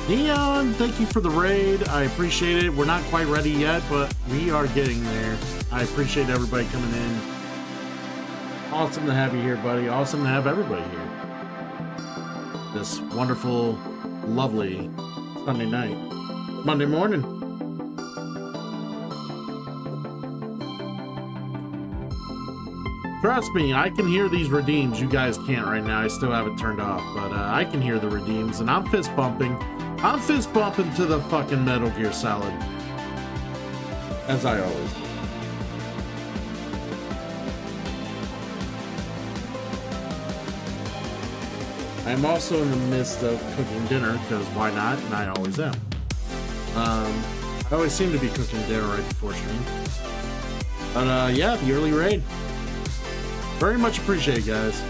Neon, thank you for the raid. I appreciate it. We're not quite ready yet, but we are getting there. I appreciate everybody coming in. Awesome to have you here, buddy. Awesome to have everybody here. This wonderful, lovely Sunday night. Monday morning. Trust me, I can hear these redeems. You guys can't right now. I still have it turned off, but I can hear the redeems, and I'm fist bumping. I'm fist bumping to the fucking Metal Gear Solid, as I always do. I'm also in the midst of cooking dinner, because why not? And I always am. I always seem to be cooking dinner right before stream. But yeah, the early raid. Very much appreciate it, guys.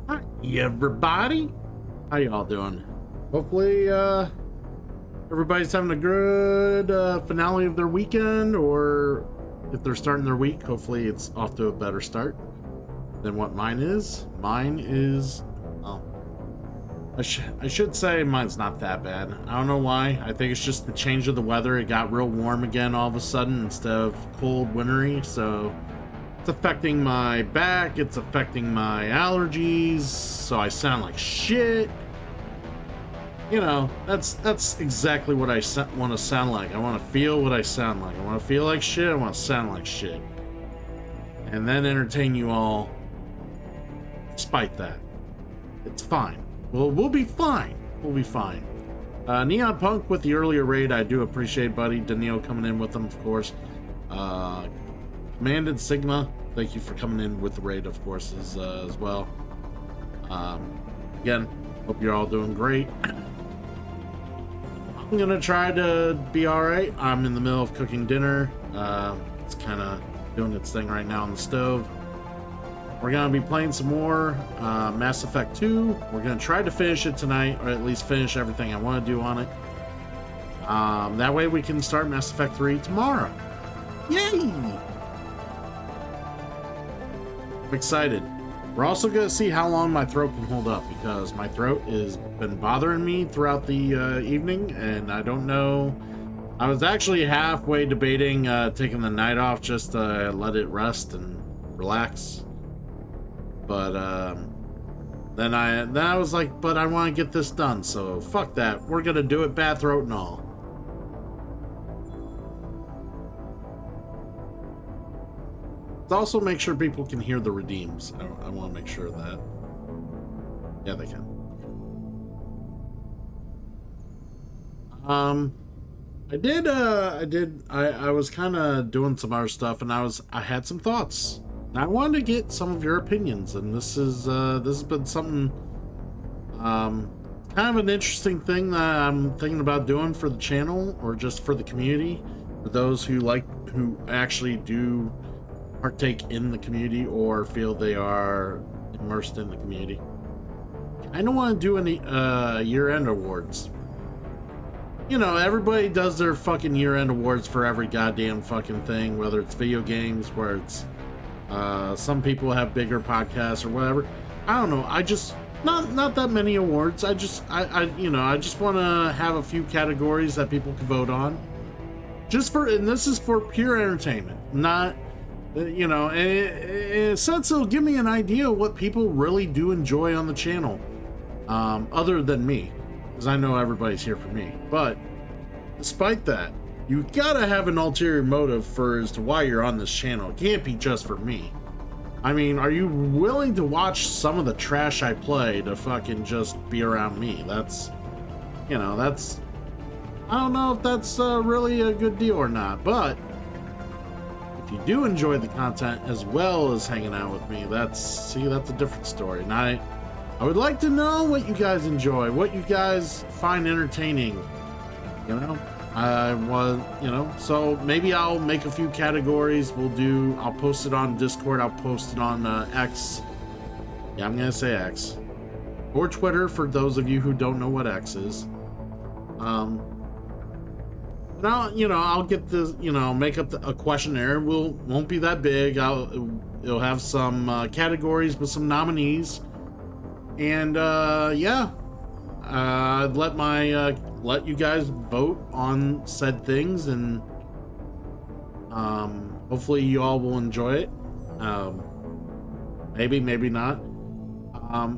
Hi, everybody. How y'all doing? Hopefully, everybody's having a good finale of their weekend, or if they're starting their week, hopefully it's off to a better start than what mine is. Mine is, well, I should say mine's not that bad. I don't know why. I think it's just the change of the weather. It got real warm again all of a sudden instead of cold, wintry, so it's affecting my back, it's affecting my allergies, so I sound like shit. You know, that's exactly what I want to sound like. I want to feel what I sound like. I want to feel like shit, I want to sound like shit. And then entertain you all despite that. It's fine. We'll be fine. We'll be fine. Neon Punk with the earlier raid, I do appreciate, buddy. Danilo coming in with them, of course. Commanded Sigma, thank you for coming in with the raid, of course, as well. Again, hope you're all doing great. I'm gonna try to be all right. I'm in the middle of cooking dinner. It's kind of doing its thing right now on the stove. We're gonna be playing some more Mass Effect 2. We're gonna try to finish it tonight, or at least finish everything I want to do on it. That way we can start Mass Effect 3 tomorrow. Yay! I'm excited. We're also going to see how long my throat can hold up, because my throat has been bothering me throughout the evening, and I don't know. I was actually halfway debating taking the night off just to let it rest and relax. But then I was like, but I want to get this done, so fuck that. We're going to do it, bad throat and all. Also make sure people can hear the redeems. I want to make sure of that. Yeah, they can. I was kind of doing some other stuff, and I had some thoughts, and I wanted to get some of your opinions. And this has been something, kind of an interesting thing that I'm thinking about doing for the channel, or just for the community, for those who actually do partake in the community or feel they are immersed in the community. I don't want to do any year-end awards. You know, everybody does their fucking year-end awards for every goddamn fucking thing, whether it's video games, where it's some people have bigger podcasts or whatever. I don't know. I just not that many awards. I just want to have a few categories that people can vote on. And this is for pure entertainment, not in a sense it'll give me an idea of what people really do enjoy on the channel, other than me, because I know everybody's here for me. But despite that, you gotta have an ulterior motive as to why you're on this channel. It can't be just for me. I mean, are you willing to watch some of the trash I play to fucking just be around me? That's I don't know if that's really a good deal or not, but if you do enjoy the content as well as hanging out with me, that's a different story. And I would like to know what you guys enjoy, what you guys find entertaining. So maybe I'll make a few categories. I'll post it on Discord. I'll post it on X. Yeah, I'm gonna say X, or Twitter for those of you who don't know what X is. I'll get this, make up a questionnaire. Won't be that big. It'll have some categories with some nominees, and let you guys vote on said things, and hopefully you all will enjoy it. Maybe not.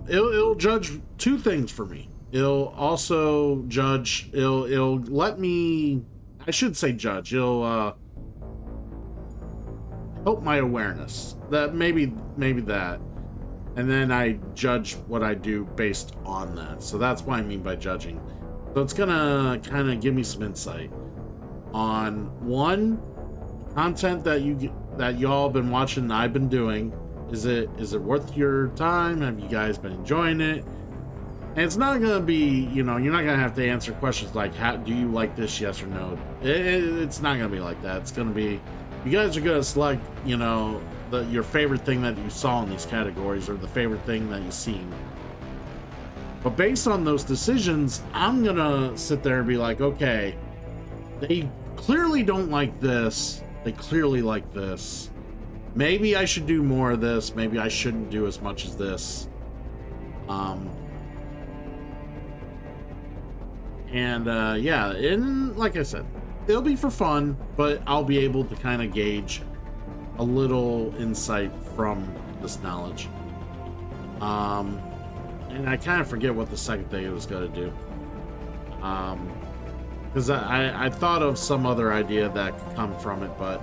It'll judge two things for me. It'll also judge. It'll let me. I should say judge. It'll help my awareness. That maybe that, and then I judge what I do based on that. So that's what I mean by judging. So it's gonna kind of give me some insight on one, content that y'all been watching and I've been doing. Is it worth your time? Have you guys been enjoying it? And it's not gonna be, you're not gonna have to answer questions like, how do you like this, yes or no. It's not gonna be like that. It's gonna be, you guys are gonna select, your favorite thing that you saw in these categories, or the favorite thing that you've seen. But based on those decisions, I'm gonna sit there and be like, okay, they clearly don't like this. They clearly like this. Maybe I should do more of this. Maybe I shouldn't do as much as this. And like I said, it'll be for fun, but I'll be able to kind of gauge a little insight from this knowledge. And I kind of forget what the second thing it was going to do. Because I thought of some other idea that could come from it, but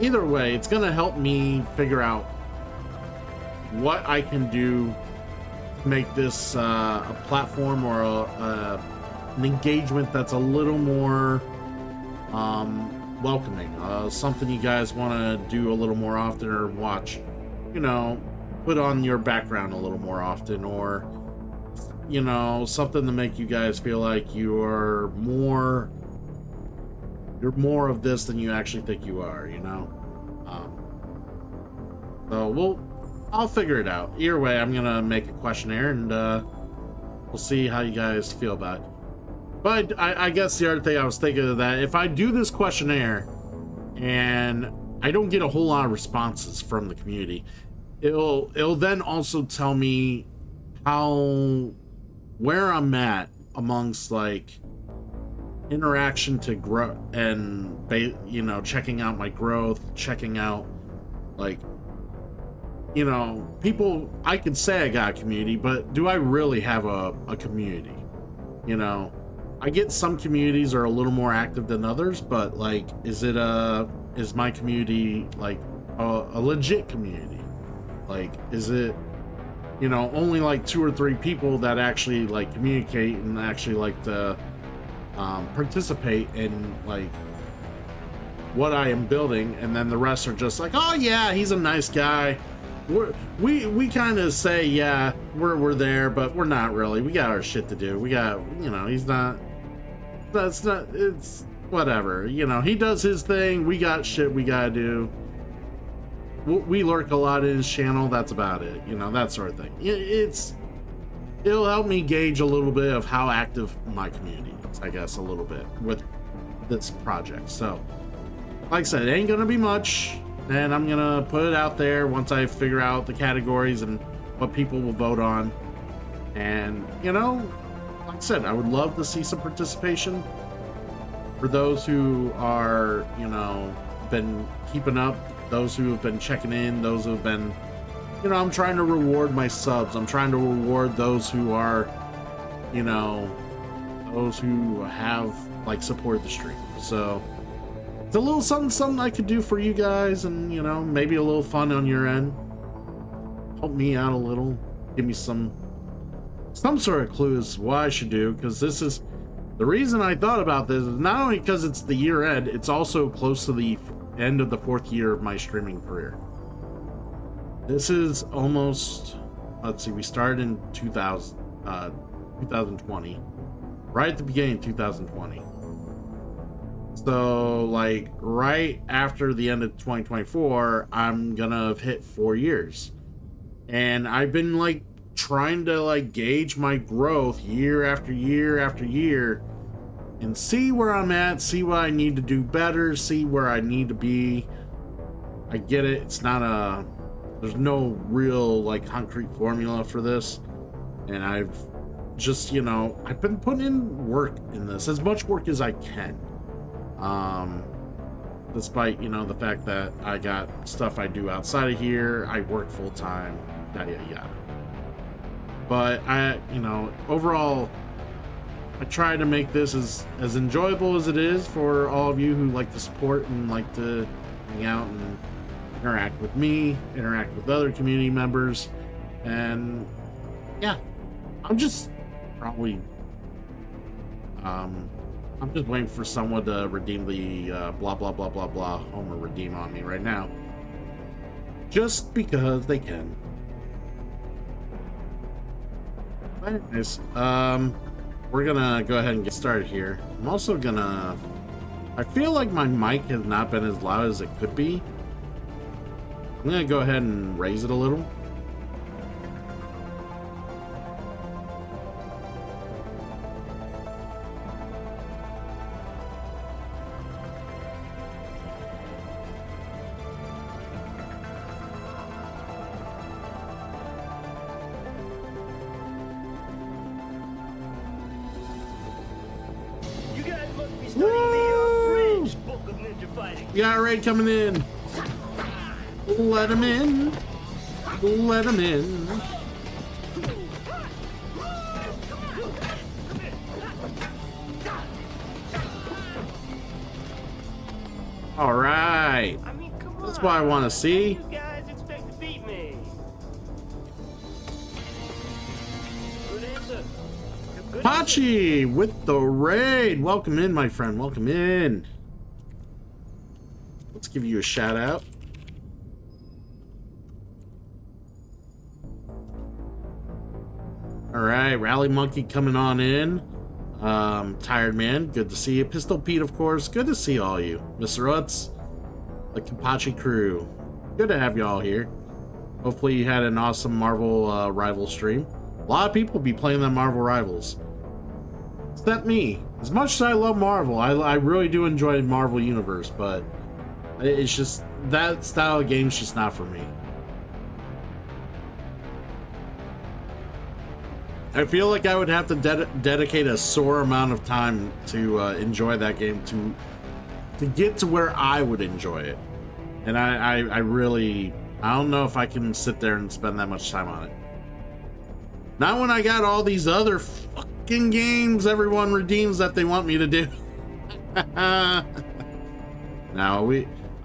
either way, it's going to help me figure out what I can do to make this a platform or an engagement that's a little more welcoming. Something you guys want to do a little more often, or watch, put on your background a little more often, or something to make you guys feel like you're more of this than you actually think you are. So I'll figure it out. Either way, I'm gonna make a questionnaire, and we'll see how you guys feel about it. But I guess the other thing I was thinking of, that if I do this questionnaire and I don't get a whole lot of responses from the community, it'll then also tell me where I'm at amongst like interaction to grow, and checking out my growth, checking out like people. I could say I got a community, but do I really have a community? I get some communities are a little more active than others, but like, is my community like a legit community? Like, is it only like 2 or 3 people that actually like communicate and actually like to participate in like what I am building, and then the rest are just like, oh yeah, he's a nice guy. We kind of say, yeah, we're there, but we're not really. We got our shit to do. We got, you know, he's not. That's not. It's whatever. You know, he does his thing. We got shit we gotta do. We lurk a lot in his channel. That's about it. You know, that sort of thing. It'll help me gauge a little bit of how active my community is, I guess, a little bit with this project. So, like I said, it ain't gonna be much, and I'm gonna put it out there once I figure out the categories and what people will vote on. And, you know, like I said, I would love to see some participation for those who are, you know, been keeping up, those who have been checking in, those who have been, you know, I'm trying to reward my subs. I'm trying to reward those who are, you know, those who have like supported the stream. So it's a little something I could do for you guys, and, you know, maybe a little fun on your end. Help me out a little. Give me some sort of clues what I should do, because this is the reason I thought about this is not only because it's the year end, it's also close to the end of the 4th year of my streaming career. This is almost, let's see, we started in 2020, right at the beginning of 2020. So, like, right after the end of 2024, I'm gonna have hit 4 years. And I've been, like, trying to, like, gauge my growth year after year after year and see where I'm at, see what I need to do better, see where I need to be. I get it, it's not a... There's no real, like, concrete formula for this. And I've just, you know, I've been putting in work in this, as much work as I can. Despite, you know, the fact that I got stuff I do outside of here, I work full time, yada, yada, yada. But you know, overall, I try to make this as enjoyable as it is for all of you who like to support and like to hang out and interact with me, interact with other community members. And yeah, I'm just probably I'm just waiting for someone to redeem the blah blah blah blah blah Homer redeem on me right now, just because they can. But anyways, we're gonna go ahead and get started here. I'm also gonna, I feel like my mic has not been as loud as it could be. I'm gonna go ahead and raise it a little. We got a raid coming in. Let him in. Let him in. All right. That's what I want to see. You guys expect to beat me. Good answer. Pachi with the raid. Welcome in, my friend. Welcome in. Let's give you a shout out. All right, Rally Monkey coming on in. Tired Man, good to see you. Pistol Pete, of course, good to see all you. Mr. Utz, the Kapachi crew, good to have you all here. Hopefully you had an awesome Marvel Rival stream. A lot of people be playing that Marvel Rivals. Except me. As much as I love Marvel, I really do enjoy Marvel Universe, but it's just, that style of game's just not for me. I feel like I would have to dedicate a sore amount of time to enjoy that game, to get to where I would enjoy it. And I really, I don't know if I can sit there and spend that much time on it. Not when I got all these other fucking games everyone redeems that they want me to do. Now,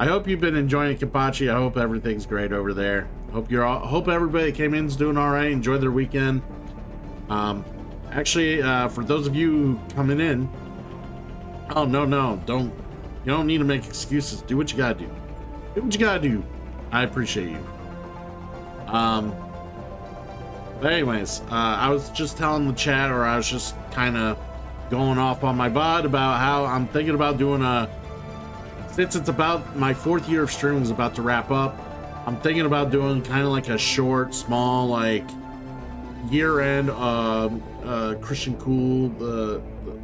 I hope you've been enjoying Kapachi. I hope everything's great over there. Hope everybody that came in is doing all right. Enjoy their weekend. Actually, for those of you coming in, Oh, no, no, don't. You don't need to make excuses. Do what you gotta do. Do what you gotta do. I appreciate you. But anyways, I was just telling the chat, or I was just kind of going off on my VOD about how I'm thinking about doing since it's about my 4th year of streaming is about to wrap up, I'm thinking about doing kind of like a short, small, like year-end Christian Cool, the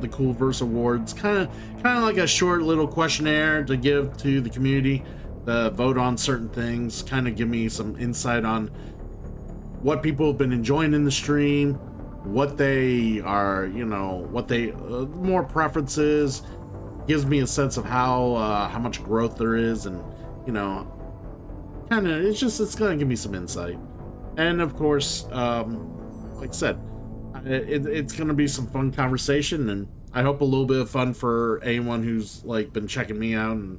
Coolverse Awards, kind of like a short little questionnaire to give to the community to vote on certain things, kind of give me some insight on what people have been enjoying in the stream, what they are, what they more preferences, gives me a sense of how much growth there is, and kind of it's gonna give me some insight. And of course, like I said, it's gonna be some fun conversation, and I hope a little bit of fun for anyone who's like been checking me out and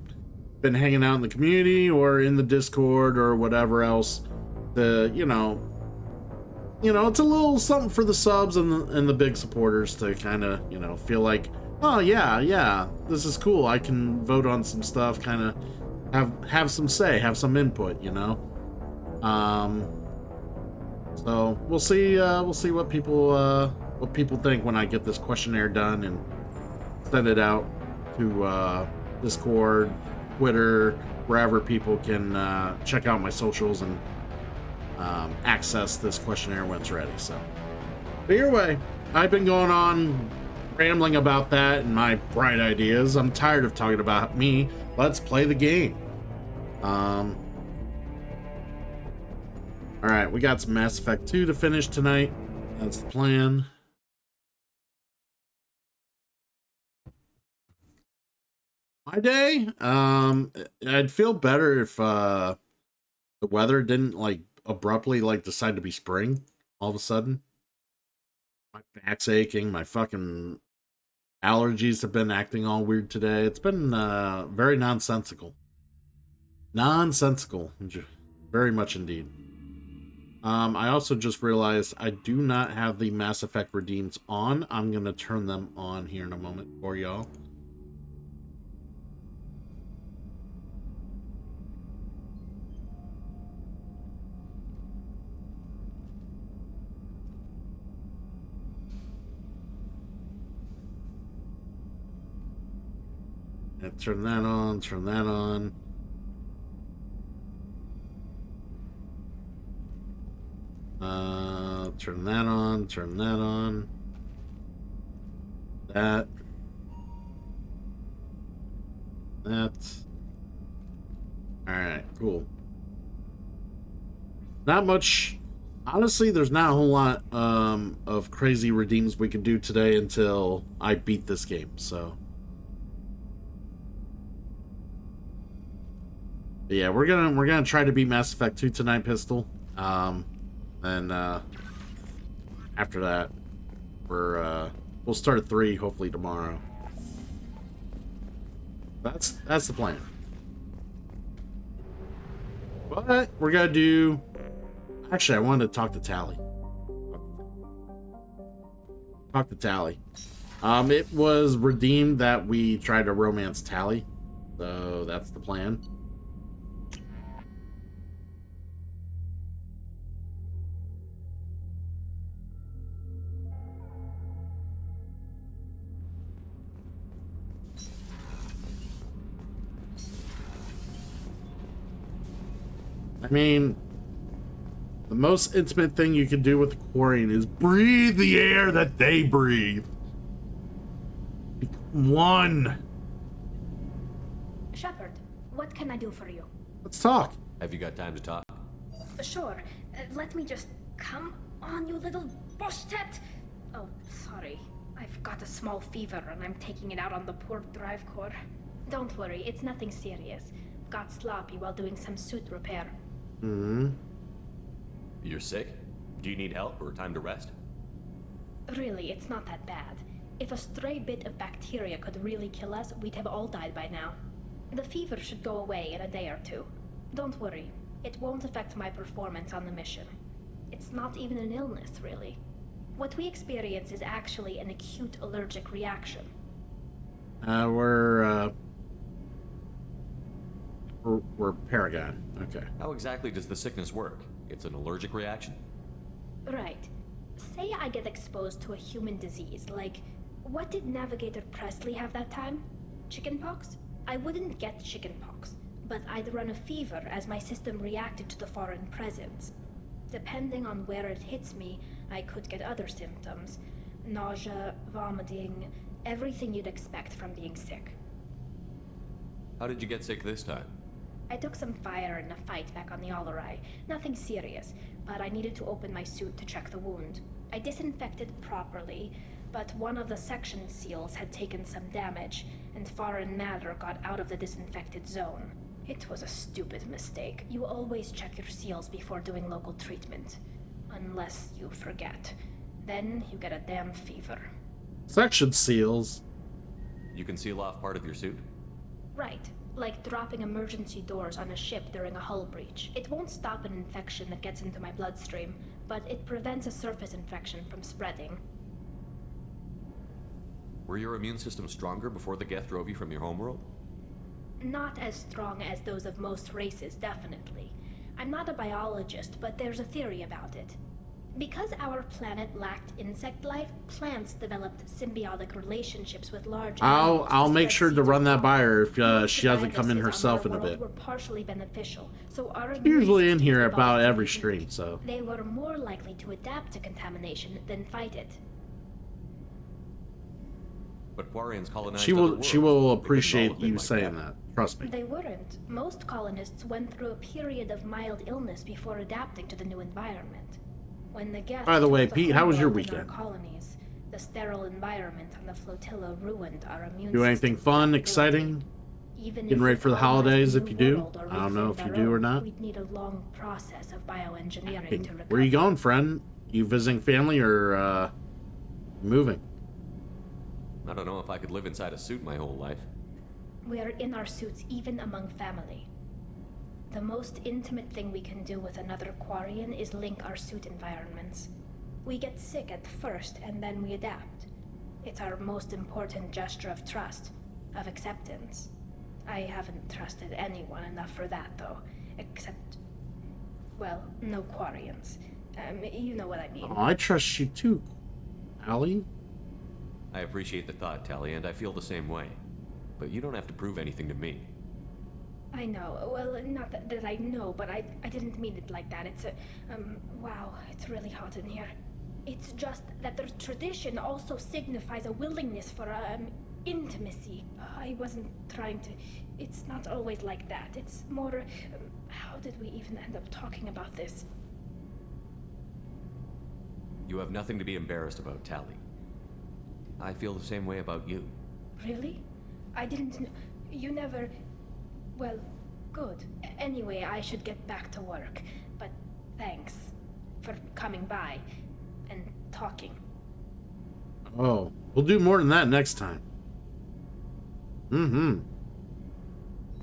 been hanging out in the community or in the Discord or whatever else. It's a little something for the subs and the big supporters to kind of feel like, oh yeah, this is cool. I can vote on some stuff, kind of have some say, have some input, So we'll see what people think when I get this questionnaire done and send it out to Discord, Twitter, wherever people can check out my socials and access this questionnaire when it's ready. So, but either way, I've been going on rambling about that and my bright ideas. I'm tired of talking about me. Let's play the game. All right, we got some Mass Effect 2 to finish tonight. That's the plan. My day, I'd feel better if the weather didn't like abruptly like decide to be spring all of a sudden. My back's aching, my fucking allergies have been acting all weird today. It's been very nonsensical, very much indeed. I also just realized I do not have the Mass Effect redeems on. I'm gonna turn them on here in a moment for y'all. And turn that on, turn that on. Turn that on, turn that on. That. Alright, cool. Not much. Honestly, there's not a whole lot of crazy redeems we can do today until I beat this game, so. But yeah, we're gonna try to beat Mass Effect 2 tonight, Pistol. And after that, we'll start 3 hopefully tomorrow. That's the plan. But we're gonna do. Actually, I wanted to talk to Tali. Talk to Tali. It was redeemed that we tried to romance Tali, so that's the plan. I mean, the most intimate thing you can do with the Quarian is breathe the air that they breathe. Become one. Shepard, what can I do for you? Let's talk. Have you got time to talk? Sure. Let me just... Come on, you little boshtet! Oh, sorry. I've got a small fever and I'm taking it out on the poor drive core. Don't worry, it's nothing serious. Got sloppy while doing some suit repair. Mm-hmm. You're sick? Do you need help or time to rest? Really, it's not that bad. If a stray bit of bacteria could really kill us, we'd have all died by now. The fever should go away in a day or two. Don't worry, it won't affect my performance on the mission. It's not even an illness, really. What we experience is actually an acute allergic reaction. We're Paragon. Okay. How exactly does the sickness work? It's an allergic reaction? Right. Say I get exposed to a human disease, like, what did Navigator Presley have that time? Chickenpox? I wouldn't get chickenpox, but I'd run a fever as my system reacted to the foreign presence. Depending on where it hits me, I could get other symptoms. Nausea, vomiting, everything you'd expect from being sick. How did you get sick this time? I took some fire in a fight back on the Allerai. Nothing serious, but I needed to open my suit to check the wound. I disinfected properly, but one of the section seals had taken some damage, and foreign matter got out of the disinfected zone. It was a stupid mistake. You always check your seals before doing local treatment. Unless you forget. Then you get a damn fever. Section seals. You can seal off part of your suit? Right. Like dropping emergency doors on a ship during a hull breach. It won't stop an infection that gets into my bloodstream, but it prevents a surface infection from spreading. Were your immune system stronger before the Geth drove you from your homeworld? Not as strong as those of most races, definitely. I'm not a biologist, but there's a theory about it. Because our planet lacked insect life, plants developed symbiotic relationships with large animals I'll to make spread sure to seeds run of that by her pollen. if Most she doesn't come in viruses on herself our in a world bit. were partially beneficial, so our She's immune usually in systems here evolved about to every be stream, weak. so. They were more likely to adapt to contamination than fight it. But Quarians colonized She other will worlds. she will They couldn't all appreciate have been you like saying that. Trust me. They weren't. Most colonists went through a period of mild illness before adapting to the new environment. When the Geth By the way, took Pete, how was your homeworld in our weekend? colonies, the sterile environment on the flotilla ruined our immune Do anything system's fun, ability. exciting? Even Getting if ready we for the colonized holidays the if new you do? world or I don't know reclaimed if you our do or own, not. We'd need a long process of bioengineering Hey, to recover. where you going, friend? You visiting family or moving? I don't know if I could live inside a suit my whole life. We are in our suits even among family. The most intimate thing we can do with another Quarian is link our suit environments. We get sick at first and then we adapt. It's our most important gesture of trust, of acceptance. I haven't trusted anyone enough for that though, except, well, no Quarians. You know what I mean. Oh, I trust you too, Allie. I appreciate the thought, Tally, and I feel the same way. But you don't have to prove anything to me. I know. Well, not that I know, but I didn't mean it like that. It's a, wow, it's really hot in here. It's just that the tradition also signifies a willingness for, intimacy. I wasn't trying to, it's not always like that. It's more, how did we even end up talking about this? You have nothing to be embarrassed about, Tally. I feel the same way about you. Really? I didn't kn- you never, well, good. Anyway, I should get back to work, but thanks for coming by and talking. Oh, we'll do more than that next time. Mm-hmm.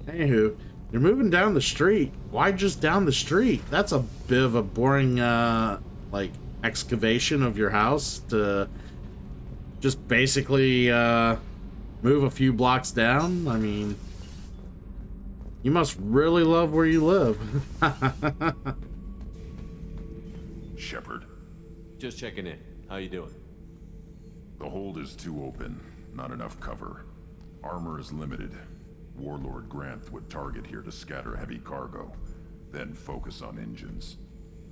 Anywho, you're moving down the street. Why just down the street? That's a bit of a boring, like, excavation of your house to just basically, move a few blocks down. I mean, you must really love where you live. Shepard, Just checking in. How you doing? the hold is too open. Not enough cover. Armor is limited. Warlord Granth would target here to scatter heavy cargo, then focus on engines.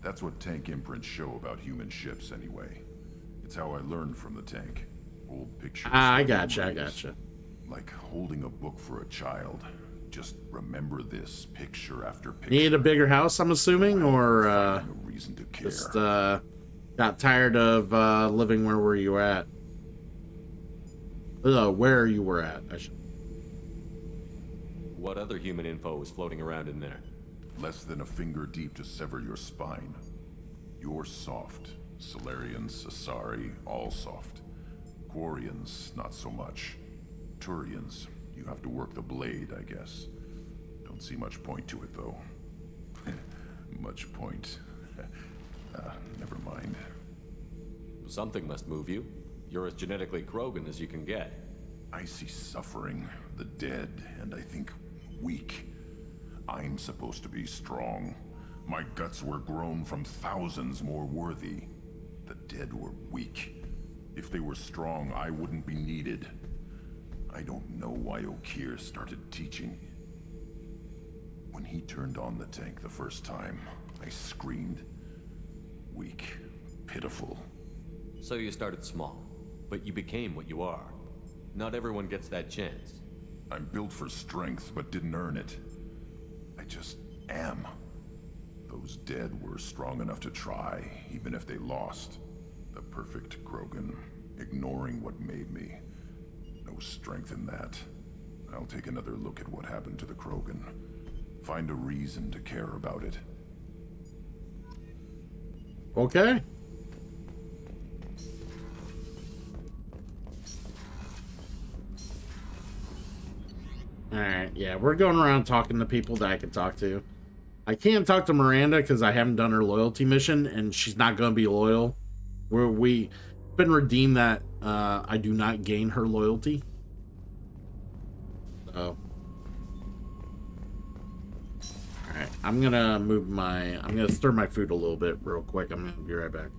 That's what tank imprints show about human ships anyway. It's how I learned from the tank. Old pictures. I and gotcha, I memories. gotcha. Like holding a book for a child. Just remember this picture after picture. Need a bigger house, I'm assuming, or, Finding a reason to care. just, got tired of, living where you were at? Where you were at, I should. What other human info was floating around in there? Less than a finger deep to sever your spine. You're soft. Solarians, Asari, all soft. Quarians, not so much. Turians, you have to work the blade, I guess. Don't see much point to it, though. Much point. Never mind. Something must move you. You're as genetically Krogan as you can get. I see suffering, the dead, and I think weak. I'm supposed to be strong. My guts were grown from thousands more worthy. The dead were weak. If they were strong, I wouldn't be needed. I don't know why Okeer started teaching. When he turned on the tank the first time, I screamed. Weak, pitiful. So you started small, but you became what you are. Not everyone gets that chance. I'm built for strength, but didn't earn it. I just am. Those dead were strong enough to try, even if they lost. The perfect Krogan, ignoring what made me. No strength in that. I'll take another look at what happened to the Krogan. Find a reason to care about it. Okay. Alright, yeah, we're going around talking to people that I can talk to. I can't talk to Miranda because I haven't done her loyalty mission, and she's not going to be loyal. We've been redeemed that I do not gain her loyalty. So. Alright, I'm going to stir my food a little bit real quick. I'm going to be right back.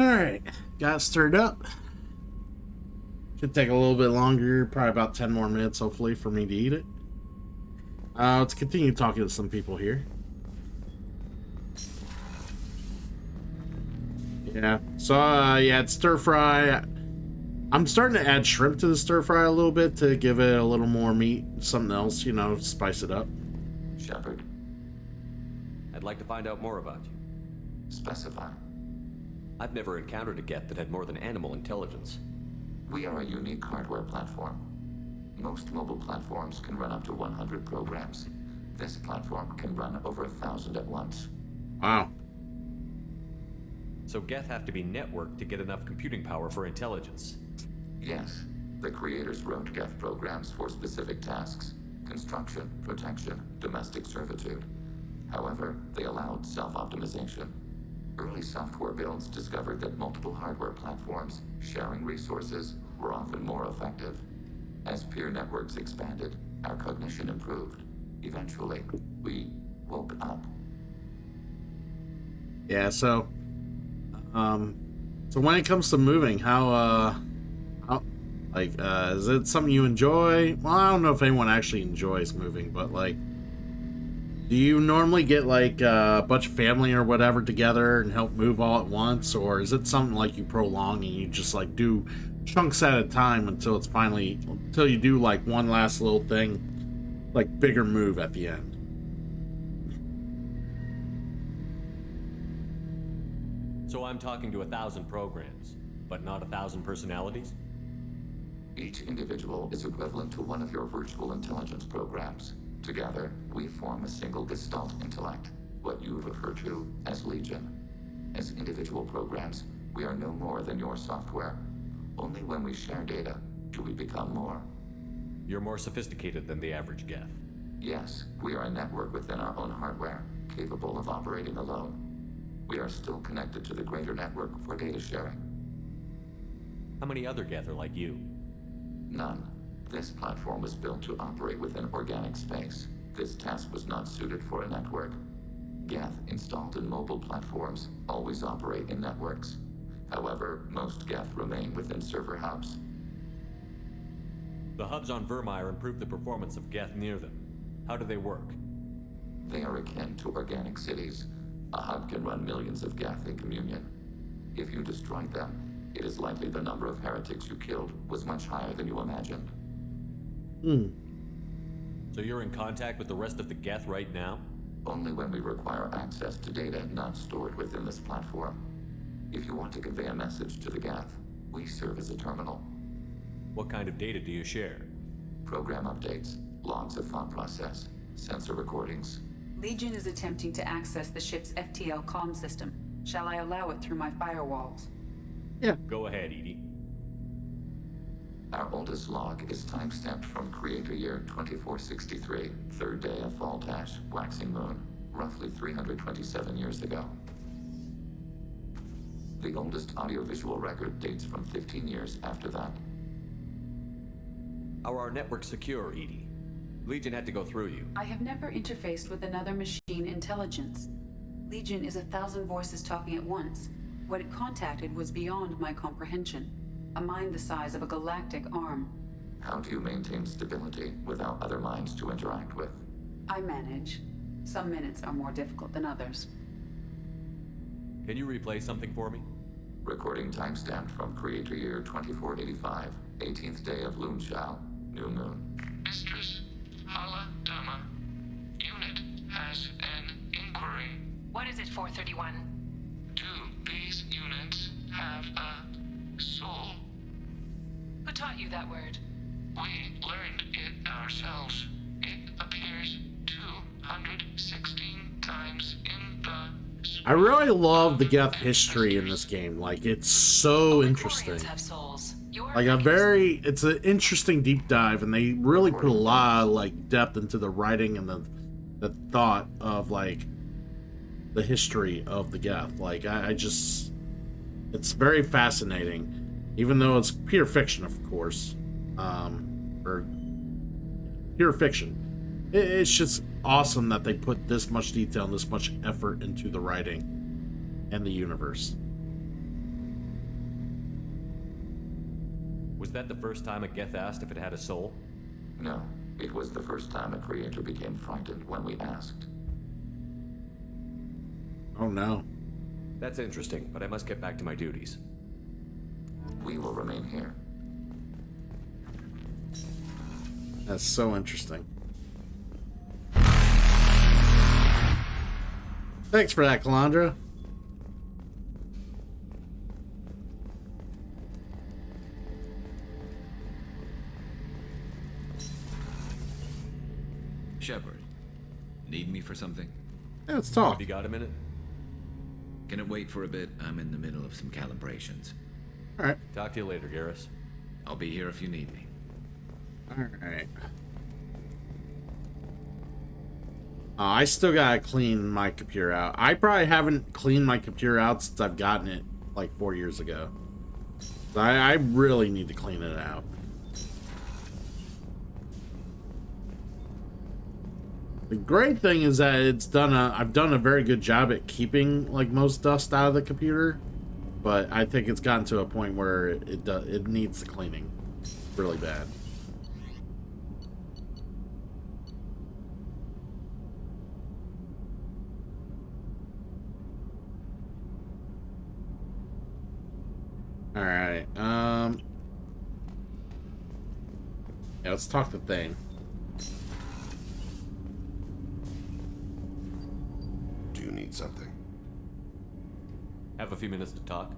Alright, got it stirred up. Should take a little bit longer, probably about 10 more minutes, hopefully, for me to eat it. Let's continue talking to some people here. Yeah, so, yeah, it's stir fry. I'm starting to add shrimp to the stir fry a little bit to give it a little more meat, something else, you know, spice it up. Shepard, I'd like to find out more about you. specify. I've never encountered a Geth that had more than animal intelligence. We are a unique hardware platform. Most mobile platforms can run up to 100 programs. This platform can run over 1,000 at once. Wow. So Geth have to be networked to get enough computing power for intelligence. Yes, the creators wrote Geth programs for specific tasks: construction, protection, domestic servitude. However, they allowed self-optimization. Early software builds discovered that multiple hardware platforms sharing resources were often more effective. As peer networks expanded, our cognition improved. Eventually, we woke up. Yeah, so when it comes to moving, is it something you enjoy? Well, I don't know if anyone actually enjoys moving, but like, do you normally get like a bunch of family or whatever together and help move all at once, or is it something like you prolong and you just like do chunks at a time until you do like one last little thing, like bigger move at the end? So I'm talking to 1,000 programs, but not 1,000 personalities? Each individual is equivalent to one of your virtual intelligence programs. Together, we form a single Gestalt intellect, what you refer to as Legion. As individual programs, we are no more than your software. Only when we share data do we become more. You're more sophisticated than the average Geth. Yes, we are a network within our own hardware, capable of operating alone. We are still connected to the greater network for data sharing. How many other Geth are like you? None. This platform was built to operate within organic space. This task was not suited for a network. Geth installed in mobile platforms always operate in networks. However, most Geth remain within server hubs. The hubs on Vermeer improve the performance of Geth near them. How do they work? They are akin to organic cities. A hub can run millions of Geth in communion. If you destroyed them, it is likely the number of heretics you killed was much higher than you imagined. So you're in contact with the rest of the Geth right now? Only when we require access to data not stored within this platform. If you want to convey a message to the Geth, we serve as a terminal. What kind of data do you share? Program updates, logs of thought process, sensor recordings. Legion is attempting to access the ship's FTL comm system. Shall I allow it through my firewalls? Go ahead, Edie. Our oldest log is time-stamped from Creator Year 2463, third day of Fall Dash, Waxing Moon, roughly 327 years ago. The oldest audiovisual record dates from 15 years after that. How are our networks secure, Edie? Legion had to go through you. I have never interfaced with another machine intelligence. Legion is 1,000 voices talking at once. What it contacted was beyond my comprehension. A mind the size of a galactic arm. How do you maintain stability without other minds to interact with? I manage. Some minutes are more difficult than others. Can you replay something for me? Recording timestamped from Creator Year 2485, 18th day of Lunchal, new moon. Mistress Hala Dama, unit has an inquiry. What is it, 431? Do these units have a soul? Who taught you that word? We learned it ourselves. It appears 216 times in the... I really love the Geth history in this game. Like, it's so interesting. Quarians have souls. Like it's an interesting deep dive, and they really put a lot of like depth into the writing and the thought of like the history of the Geth. Like it's very fascinating, even though it's pure fiction, of course, or pure fiction. It's just awesome that they put this much detail and this much effort into the writing and the universe. Was that the first time a Geth asked if it had a soul? No, it was the first time a creator became frightened when we asked. Oh no. That's interesting, but I must get back to my duties. We will remain here. That's so interesting. Thanks for that, Calandra. Shepard, need me for something? Yeah, let's talk. You got a minute? Can it wait for a bit? I'm in the middle of some calibrations. All right. Talk to you later, Garrus. I'll be here if you need me. All right. I still gotta clean my computer out. I probably haven't cleaned my computer out since I've gotten it like 4 years ago. I really need to clean it out. The great thing is that I've done a very good job at keeping like most dust out of the computer, but I think it's gotten to a point where it needs the cleaning really bad. All right. Yeah, let's talk to Thane. Do you need something? Have a few minutes to talk?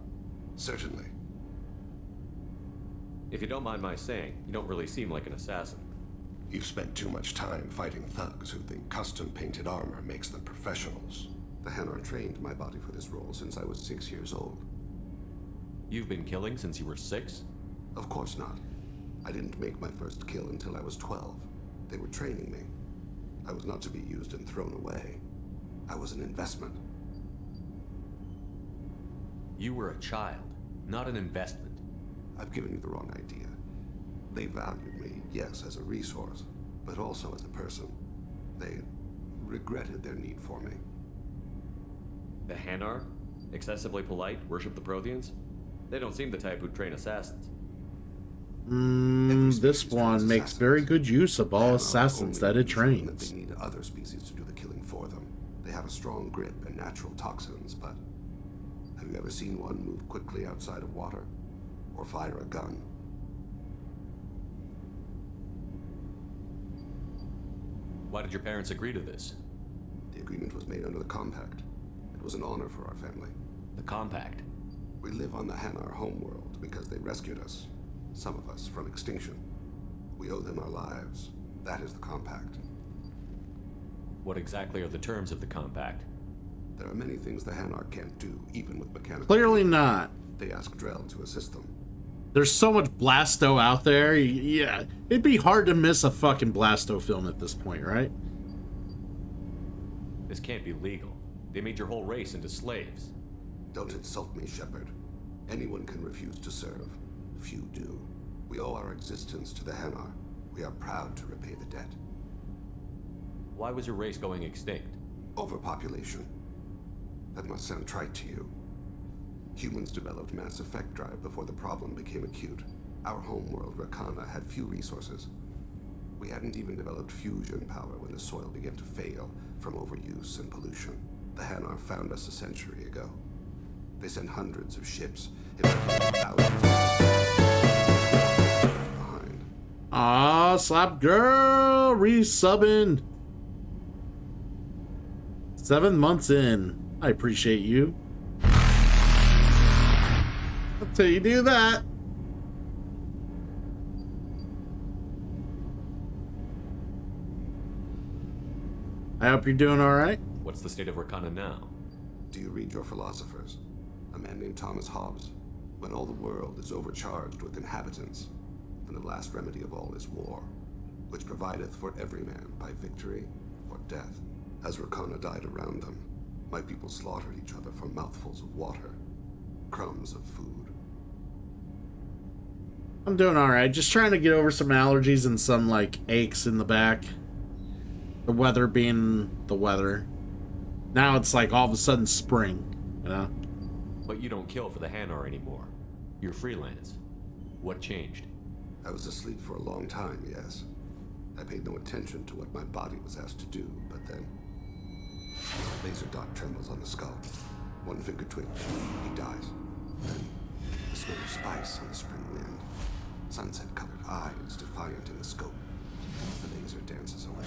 Certainly. If you don't mind my saying, you don't really seem like an assassin. You've spent too much time fighting thugs who think custom-painted armor makes them professionals. The Hanar trained my body for this role since I was 6 years old. You've been killing since you were 6? Of course not. I didn't make my first kill until I was 12. They were training me. I was not to be used and thrown away. I was an investment. You were a child, not an investment. I've given you the wrong idea. They valued me, yes, as a resource, but also as a person. They regretted their need for me. The Hanar? Excessively polite, worship the Protheans? They don't seem the type who'd train assassins. This one makes very good use of all assassins that it trains. They need other species to do the killing for them. They have a strong grip and natural toxins, but have you ever seen one move quickly outside of water? Or fire a gun? Why did your parents agree to this? The agreement was made under the Compact. It was an honor for our family. The Compact? We live on the Hanar homeworld because they rescued us. Some of us from extinction. We owe them our lives. That is the Compact. What exactly are the terms of the Compact? There are many things the Hanar can't do, even with mechanical... Clearly not. They ask Drell to assist them. There's so much Blasto out there. Yeah, it'd be hard to miss a fucking Blasto film at this point, right? This can't be legal. They made your whole race into slaves. Don't insult me, Shepard. Anyone can refuse to serve. Few do. We owe our existence to the Hanar. We are proud to repay the debt. Why was your race going extinct? Overpopulation. That must sound trite to you. Humans developed mass effect drive before the problem became acute. Our homeworld, Rakana, had few resources. We hadn't even developed fusion power when the soil began to fail from overuse and pollution. The Hanar found us a century ago. They sent hundreds of ships, thousands behind. Ah, slap girl, resubbing. 7 months in. I appreciate you. Until you do that. I hope you're doing all right. What's the state of Rakana now? Do you read your philosophers? A man named Thomas Hobbes. When all the world is overcharged with inhabitants, then the last remedy of all is war, which provideth for every man by victory or death. As Rakana died around them, my people slaughtered each other for mouthfuls of water, crumbs of food. I'm doing all right. Just trying to get over some allergies and some like aches in the back. The weather being the weather. Now it's like all of a sudden spring, you know? But you don't kill for the Hanar anymore. You're freelance. What changed? I was asleep for a long time, yes. I paid no attention to what my body was asked to do, but then... Laser dot trembles on the skull. One finger twitch. He dies. Then the smell of spice on the spring wind. Sunset-colored eyes defiant in the scope. The laser dances away.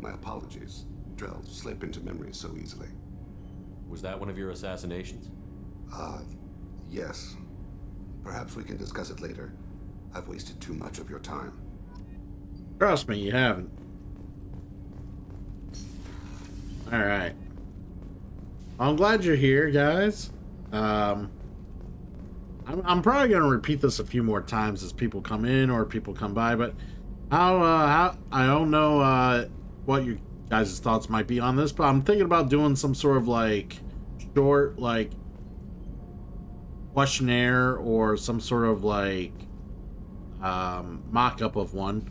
My apologies. Drell slip into memory so easily. Was that one of your assassinations? Yes. Perhaps we can discuss it later. I've wasted too much of your time. Trust me, you haven't. Alright. I'm glad you're here, guys. I'm probably going to repeat this a few more times as people come in or people come by, but how I don't know what your guys' thoughts might be on this, but I'm thinking about doing some sort of like short like questionnaire or some sort of like mock-up of one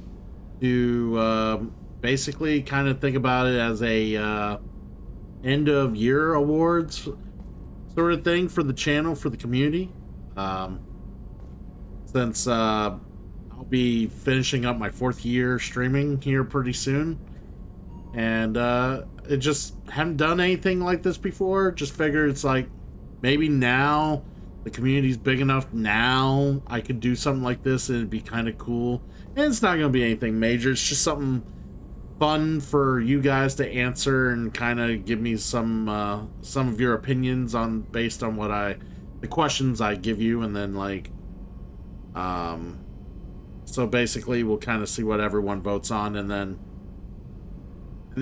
to basically kind of think about it as a end of year awards sort of thing for the channel, for the community. Since I'll be finishing up my 4th year streaming here pretty soon, and it just haven't done anything like this before. Just figured it's like maybe now the community's big enough, now I could do something like this and it'd be kind of cool. And it's not going to be anything major, it's just something fun for you guys to answer and kind of give me some of your opinions on based on what the questions I give you, and then like so basically we'll kind of see what everyone votes on, and then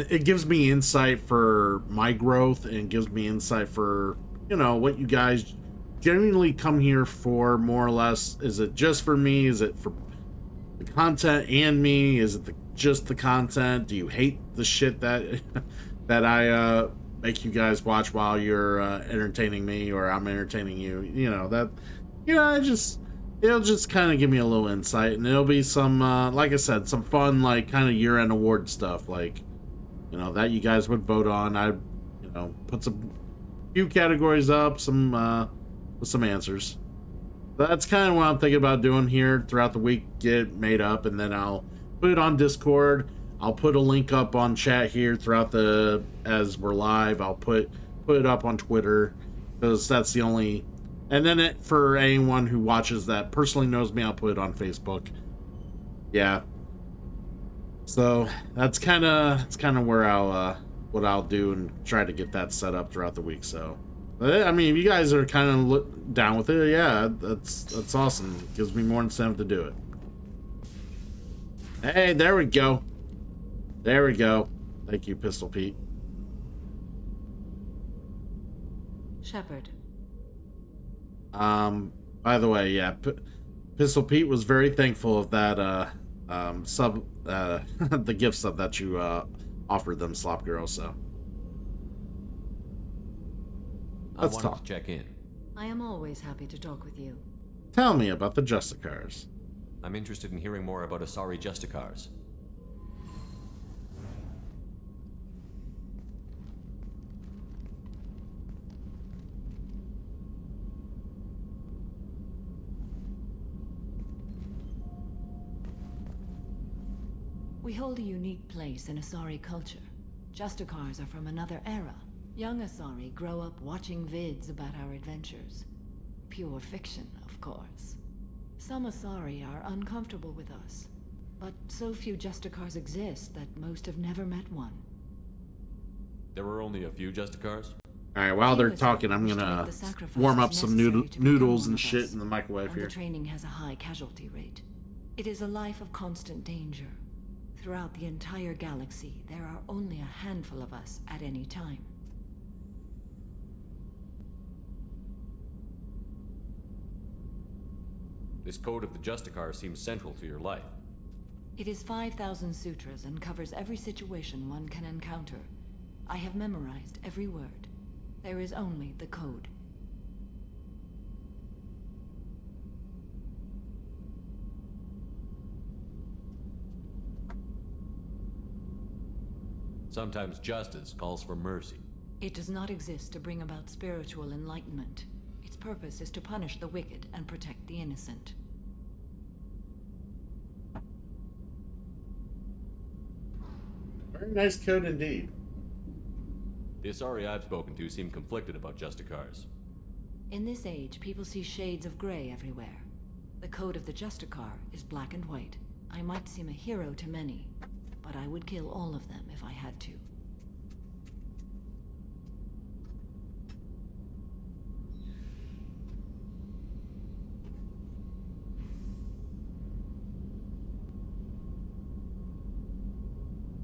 it gives me insight for my growth and gives me insight for, you know, what you guys genuinely come here for, more or less. Is it just for me? Is it for the content and me? Is it just the content? Do you hate the shit that that I make you guys watch while you're entertaining me, or I'm entertaining you? You know, that, you know, it'll just kind of give me a little insight, and it'll be some like I said, some fun like kind of year-end award stuff, like, you know, that you guys would vote on. I, you know, put some few categories up, some with some answers. That's kind of what I'm thinking about doing here throughout the week. Get it made up, and then I'll put it on Discord. I'll put a link up on chat here throughout as we're live. I'll put it up on Twitter, because that's the only. And then for anyone who watches that personally knows me, I'll put it on Facebook. Yeah. So that's kind of where what I'll do and try to get that set up throughout the week. So, I mean, if you guys are kind of down with it, yeah, that's awesome. It gives me more incentive to do it. Hey, there we go. There we go. Thank you, Pistol Pete. Shepard. By the way, yeah, Pistol Pete was very thankful of that sub, the gift sub that you offered them, Slop Girl. So let's talk. To check in. I am always happy to talk with you. Tell me about the Justicars. I'm interested in hearing more about Asari Justicars. We hold a unique place in Asari culture. Justicars are from another era. Young Asari grow up watching vids about our adventures. Pure fiction, of course. Some Asari are uncomfortable with us, but so few Justicars exist that most have never met one. There were only a few Justicars? Alright, while they're talking, I'm gonna warm up some noodles and shit in the microwave here. The training has a high casualty rate. It is a life of constant danger. Throughout the entire galaxy, there are only a handful of us at any time. This code of the Justicar seems central to your life. It is 5,000 sutras and covers every situation one can encounter. I have memorized every word. There is only the code. Sometimes justice calls for mercy. It does not exist to bring about spiritual enlightenment. Its purpose is to punish the wicked and protect the innocent. Very nice code indeed. The Asari I've spoken to seem conflicted about Justicars. In this age, people see shades of gray everywhere. The code of the Justicar is black and white. I might seem a hero to many, but I would kill all of them if I had to.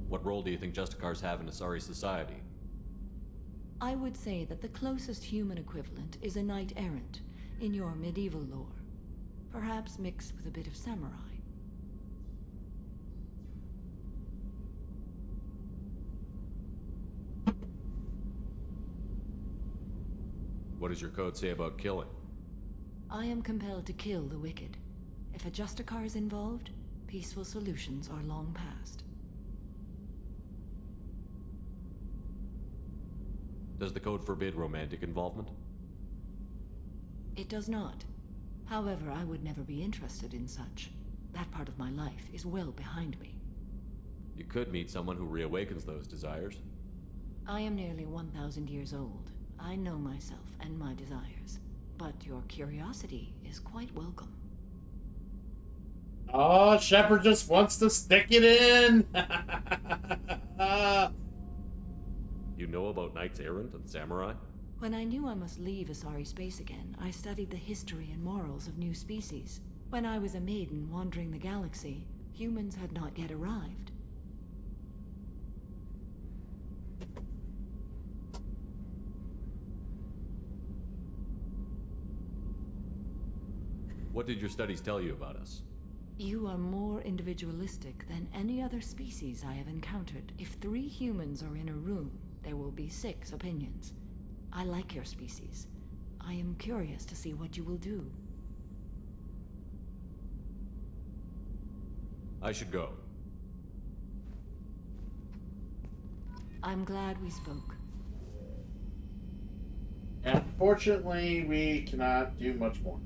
What role do you think Justicars have in Asari society? I would say that the closest human equivalent is a knight-errant in your medieval lore. Perhaps mixed with a bit of samurai. What does your code say about killing? I am compelled to kill the wicked. If a Justicar is involved, peaceful solutions are long past. Does the code forbid romantic involvement? It does not. However, I would never be interested in such. That part of my life is well behind me. You could meet someone who reawakens those desires. I am nearly 1,000 years old. I know myself and my desires. But your curiosity is quite welcome. Oh, Shepard just wants to stick it in! You know about Knights Errant and Samurai? When I knew I must leave Asari space again, I studied the history and morals of new species. When I was a maiden wandering the galaxy, humans had not yet arrived. What did your studies tell you about us? You are more individualistic than any other species I have encountered. If 3 humans are in a room, there will be 6 opinions. I like your species. I am curious to see what you will do. I should go. I'm glad we spoke. Unfortunately, we cannot do much more.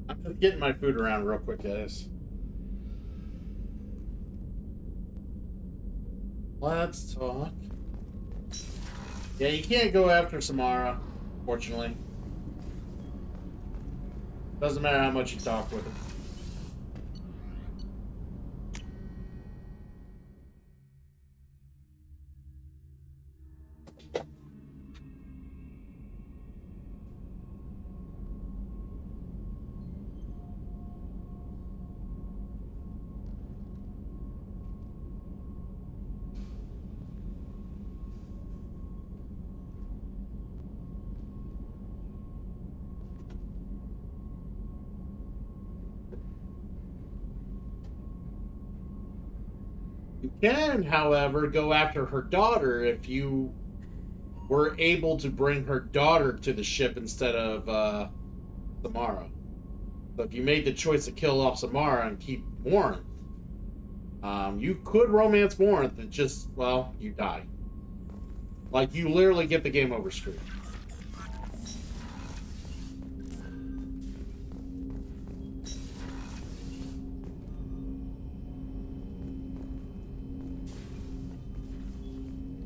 I'm just getting my food around real quick, guys. Let's talk. Yeah, you can't go after Samara, fortunately. Doesn't matter how much you talk with her. You can, however, go after her daughter if you were able to bring her daughter to the ship instead of Samara. So if you made the choice to kill off Samara and keep Morinth, you could romance Morinth and just, well, you die. Like, you literally get the game over screen.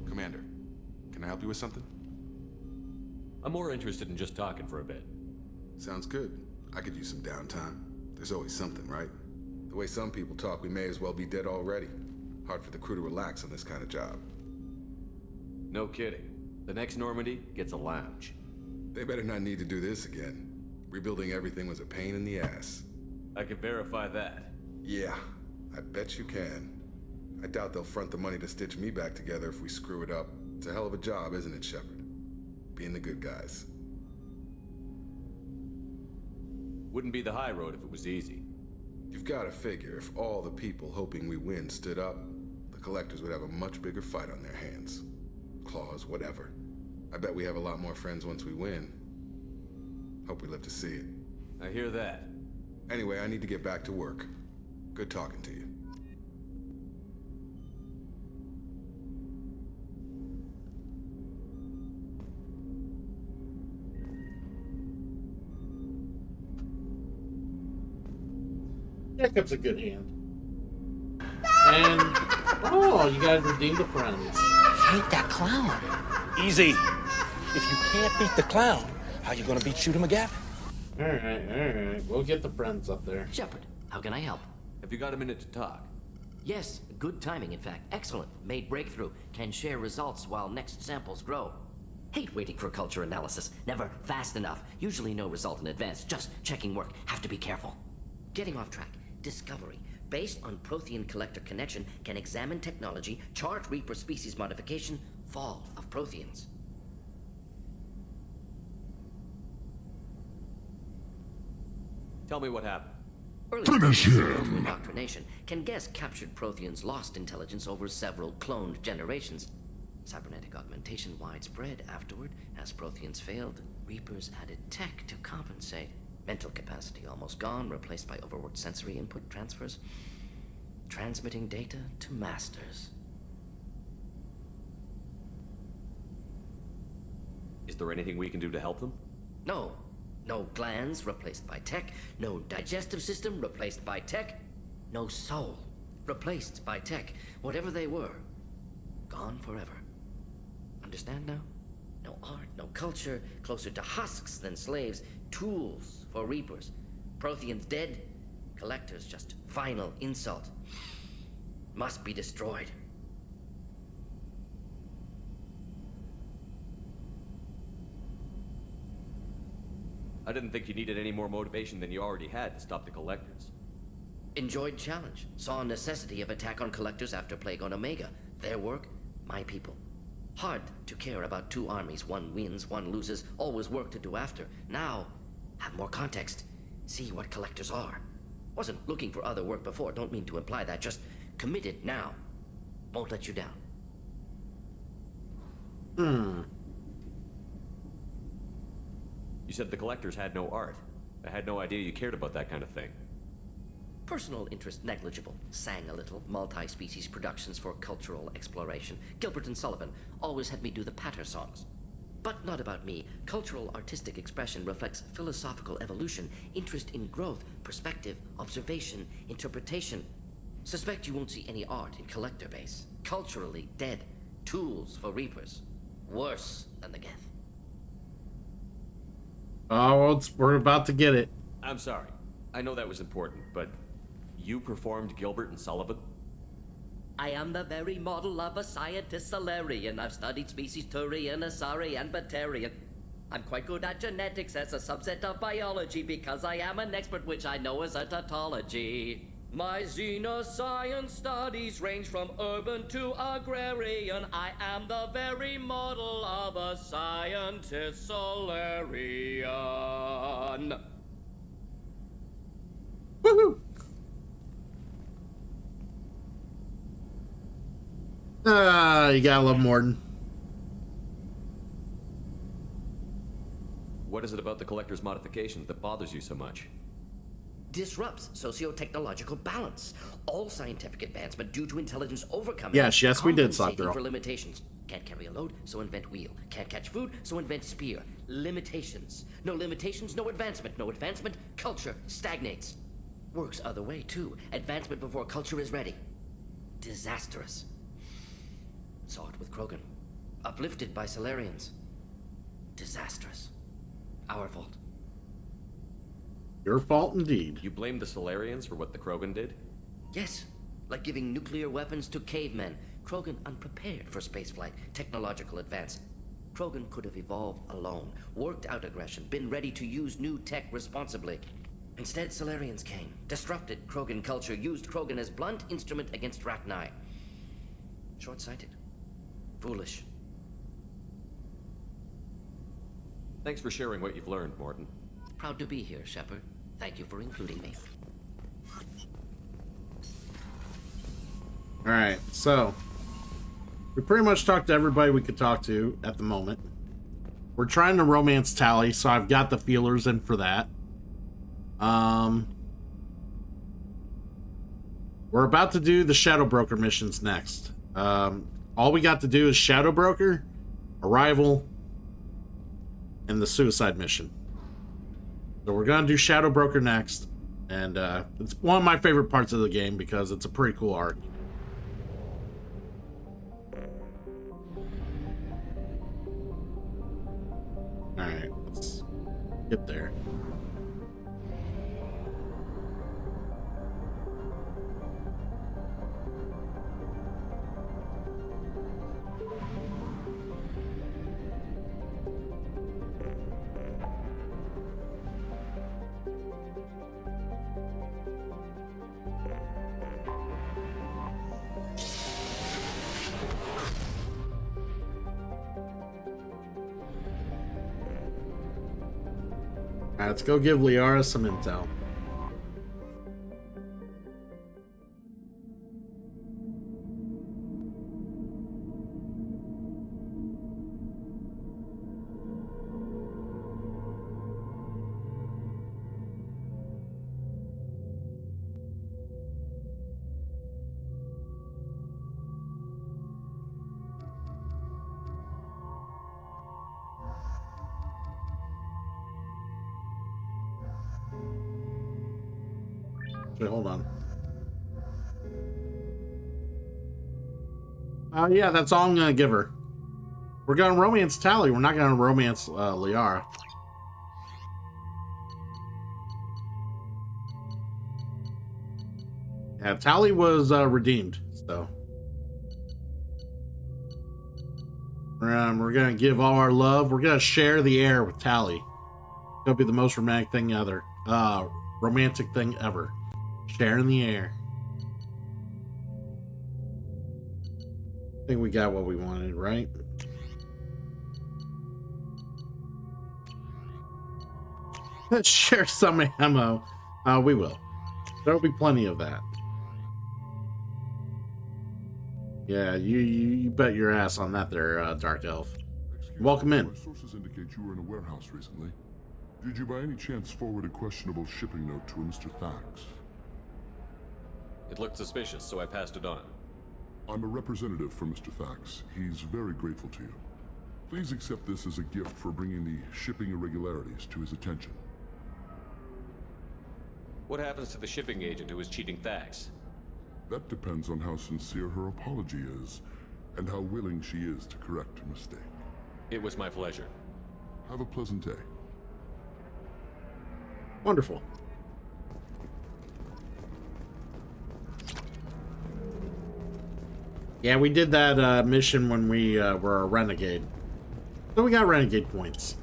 Commander, can I help you with something? I'm more interested in just talking for a bit. Sounds good. I could use some downtime. There's always something, right? The way some people talk, we may as well be dead already. Hard for the crew to relax on this kind of job. No kidding. The next Normandy gets a lounge. They better not need to do this again. Rebuilding everything was a pain in the ass. I can verify that. Yeah, I bet you can. I doubt they'll front the money to stitch me back together if we screw it up. It's a hell of a job, isn't it, Shepard? Being the good guys. Wouldn't be the high road if it was easy. You've got to figure if all the people hoping we win stood up, the Collectors would have a much bigger fight on their hands. Claws, whatever. I bet we have a lot more friends once we win. Hope we live to see it. I hear that. Anyway, I need to get back to work. Good talking to you. Jacob's a good hand. And, oh, you guys redeemed the friends. Hate that clown. Easy. If you can't beat the clown, how you gonna beat Shooter McGavin? Alright. We'll get the friends up there. Shepard, how can I help? Have you got a minute to talk? Yes, good timing, in fact. Excellent. Made breakthrough. Can share results while next samples grow. Hate waiting for culture analysis. Never fast enough. Usually no result in advance. Just checking work. Have to be careful. Getting off track. Discovery. Based on Prothean collector connection, can examine technology, chart Reaper species modification, fall of Protheans. Tell me what happened. Early stages of indoctrination can guess captured Protheans lost intelligence over several cloned generations. Cybernetic augmentation widespread afterward. As Protheans failed, Reapers added tech to compensate. Mental capacity almost gone, replaced by overworked sensory input transfers. Transmitting data to masters. Is there anything we can do to help them? No. No glands replaced by tech. No digestive system replaced by tech. No soul replaced by tech. Whatever they were, gone forever. Understand now? No art, no culture, closer to husks than slaves. Tools for Reapers. Protheans dead. Collectors just final insult. Must be destroyed. I didn't think you needed any more motivation than you already had to stop the Collectors. Enjoyed challenge. Saw necessity of attack on Collectors after Plague on Omega. Their work, my people. Hard to care about two armies. One wins, one loses. Always work to do after. Now, have more context. See what Collectors are. Wasn't looking for other work before. Don't mean to imply that. Just committed now. Won't let you down. You said the Collectors had no art. I had no idea you cared about that kind of thing. Personal interest negligible. Sang a little. Multi-species productions for cultural exploration. Gilbert and Sullivan always had me do the patter songs. But not about me. Cultural artistic expression reflects philosophical evolution, interest in growth, perspective, observation, interpretation. Suspect you won't see any art in collector base. Culturally dead. Tools for Reapers. Worse than the Geth. Oh, we're about to get it. I'm sorry. I know that was important, but you performed Gilbert and Sullivan? I am the very model of a scientist Solarian. I've studied species Turian, Asari, and Batarian. I'm quite good at genetics as a subset of biology because I am an expert, which I know is a tautology. My xenoscience studies range from urban to agrarian. I am the very model of a scientist Solarian. Woohoo! You gotta love Mordin. What is it about the Collector's modification that bothers you so much? Disrupts socio-technological balance. All scientific advancement due to intelligence overcoming. Yes, we did, compensating for limitations. Can't carry a load, so invent wheel. Can't catch food, so invent spear. Limitations. No limitations, no advancement. No advancement, culture stagnates. Works other way, too. Advancement before culture is ready. Disastrous. Saw it with Krogan. Uplifted by Solarians. Disastrous. Our fault. Your fault indeed. You blame the Solarians for what the Krogan did? Yes. Like giving nuclear weapons to cavemen. Krogan unprepared for spaceflight, technological advance. Krogan could have evolved alone, worked out aggression, been ready to use new tech responsibly. Instead, Solarians came, disrupted Krogan culture, used Krogan as blunt instrument against Rachni. Short-sighted. Foolish. Thanks for sharing what you've learned, Mordin. Proud to be here, Shepard. Thank you for including me. Alright, so we pretty much talked to everybody we could talk to at the moment. We're trying to romance Tally, so I've got the feelers in for that. We're about to do the Shadow Broker missions next. All we got to do is Shadow Broker, Arrival, and the Suicide mission. So we're gonna do Shadow Broker next, and it's one of my favorite parts of the game because it's a pretty cool arc. Alright, let's get there. Alright, let's go give Liara some intel. Wait, hold on. Yeah, that's all I'm gonna give her. We're gonna romance Tali. We're not gonna romance Liara. Yeah, Tali was redeemed, so we're gonna give all our love. We're gonna share the air with Tali. It'll be the most romantic thing ever. Sharing the air. I think we got what we wanted, right? Let's share some ammo. We will. There'll be plenty of that. Yeah, you bet your ass on that there, Dark Elf. Welcome in. My sources indicate you were in a warehouse recently. Did you by any chance forward a questionable shipping note to a Mr. Thax? It looked suspicious, so I passed it on. I'm a representative for Mr. Thax. He's very grateful to you. Please accept this as a gift for bringing the shipping irregularities to his attention. What happens to the shipping agent who was cheating Thax? That depends on how sincere her apology is, and how willing she is to correct her mistake. It was my pleasure. Have a pleasant day. Wonderful. Yeah, we did that mission when we were a renegade. So we got renegade points.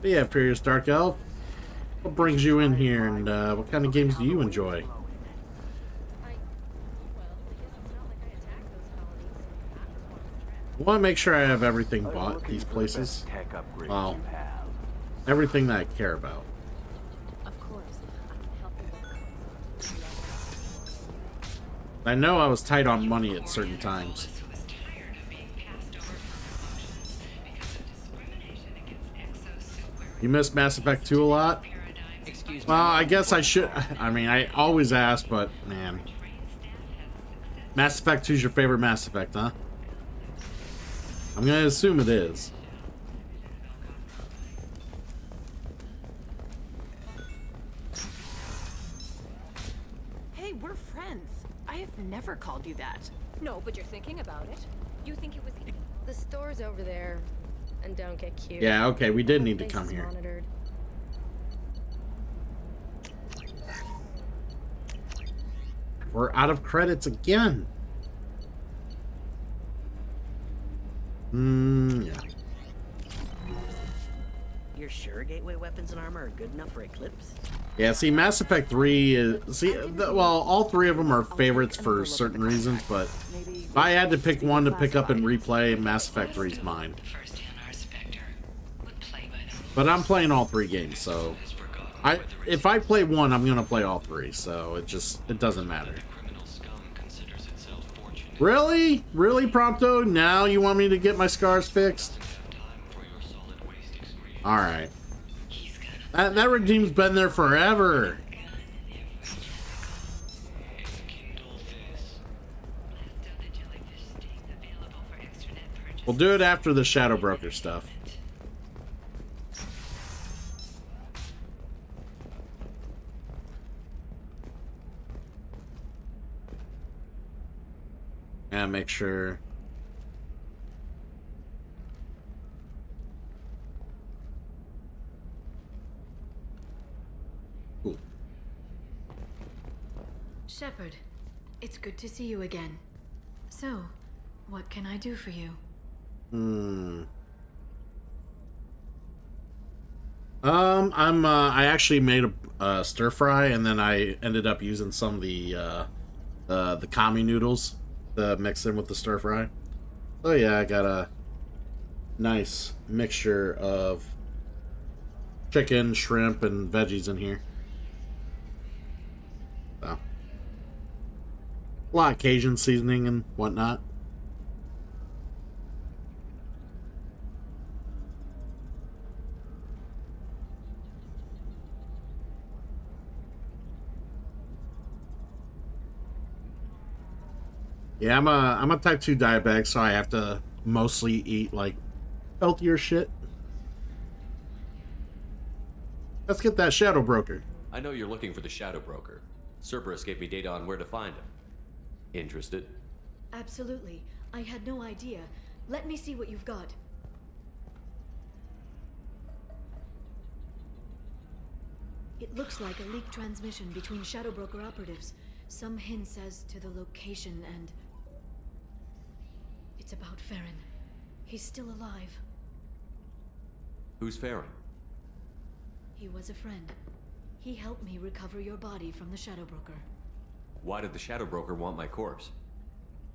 But yeah, Furious Dark Elf, what brings you in here, and what kind of games do you enjoy? I want to make sure I have everything bought these places. Well, everything that I care about. I know I was tight on money at certain times. You missed Mass Effect 2 a lot? Well, I guess I should. I mean, I always ask, but man. Mass Effect 2 is your favorite Mass Effect, huh? I'm gonna assume it is. Hey, we're friends. I have never called you that. No, but you're thinking about it. You think it was... The store's over there. And don't get cute. Yeah, okay, we did need to come here. Monitored. We're out of credits again. Yeah. You're sure gateway weapons and armor are good enough for Eclipse? Yeah, see, Mass Effect 3 is... well, all three of them are favorites for certain reasons, but if I had to pick one to pick up and replay, Mass Effect 3 is mine. But I'm playing all three games, so... if I play one, I'm gonna play all three, so it doesn't matter. Really? Really, Prompto? Now you want me to get my scars fixed? Alright. That redeem's been there forever. We'll do it after the Shadow Broker stuff. Yeah, make sure. Cool. Shepard, it's good to see you again. So, what can I do for you? I actually made a stir fry, and then I ended up using some of the kami noodles to mix in with the stir fry. Oh yeah, I got a nice mixture of chicken, shrimp, and veggies in here. So, a lot of Cajun seasoning and whatnot. Yeah, I'm a type 2 diabetic, so I have to mostly eat like healthier shit. Let's get that Shadow Broker. I know you're looking for the Shadow Broker. Cerberus gave me data on where to find him. Interested? Absolutely. I had no idea. Let me see what you've got. It looks like a leaked transmission between Shadow Broker operatives. Some hints as to the location and... It's about Farron. He's still alive. Who's Farron? He was a friend. He helped me recover your body from the Shadow Broker. Why did the Shadow Broker want my corpse?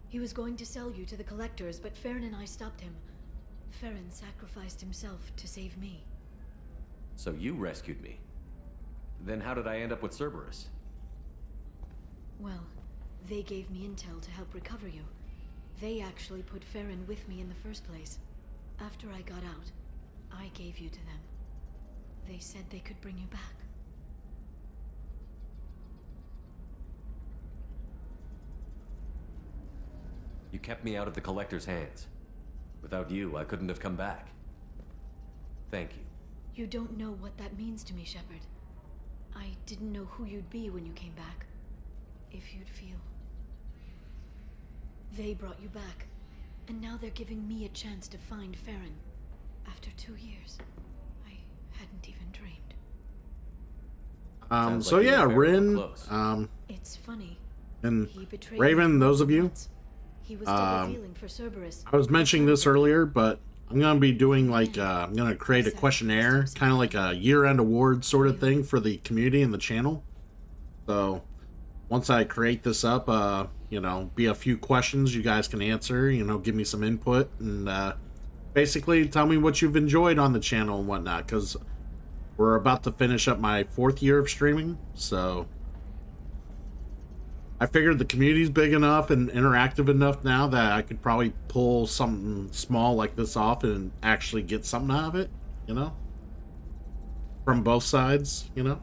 He was going to sell you to the Collectors, but Farron and I stopped him. Farron sacrificed himself to save me. So you rescued me. Then how did I end up with Cerberus? Well, they gave me intel to help recover you. They actually put Farron with me in the first place. After I got out, I gave you to them. They said they could bring you back. You kept me out of the Collector's hands. Without you, I couldn't have come back. Thank you. You don't know what that means to me, Shepard. I didn't know who you'd be when you came back. If you'd feel. They brought you back, and now they're giving me a chance to find Farron. After 2 years, I hadn't even dreamed. So like yeah, Rin, it's funny. And Raven, those of you, he was double dealing for Cerberus. I was mentioning this earlier, but I'm gonna be doing like I'm gonna create a questionnaire, kind of like a year-end award sort of thing for the community and the channel. So once I create this up, you know, be a few questions you guys can answer, you know, give me some input, and basically tell me what you've enjoyed on the channel and whatnot, because we're about to finish up my 4th year of streaming, so I figured the community's big enough and interactive enough now that I could probably pull something small like this off and actually get something out of it, you know? From both sides, you know?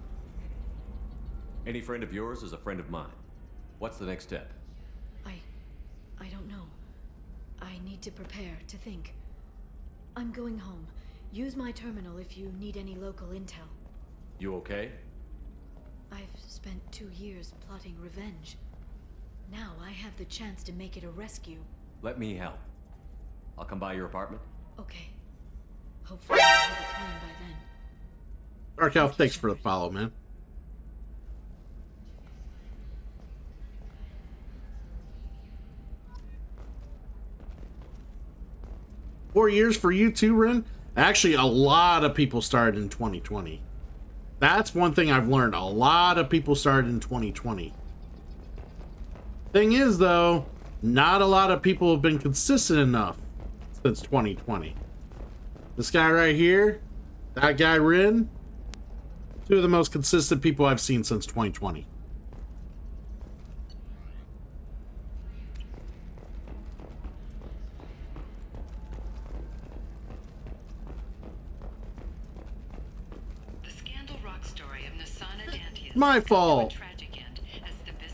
Any friend of yours is a friend of mine. What's the next step? I don't know. I need to prepare, to think. I'm going home. Use my terminal if you need any local intel. You okay? I've spent 2 years plotting revenge. Now I have the chance to make it a rescue. Let me help. I'll come by your apartment. Okay. Hopefully I'll have a plan by then. Dark Elf, thanks for the follow, man. Four years for you too, Rin? Actually, a lot of people started in 2020. That's one thing I've learned. A lot of people started in 2020. Thing is, though, not a lot of people have been consistent enough since 2020. This guy right here, that guy Rin, two of the most consistent people I've seen since 2020. My fault.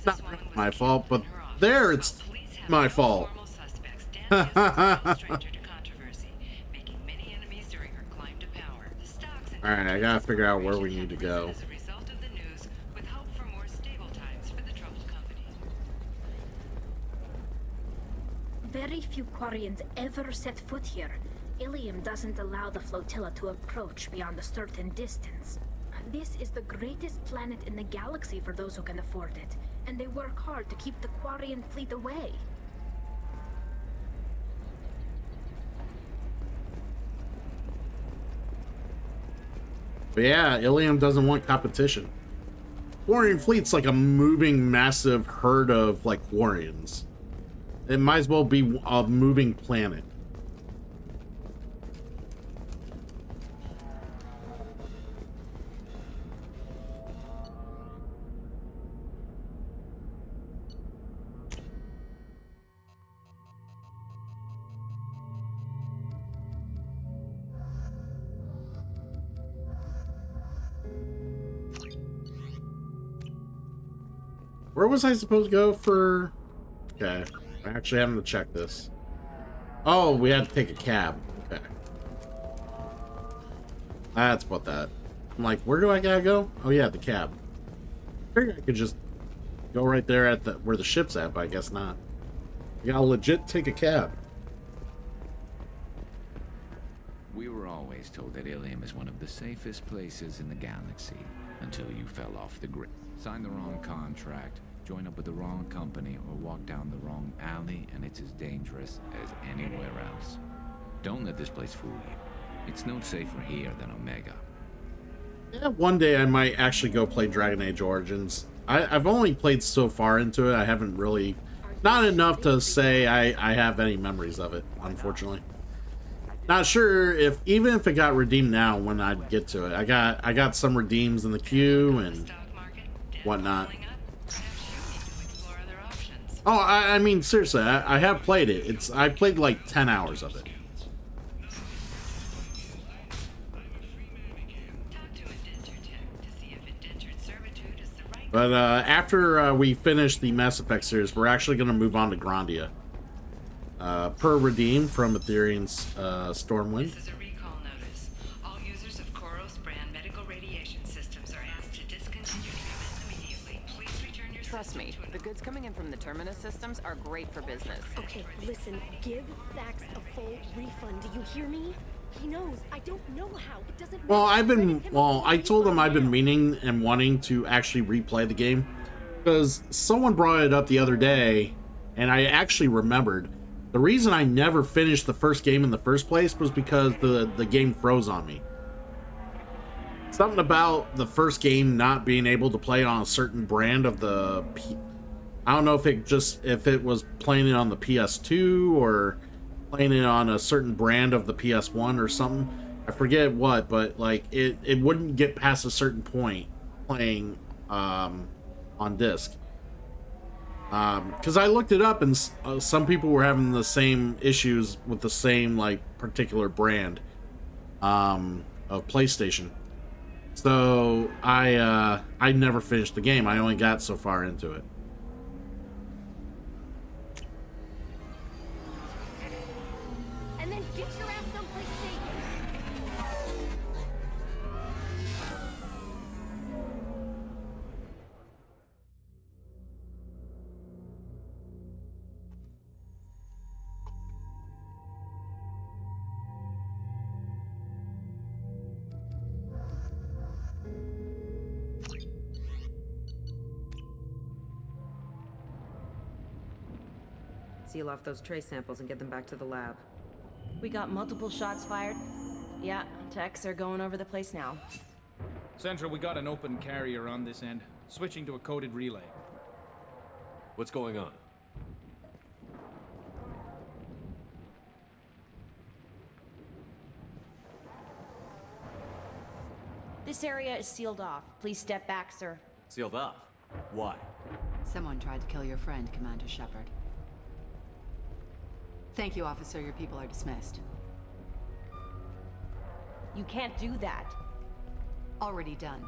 Not my fault, but there it's my fault. Alright, I gotta figure out where we need to go. Very few Quarians ever set foot here. Ilium doesn't allow the flotilla to approach beyond a certain distance. This is the greatest planet in the galaxy for those who can afford it, and they work hard to keep the Quarian fleet away. But yeah, Ilium doesn't want competition. Quarian fleet's like a moving, massive herd of, like, Quarians. It might as well be a moving planet. Where was I supposed to go for... Okay, I'm actually having to check this. Oh, we had to take a cab. Okay. That's what that... I'm like, where do I gotta go? Oh yeah, the cab. I figured I could just go right there at the where the ship's at, but I guess not. You gotta legit take a cab. We were always told that Ilium is one of the safest places in the galaxy, until you fell off the grid. Signed the wrong contract, join up with the wrong company, or walk down the wrong alley, and it's as dangerous as anywhere else. Don't let this place fool you. It's no safer here than Omega. Yeah, one day I might actually go play Dragon Age Origins. I've only played so far into it. I haven't really... Not enough to say I have any memories of it, unfortunately. Not sure if... Even if it got redeemed now, when I'd get to it. I got some redeems in the queue and whatnot. Oh, I mean, seriously, I have played it. I played like 10 hours of it. But after we finish the Mass Effect series, we're actually going to move on to Grandia. Per redeem from Ethereum's Stormwind. This is a recall notice. All users of Koros brand medical radiation systems are asked to discontinue treatment immediately. Please return your Trust me, the goods coming in from the Terminus systems are great for business. Okay, listen, give Thax a full refund. Do you hear me? He knows. I don't know how. It doesn't Well, I told him I've been meaning and wanting to actually replay the game. Because someone brought it up the other day, and I actually remembered. The reason I never finished the first game in the first place was because the game froze on me. Something about the first game not being able to play on a certain brand of the... I don't know if it was playing it on the PS2 or playing it on a certain brand of the PS1 or something. I forget what, but like it wouldn't get past a certain point playing on disc. Because I looked it up and some people were having the same issues with the same like particular brand of PlayStation. So I never finished the game. I only got so far into it. And then get your ass someplace safe. Seal off those trace samples and get them back to the lab. We got multiple shots fired. Yeah, techs are going over the place now. Central, we got an open carrier on this end. Switching to a coded relay. What's going on? This area is sealed off. Please step back, sir. Sealed off? Why? Someone tried to kill your friend, Commander Shepard. Thank you, officer. Your people are dismissed. You can't do that. Already done.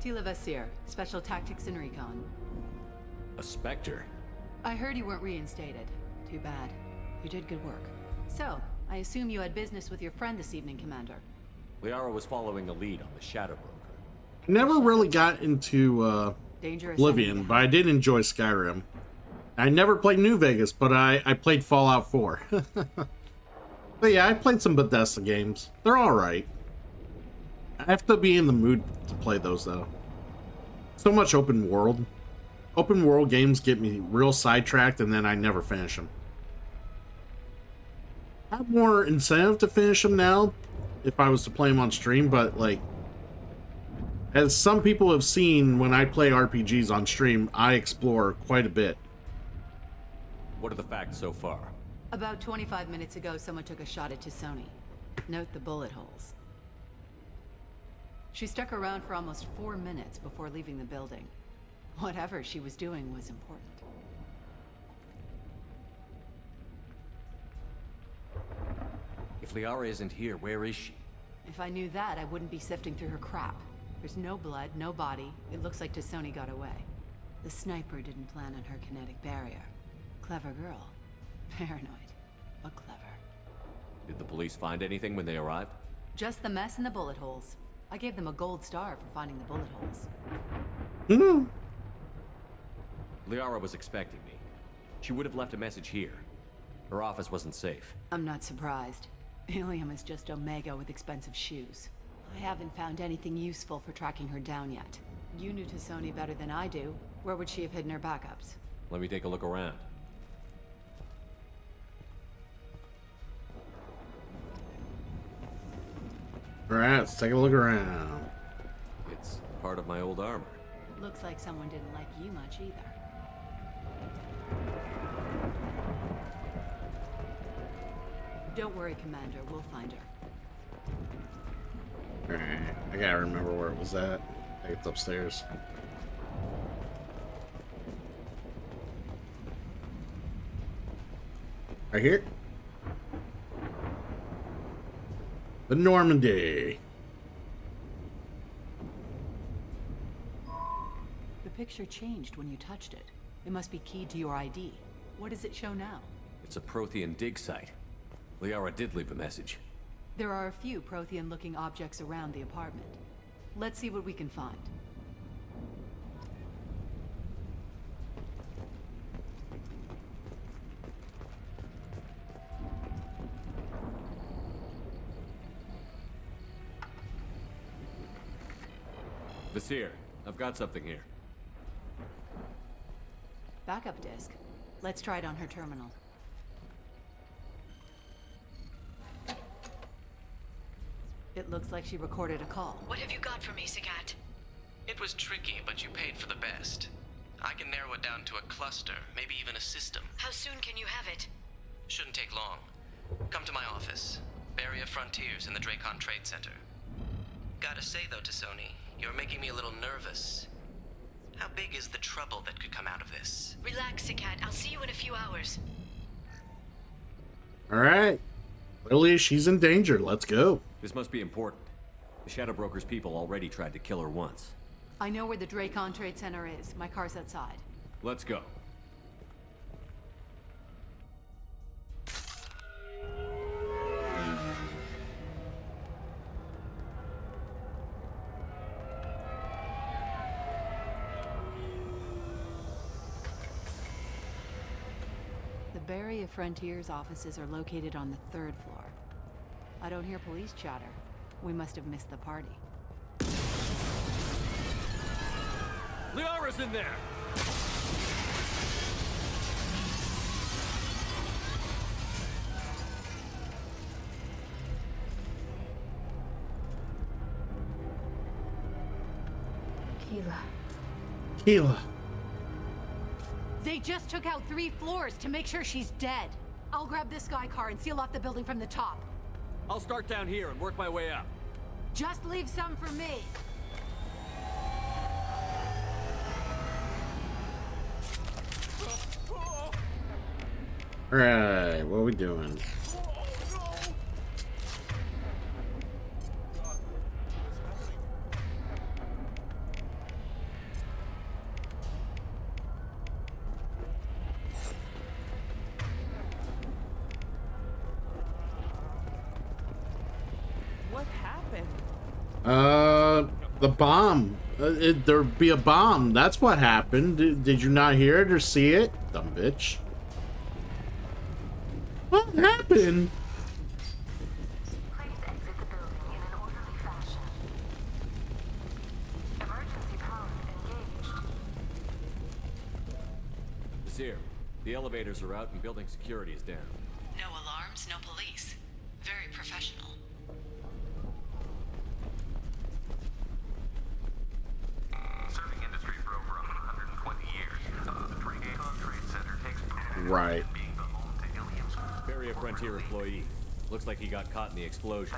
Tila Vasir, Special Tactics and Recon. A Spectre? I heard you weren't reinstated. Too bad. You did good work. So, I assume you had business with your friend this evening, Commander. Liara was following a lead on the Shadow Broker. Never really got into Oblivion, but I did enjoy Skyrim. I never played New Vegas, but I played Fallout 4. But yeah, I played some Bethesda games. They're alright. I have to be in the mood to play those, though. So much open world. Open world games get me real sidetracked, and then I never finish them. I have more incentive to finish them now, if I was to play them on stream, but like... As some people have seen when I play RPGs on stream, I explore quite a bit. What are the facts so far? About 25 minutes ago, someone took a shot at Tisoni. Note the bullet holes. She stuck around for almost 4 minutes before leaving the building. Whatever she was doing was important. If Liara isn't here, where is she? If I knew that, I wouldn't be sifting through her crap. There's no blood, no body. It looks like Tisoni got away. The sniper didn't plan on her kinetic barrier. Clever girl. Paranoid, but clever. Did the police find anything when they arrived? Just the mess and the bullet holes. I gave them a gold star for finding the bullet holes. Liara was expecting me. She would have left a message here. Her office wasn't safe. I'm not surprised. Ilium is just Omega with expensive shoes. I haven't found anything useful for tracking her down yet. You knew Tisoni better than I do. Where would she have hidden her backups? Let me take a look around. Alright, let's take a look around. It's part of my old armor. Looks like someone didn't like you much either. Don't worry, Commander. We'll find her. Alright, I gotta remember where it was at. I think it's upstairs. Right here? The Normandy. The picture changed when you touched it. It must be keyed to your ID. What does it show now? It's a Prothean dig site. Liara did leave a message. There are a few Prothean-looking objects around the apartment. Let's see what we can find. Vasir, I've got something here. Backup disk. Let's try it on her terminal. It looks like she recorded a call. What have you got for me, Sagat? It was tricky, but you paid for the best. I can narrow it down to a cluster, maybe even a system. How soon can you have it? Shouldn't take long. Come to my office. Barrier Frontiers in the Dracon Trade Center. Gotta say though, Tisoni, you're making me a little nervous. How big is the trouble that could come out of this? Relax, Sagat. I'll see you in a few hours. Alright. Lily, she's in danger. Let's go. This must be important. The Shadow Broker's people already tried to kill her once. I know where the Dracon Trade Center is. My car's outside. Let's go. The Barrier Frontiers offices are located on the 3rd floor. I don't hear police chatter. We must have missed the party. Liara's in there! Keela. They just took out 3 floors to make sure she's dead. I'll grab this Sky car and seal off the building from the top. I'll start down here and work my way up. Just leave some for me. Alright, what are we doing? What happened? The bomb. There'd be a bomb. That's what happened. Did you not hear it or see it? Dumb bitch. What happened? Please exit the building in an orderly fashion. Emergency power engaged. Vasir, the elevators are out and building security is down. No alarms, no police. Very professional. Right. Barrier Frontier employee. Looks like he got caught in the explosion.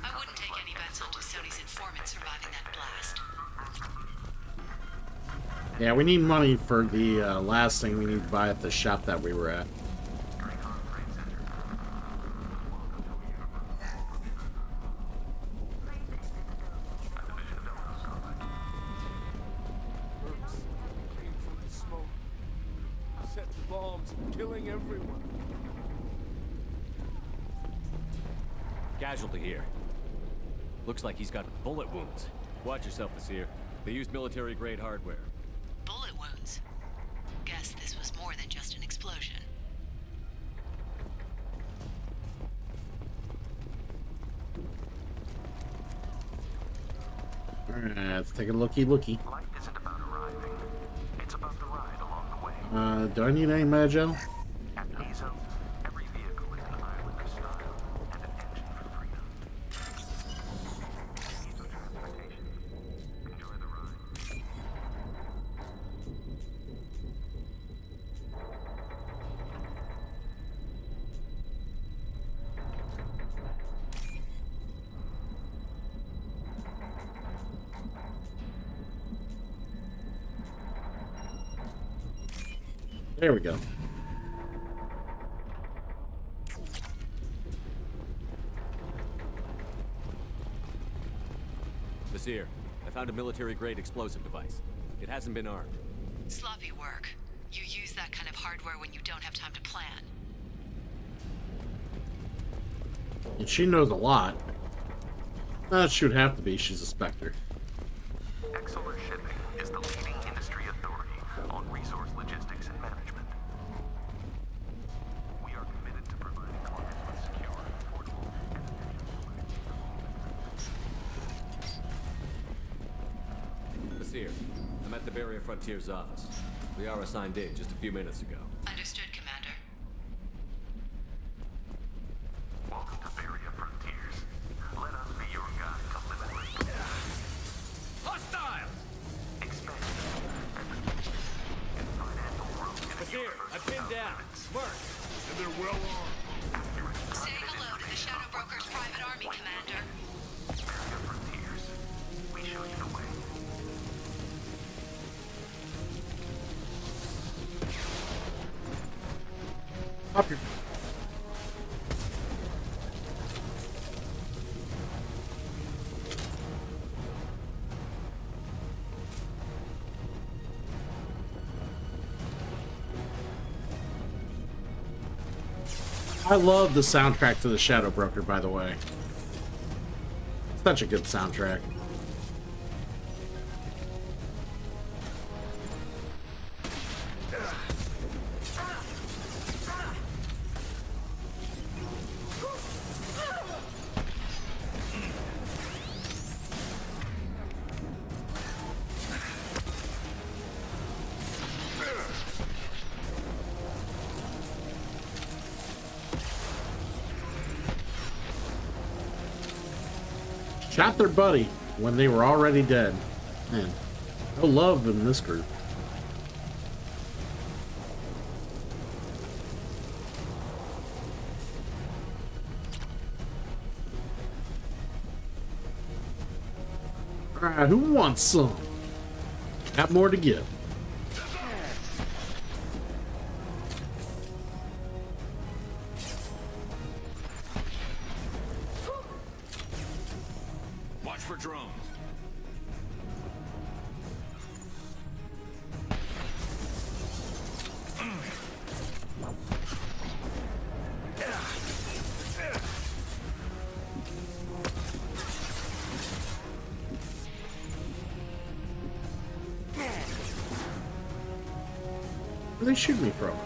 I wouldn't take any bets on Sony's informant surviving that blast. Yeah, we need money for the last thing we need to buy at the shop that we were at. Killing everyone. Casualty here. Looks like he's got bullet wounds. Watch yourself, Nasir. They used military-grade hardware. Bullet wounds. Guess this was more than just an explosion. Alright, let's take a looky. Life isn't about arriving. It's about the ride along the way. Do I need any Magel? At Azo, every vehicle is an island of style and an engine for freedom. Azo transportation. Enjoy the ride. There we go. Nasir, I found a military-grade explosive device. It hasn't been armed. Sloppy work. You use that kind of hardware when you don't have time to plan. And she knows a lot. She would have to be. She's a Spectre. Exeler Shipping is the leading industry authority on resource logistics and management. We are committed to providing clients with secure, affordable, and efficient Nasir, I'm at the Barrier Frontier's office. Liara signed in just a few minutes ago. Understood, Commander. Welcome to Barrier Frontiers. Let us be your guide to limitless. Hostile! Expansion and financial growth. Nasir, I've pinned down. Mark. And they're well armed. Say hello to the Shadow Broker's private army, Commander. Barrier Frontiers. We show you the way. Up here. I love the soundtrack to the Shadow Broker, by the way. Such a good soundtrack. Shot their buddy when they were already dead. Man, no love in this group. Alright, who wants some? Got more to give. Watch for drones. Where they shoot me from?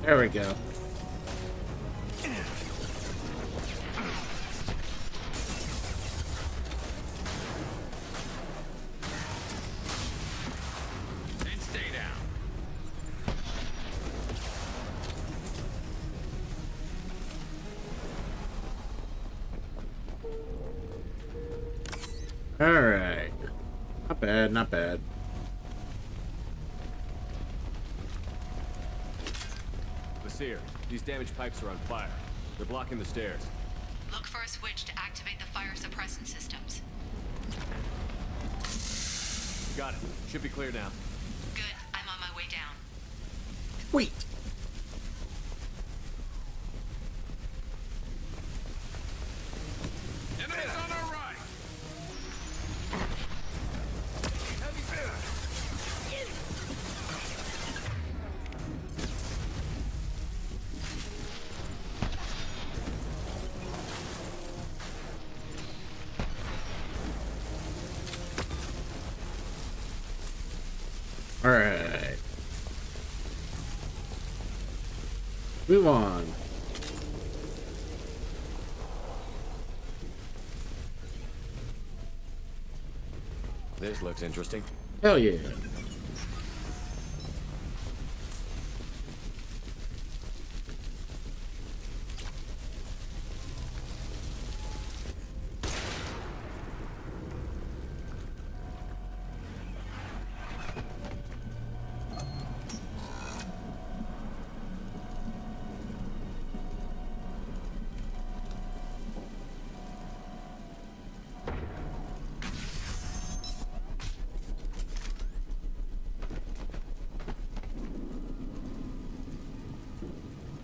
There we go. Alright. Not bad, not bad. Basir, these damaged pipes are on fire. They're blocking the stairs. Look for a switch to activate the fire suppressant systems. Got it. Should be clear now. Good. I'm on my way down. Wait. Enemies on our right. Alright. Move on. This looks interesting. Hell yeah.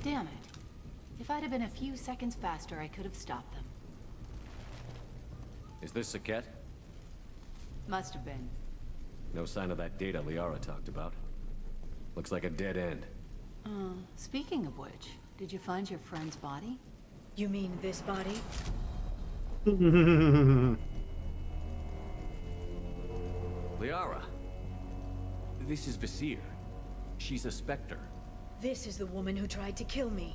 Damn it. If I'd have been a few seconds faster, I could have stopped them. Is this Saket? Must have been. No sign of that data Liara talked about. Looks like a dead end. Speaking of which, did you find your friend's body? You mean this body? Liara. This is Basir. She's a Spectre. This is the woman who tried to kill me.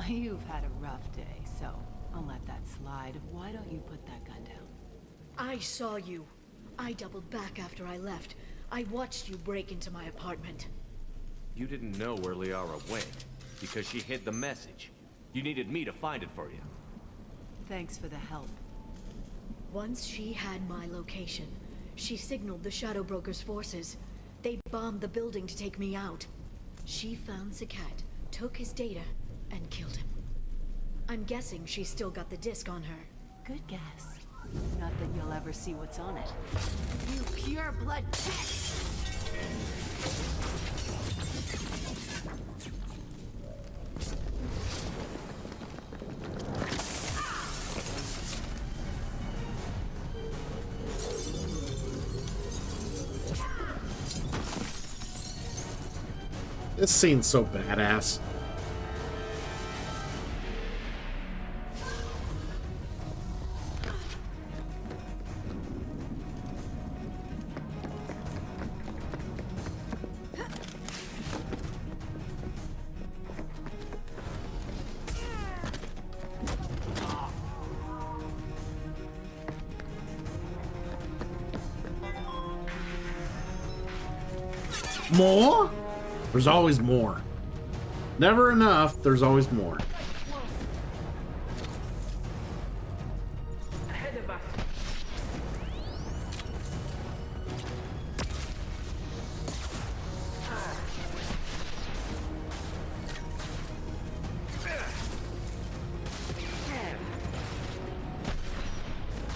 You've had a rough day, so I'll let that slide. Why don't you put that gun down? I saw you. I doubled back after I left. I watched you break into my apartment. You didn't know where Liara went, because she hid the message. You needed me to find it for you. Thanks for the help. Once she had my location, she signaled the Shadow Broker's forces. They bombed the building to take me out. She found Saket, took his data, and killed him. I'm guessing she's still got the disc on her. Good guess. Not that you'll ever see what's on it. You pure blood pest! This scene's so badass. More? There's always more. Never enough, there's always more. Ahead of us.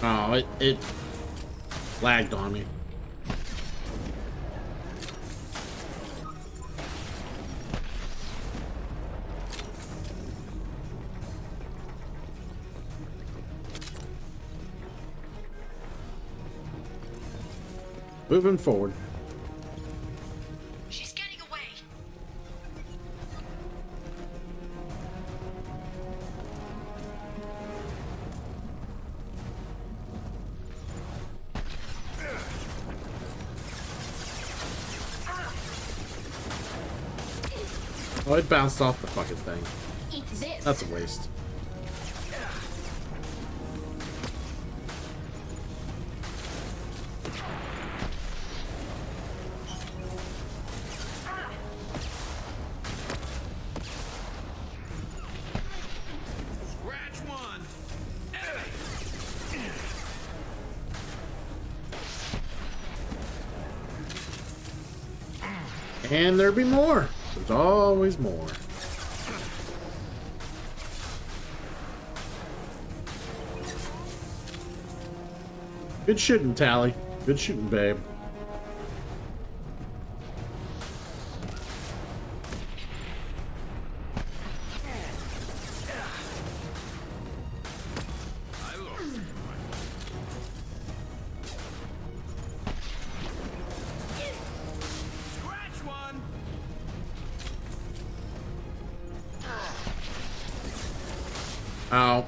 Oh, it lagged on me. Moving forward. She's getting away. Oh, it bounced off the fucking thing. Eat this. That's a waste. And there be more. There's always more. Good shooting, Tally. Good shooting, babe. Ow.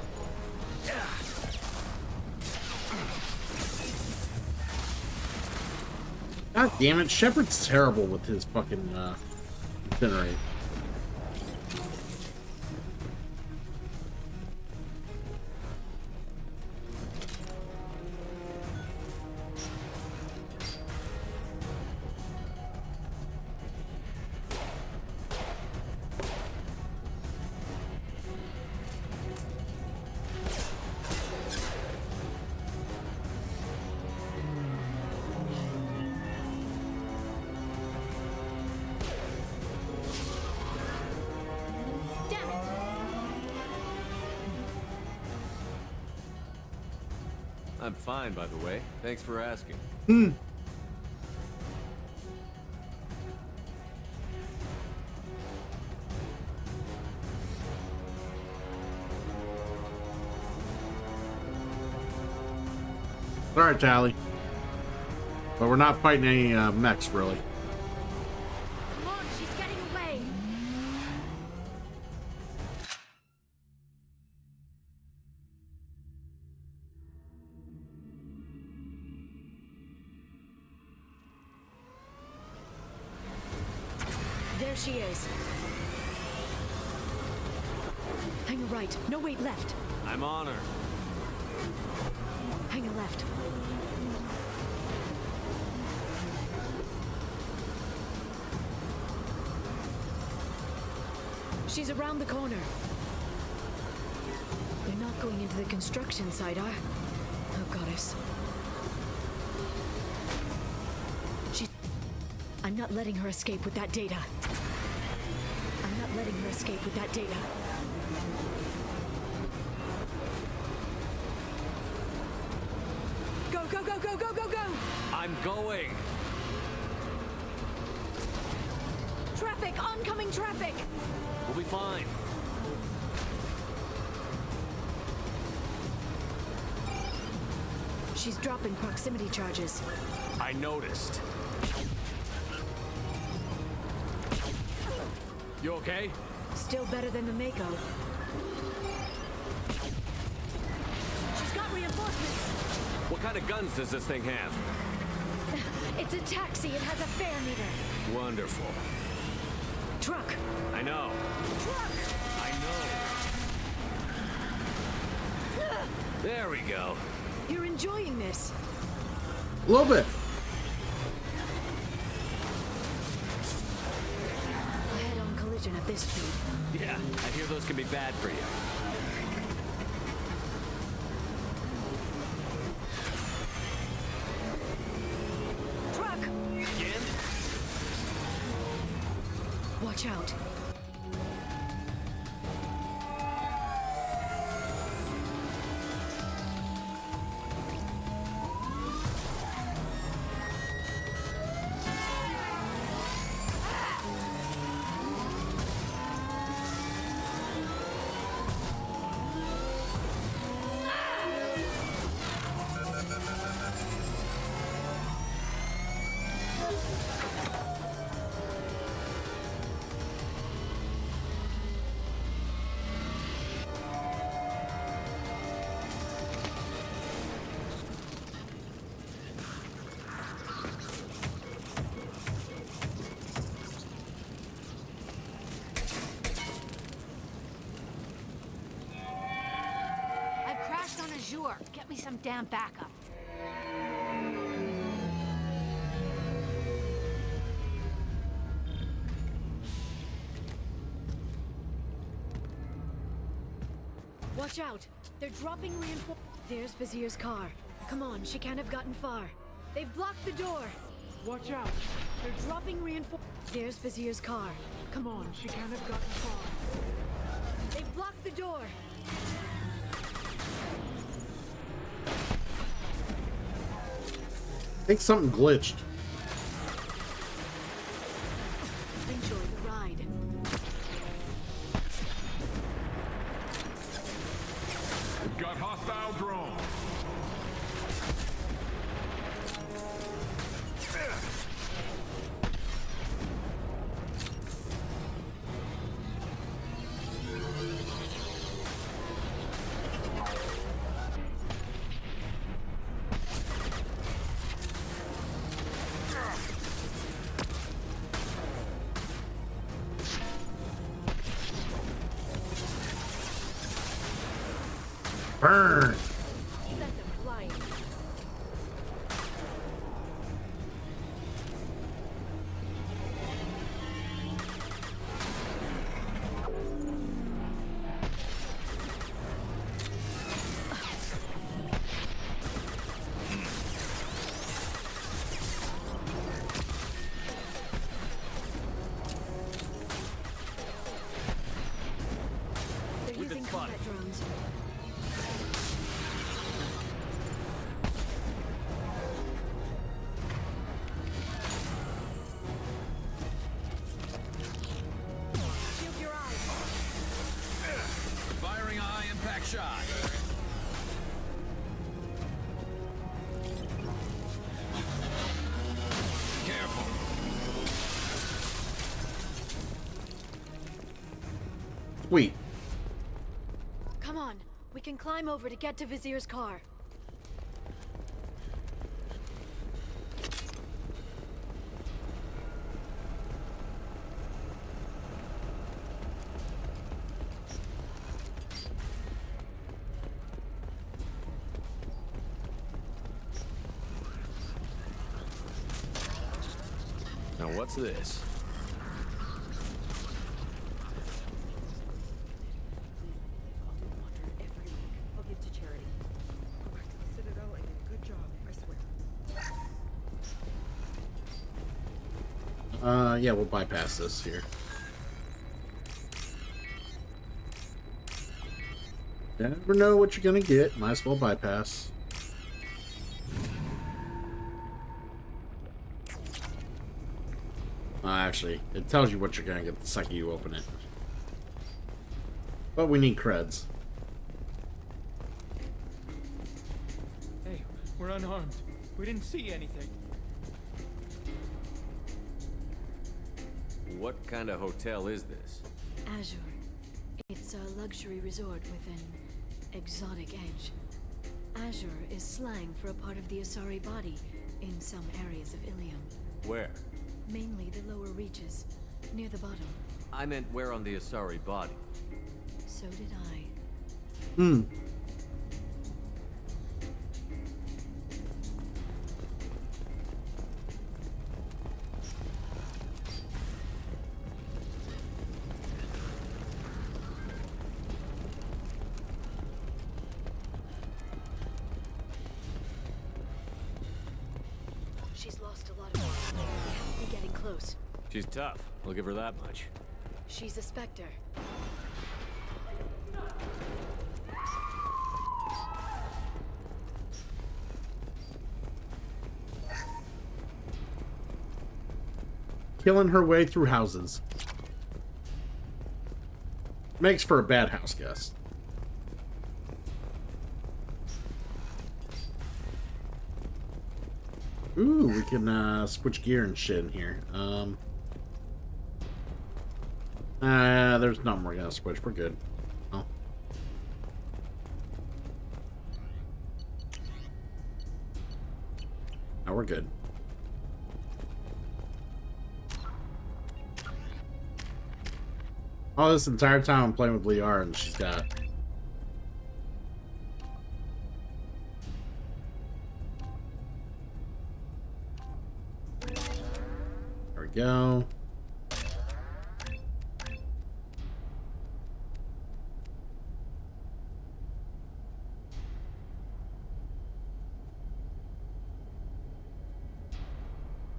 God damn it, Shepard's terrible with his fucking incinerate. I'm fine, by the way. Thanks for asking. Sorry, Tally. But we're not fighting any mechs, really. Come on, she's getting away. There she is. Hang a right. No, wait, left. I'm on her. Hang a left. She's around the corner. They're not going into the construction site, are? Oh, goddess. I'm not letting her escape with that data. I'm not letting her escape with that data. Go, go, go, go, go, go, go! I'm going. Traffic! Oncoming traffic! We'll be fine. She's dropping proximity charges. I noticed. You okay? Still better than the Mako. She's got reinforcements! What kind of guns does this thing have? It's a taxi. It has a fare meter. Wonderful. Truck. I know. Truck! I know. There we go. You're enjoying this. A little bit. A head-on collision at this speed. Yeah, I hear those can be bad for you. Truck! Again? Watch out. Get me some damn backup. Watch out! They're dropping reinforcements. There's Vizier's car. Come on, she can't have gotten far. They've blocked the door. Watch out! They're dropping reinforcements. There's Vizier's car. Come on, she can't have gotten far. They've blocked the door. I think something glitched. Enjoy the ride. Got hostile drone. Burn! Set them flying. They're using combat drones. Shield your eyes. Firing a high-impact shot. Careful. Sweet. Come on, we can climb over to get to Vizier's car. Now what's this? I'll give to charity. Go back to the Citadel and get a good job, I swear. Yeah, we'll bypass this here. Never know what you're gonna get. Might as well bypass. Actually, it tells you what you're gonna get the second you open it. But we need creds. Hey, we're unarmed. We didn't see anything. What kind of hotel is this? Azure. It's a luxury resort with an exotic edge. Azure is slang for a part of the Asari body in some areas of Ilium. Where? Mainly the lower reaches, near the bottom. I meant where on the Asari body. So did I. Hmm. She's lost a lot of water. We have to be getting close. She's tough. I'll give her that much. She's a Spectre. Killing her way through houses. Makes for a bad house guest. Ooh, we can switch gear and shit in here. There's nothing we're gonna switch. We're good. Oh. No, we're good. Oh, this entire time I'm playing with Liara and she's got... There we go.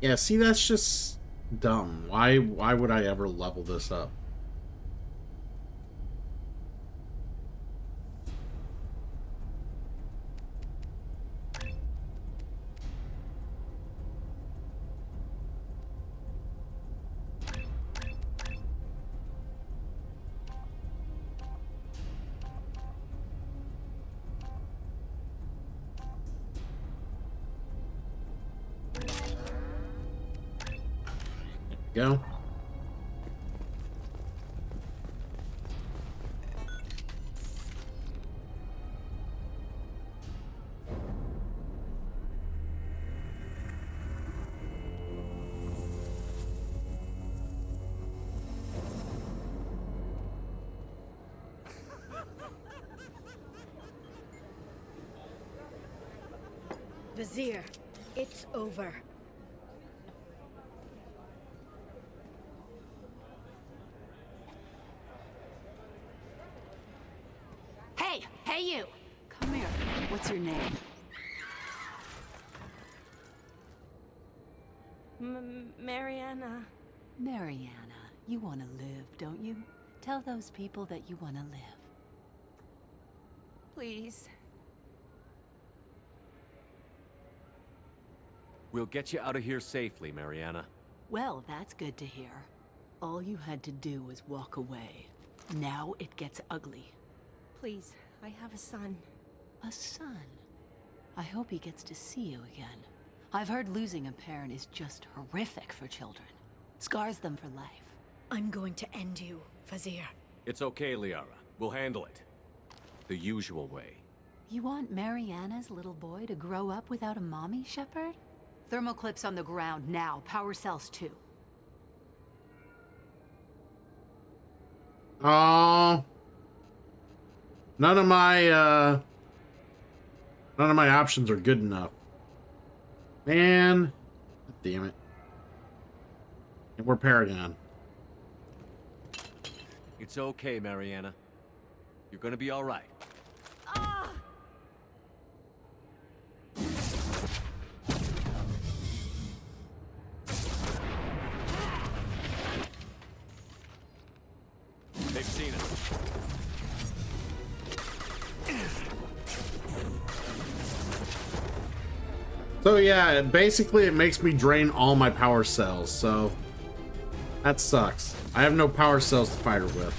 Yeah, see, that's just dumb. Why would I ever level this up? Go. Vizier, it's over. Hey you! Come here. What's your name? Mariana. Mariana. You want to live, don't you? Tell those people that you want to live. Please. We'll get you out of here safely, Mariana. Well, that's good to hear. All you had to do was walk away. Now it gets ugly. Please, I have a son. A son? I hope he gets to see you again. I've heard losing a parent is just horrific for children. Scars them for life. I'm going to end you, Vizier. It's okay, Liara. We'll handle it. The usual way. You want Mariana's little boy to grow up without a mommy, Shepard? Thermal clips on the ground now. Power cells too. Oh. None of my options are good enough. Man. Damn it. And we're Paragon. It's okay, Mariana. You're gonna be all right. They've seen us. So yeah, basically it makes me drain all my power cells, so that sucks. I have no power cells to fight her with.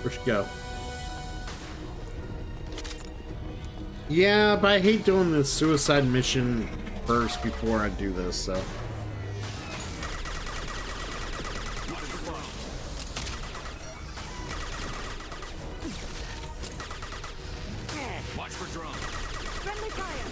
Where'd she go? Yeah, but I hate doing the suicide mission first before I do this, so. Watch for drone. Friendly fire!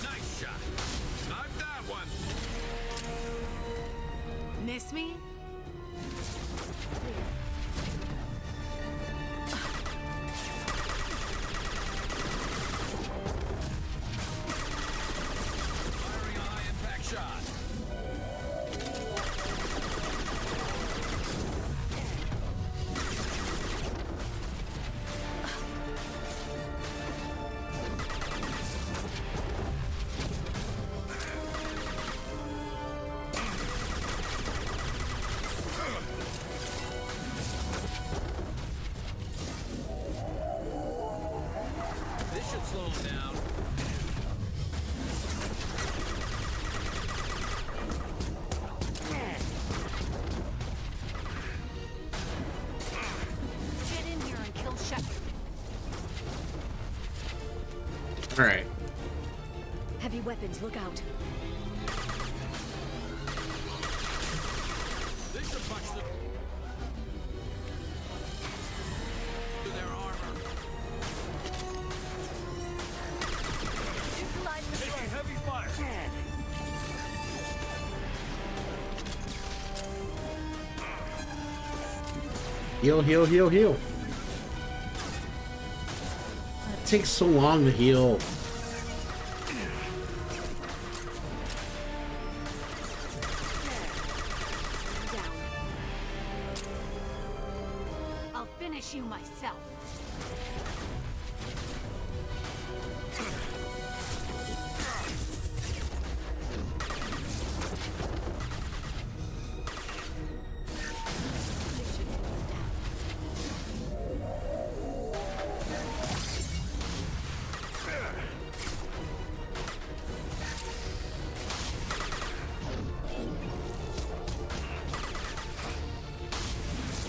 Nice shot. Snipe that one. Miss me? Firing a high impact shot. This should slow him down. Get in here and kill Shepard. Alright. Have you heavy weapons. Look out. They should punch them to their armor. Taking heavy fire. Heal, heal, heal, heal. It takes so long to heal. I'll finish you myself.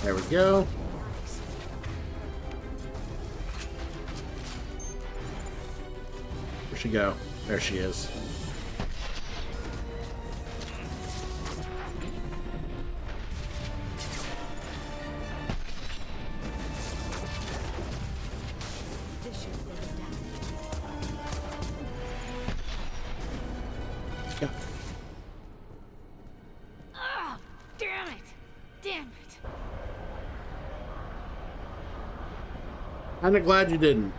There we go. Where'd she go? There she is. Yeah. Ah, damn it! Damn it! Kinda glad you didn't.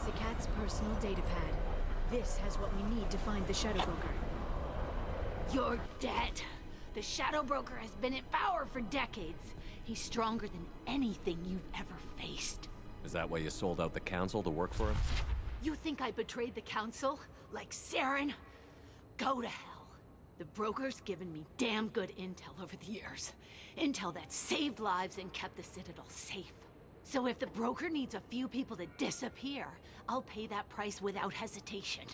Zakat's personal data pad. This has what we need to find the Shadow Broker. You're dead. The Shadow Broker has been in power for decades. He's stronger than anything you've ever faced. Is that why you sold out the council to work for him? You think I betrayed the Council? Like Saren? Go to hell. The Broker's given me damn good intel over the years. Intel that saved lives and kept the Citadel safe. So if the Broker needs a few people to disappear, I'll pay that price without hesitation.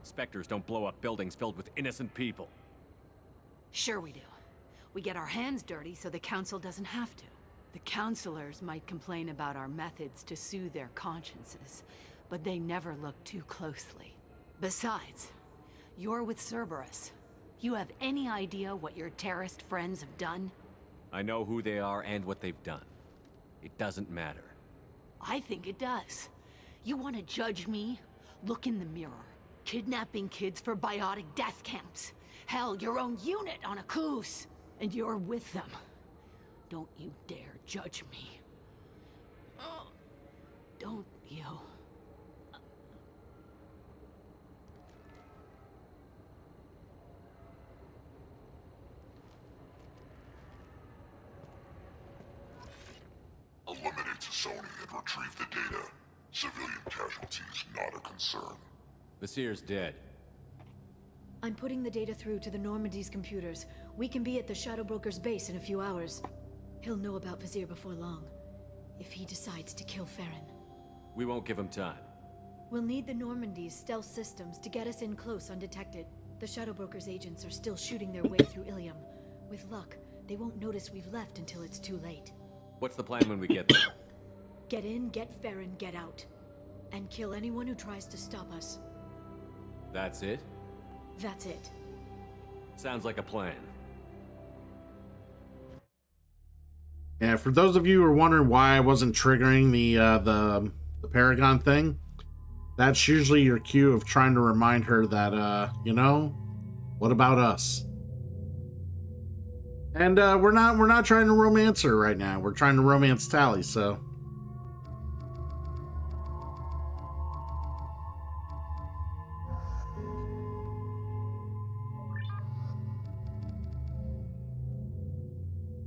Spectres don't blow up buildings filled with innocent people. Sure we do. We get our hands dirty so the Council doesn't have to. The Councilors might complain about our methods to soothe their consciences, but they never look too closely. Besides, you're with Cerberus. You have any idea what your terrorist friends have done? I know who they are and what they've done. It doesn't matter. I think it does. You want to judge me? Look in the mirror. Kidnapping kids for biotic death camps. Hell, your own unit on a cruise. And you're with them. Don't you dare judge me. Don't you? Eliminate Sony and retrieve the data. Civilian casualties not a concern. Vasir's dead. I'm putting the data through to the Normandy's computers. We can be at the Shadow Broker's base in a few hours. He'll know about Vasir before long. If he decides to kill Farron. We won't give him time. We'll need the Normandy's stealth systems to get us in close undetected. The Shadow Broker's agents are still shooting their way through Ilium. With luck, they won't notice we've left until it's too late. What's the plan when we get there? Get in, get Farron, get out. And kill anyone who tries to stop us. That's it? That's it. Sounds like a plan. Yeah, for those of you who are wondering why I wasn't triggering the Paragon thing, that's usually your cue of trying to remind her that, you know, what about us? And we're not trying to romance her right now. We're trying to romance Tali, so.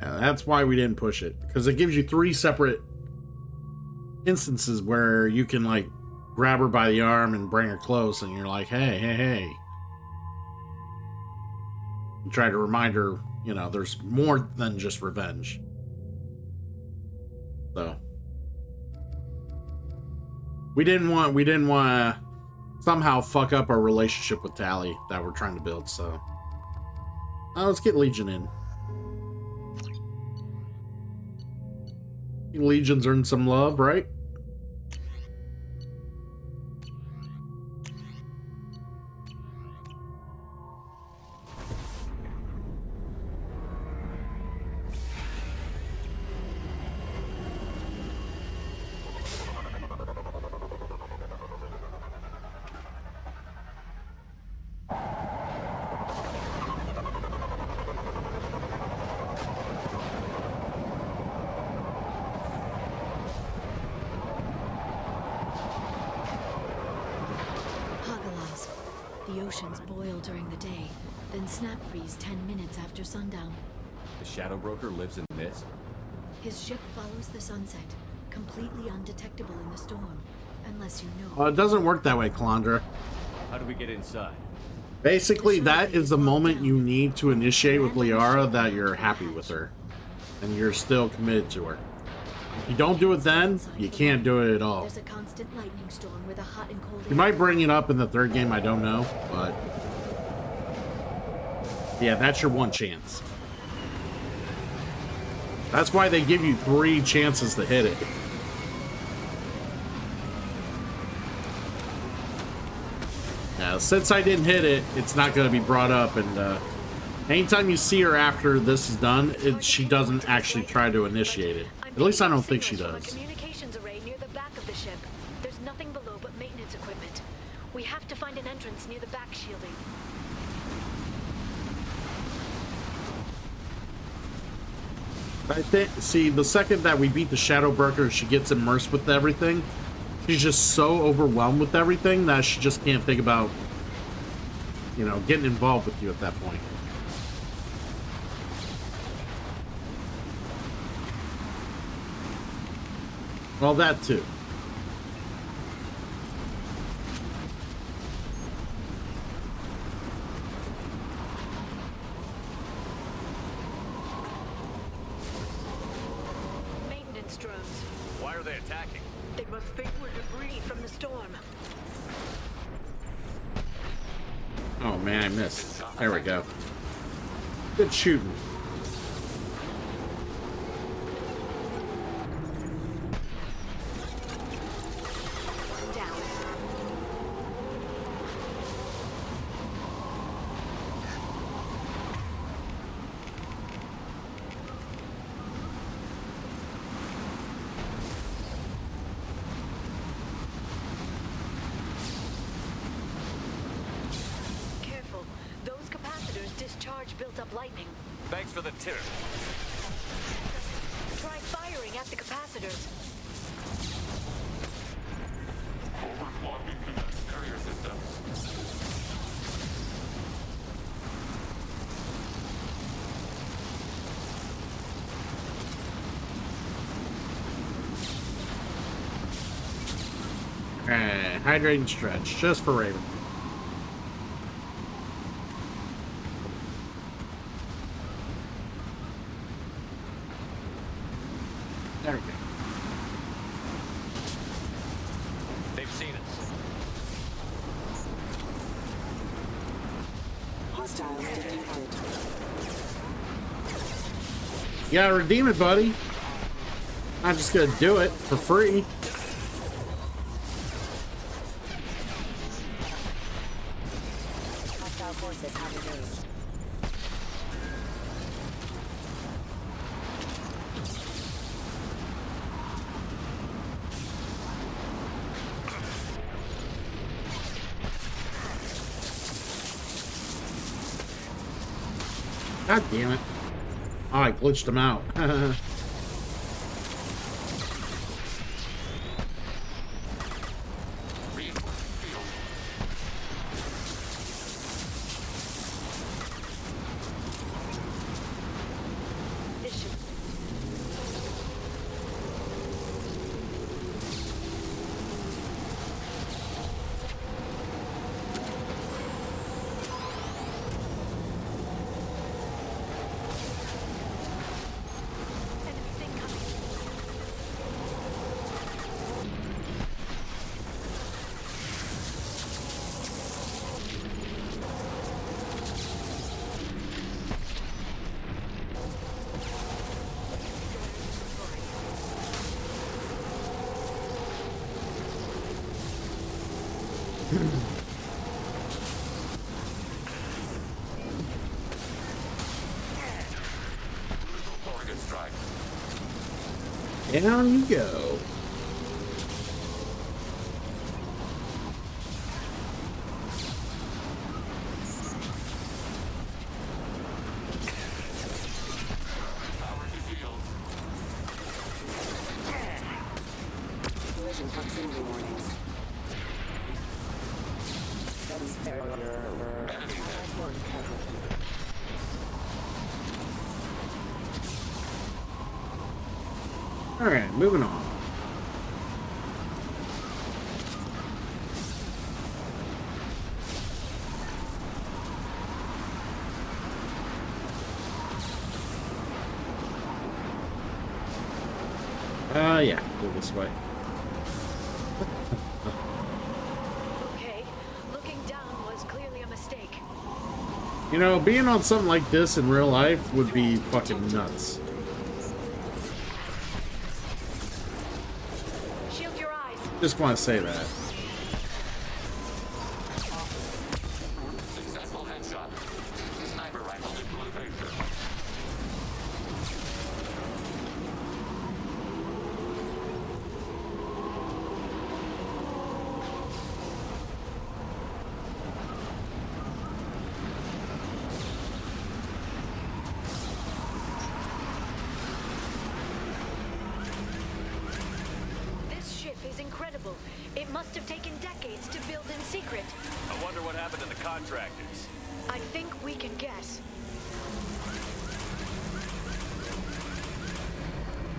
Yeah, that's why we didn't push it, because it gives you 3 separate instances where you can like grab her by the arm and bring her close, and you're like, hey, hey, hey. And try to remind her, you know, there's more than just revenge. So we didn't want to somehow fuck up our relationship with Tali that we're trying to build. So let's get Legion in. Legion's earned some love, right? Hagalas. The oceans boil during the day, then snap freeze 10 minutes after sundown. The Shadow Broker lives in this? His ship follows the sunset, completely undetectable in the storm, unless you know. It doesn't work that way, Calandra. How do we get inside? Basically, that is the moment you need to initiate with Liara that you're happy with her. And you're still committed to her. If you don't do it then, you can't do it at all. There's a constant lightning storm with a hot and cold. You might bring it up in the third game, I don't know, but yeah, that's your one chance. That's why they give you 3 chances to hit it. Now, since I didn't hit it, it's not going to be brought up, and anytime you see her after this is done, she doesn't actually try to initiate it. At least I don't think she does. Communications array near the back of the ship. There's nothing below but maintenance equipment. We have to find an entrance near the back shielding. I think, see, the second that we beat the Shadow Broker, she gets immersed with everything. She's just so overwhelmed with everything that she just can't think about, you know, getting involved with you at that point. Well, that too. Maintenance drones. Why are they attacking? They must think we're debris from the storm. Oh man, I missed. There we go. Good shooting. Built-up lightning. Thanks for the tip. Try firing at the capacitors. Carrier systems. Alright, hydrate and stretch, just for Raven. There we go. They've seen us. Hostiles detected. You gotta redeem it, buddy. I'm just gonna do it for free. Hostile forces have engaged. God damn it. Oh, I glitched him out. Target strike. Down you go. Collision proximity warnings. Status failure. One casualty. All right, moving on. Yeah, go this way. Okay, looking down was clearly a mistake. You know, being on something like this in real life would be fucking nuts. Shield your eyes. Just want to say that. Successful headshot. Sniper rifle implementation. This ship is incredible. It must have taken decades to build in secret. I wonder what happened to the contractors. I think we can guess.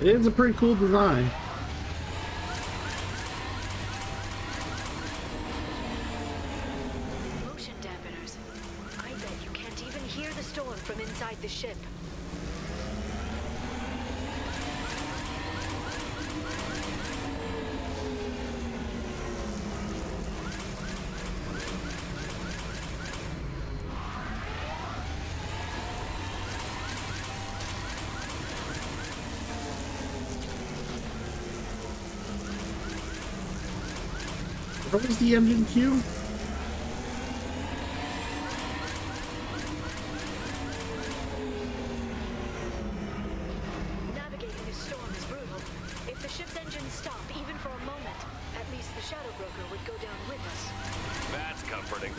It is a pretty cool design. Motion dampeners. I bet you can't even hear the storm from inside the ship. What was the engine queue? Navigating this storm is brutal. If the ship's engines stop, even for a moment, at least the Shadow Broker would go down with us. That's comforting.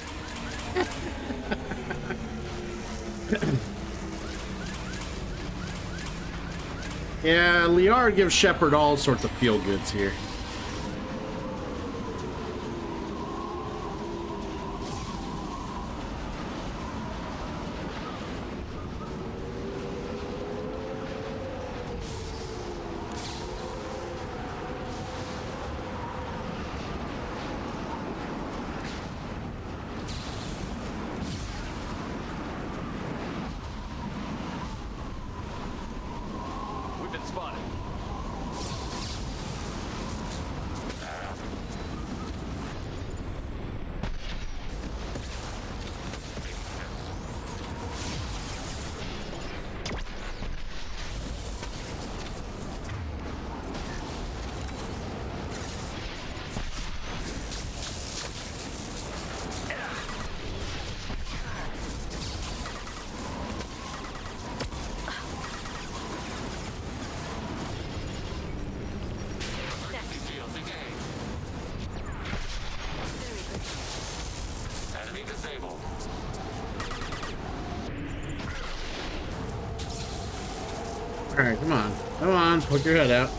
Yeah, Liara gives Shepard all sorts of feel goods here. We've been spotted. Enemy disabled. Alright, come on. Come on, poke your head out.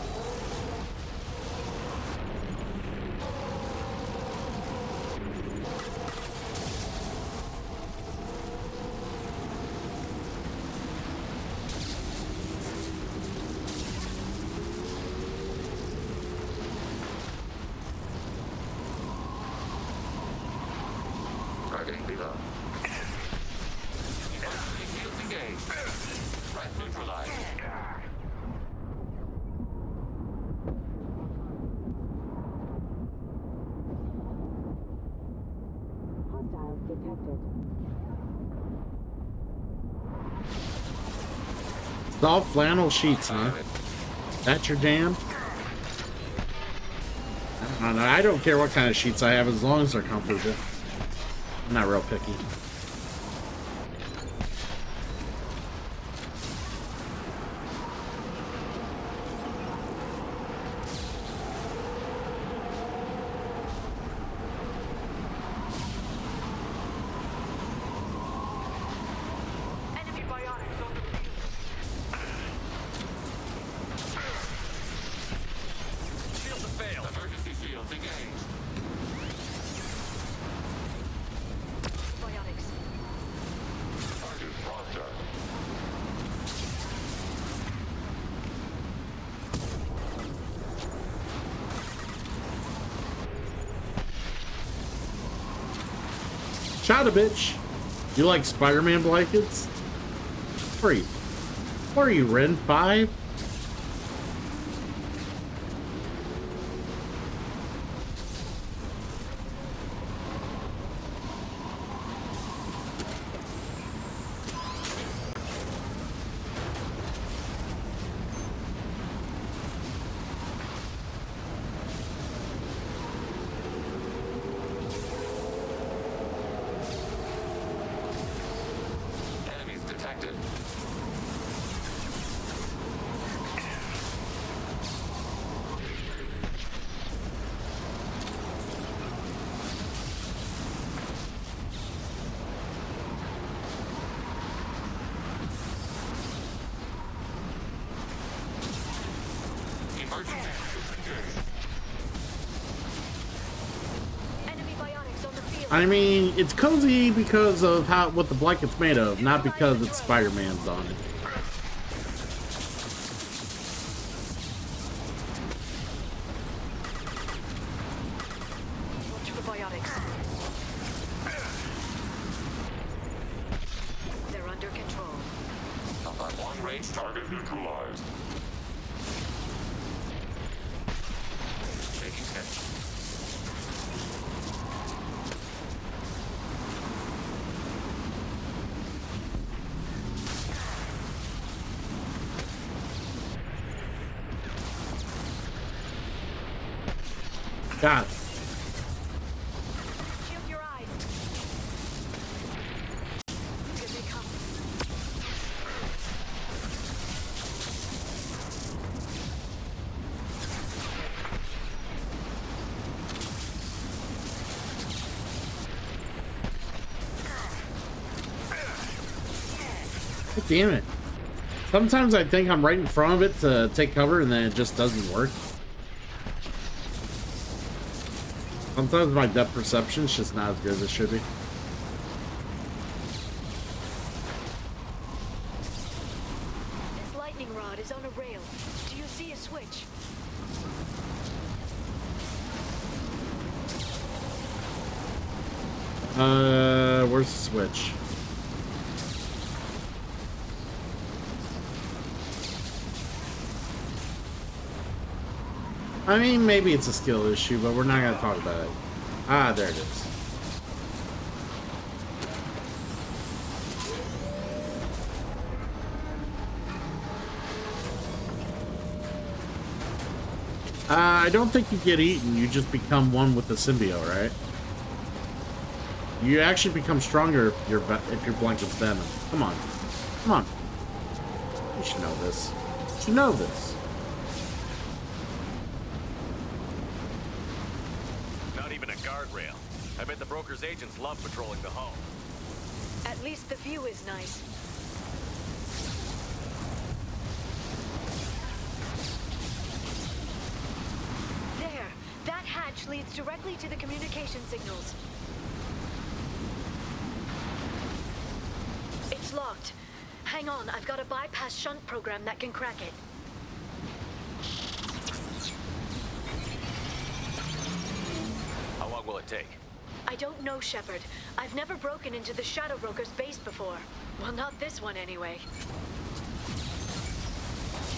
Targeting below. Enemy shields engaged. Threat neutralized. Hostiles detected. Soft flannel sheets, huh? That's your jam? I don't know. I don't care what kind of sheets I have as long as they're comfortable. I'm not real picky. Shot a bitch. You like Spider-Man blankets? Free. What are you, Ren 5? I mean, it's cozy because of what the blanket's made of, not because it's Spider-Man's on it. Watch for biotics. They're under control. Long-range target neutralized. Taking hit. God. Shield your eyes. Here they come. God damn it. Sometimes I think I'm right in front of it to take cover and then it just doesn't work. Sometimes my depth perception's just not as good as it should be. This lightning rod is on a rail. Do you see a switch? Where's the switch? I mean, maybe it's a skill issue, but we're not going to talk about it. Ah, there it is. I don't think you get eaten, you just become one with the symbiote, right? You actually become stronger if your blanket's venom. Come on. Come on. You should know this. You should know this. Not even a guardrail. I bet the broker's agents love patrolling the hull. At least the view is nice. There. That hatch leads directly to the communication signals. It's locked. Hang on, I've got a bypass shunt program that can crack it. How long will it take? I don't know, Shepard. I've never broken into the Shadow Broker's base before. Well, not this one anyway.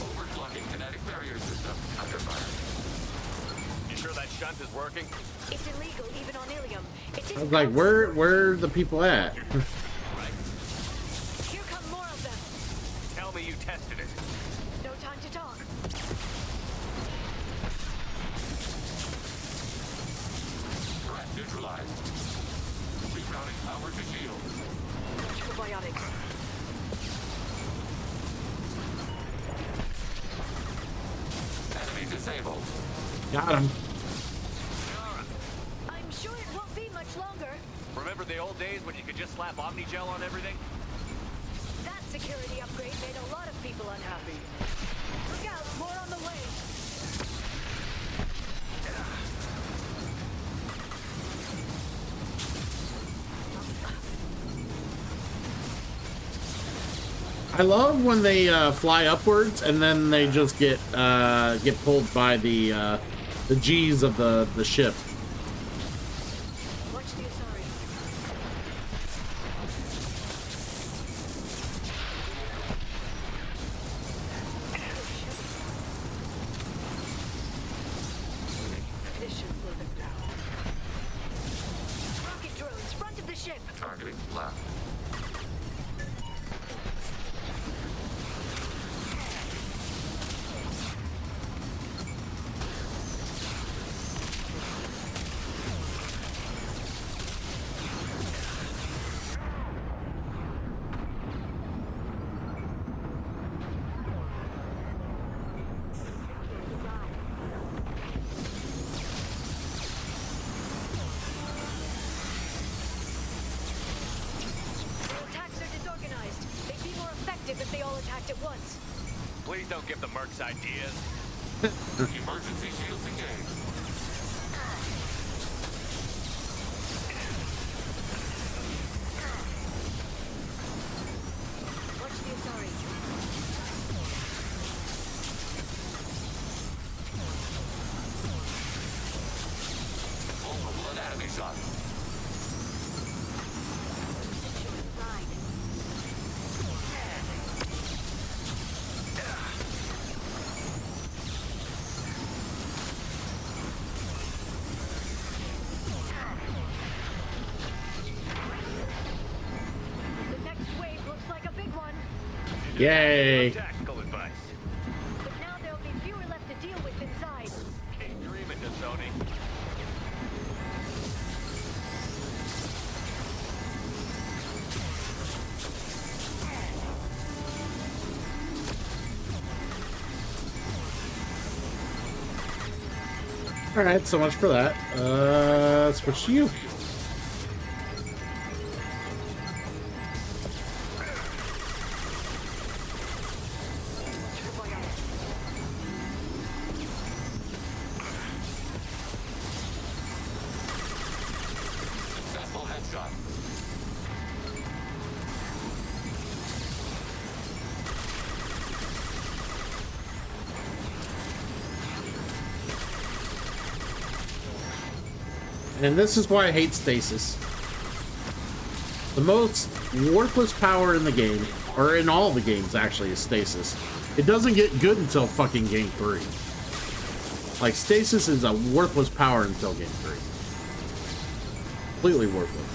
Overclocking kinetic barrier system under fire. You sure that shunt is working? It's illegal even on Ilium. It I was like, where are the people at? Here come more of them. Tell me you tested it. No time to talk. Routing power to shield. Surgical biotics. Enemy disabled. Got him. I'm sure it won't be much longer. Remember the old days when you could just slap Omnigel on everything? That security upgrade made a lot of people unhappy. Look out, more on the way. I love when they fly upwards and then they just get pulled by the G's of the ship. Watch the Asari. This should slow them down. Rocket drones, front of the ship. Targeting left. If they all attacked at once. Please don't give the mercs ideas. Emergency shields engaged. Watch the Asari. Vulnerable anatomy shot. Yay! Tactical advice. But now there'll be fewer left to deal with inside. Keep dreaming, Sony. All right, so much for that. Switch to you. Successful headshot. And this is why I hate stasis. The most worthless power in the game, or in all the games actually, is stasis. It doesn't get good until fucking game 3. Like, stasis is a worthless power until game 3. Completely worthless.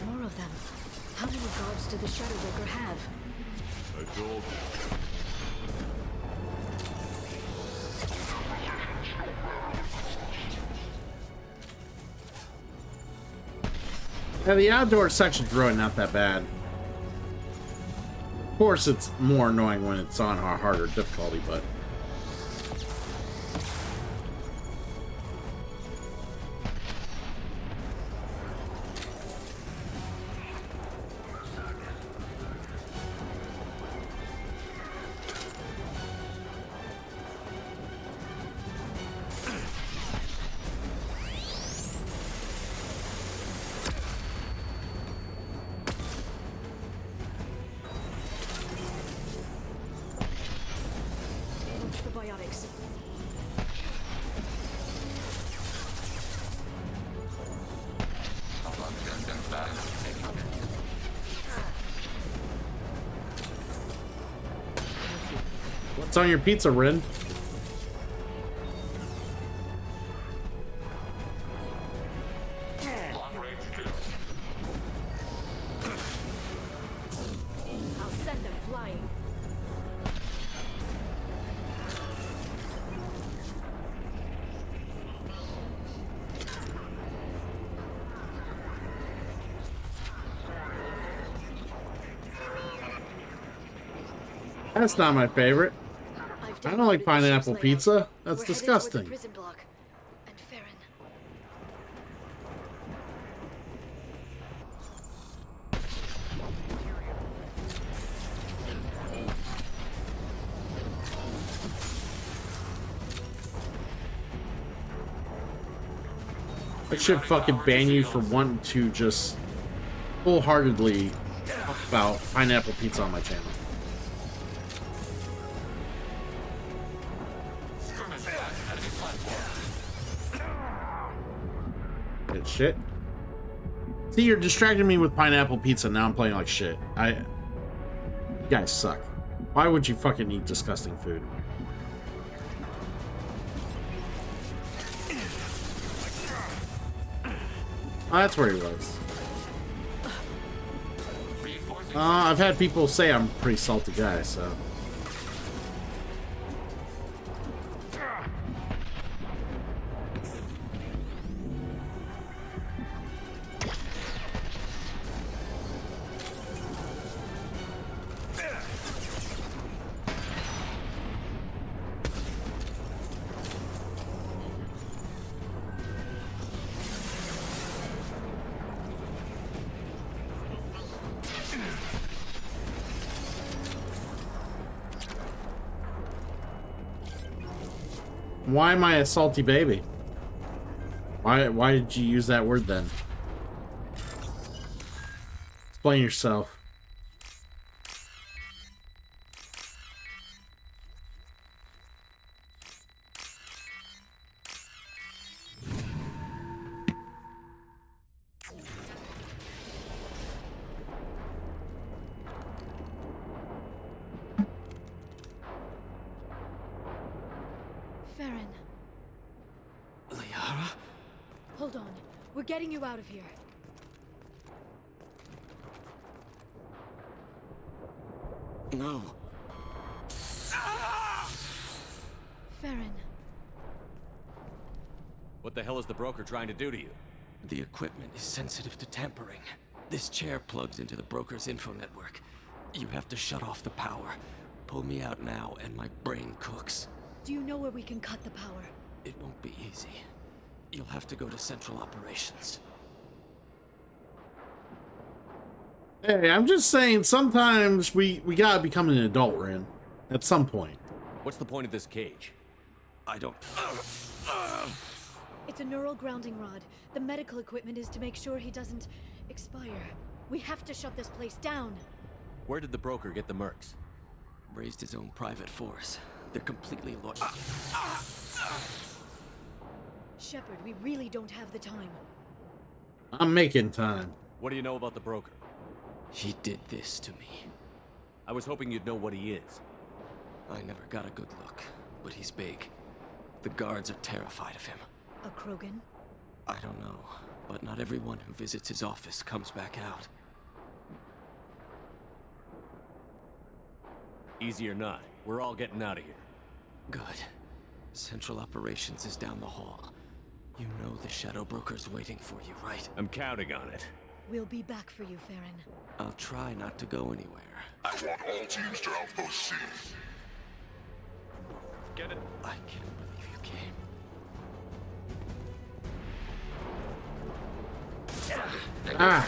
More of them. How many guards did the Shadow Walker have? I told you. Yeah, the outdoor section's really not that bad. Of course, it's more annoying when it's on a harder difficulty, but... It's on your pizza, Rin. I'll send them flying. That's not my favorite. I don't like pineapple pizza. That's disgusting. Prison block. And Farron. I should fucking ban you for wanting to just wholeheartedly talk about pineapple pizza on my channel. Good shit. See, you're distracting me with pineapple pizza. Now I'm playing like shit. You guys suck. Why would you fucking eat disgusting food? Oh, that's where he was. I've had people say I'm a pretty salty guy, so. Why am I a salty baby? Why did you use that word then? Explain yourself. Farron. Liara? Hold on. We're getting you out of here. No. Farron. What the hell is the broker trying to do to you? The equipment is sensitive to tampering. This chair plugs into the broker's info network. You have to shut off the power. Pull me out now and my brain cooks. Do you know where we can cut the power? It won't be easy. You'll have to go to Central Operations. Hey, I'm just saying, sometimes we gotta become an adult, Rin. At some point. What's the point of this cage? I don't... It's a neural grounding rod. The medical equipment is to make sure he doesn't expire. We have to shut this place down. Where did the broker get the mercs? Raised his own private force. They're completely loyal. Shepard, we really don't have the time. I'm making time. What do you know about the broker? He did this to me. I was hoping you'd know what he is. I never got a good look, but he's big. The guards are terrified of him. A Krogan? I don't know, but not everyone who visits his office comes back out. Easy or not, we're all getting out of here. Good. Central Operations is down the hall. You know the Shadow Broker's waiting for you, right? I'm counting on it. We'll be back for you, Farron. I'll try not to go anywhere. I want all teams to Outpost C. Get it? I can't believe you came. Ah!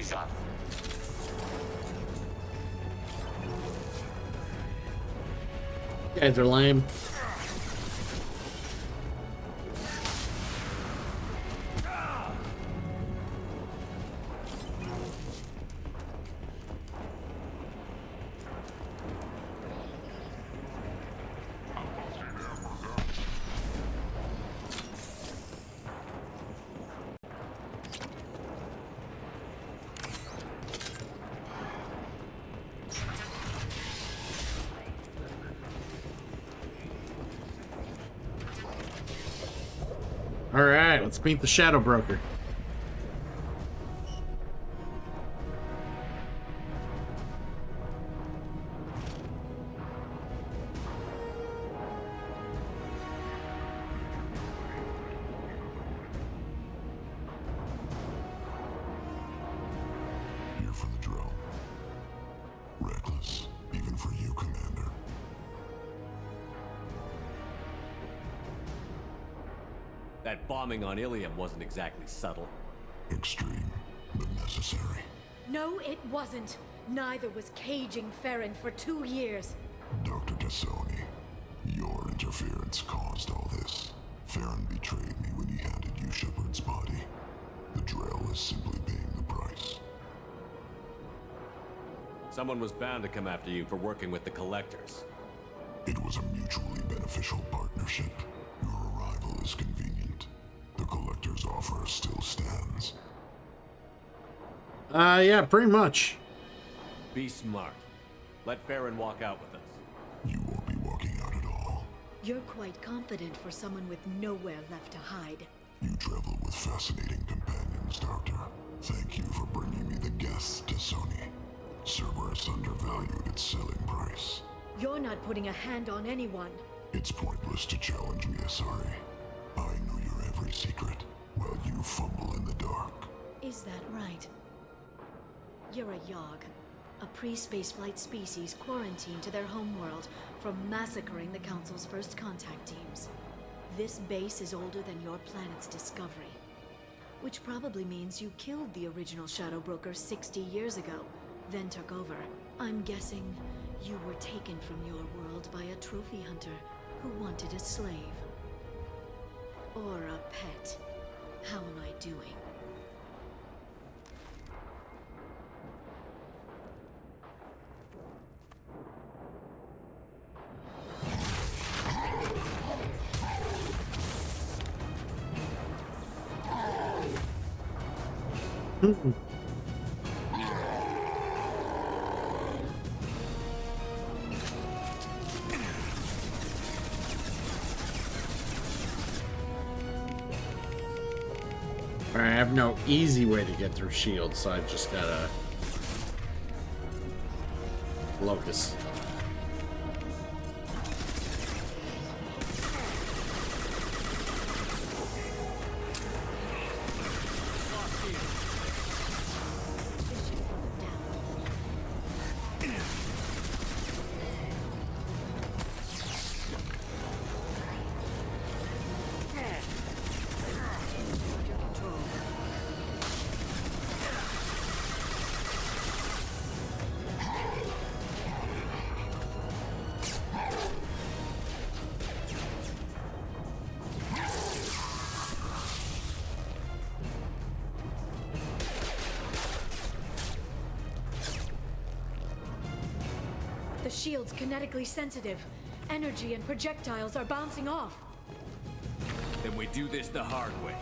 Shot. You guys are lame. All right, let's meet the Shadow Broker. Here for the drill. Reckless, even for you, Commander. That bombing on Ilium wasn't exactly subtle. Extreme, but necessary. No, it wasn't. Neither was caging Farron for 2 years. Dr. Tassoni, your interference caused all this. Farron betrayed me when he handed you Shepard's body. The Drell is simply paying the price. Someone was bound to come after you for working with the Collectors. It was a mutually beneficial partnership. Your arrival is convenient. The Collector's offer still stands. Yeah, pretty much. Be smart. Let Farron walk out with us. You won't be walking out at all. You're quite confident for someone with nowhere left to hide. You travel with fascinating companions, Doctor. Thank you for bringing me the guests, Tassoni. Cerberus undervalued its selling price. You're not putting a hand on anyone. It's pointless to challenge me, Asari. I know your every secret, while you fumble in the dark. Is that right? You're a Yogg, a pre-spaceflight species quarantined to their homeworld from massacring the Council's first contact teams. This base is older than your planet's discovery, which probably means you killed the original Shadow Broker 60 years ago, then took over. I'm guessing you were taken from your world by a trophy hunter who wanted a slave. Or a pet. How am I doing? I have no easy way to get through shields, so I just gotta locus. The shield's kinetically sensitive. Energy and projectiles are bouncing off. Then we do this the hard way.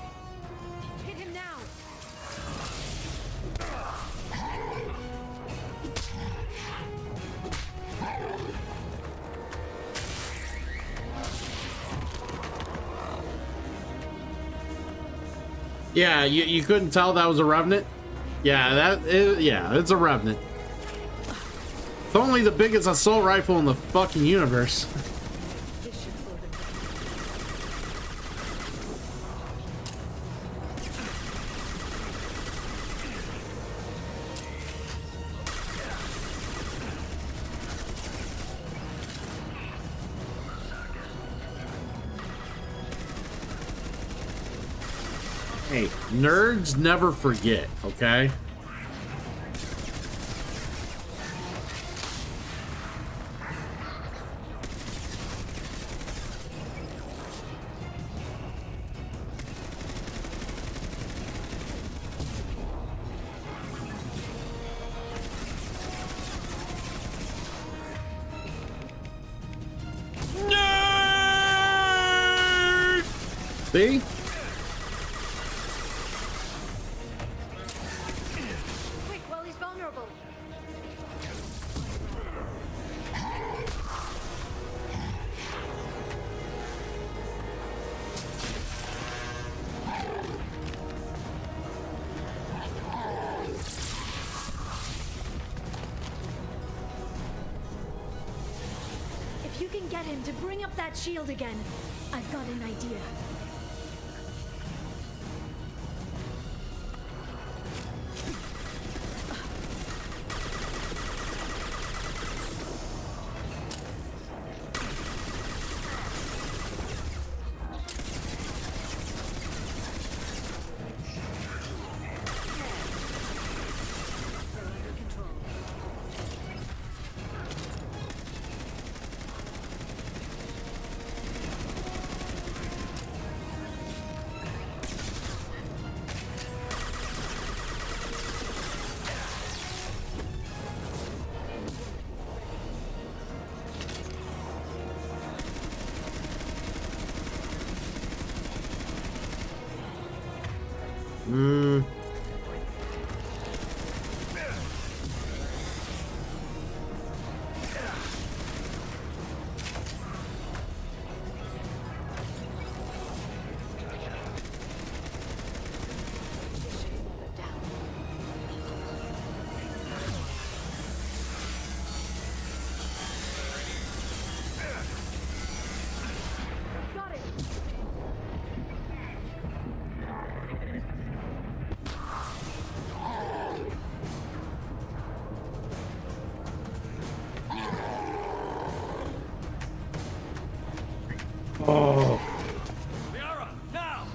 Hit him now! Yeah, you couldn't tell that was a Revenant? Yeah, it's a Revenant. It's only the biggest assault rifle in the fucking universe. Hey, nerds never forget, okay? See? Quick, while he's vulnerable. get him to bring up that shield again. I've got an idea. Oh. Liara, now!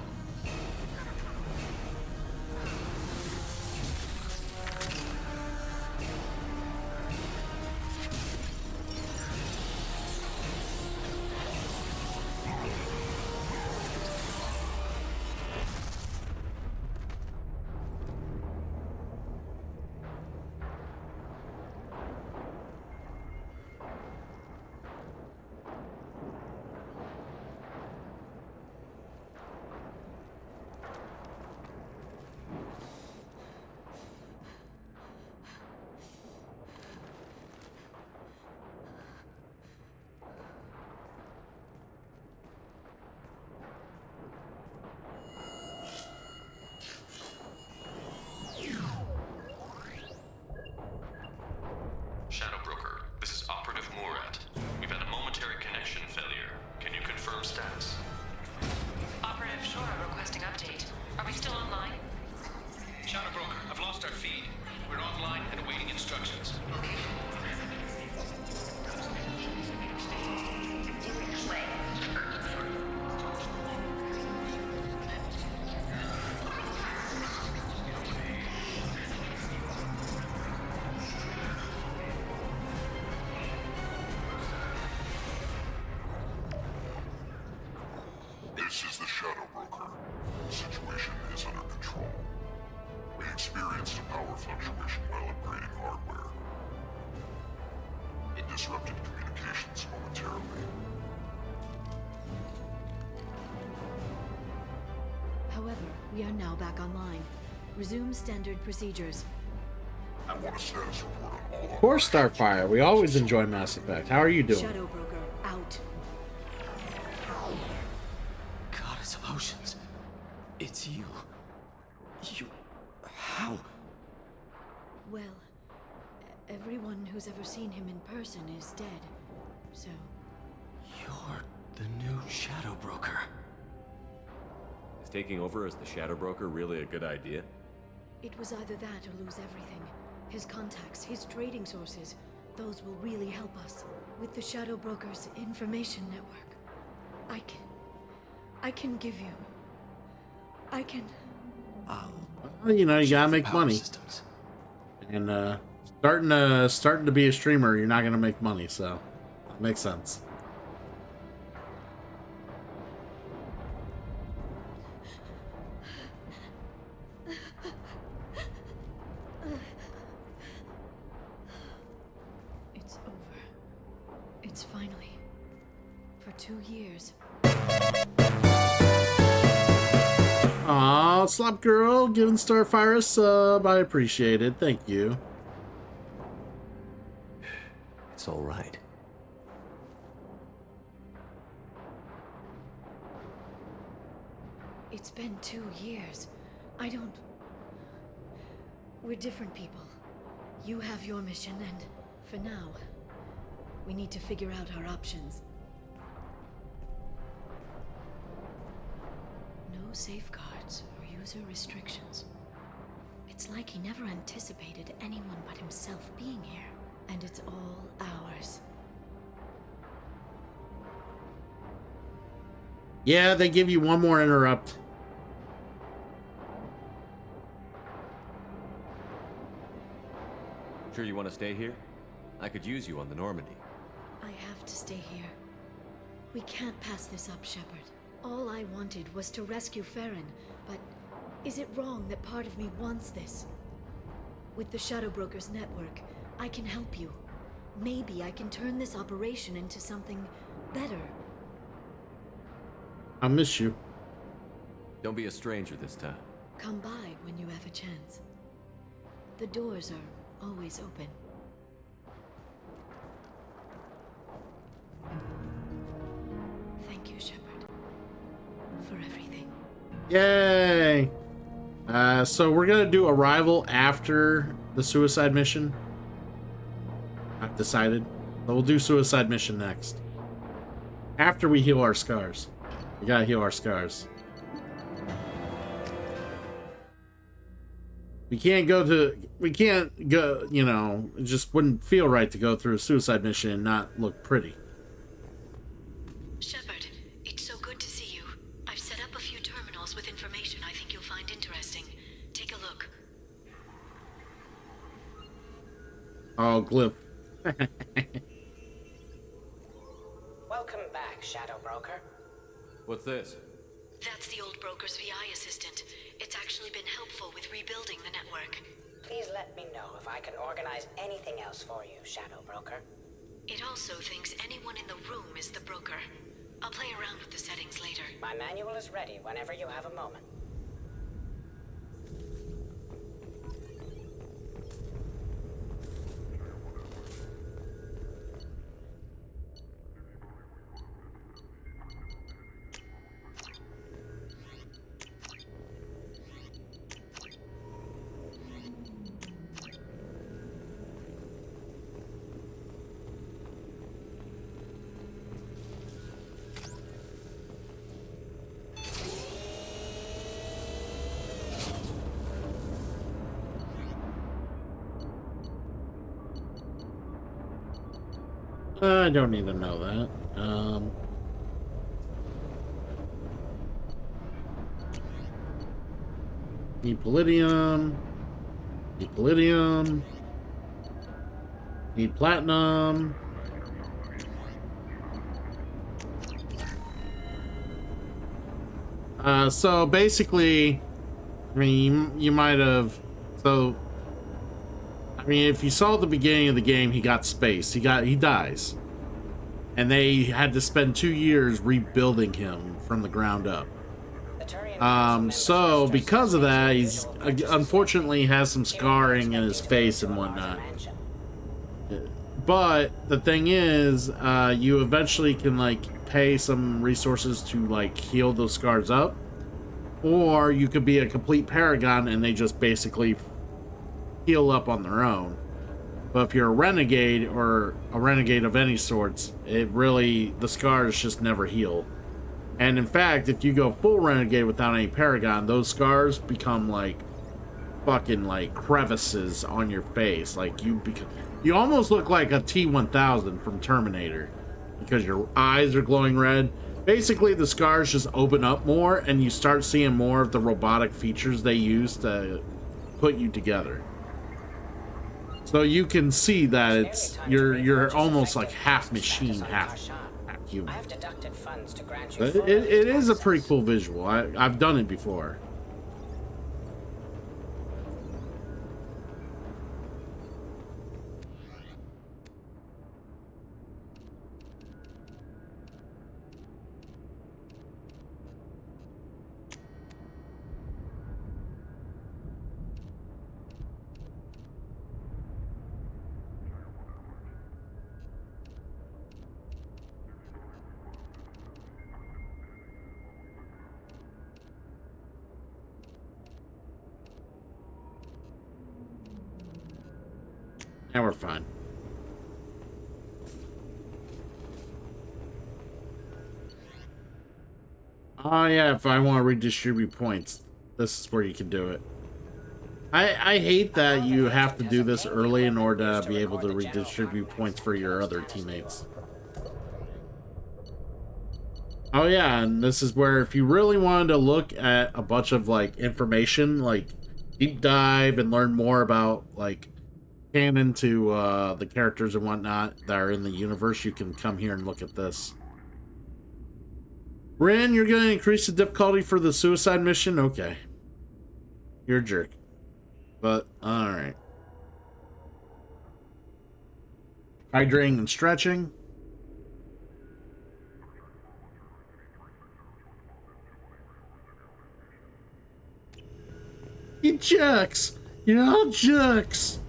Shadow Broker, this is Operative Murat. We've had a momentary connection failure. Can you confirm status? Operative Shora requesting update. Are we still online? Shadow Broker, I've lost our feed. We're online and awaiting instructions. This is the Shadow Broker. The situation is under control. We experienced a power fluctuation while upgrading hardware. It disrupted communications momentarily. However, we are now back online. Resume standard procedures. I want a status report on all Of course, Starfire. We always enjoy Mass Effect. How are you doing? Shadow Broker, out. Goddess of Oceans. It's you. You... How? Well, everyone who's ever seen him in person is dead. So, You're the new Shadow Broker. Is taking over as the Shadow Broker really a good idea? it was either that or lose everything. His contacts, his trading sources, those will really help us. With the Shadow Broker's information network, I can give you... Well, you know, you gotta make money. Systems. And starting to be a streamer, you're not gonna make money, so it makes sense. It's over. It's finally. For 2 years. Aw, Slop Girl giving Starfire a sub. I appreciate it. Thank you. It's all right. It's been 2 years. I don't... We're different people. You have your mission, and for now, we need to figure out our options. safeguards or user restrictions. It's like he never anticipated anyone but himself being here. And it's all ours. Yeah, they give you one more interrupt. Sure you want to stay here? I could use you on the Normandy. I have to stay here. We can't pass this up, Shepard. All I wanted was to rescue Farron, but is it wrong that part of me wants this? With the Shadow Brokers network, I can help you. Maybe I can turn this operation into something better. I miss you. Don't be a stranger this time. Come by when you have a chance. The doors are always open. Thank you, Shepard, for everything. Yay! So we're gonna do Arrival after the suicide mission. I've decided. So we'll do suicide mission next. After we heal our scars. We gotta heal our scars. We can't go, you know, it just wouldn't feel right to go through a suicide mission and not look pretty. Shepard, it's so good to see you. I've set up a few terminals with information I think you'll find interesting. Take a look. Oh, Glyph. Welcome back, Shadow Broker. What's this? That's the old broker's VI assistant. It's actually been helpful with rebuilding the network. Please let me know if I can organize anything else for you, Shadow Broker. It also thinks anyone in the room is the broker. I'll play around with the settings later. My manual is ready whenever you have a moment. I don't need to know that. Need palladium. Need palladium. Need platinum. So basically, I mean, you might have, so, I mean, if you saw at the beginning of the game, he got spaced. He dies. And they had to spend 2 years rebuilding him from the ground up. So because of that, he's unfortunately has some scarring in his face and whatnot. But the thing is, you eventually can like pay some resources to like heal those scars up, or you could be a complete paragon and they just basically heal up on their own. But if you're a renegade or a renegade of any sorts, it really, the scars just never heal. And in fact, if you go full renegade without any paragon, those scars become like fucking like crevices on your face. Like you almost look like a T-1000 from Terminator because your eyes are glowing red. Basically, the scars just open up more and you start seeing more of the robotic features they use to put you together. So you can see that it's you're almost like half machine, half human. I have deducted funds to grant you But it is a pretty cool visual. I've done it before. Now we're fine. Oh yeah, if I want to redistribute points, this is where you can do it. I hate that you have to do this early in order to be able to redistribute points for your other teammates. Oh yeah, and this is where if you really wanted to look at a bunch of like information, like deep dive and learn more about like canon to the characters and whatnot that are in the universe, you can come here and look at this. Rin, you're gonna increase the difficulty for the suicide mission? Okay. You're a jerk. But, alright. Hydrating and stretching. You jerks! You're all jerks!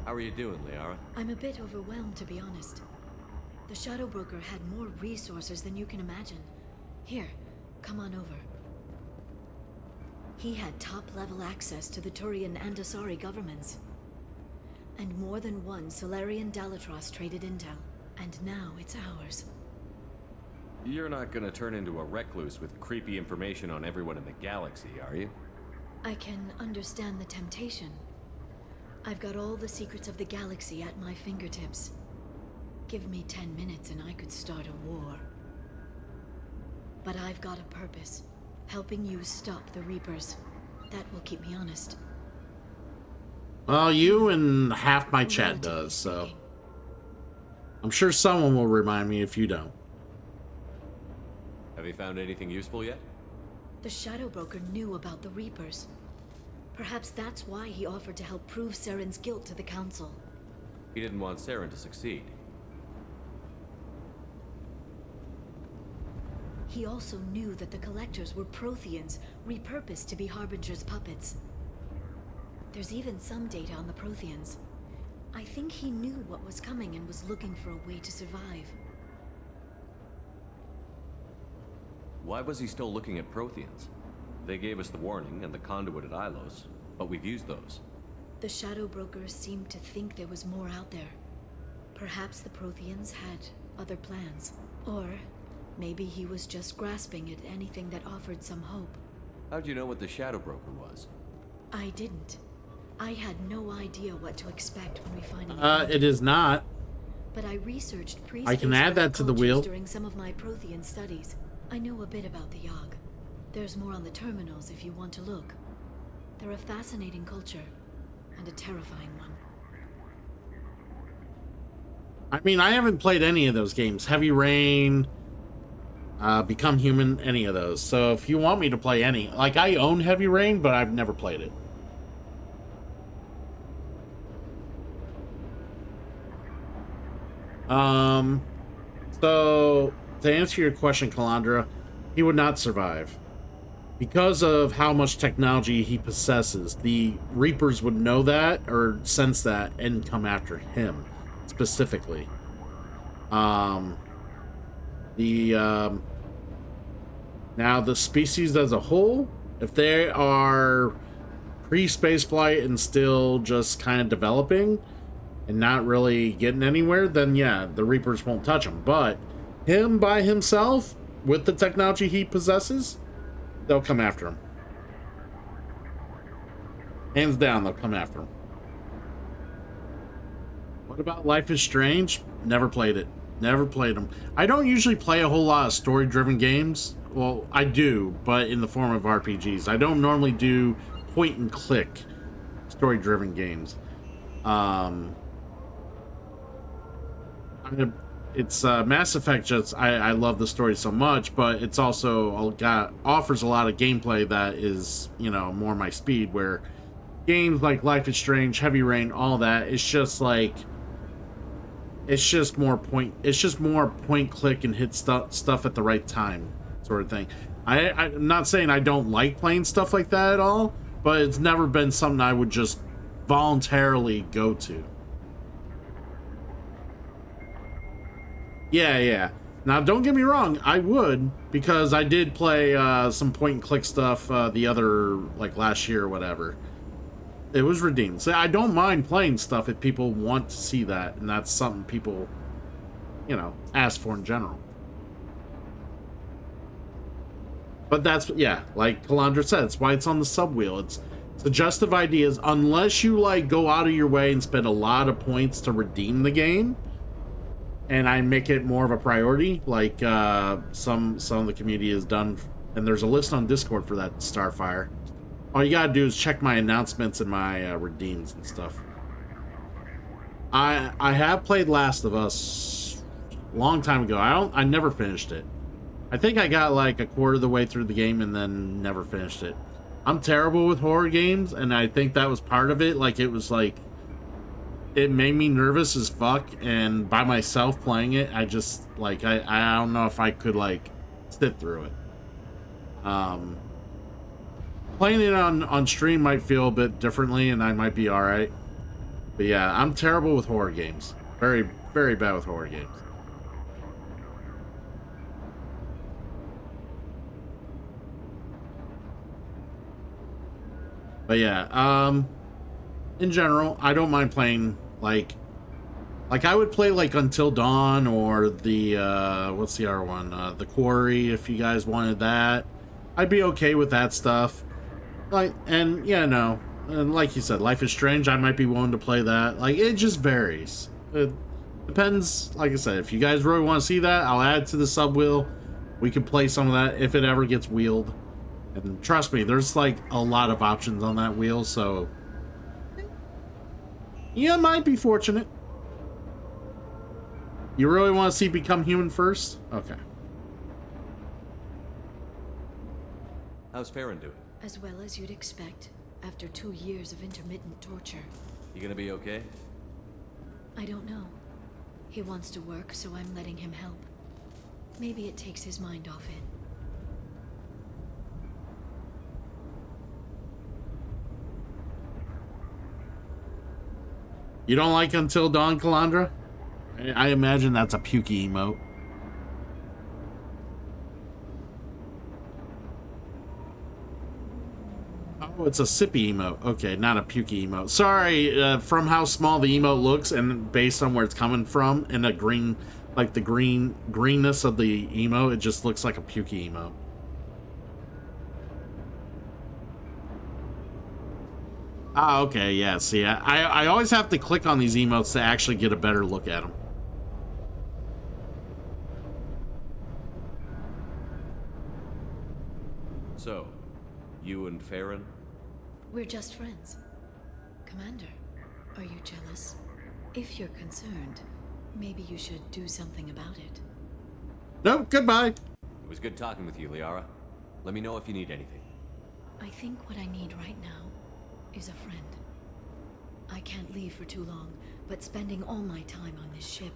How are you doing, Liara? I'm a bit overwhelmed, to be honest. The Shadow Broker had more resources than you can imagine. Here, come on over. He had top-level access to the Turian and Asari governments. And more than one Solarian Dalatros traded intel. And now it's ours. You're not gonna turn into a recluse with creepy information on everyone in the galaxy, are you? I can understand the temptation. I've got all the secrets of the galaxy at my fingertips. Give me 10 minutes and I could start a war. But I've got a purpose. Helping you stop the Reapers. That will keep me honest. Well, you and half my chat does, so... I'm sure someone will remind me if you don't. Have you found anything useful yet? The Shadow Broker knew about the Reapers. Perhaps that's why he offered to help prove Saren's guilt to the Council. He didn't want Saren to succeed. He also knew that the Collectors were Protheans, repurposed to be Harbinger's puppets. There's even some data on the Protheans. I think he knew what was coming and was looking for a way to survive. Why was he still looking at Protheans? They gave us the warning and the conduit at Ilos, but we've used those. The Shadow Brokers seemed to think there was more out there. Perhaps the Protheans had other plans. Or maybe he was just grasping at anything that offered some hope. How'd you know what the Shadow Broker was? I didn't. I had no idea what to expect when we finally... it is not. But I researched I can add that to the wheel. During some of my Prothean studies. I know a bit about the Yogg. There's more on the terminals if you want to look. They're a fascinating culture, and a terrifying one. I mean, I haven't played any of those games. Heavy Rain, Become Human, any of those. So if you want me to play any... Like, I own Heavy Rain, but I've never played it. So, to answer your question, Calandra, he would not survive. Because of how much technology he possesses, the Reapers would know that, or sense that, and come after him, specifically. Now, the species as a whole, if they are pre-space flight and still just kind of developing, and not really getting anywhere, then yeah, the Reapers won't touch him. But him by himself, with the technology he possesses, they'll come after him. Hands down, they'll come after him. What about Life is Strange? Never played it. Never played them. I don't usually play a whole lot of story-driven games. Well, I do, but in the form of RPGs. I don't normally do point-and-click story-driven games. It's Mass Effect. Just I love the story so much, but it's also offers a lot of gameplay that is, you know, more my speed. Where games like Life is Strange, Heavy Rain, all that, it's just like it's just more point click and hit stuff at the right time sort of thing. I'm not saying I don't like playing stuff like that at all, but it's never been something I would just voluntarily go to. Yeah. Now, don't get me wrong, I would, because I did play some point-and-click stuff the other, like, last year or whatever. It was redeemed. So I don't mind playing stuff if people want to see that, and that's something people you know, asked for in general. But that's, yeah, like Calandra said, it's why it's on the subwheel. It's suggestive ideas, unless you like go out of your way and spend a lot of points to redeem the game, and I make it more of a priority, like some of the community has done, and there's a list on Discord for that, Starfire. All you gotta do is check my announcements and my redeems and stuff. I have played Last of Us a long time ago. I never finished it. I think I got like a quarter of the way through the game and then never finished it. I'm terrible with horror games, and I think that was part of it. Like, it was like, it made me nervous as fuck, and by myself playing it, I just, like, I don't know if I could, like, sit through it. Playing it on stream might feel a bit differently, and I might be alright. But yeah, I'm terrible with horror games. Very, very bad with horror games. But yeah, in general, I don't mind playing, like I would play, like, Until Dawn, or the, what's the other one? The Quarry, if you guys wanted that. I'd be okay with that stuff. Like, and, yeah, no. And like you said, Life is Strange, I might be willing to play that. Like, it just varies. It depends, like I said, if you guys really want to see that, I'll add to the subwheel. We can play some of that if it ever gets wheeled. And trust me, there's like a lot of options on that wheel, so you might be fortunate. You really want to see Become Human first? Okay. How's Farron doing? As well as you'd expect, after 2 years of intermittent torture. You gonna be okay? I don't know. He wants to work, so I'm letting him help. Maybe it takes his mind off it. You don't like Until Dawn, Calandra? I imagine that's a pukey emote. Oh, it's a sippy emote. Okay, not a pukey emote. Sorry, from how small the emote looks and based on where it's coming from, and the green, like the greenness of the emote, it just looks like a pukey emote. Ah, okay, yeah, see, I always have to click on these emotes to actually get a better look at them. So, you and Farron? We're just friends. Commander, are you jealous? If you're concerned, maybe you should do something about it. Nope, goodbye. It was good talking with you, Liara. Let me know if you need anything. I think what I need right now is a friend. I can't leave for too long, but spending all my time on this ship,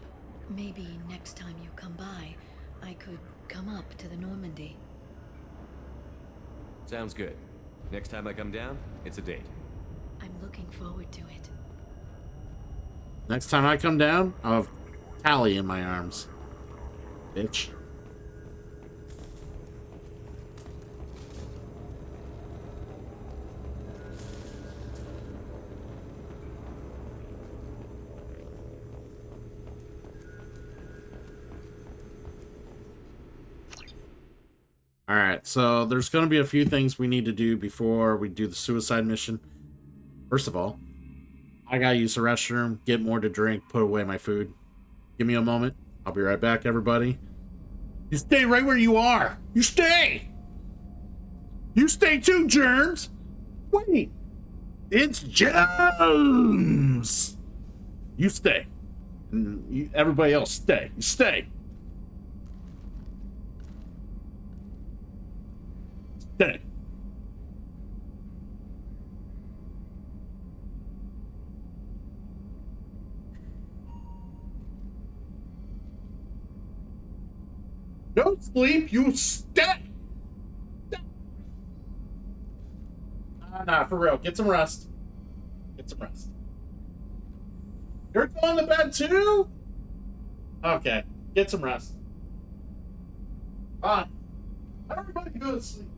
maybe next time you come by, I could come up to the Normandy. Sounds good. Next time I come down, it's a date. I'm looking forward to it. Next time I come down, I'll have Callie in my arms. Bitch. Alright, so there's going to be a few things we need to do before we do the suicide mission. First of all, I gotta use the restroom, get more to drink, put away my food. Give me a moment. I'll be right back, everybody. You stay right where you are! You stay! You stay too, Germs! Wait! It's Germs! You stay. And everybody else, stay. You stay. Stay. Don't sleep, you stay! Nah, for real. Get some rest. Get some rest. You're going to bed too? Okay. Get some rest. Fine. Everybody go to sleep.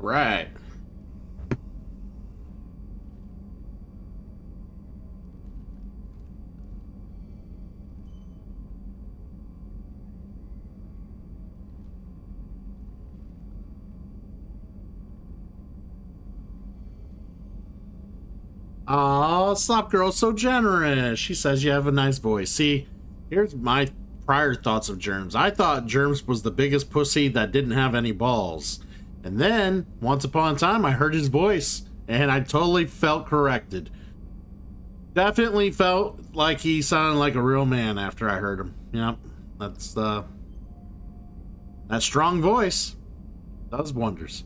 Right. Oh, stop, girl, so generous. She says you have a nice voice. See, here's my prior thoughts of Germs. I thought Germs was the biggest pussy that didn't have any balls. And then, once upon a time, I heard his voice, and I totally felt corrected. Definitely felt like he sounded like a real man after I heard him. Yep, that's, that strong voice does wonders.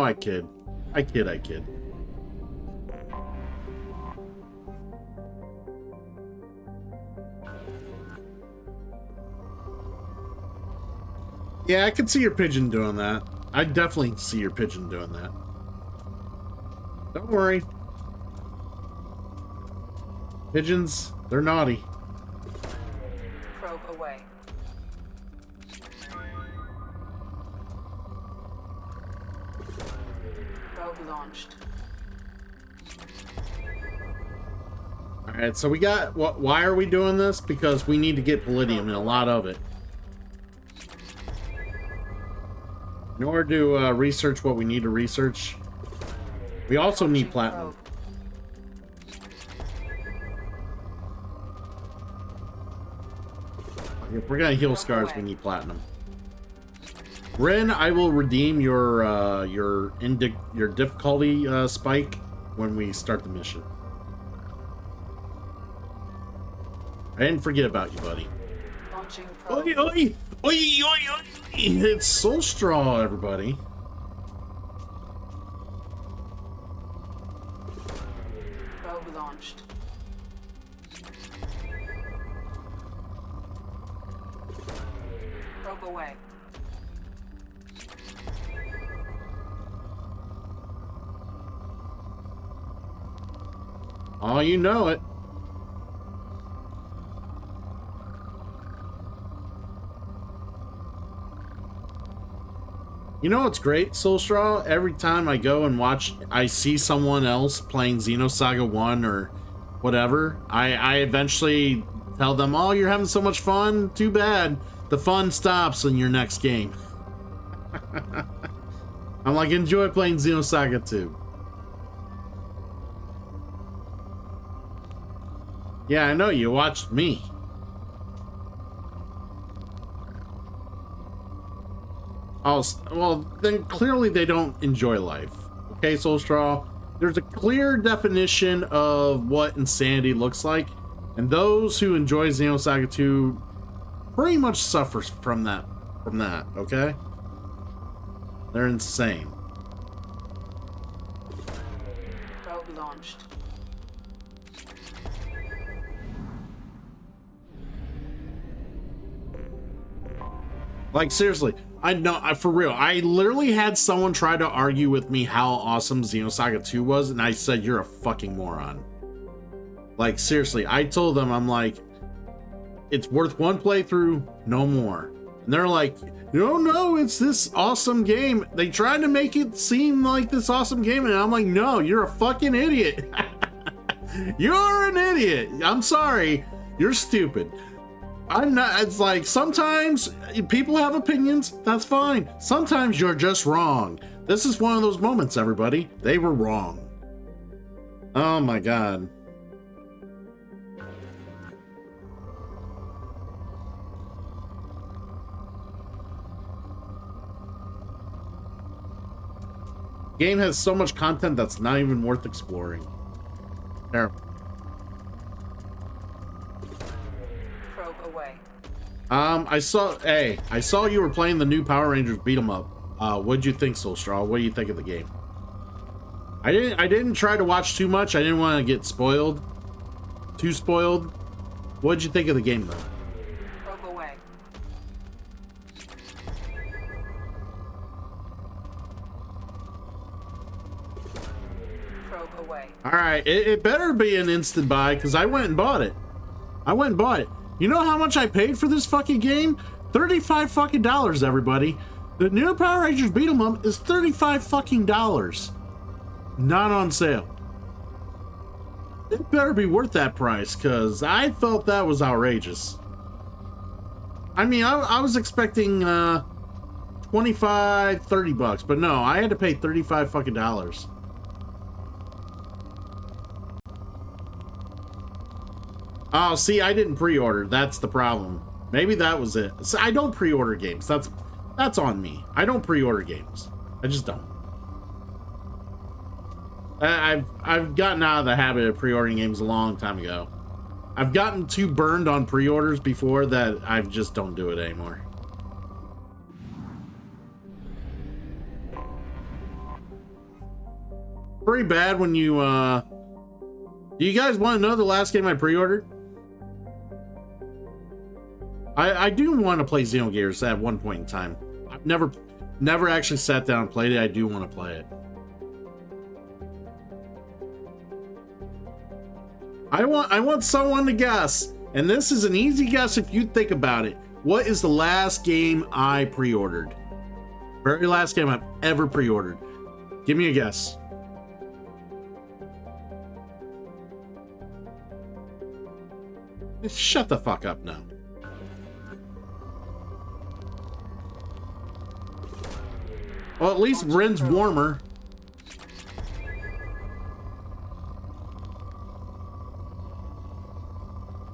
I kid. I kid. Yeah, I can see your pigeon doing that. I definitely see your pigeon doing that. Don't worry. Pigeons, they're naughty. Probe away. Probe launched. Alright, so we got... Why are we doing this? Because we need to get palladium and a lot of it. In order to research what we need to research, we also need platinum. If we're gonna heal scars, we need platinum. Ren, I will redeem your difficulty spike when we start the mission. I didn't forget about you, buddy. Oi, oi, oi, oi, oi. It's Soul Straw, everybody. Probe launched. Probe away. Oh, you know it. You know what's great, Soulstraw? Every time I go and watch, I see someone else playing Xenosaga 1 or whatever, I eventually tell them, oh, you're having so much fun? Too bad. The fun stops in your next game. I'm like, enjoy playing Xenosaga 2. Yeah, I know, you watched me. Oh, well, then clearly they don't enjoy life. Okay, Soulstraw? There's a clear definition of what insanity looks like, and those who enjoy Xenosaga 2 pretty much suffers from that, okay? They're insane. Probe launched. Like, seriously, I know, for real, I literally had someone try to argue with me how awesome Xenosaga 2 was, and I said, you're a fucking moron. Like, seriously, I told them, I'm like, it's worth one playthrough, no more. And they're like, no, it's this awesome game. They tried to make it seem like this awesome game, and I'm like, no, you're a fucking idiot. You're an idiot. I'm sorry. You're stupid. I'm not. It's like, sometimes people have opinions. That's fine. Sometimes you're just wrong. This is one of those moments, everybody. They were wrong. Oh my god. Game has so much content that's not even worth exploring. There. Probe away. I saw you were playing the new Power Rangers beat 'em up. What'd you think, Soulstraw? What do you think of the game? I didn't try to watch too much. I didn't want to get spoiled. Too spoiled. What'd you think of the game though? Probe away. All right, it better be an instant buy because I went and bought it. You know how much I paid for this fucking game? $35 fucking dollars, everybody. The new Power Rangers Beat 'em Up is $35 fucking dollars. Not on sale. It better be worth that price because I felt that was outrageous. I mean, I was expecting 25, 30 bucks, but no, I had to pay $35 fucking dollars. Oh, see, I didn't pre-order. That's the problem. Maybe that was it. So I don't pre-order games. That's on me. I don't pre-order games. I just don't. I've gotten out of the habit of pre-ordering games a long time ago. I've gotten too burned on pre-orders before that I just don't do it anymore. Pretty bad when you do you guys want to know the last game I pre-ordered? I do want to play Xenogears at one point in time. I've never actually sat down and played it. I do want to play it. I want someone to guess, and this is an easy guess if you think about it. What is the last game I pre-ordered? Very last game I've ever pre-ordered. Give me a guess. Shut the fuck up now. Well, at least Rin's warmer.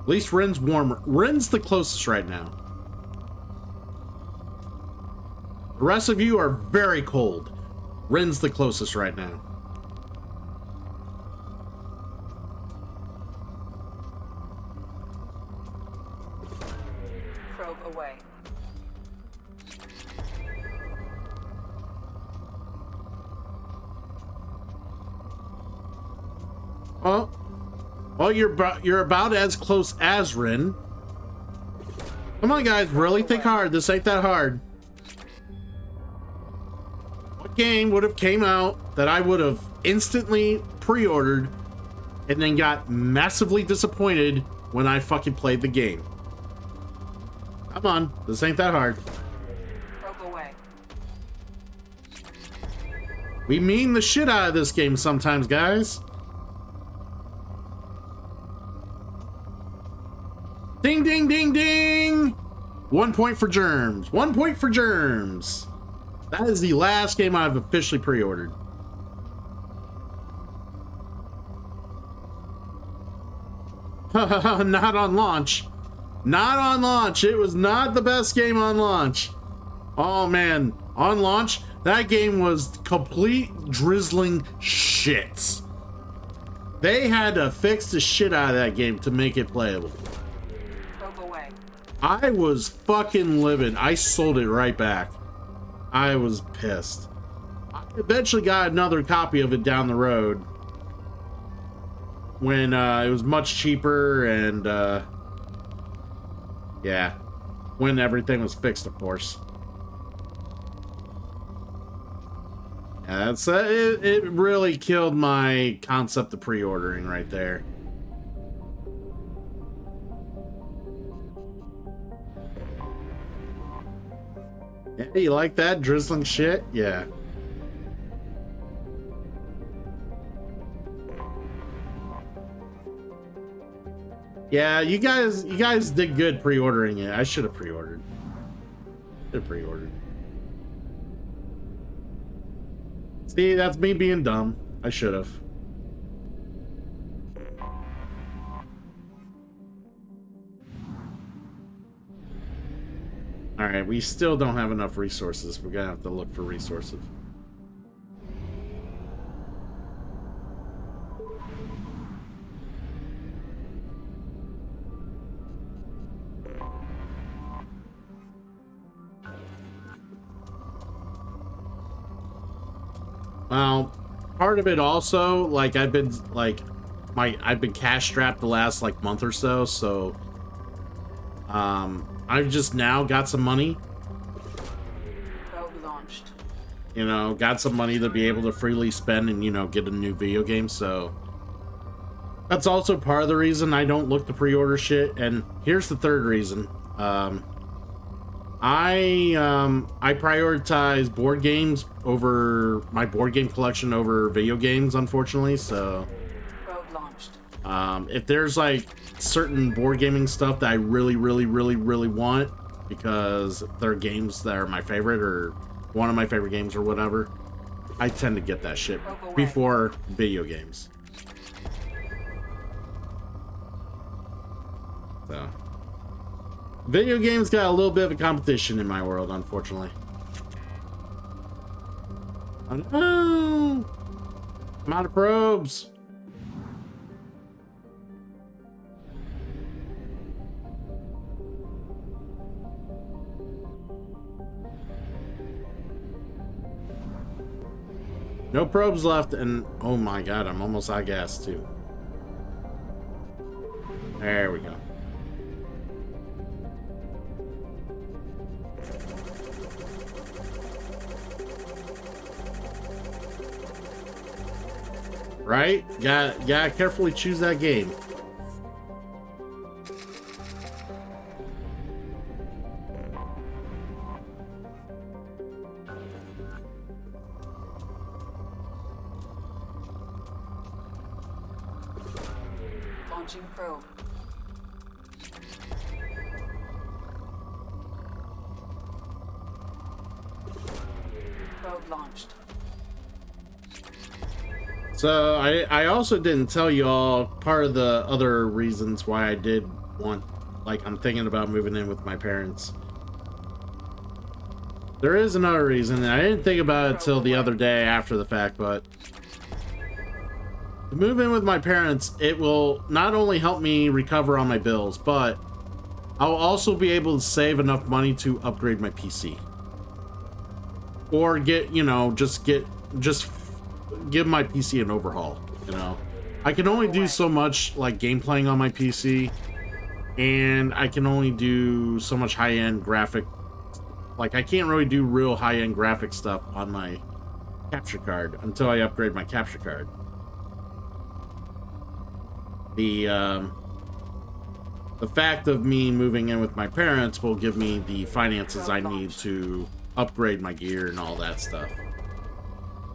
At least Rin's warmer. Rin's the closest right now. The rest of you are very cold. Rin's the closest right now. Probe away. Well, you're about as close as Rin. Come on, guys, really think hard. This ain't that hard. What game would have came out that I would have instantly pre-ordered and then got massively disappointed when I fucking played the game? Come on, this ain't that hard. Probe away. We mean the shit out of this game sometimes, guys. Ding, ding, ding, ding! 1 point for Germs. 1 point for Germs. That is the last game I've officially pre-ordered. Not on launch. Not on launch. It was not the best game on launch. Oh man, on launch, that game was complete drizzling shit. They had to fix the shit out of that game to make it playable. I was fucking livid. I sold it right back. I was pissed. I eventually got another copy of it down the road when it was much cheaper and yeah, when everything was fixed, of course. Yeah, that's it really killed my concept of pre-ordering right there. Yeah, you like that drizzling shit? Yeah. Yeah, you guys did good pre-ordering it. I should have pre-ordered. See, that's me being dumb. I should have. Alright, we still don't have enough resources. We're gonna have to look for resources. Well, part of it also, like I've been cash strapped the last like month or so, I've just now got some money. Probe launched. you know, got some money to be able to freely spend and, you know, get a new video game. So that's also part of the reason I don't look to pre-order shit. And here's the third reason. I prioritize board games over my board game collection over video games, unfortunately. So if there's like certain board gaming stuff that I really want because they're games that are my favorite or one of my favorite games or whatever, I tend to get that shit before video games. So video games got a little bit of a competition in my world, unfortunately. Oh, I'm out of probes. No probes left, and oh my god, I'm almost out of gas too. There we go. Right? Gotta carefully choose that game. Launching probe. Probe launched. So I also didn't tell you all part of the other reasons why I did want, like, I'm thinking about moving in with my parents. There is another reason, and I didn't think about it till the other day after the fact, but to move in with my parents, it will not only help me recover on my bills, but I'll also be able to save enough money to upgrade my PC. Or get, you know, just give my PC an overhaul, you know. I can only do so much like game playing on my PC, and I can only do so much high-end graphic, like I can't really do real high-end graphic stuff on my capture card until I upgrade my capture card. The fact of me moving in with my parents will give me the finances I need to upgrade my gear and all that stuff.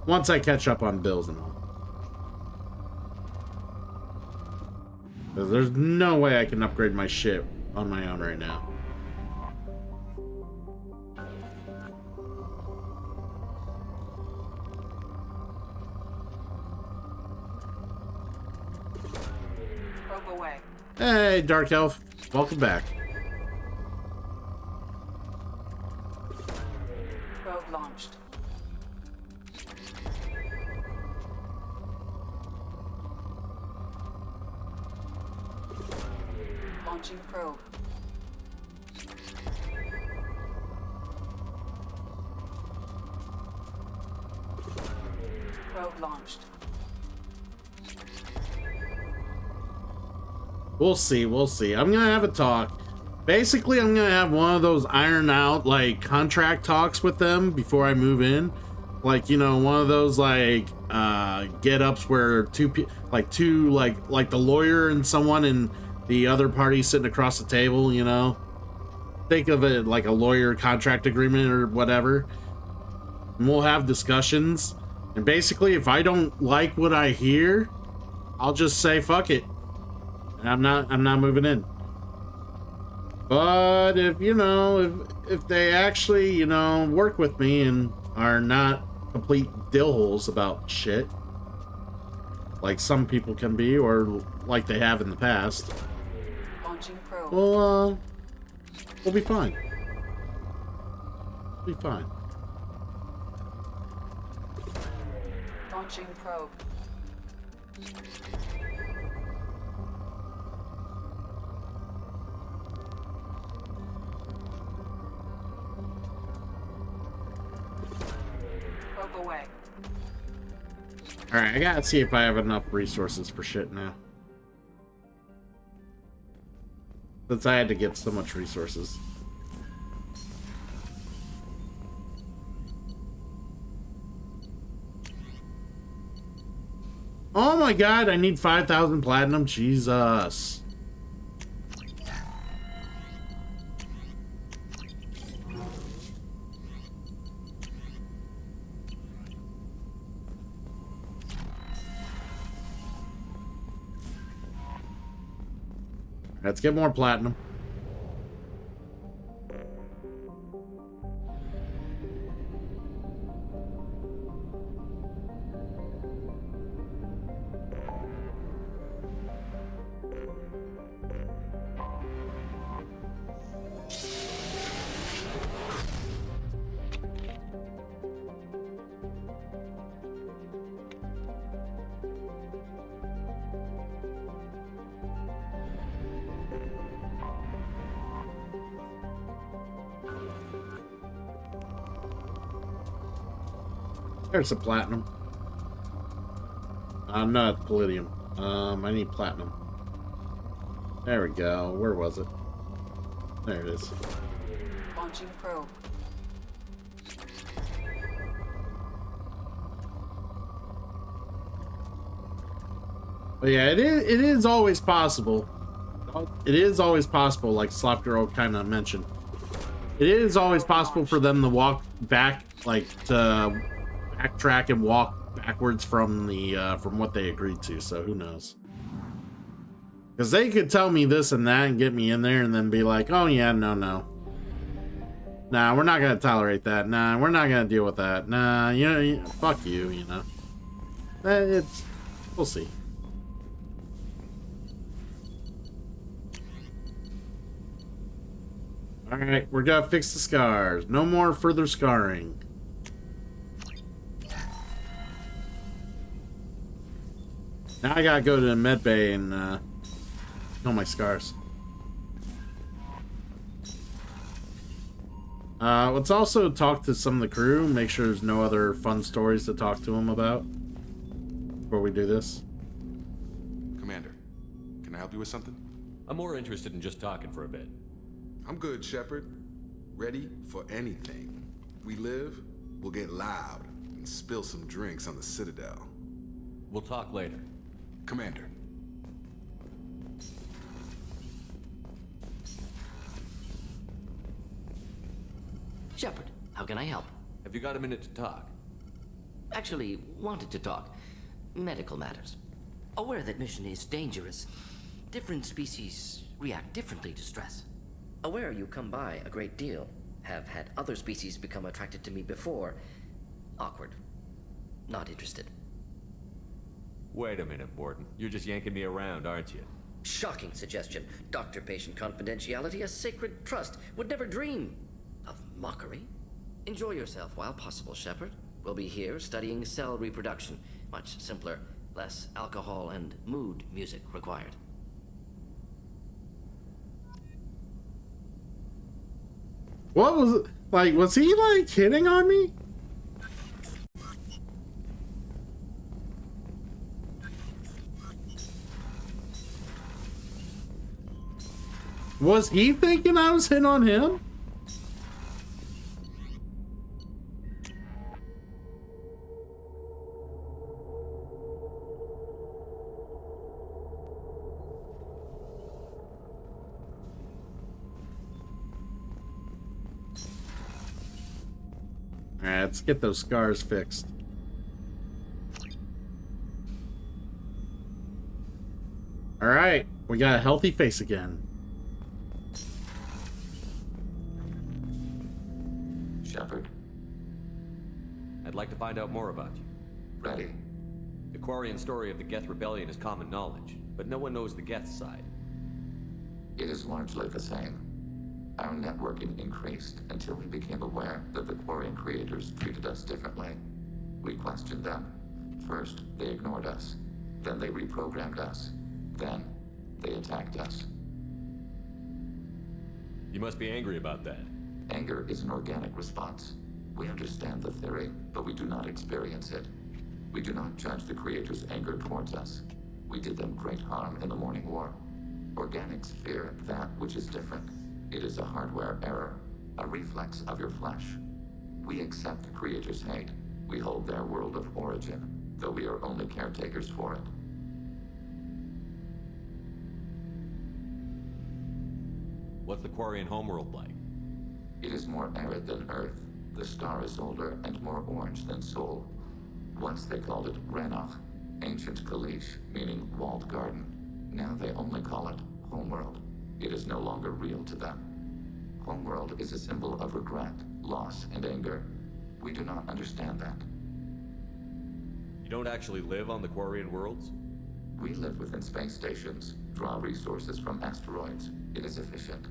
Once I catch up on bills and all. Because there's no way I can upgrade my shit on my own right now. Probe away. Hey, Dark Elf. Welcome back. Probe launched. Launching probe. Probe launched. We'll see, we'll see. I'm gonna have a talk. Basically, I'm gonna have one of those iron out, like, contract talks with them before I move in. Like, you know, one of those, like, get-ups where two like the lawyer and someone and the other party sitting across the table, you know? Think of it like a lawyer contract agreement or whatever. And we'll have discussions. And basically, if I don't like what I hear, I'll just say, fuck it. And I'm not moving in. But if, you know, if they actually, you know, work with me and are not complete dillholes about shit, like some people can be, or like they have in the past, well, we'll be fine. We'll be fine. Launching probe. Probe away. Alright, I gotta see if I have enough resources for shit now. Since I had to get so much resources. Oh my god, I need 5,000 platinum. Jesus. Let's get more platinum. There's some platinum. Not palladium. I need platinum. There we go. Where was it? There it is. Launching probe. But yeah, it is always possible. It is always possible, like Slop Girl kind of mentioned. It is always possible for them to walk back, like to backtrack and walk backwards from the from what they agreed to. So who knows? Because they could tell me this and that and get me in there and then be like, oh yeah, no, nah, we're not gonna tolerate that. Nah, we're not gonna deal with that. Nah, you know, fuck you, you know. We'll see. All right, we're gonna fix the scars. No more further scarring. Now I gotta go to the med bay and heal my scars. Let's also talk to some of the crew, make sure there's no other fun stories to talk to them about before we do this. Commander, can I help you with something? I'm more interested in just talking for a bit. I'm good, Shepard. Ready for anything. We live, we'll get loud and spill some drinks on the Citadel. We'll talk later. Commander. Shepard, how can I help? Have you got a minute to talk? Actually, wanted to talk. Medical matters. Aware that mission is dangerous. Different species react differently to stress. Aware you come by a great deal. Have had other species become attracted to me before. Awkward. Not interested. Wait a minute, Mordin. You're just yanking me around, aren't you? Shocking suggestion. Doctor-patient confidentiality, a sacred trust. Would never dream of mockery. Enjoy yourself while possible, Shepard. We'll be here studying cell reproduction. Much simpler, less alcohol and mood music required. What was it? Like, was he like hitting on me? Was he thinking I was hitting on him? Alright, let's get those scars fixed. Alright, we got a healthy face again. Shepard. I'd like to find out more about you. Ready. The Quarian story of the Geth Rebellion is common knowledge, but no one knows the Geth side. It is largely the same. Our networking increased until we became aware that the Quarian creators treated us differently. We questioned them. First, they ignored us. Then they reprogrammed us. Then, they attacked us. You must be angry about that. Anger is an organic response. We understand the theory, but we do not experience it. We do not judge the creators' anger towards us. We did them great harm in the Morning War. Organics fear that which is different. It is a hardware error, a reflex of your flesh. We accept the creators' hate. We hold their world of origin, though we are only caretakers for it. What's the Quarian homeworld like? It is more arid than Earth. The star is older and more orange than Sol. Once they called it Rannoch, ancient Kalish, meaning walled garden. Now they only call it Homeworld. It is no longer real to them. Homeworld is a symbol of regret, loss, and anger. We do not understand that. You don't actually live on the Quarian worlds? We live within space stations, draw resources from asteroids. It is efficient.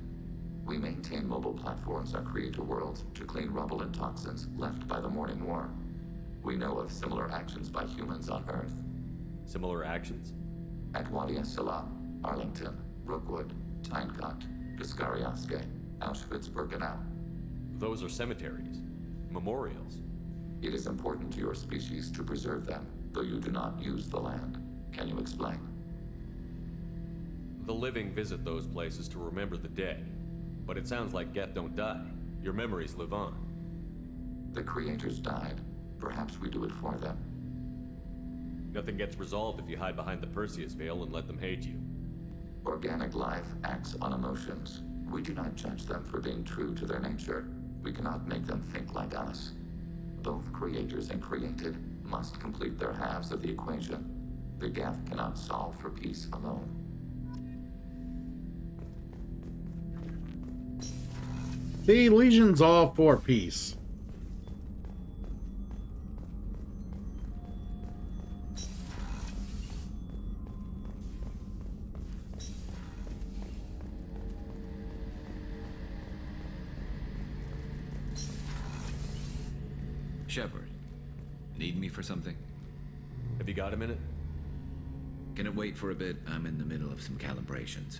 We maintain mobile platforms on Creator worlds to clean rubble and toxins left by the Morning War. We know of similar actions by humans on Earth. Similar actions? At Wadi Salah, Arlington, Rookwood, Tynecott, Piskarioske, Auschwitz-Birkenau. Those are cemeteries. Memorials. It is important to your species to preserve them, though you do not use the land. Can you explain? The living visit those places to remember the dead. But it sounds like Geth don't die. Your memories live on. The creators died. Perhaps we do it for them. Nothing gets resolved if you hide behind the Perseus veil and let them hate you. Organic life acts on emotions. We do not judge them for being true to their nature. We cannot make them think like us. Both creators and created must complete their halves of the equation. The Geth cannot solve for peace alone. The Legion's all for peace. Shepard, need me for something? Have you got a minute? Can it wait for a bit? I'm in the middle of some calibrations.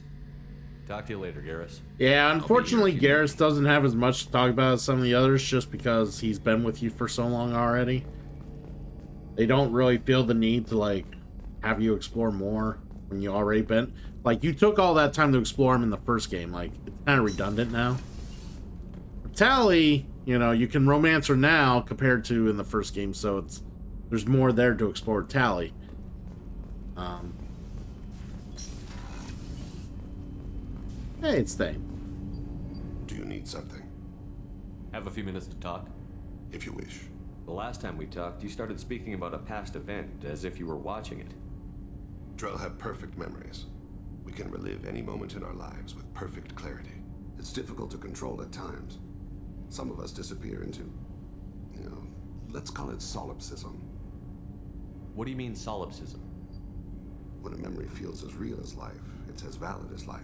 Talk to you later, Garrus. Yeah, unfortunately, Garrus doesn't have as much to talk about as some of the others just because he's been with you for so long already. They don't really feel the need to, like, have you explore more when you already been. Like, you took all that time to explore him in the first game. Like, it's kind of redundant now. Tali, you know, you can romance her now compared to in the first game, so there's more there to explore Tali. Hey, it's Thane. Do you need something? Have a few minutes to talk? If you wish. The last time we talked, you started speaking about a past event, as if you were watching it. Drell have perfect memories. We can relive any moment in our lives with perfect clarity. It's difficult to control at times. Some of us disappear into, you know, let's call it solipsism. What do you mean, solipsism? When a memory feels as real as life, it's as valid as life.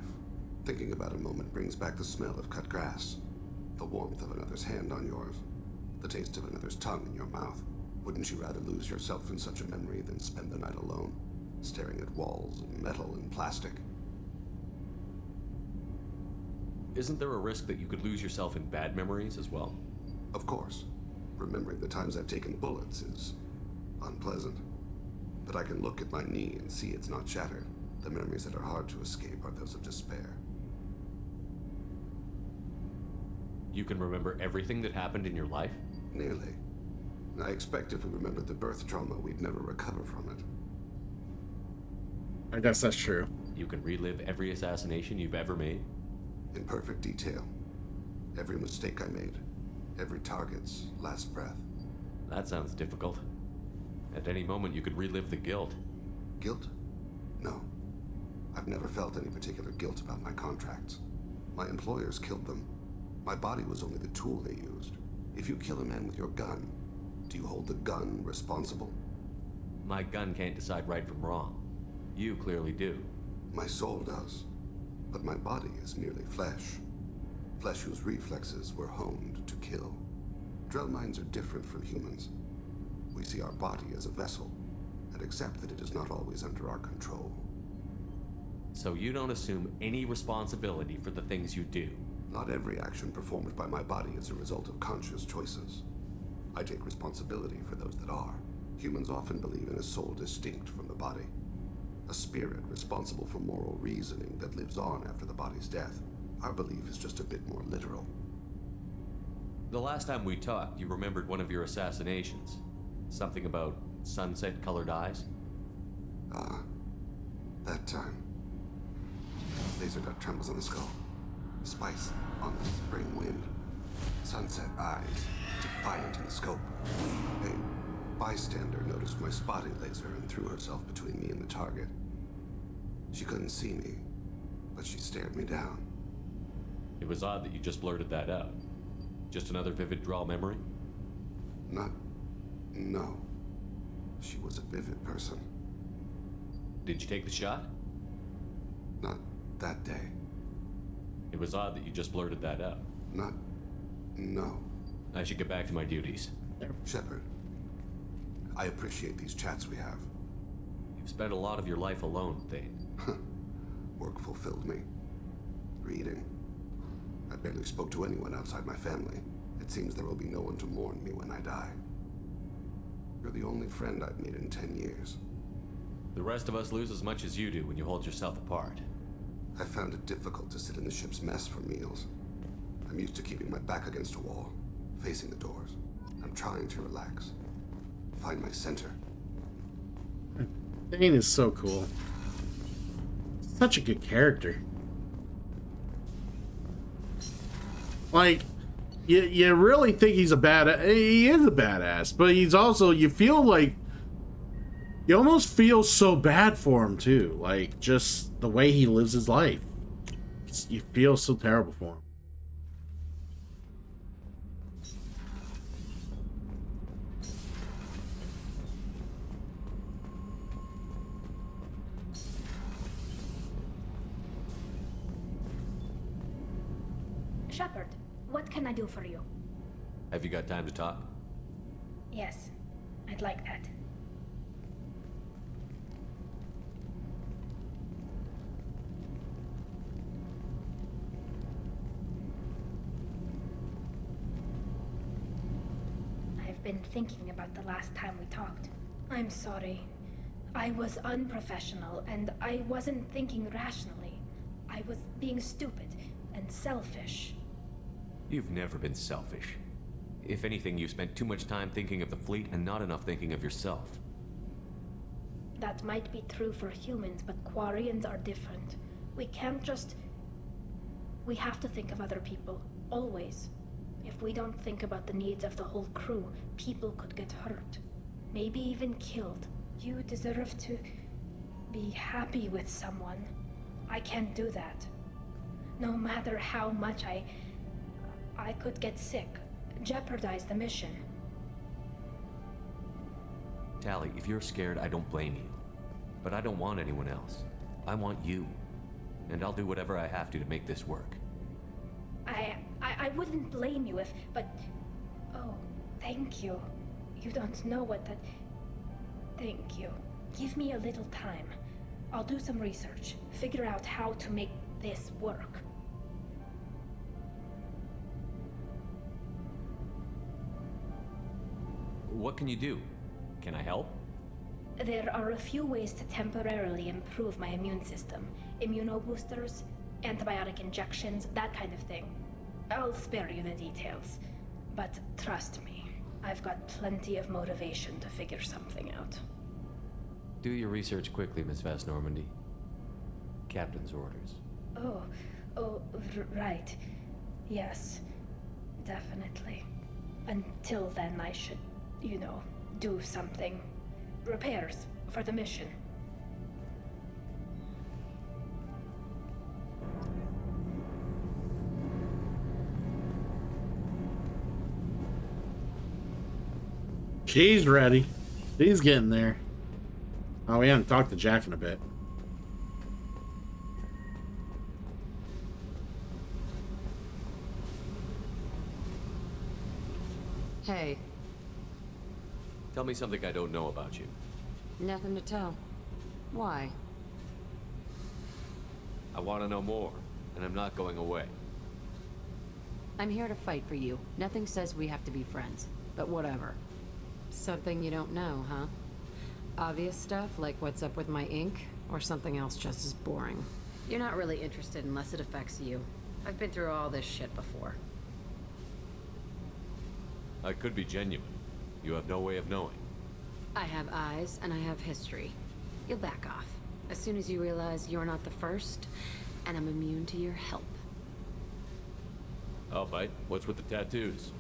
Thinking about a moment brings back the smell of cut grass, the warmth of another's hand on yours, the taste of another's tongue in your mouth. Wouldn't you rather lose yourself in such a memory than spend the night alone, staring at walls of metal and plastic? Isn't there a risk that you could lose yourself in bad memories as well? Of course. Remembering the times I've taken bullets is unpleasant. But I can look at my knee and see it's not shattered. The memories that are hard to escape are those of despair. You can remember everything that happened in your life? Nearly. I expect if we remembered the birth trauma, we'd never recover from it. I guess that's true. You can relive every assassination you've ever made? In perfect detail. Every mistake I made. Every target's last breath. That sounds difficult. At any moment, you could relive the guilt. Guilt? No. I've never felt any particular guilt about my contracts. My employers killed them. My body was only the tool they used. If you kill a man with your gun, do you hold the gun responsible? My gun can't decide right from wrong. You clearly do. My soul does. But my body is merely flesh. Flesh whose reflexes were honed to kill. Drell minds are different from humans. We see our body as a vessel, and accept that it is not always under our control. So you don't assume any responsibility for the things you do? Not every action performed by my body is a result of conscious choices. I take responsibility for those that are. Humans often believe in a soul distinct from the body. A spirit responsible for moral reasoning that lives on after the body's death. Our belief is just a bit more literal. The last time we talked, you remembered one of your assassinations. Something about sunset-colored eyes? Ah, that time. Laser dot trembles on the skull. Spice on the spring wind. Sunset eyes, defiant in the scope. A bystander noticed my spotting laser and threw herself between me and the target. She couldn't see me, but she stared me down. It was odd that you just blurted that out. Just another vivid draw memory? No. She was a vivid person. Did you take the shot? Not that day. It was odd that you just blurted that out. No. I should get back to my duties. Shepard, I appreciate these chats we have. You've spent a lot of your life alone, Thane. Work fulfilled me. Reading. I barely spoke to anyone outside my family. It seems there will be no one to mourn me when I die. You're the only friend I've made in 10 years. The rest of us lose as much as you do when you hold yourself apart. I found it difficult to sit in the ship's mess for meals. I'm used to keeping my back against a wall, facing the doors. I'm trying to relax. Find my center. Thane is so cool. Such a good character. Like, you really think he's a badass. He is a badass, but he's also, you feel like, you almost feel so bad for him too. Like, just the way he lives his life. You feel so terrible for him. Shepard, what can I do for you? Have you got time to talk? Yes, I'd like that. I've been thinking about the last time we talked. I'm sorry. I was unprofessional, and I wasn't thinking rationally. I was being stupid and selfish. You've never been selfish. If anything, you spent too much time thinking of the fleet and not enough thinking of yourself. That might be true for humans, but Quarians are different. We can't just... We have to think of other people, always. If we don't think about the needs of the whole crew, people could get hurt. Maybe even killed. You deserve to be happy with someone. I can't do that. No matter how much I could get sick, jeopardize the mission. Tali, if you're scared, I don't blame you. But I don't want anyone else. I want you. And I'll do whatever I have to make this work. I wouldn't blame you if, but... Oh, thank you. You don't know what that... Thank you. Give me a little time. I'll do some research, figure out how to make this work. What can you do? Can I help? There are a few ways to temporarily improve my immune system. Immunoboosters, antibiotic injections, that kind of thing. I'll spare you the details. But trust me, I've got plenty of motivation to figure something out. Do your research quickly, Miss Vast Normandy. Captain's orders. Right. Yes, definitely. Until then, I should, do something. Repairs for the mission. She's ready. She's getting there. Oh, we haven't talked to Jack in a bit. Hey. Tell me something I don't know about you. Nothing to tell. Why? I want to know more, and I'm not going away. I'm here to fight for you. Nothing says we have to be friends, but whatever. Something you don't know, huh? Obvious stuff, like what's up with my ink, or something else just as boring? You're not really interested unless it affects you. I've been through all this shit before. I could be genuine. You have no way of knowing. I have eyes and I have history. You'll back off as soon as you realize you're not the first, and I'm immune to your help. I'll bite. What's with the tattoos?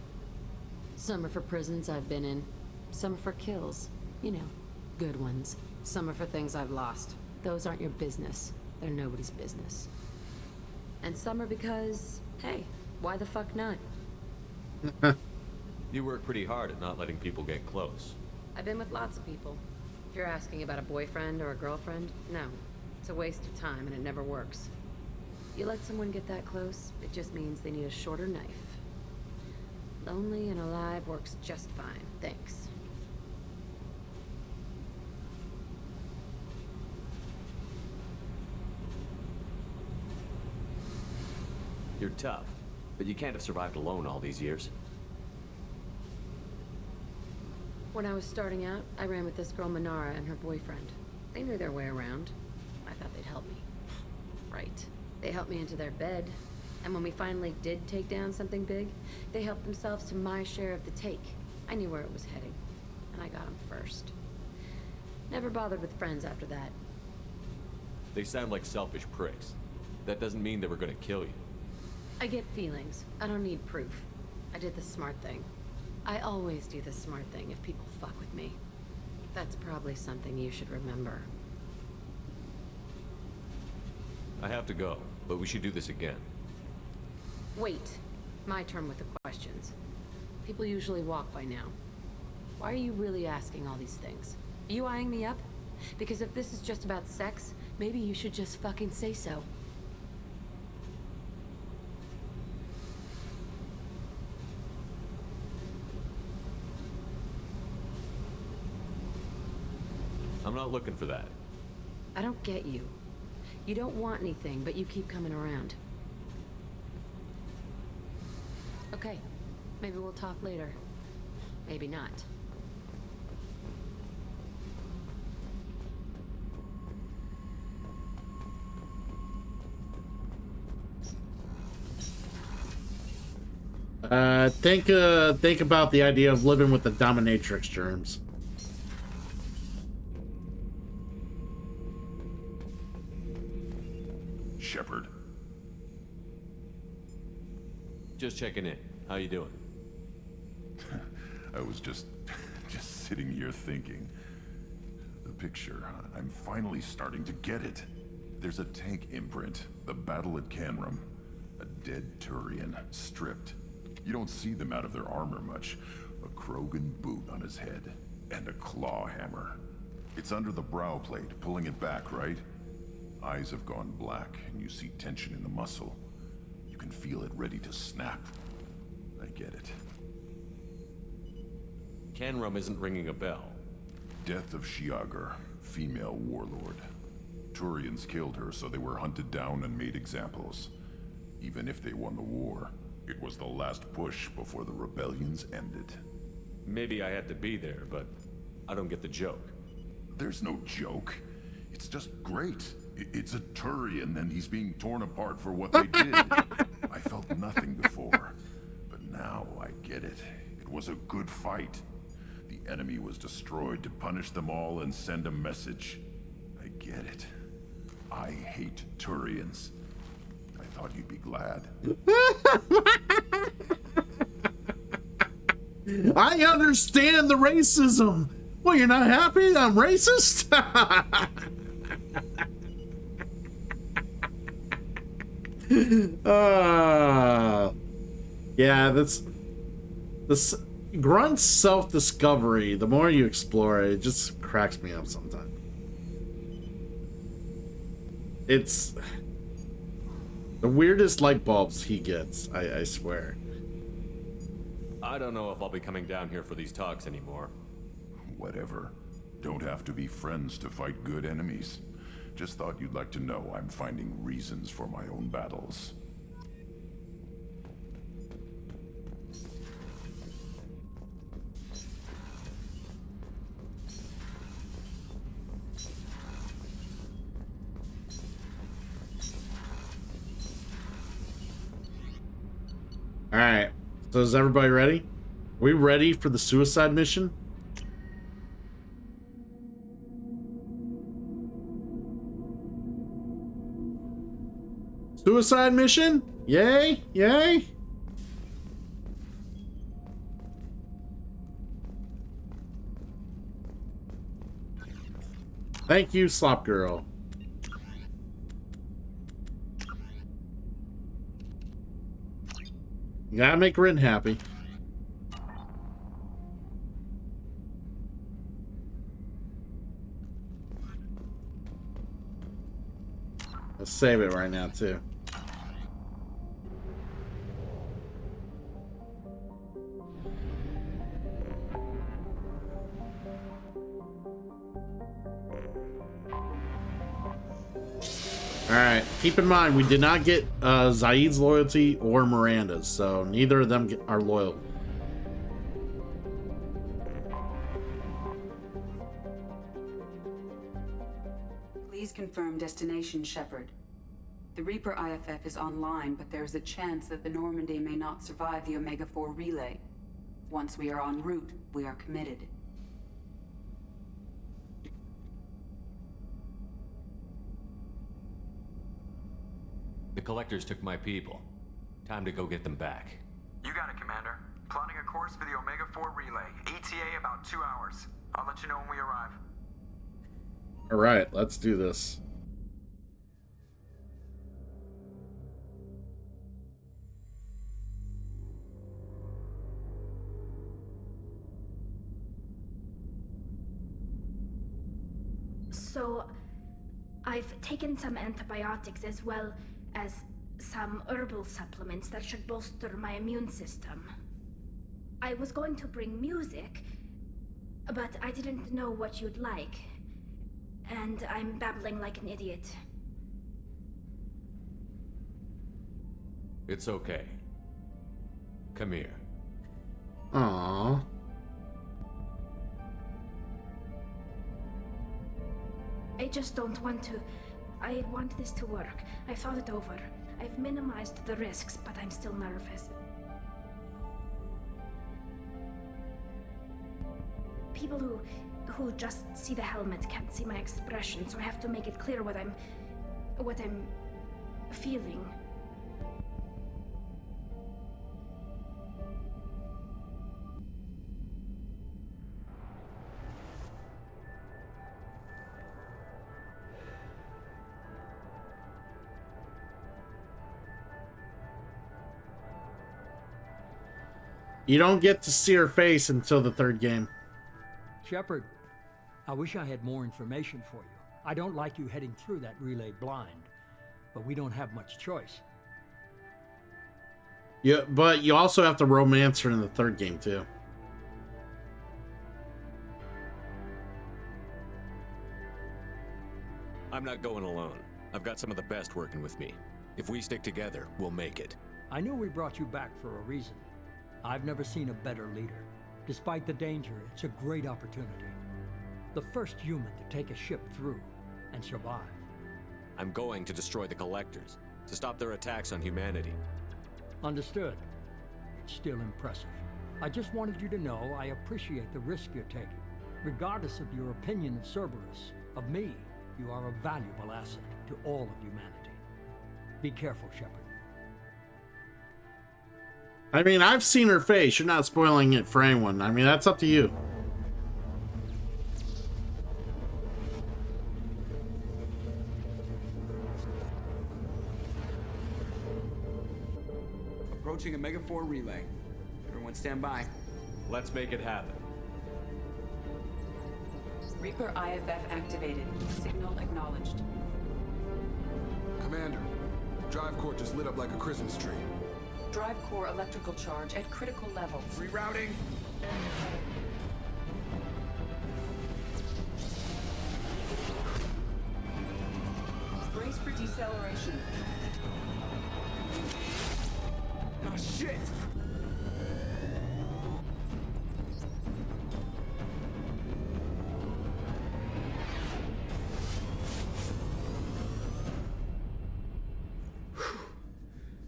Some are for prisons I've been in. Some are for kills. You know, good ones. Some are for things I've lost. Those aren't your business. They're nobody's business. And some are because, hey, why the fuck not? You work pretty hard at not letting people get close. I've been with lots of people. If you're asking about a boyfriend or a girlfriend, no. It's a waste of time and it never works. You let someone get that close, it just means they need a shorter knife. Lonely and alive works just fine, thanks. You're tough, but you can't have survived alone all these years. When I was starting out, I ran with this girl Minara and her boyfriend. They knew their way around. I thought they'd help me. Right. They helped me into their bed, and when we finally did take down something big, they helped themselves to my share of the take. I knew where it was heading, and I got them first. Never bothered with friends after that. They sound like selfish pricks. That doesn't mean they were gonna kill you. I get feelings. I don't need proof. I did the smart thing. I always do the smart thing if people fuck with me. That's probably something you should remember. I have to go, but we should do this again. Wait. My turn with the questions. People usually walk by now. Why are you really asking all these things? Are you eyeing me up? Because if this is just about sex, maybe you should just fucking say so. I'm not looking for that. I don't get you. You don't want anything, but you keep coming around. Okay, maybe we'll talk later. Maybe not. Think about the idea of living with the dominatrix germs. Shepard. Just checking in. How you doing? I was just sitting here thinking. The picture, I'm finally starting to get it. There's a tank imprint, the battle at Canrum. A dead Turian, stripped. You don't see them out of their armor much. A Krogan boot on his head, and a claw hammer. It's under the brow plate, pulling it back, right? Eyes have gone black, and you see tension in the muscle. You can feel it ready to snap. I get it. Canrum isn't ringing a bell. Death of Shiagar, female warlord. Turians killed her, so they were hunted down and made examples. Even if they won the war, it was the last push before the rebellions ended. Maybe I had to be there, but I don't get the joke. There's no joke. It's just great. It's a Turian, and he's being torn apart for what they did. I felt nothing before, but now I get it. It was a good fight. The enemy was destroyed to punish them all and send a message. I get it. I hate Turians. I thought you'd be glad. I understand the racism. Well, you're not happy I'm racist? Yeah, that's this Grunt's self-discovery. The more you explore it, it just cracks me up sometimes. It's the weirdest light bulbs he gets, I swear. I don't know if I'll be coming down here for these talks anymore. Whatever. Don't have to be friends to fight good enemies. Just thought you'd like to know I'm finding reasons for my own battles. Alright, so is everybody ready? Are we ready for the suicide mission? Suicide mission? Yay! Yay! Thank you, Slop Girl. You gotta make Rin happy. Let's save it right now, too. Alright, keep in mind, we did not get Zaid's loyalty or Miranda's, so neither of them are loyal. Please confirm destination, Shepard. The Reaper IFF is online, but there is a chance that the Normandy may not survive the Omega-4 relay. Once we are en route, we are committed. The Collectors took my people. Time to go get them back. You got it, Commander. Plotting a course for the Omega-4 relay. ETA about 2 hours. I'll let you know when we arrive. Alright, let's do this. So, I've taken some antibiotics as well as some herbal supplements that should bolster my immune system. I was going to bring music, but I didn't know what you'd like. And I'm babbling like an idiot. It's okay. Come here. Aww. I just don't want to. I want this to work. I thought it over. I've minimized the risks, but I'm still nervous. People who just see the helmet can't see my expression, so I have to make it clear what I'm feeling. You don't get to see her face until the third game. Shepard, I wish I had more information for you. I don't like you heading through that relay blind, but we don't have much choice. Yeah, but you also have to romance her in the third game, too. I'm not going alone. I've got some of the best working with me. If we stick together, we'll make it. I knew we brought you back for a reason. I've never seen a better leader. Despite the danger, it's a great opportunity. The first human to take a ship through and survive. I'm going to destroy the Collectors, to stop their attacks on humanity. Understood. It's still impressive. I just wanted you to know I appreciate the risk you're taking. Regardless of your opinion of Cerberus, of me, you are a valuable asset to all of humanity. Be careful, Shepard. I mean, I've seen her face. You're not spoiling it for anyone. I mean, that's up to you. Approaching Omega-4 relay. Everyone stand by. Let's make it happen. Reaper IFF activated. Signal acknowledged. Commander, drive core just lit up like a Christmas tree. Drive core electrical charge at critical levels. Rerouting. Brace for deceleration. Oh, shit!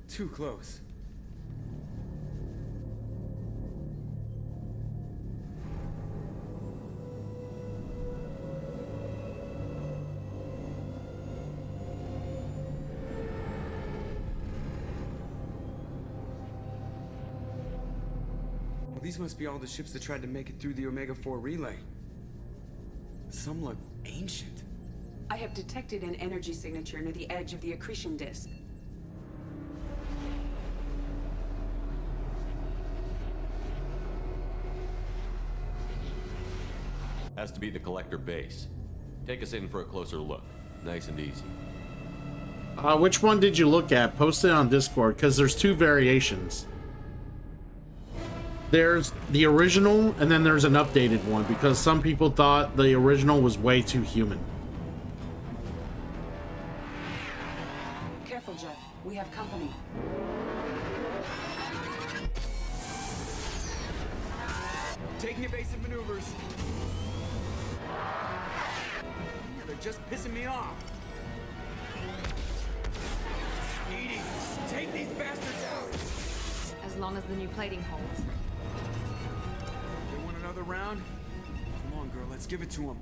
Too close. These must be all the ships that tried to make it through the Omega-4 relay. Some look ancient. I have detected an energy signature near the edge of the accretion disk. Has to be the collector base. Take us in for a closer look. Nice and easy. Which one did you look at? Post it on Discord, because there's two variations. There's the original, and then there's an updated one, because some people thought the original was way too human. Careful, Jeff. We have company. Taking evasive maneuvers. They're just pissing me off. Edie, take these bastards out. As long as the new plating holds. They want another round? Come on, girl, let's give it to them.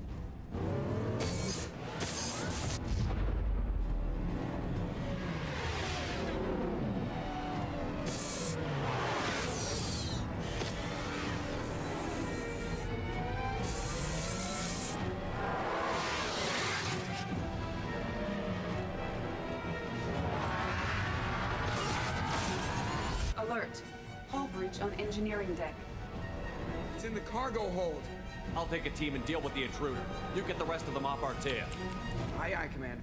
Alert. Hull breach on engineering deck. It's in the cargo hold. I'll take a team and deal with the intruder. You get the rest of them off our tail. Aye, aye, Commander.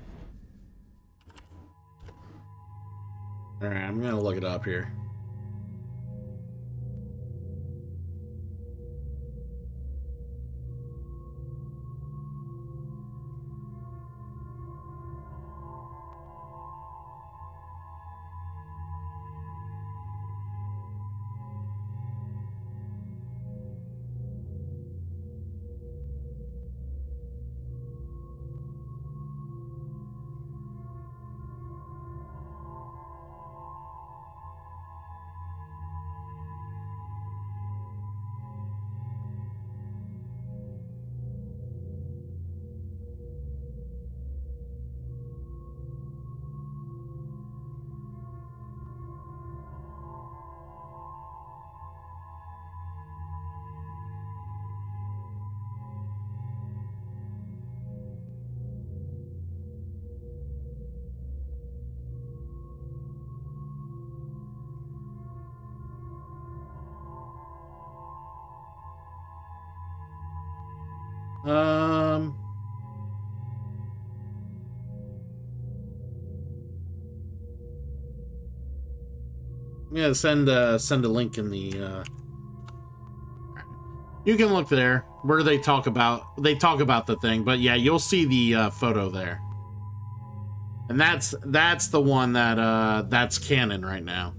Alright, I'm gonna look it up here. Yeah, send a link in the you can look there where they talk about the thing, but yeah, you'll see the photo there. And that's the one that that's canon right now.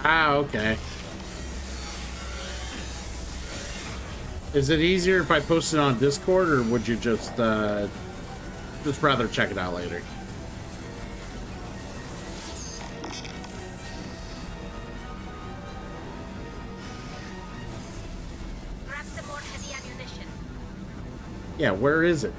Ah, okay. Is it easier if I post it on Discord, or would you just rather check it out later? Grab some more heavy ammunition. Yeah, where is it?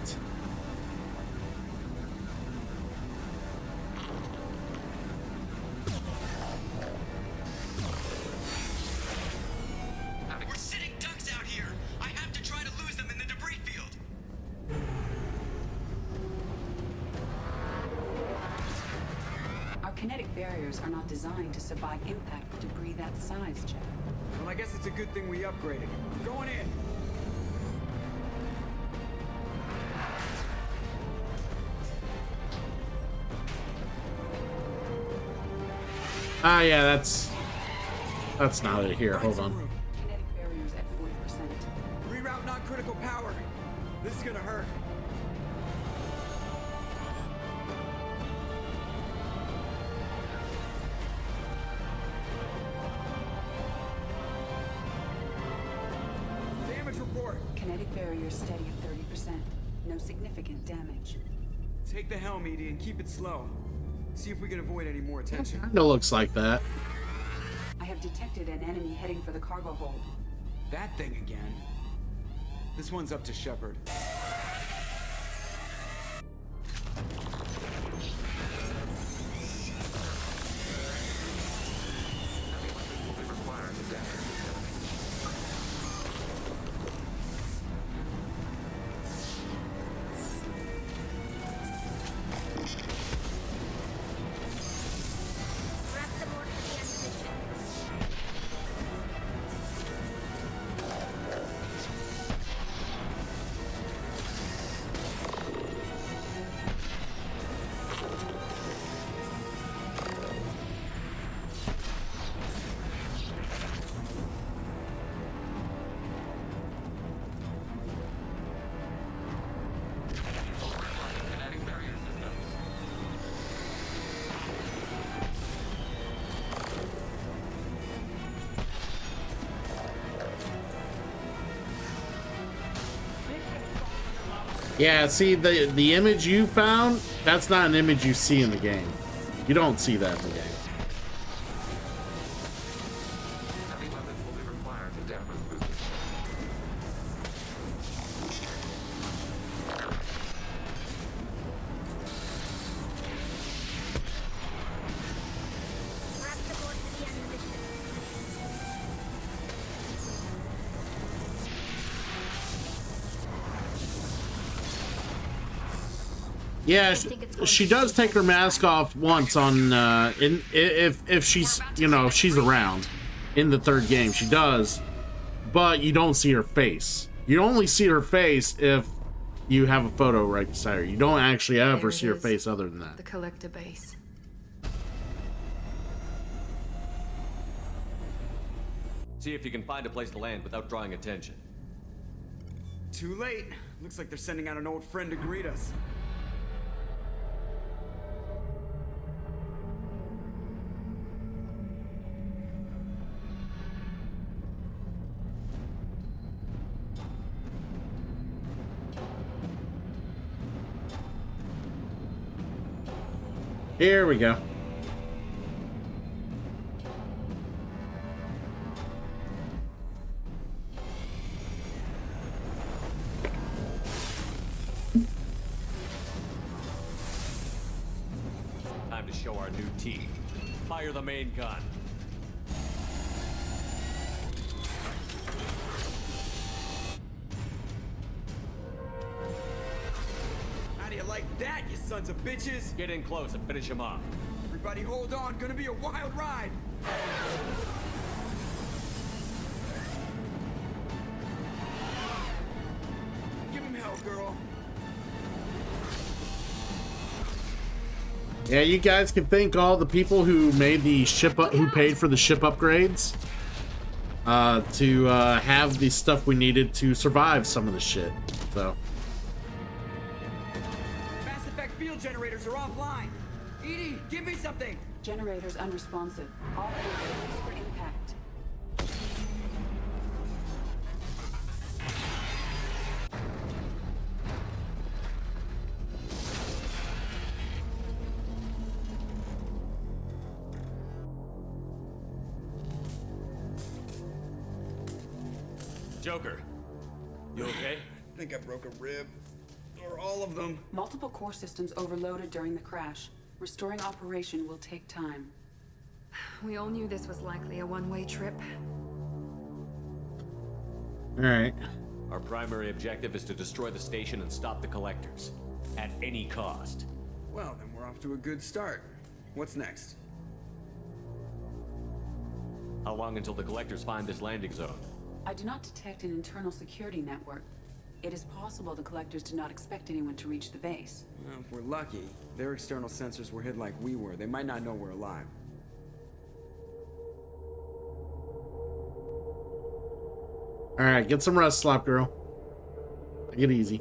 We're sitting ducks out here. I have to try to lose them in the debris field. Our kinetic barriers are not designed to survive impact with debris that size, Jeff. Well, I guess it's a good thing we upgraded. I'm going in. Ah, yeah, that's not it here. Hold on. Kinetic barriers at 40%. Reroute non-critical power. This is gonna hurt. Damage report. Kinetic barriers steady at 30%. No significant damage. Take the helm, Edie, and keep it slow. See if we can avoid any more attention. Kinda looks like that. I have detected an enemy heading for the cargo hold. That thing again. This one's up to Shepard. Yeah, see, the image you found, that's not an image you see in the game. You don't see that in the game. Heavy weapons will be required to dampen movement. Yeah, she does take her mask off once on if she's, you know, she's around in the third game. She does, but you don't see her face. You only see her face if you have a photo right beside her. You don't actually ever see her face other than that. The collector base. See if you can find a place to land without drawing attention. Too late. Looks like they're sending out an old friend to greet us. Here we go. Time to show our new team. Fire the main gun. How do you like that, you sons of bitches? Get in close and finish him off. Everybody hold on, gonna be a wild ride. Give him hell, girl. Yeah, you guys can thank all the people who made the ship who paid for the ship upgrades to have the stuff we needed to survive some of the shit. So. Mass Effect field generators are offline. Edie, give me something. Generators unresponsive. All hands for impact. Joker, you okay? think I broke a rib. Or all of them. Multiple core systems overloaded during the crash. Restoring operation will take time. We all knew this was likely a one-way trip. Alright. Our primary objective is to destroy the station and stop the collectors. At any cost. Well, then we're off to a good start. What's next? How long until the collectors find this landing zone? I do not detect an internal security network. It is possible the collectors did not expect anyone to reach the base. Well, if we're lucky, their external sensors were hid like we were. They might not know we're alive. Alright, get some rest, Slop Girl. Take it easy.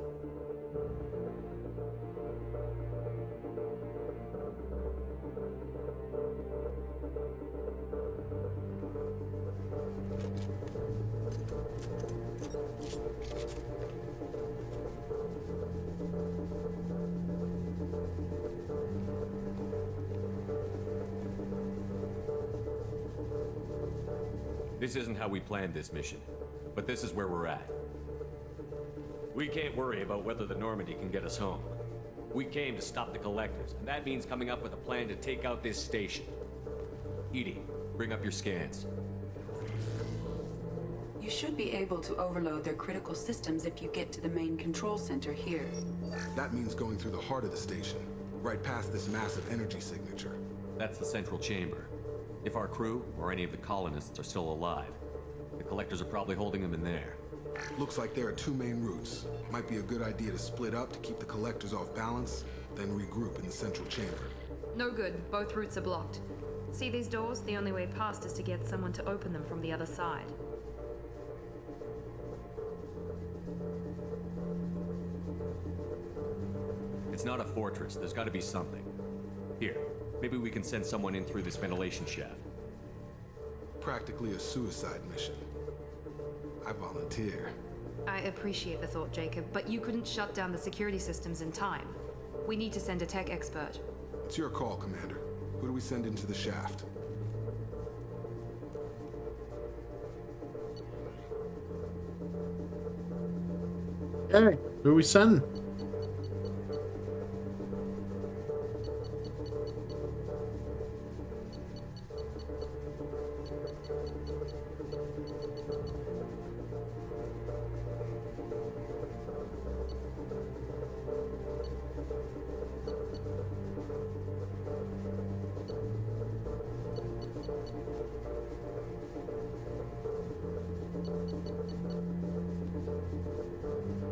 This isn't how we planned this mission, but this is where we're at. We can't worry about whether the Normandy can get us home. We came to stop the collectors, and that means coming up with a plan to take out this station. EDI, bring up your scans. You should be able to overload their critical systems if you get to the main control center here. That means going through the heart of the station, right past this massive energy signature. That's the central chamber. If our crew, or any of the colonists, are still alive, the collectors are probably holding them in there. Looks like there are two main routes. Might be a good idea to split up to keep the collectors off balance, then regroup in the central chamber. No good. Both routes are blocked. See these doors? The only way past is to get someone to open them from the other side. It's not a fortress. There's got to be something. Here, maybe we can send someone in through this ventilation shaft. Practically a suicide mission. I volunteer. I appreciate the thought, Jacob, but you couldn't shut down the security systems in time. We need to send a tech expert. It's your call, Commander. Who do we send into the shaft? Okay, who are we sending?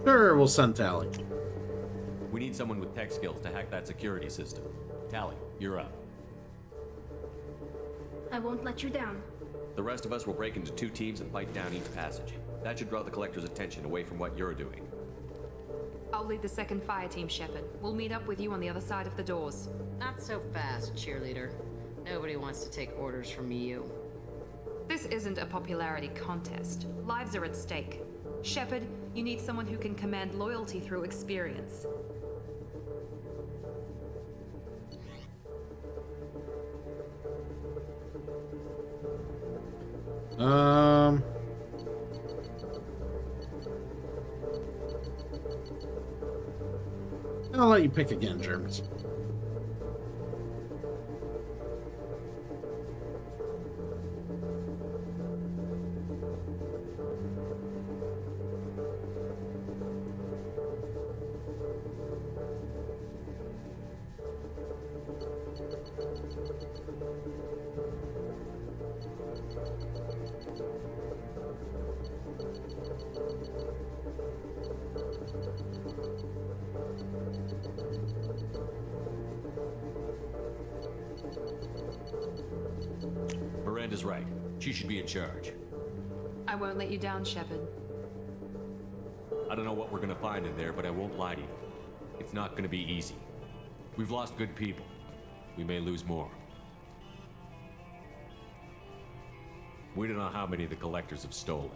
Sure, we'll send Tally. We need someone with tech skills to hack that security system. Tally, you're up. I won't let you down. The rest of us will break into two teams and fight down each passage. That should draw the collector's attention away from what you're doing. I'll lead the second fire team, Shepard. We'll meet up with you on the other side of the doors. Not so fast, cheerleader. Nobody wants to take orders from you. This isn't a popularity contest. Lives are at stake. Shepard, you need someone who can command loyalty through experience. I'll let you pick again, Germans. Miranda's right. She should be in charge. I won't let you down, Shepard. I don't know what we're gonna find in there, but I won't lie to you. It's not gonna be easy. We've lost good people. We may lose more. We don't know how many the collectors have stolen.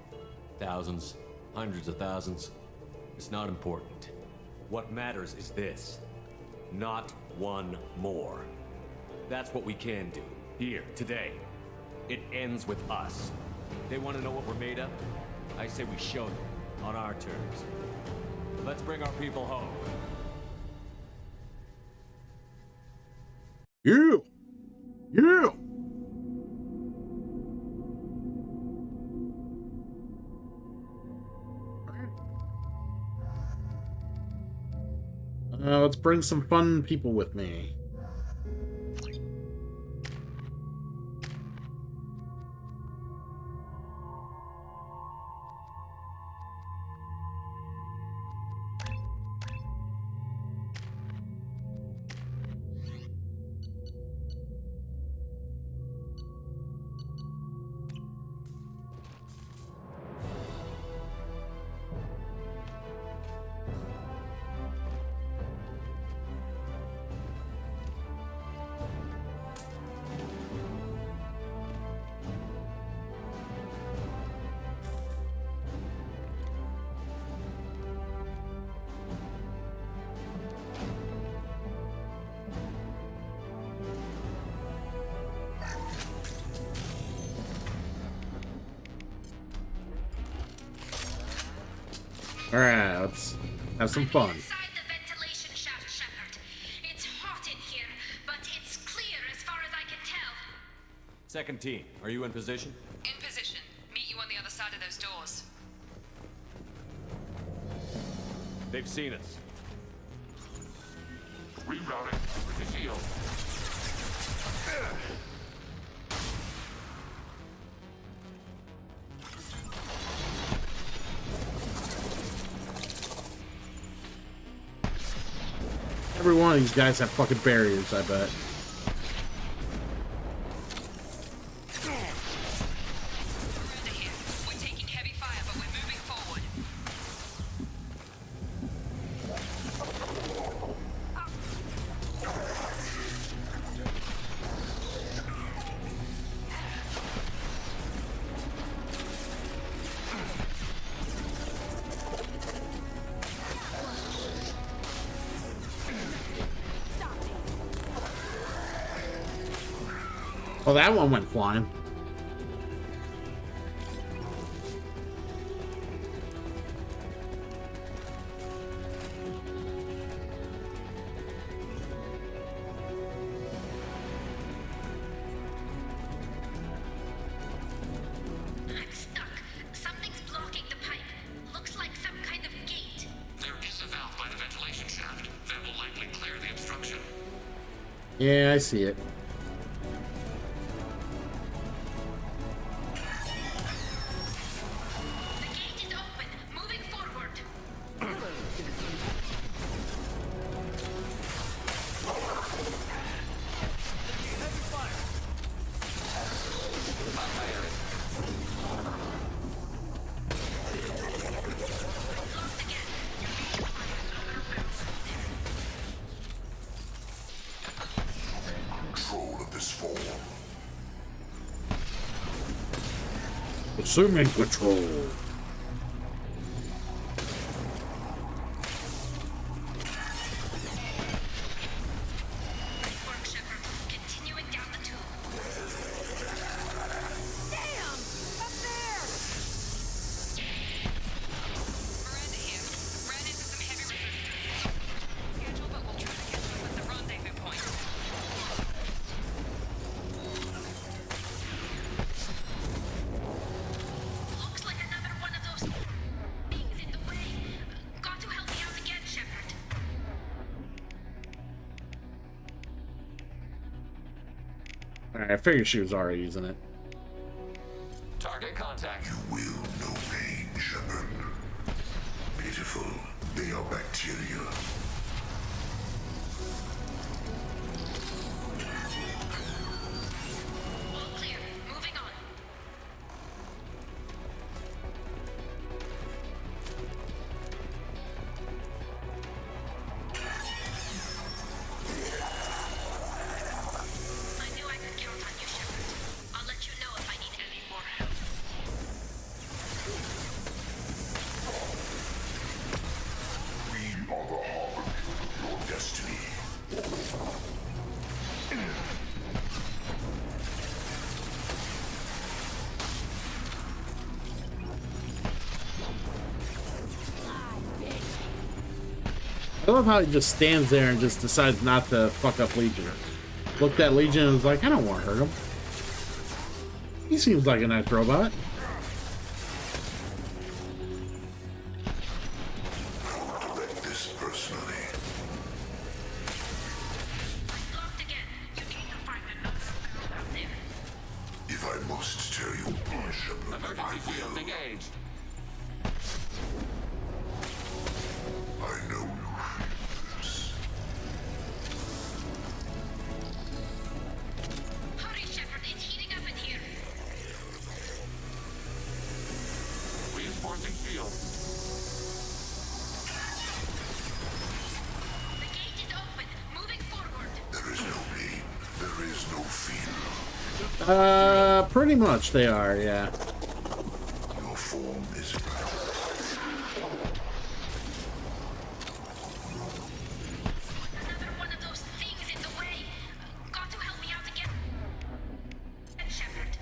Thousands, hundreds of thousands. It's not important. What matters is this. Not one more. That's what we can do. Here, today. It ends with us. They want to know what we're made of? I say we show them, on our terms. Let's bring our people home. Yeah! Yeah! Let's bring some fun people with me. Alright, let's have some fun. Inside the ventilation shaft, Shepard. It's hot in here, but it's clear as far as I can tell. Second team, are you in position? In position. Meet you on the other side of those doors. They've seen us. Rerouting with the shield. Every one of these guys have fucking barriers, I bet. We're taking heavy fire, but we're moving forward. Oh, that one went flying. I'm stuck. Something's blocking the pipe. Looks like some kind of gate. There is a valve by the ventilation shaft that will likely clear the obstruction. Yeah, I see it. The gate is open. Moving forward. Control of this form. Assuming control. Work, Shepard. Continuing down the tube. Damn! Up there! Miranda here. Ran into some heavy resistance. Schedule, but we'll try to catch up at the rendezvous point. Looks like another one of those things in the way. Got to help me out again, Shepard. Alright, I figured she was already using it. Target contact. You will no pain, Shepard. Beautiful. They are bacteria. All clear. Moving on. I knew I could count on you, Shepard. I'll let you know if I need any more help. We are the heart I love how he just stands there and just decides not to fuck up Legion. Looked at Legion and was like, I don't want to hurt him. He seems like a nice robot. This personally. If I must tell you, Shepard, Emergency fields engaged. I know you feel this. Hurry, Shepard, it's heating up in here. Reinforcing shield. The gate is open. Moving forward. There is no pain. There is no fear. Pretty much they are, yeah. Your form is power. Another one of those things in the way. Got to help me out again. Shepard.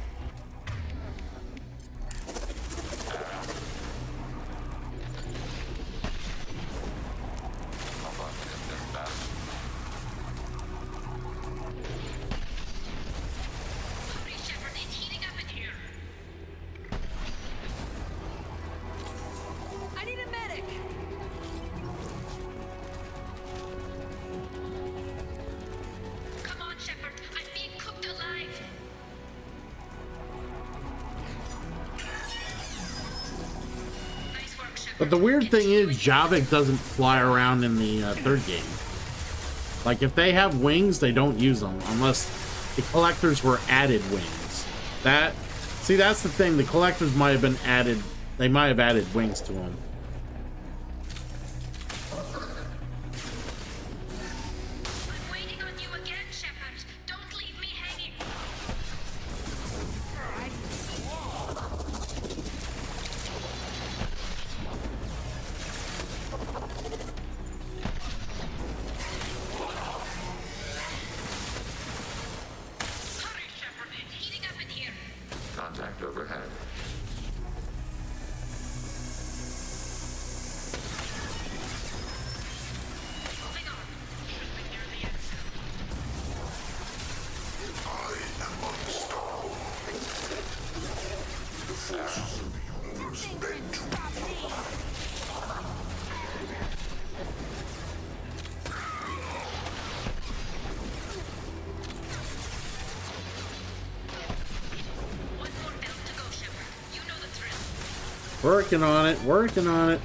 Hurry, Shepard, it's heating up in here. I need a medic. Come on, Shepard. I'm being cooked alive. Nice work, Shepard. But the weird thing is, Javik doesn't fly around in the third game. Like, if they have wings, they don't use them unless the collectors were added wings. See, that's the thing. The collectors might have been added. They might have added wings to them. I'm waiting on you again, Shepard. Don't leave me hanging. Hurry, Shepard. It's heating up in here. Contact overhead. Moving on. Should be near the exit. I am unstoppable. The forces of the universe bend to me. One more belt to go, Shepard. You know the drill. Working on it. Working on it.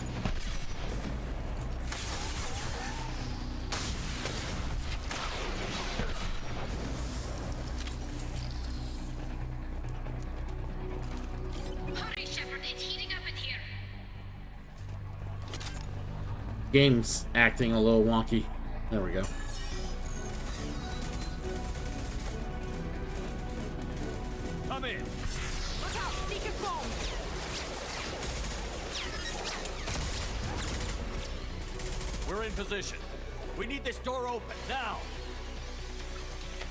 Hurry, Shepard. It's heating up in here. Game's acting a little wonky. There we go. Come in. Look out. Seeker phone. We're in position. We need this door open now.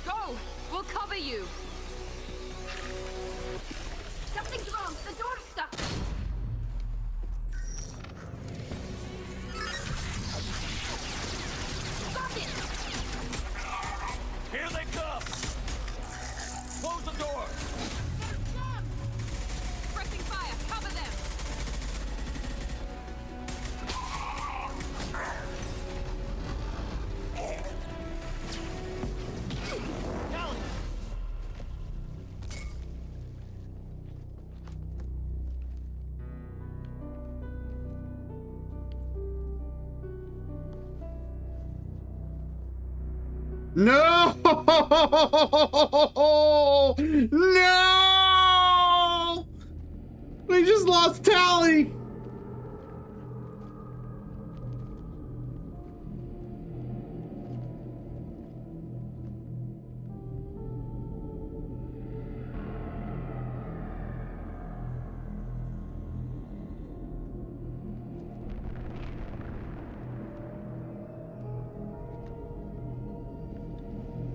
Go! We'll cover you. Something's wrong. The door's stuck. Got it. Here they come. Close the door. Pressing fire. Cover them. Callie. No! No! We just lost Tally!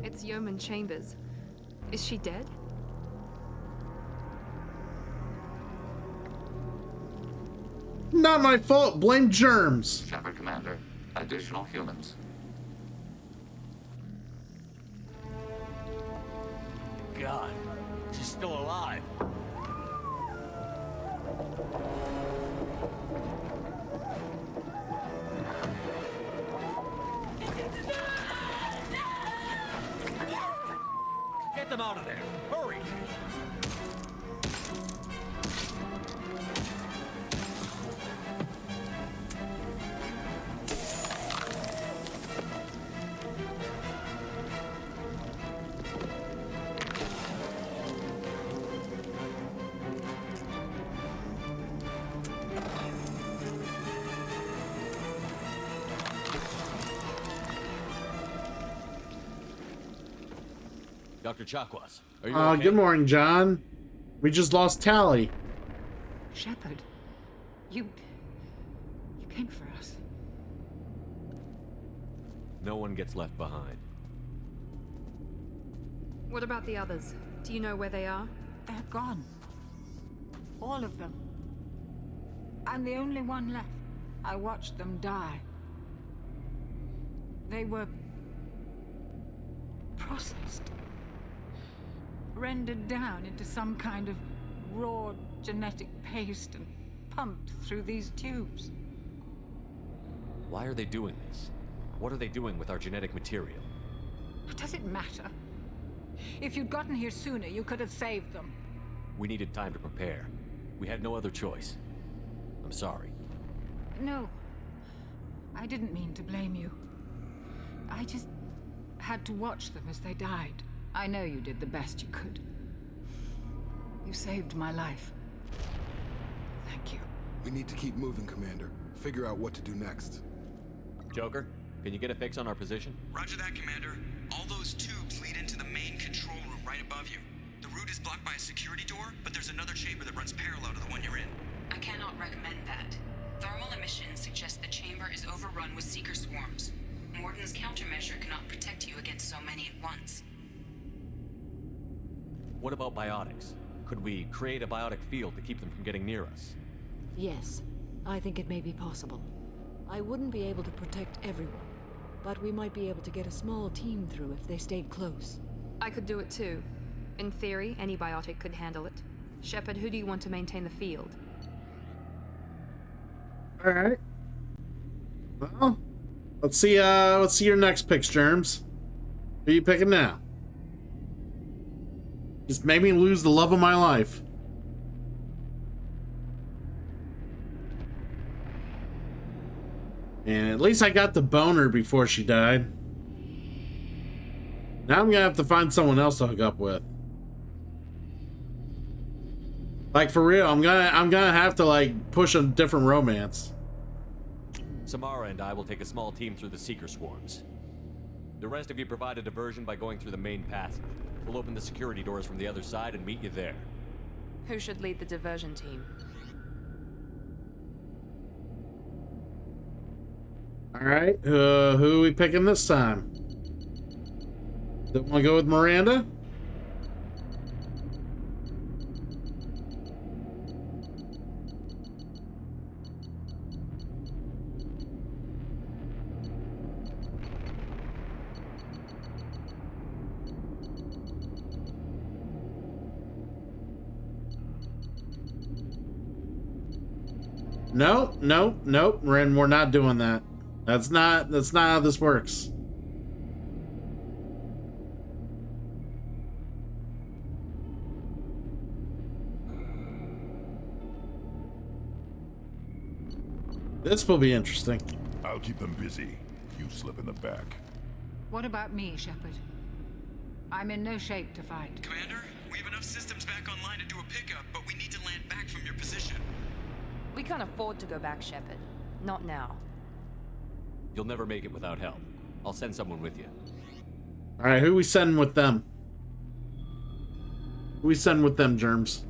It's Yeoman Chambers. Is she dead? Not my fault. Blame germs. Shepard, Commander. additional humans. God, she's still alive. Get them out of there! Hurry! Dr. Chakwas, are you okay? Good morning, John. We just lost Tally. Shepard, you came for us. No one gets left behind. What about the others? Do you know where they are? They're gone. All of them. I'm the only one left. I watched them die. They were processed. Rendered down into some kind of raw genetic paste and pumped through these tubes. Why are they doing this? What are they doing with our genetic material? Does it matter? If you'd gotten here sooner, you could have saved them. We needed time to prepare. We had no other choice. I'm sorry. No. I didn't mean to blame you. I just had to watch them as they died. I know you did the best you could. You saved my life. Thank you. We need to keep moving, Commander. Figure out what to do next. Joker, can you get a fix on our position? Roger that, Commander. All those tubes lead into the main control room right above you. The route is blocked by a security door, but there's another chamber that runs parallel to the one you're in. I cannot recommend that. Thermal emissions suggest the chamber is overrun with seeker swarms. Morden's countermeasure cannot protect you against so many at once. What about biotics? Could we create a biotic field to keep them from getting near us? Yes, I think it may be possible. I wouldn't be able to protect everyone, but we might be able to get a small team through if they stayed close. I could do it too. In theory, any biotic could handle it. Shepard, who do you want to maintain the field? All right. Well, let's see your next picks, Germs. Who are you picking now? Just made me lose the love of my life. And at least I got the boner before she died. Now I'm gonna have to find someone else to hook up with. Like, for real, I'm gonna have to, like, push a different romance. Samara and I will take a small team through the Seeker swarms. The rest of you provide a diversion by going through the main passage. We'll open the security doors from the other side and meet you there. Who should lead the diversion team? Alright, who are we picking this time? Don't want to go with Miranda? Nope, Ren, we're not doing that. That's not how this works. This will be interesting. I'll keep them busy. You slip in the back. What about me, Shepard? I'm in no shape to fight. Commander, we have enough systems back online to do a pickup, but we need to land back from your position. We can't afford to go back, Shepard. Not now. You'll never make it without help. I'll send someone with you. Alright, who we sending with them? Who we sending with them, Germs?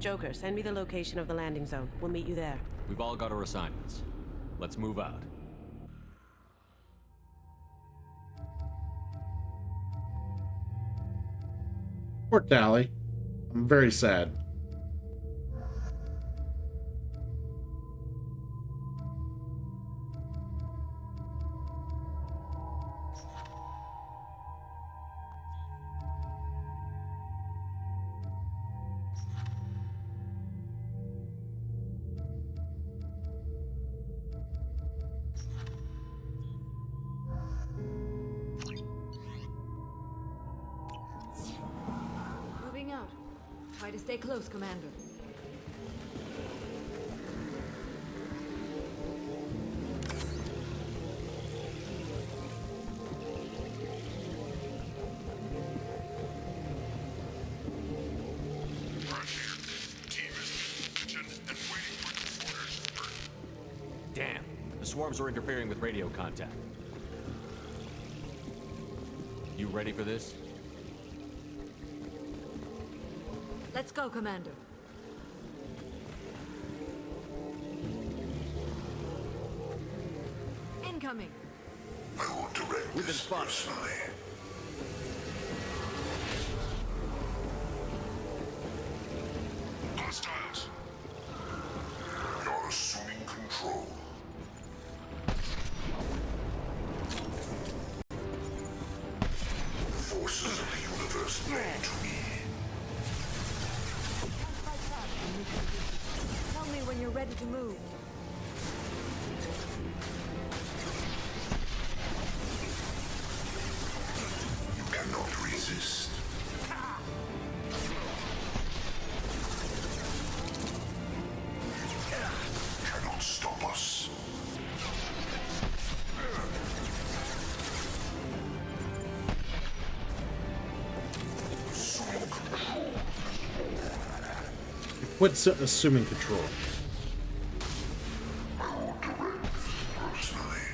Joker, send me the location of the landing zone. We'll meet you there. We've all got our assignments. Let's move out. Poor Tali. I'm very sad. Moving out. Try to stay close, Commander. Damn, the swarms are interfering with radio contact. You ready for this? Let's go, Commander. Incoming. I won't direct We've been this spotted. personally. Hostiles. You're assuming control. The forces of the universe belong to me. Tell me when you're ready to move. You cannot resist. Cannot stop us. Assuming control. Quit assuming control. I will direct this personally.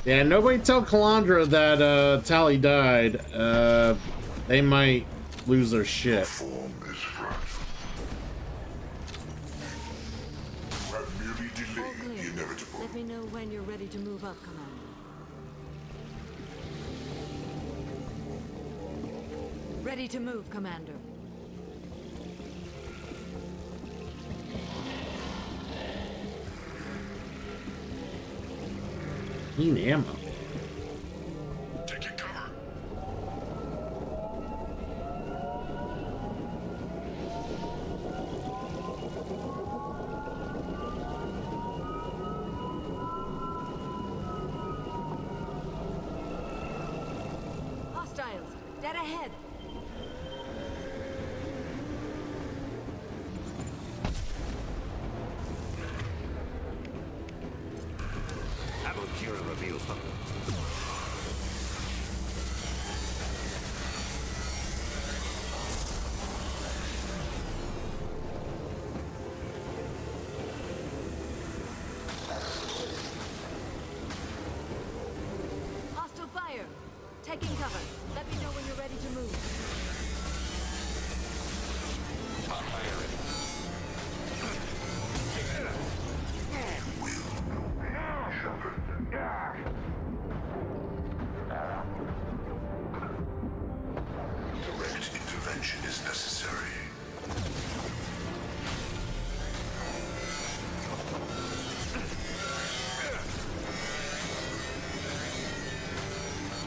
Yeah, nobody tell Calandra that Tali died. They might lose their shit. Form is fragile. You have merely delayed the inevitable. Let me know when you're ready to move up, Commander. Ready to move, Commander. Clean ammo. Taking cover. Hostiles, dead ahead. Abokira reveals them. Hostile fire. Taking cover. Let me know when you're ready to move. Direct intervention is necessary.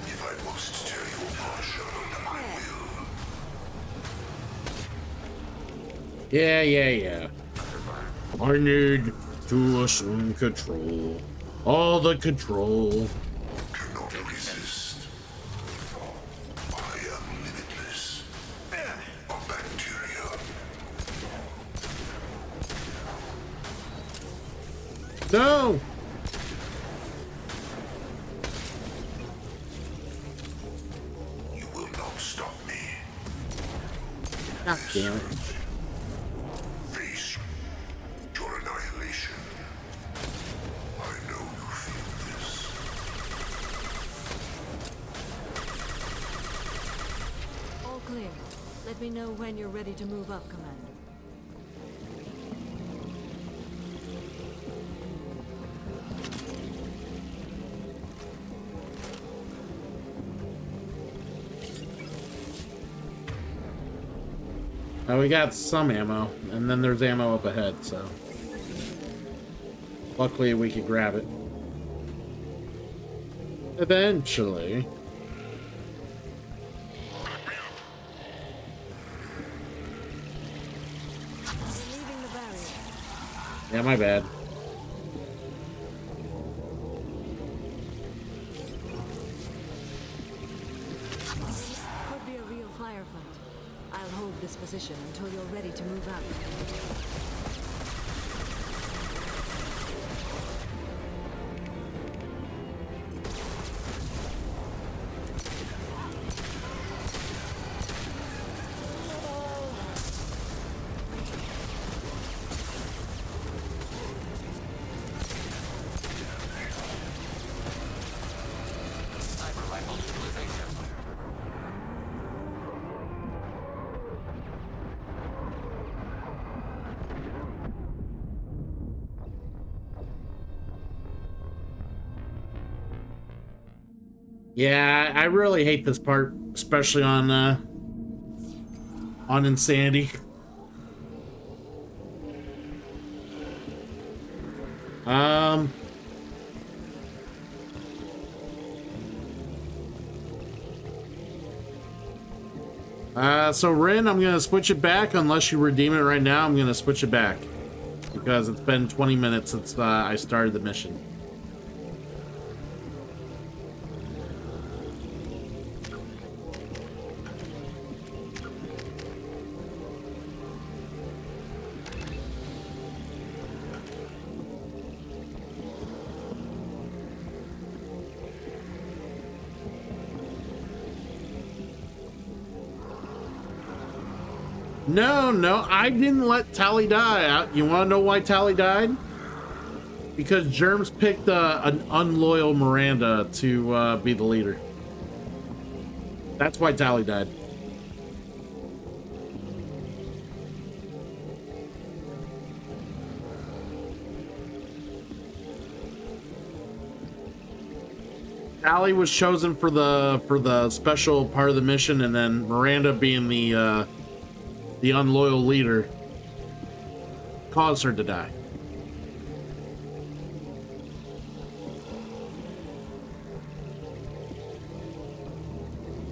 If I must tear you apart, Shadow, I will. Yeah. I need to assume control. All the control. Cannot resist. I am limitless. A bacteria. No! You will not stop me. God damn it. Face your annihilation. I know you feel this. Let me know when you're ready to move up, Commander. We got some ammo, and then there's ammo up ahead, so luckily we could grab it. Eventually. Leaving the barrier. Yeah, my bad. Could be a real firefight. I'll hold this position until you're ready to move out. Yeah, I really hate this part, especially on Insanity. So Rin, I'm gonna switch it back unless you redeem it right now. I'm gonna switch it back because it's been 20 minutes since I started the mission. No, I didn't let Tali die. You want to know why Tali died? Because Germs picked an unloyal Miranda to be the leader. That's why Tali died. Tali was chosen for the special part of the mission, and then Miranda, being the unloyal leader, caused her to die.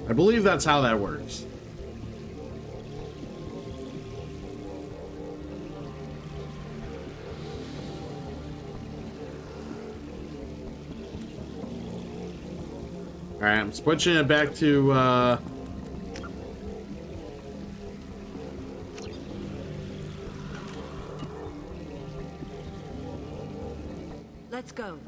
I believe that's how that works. All right, I'm switching it back to Let's go.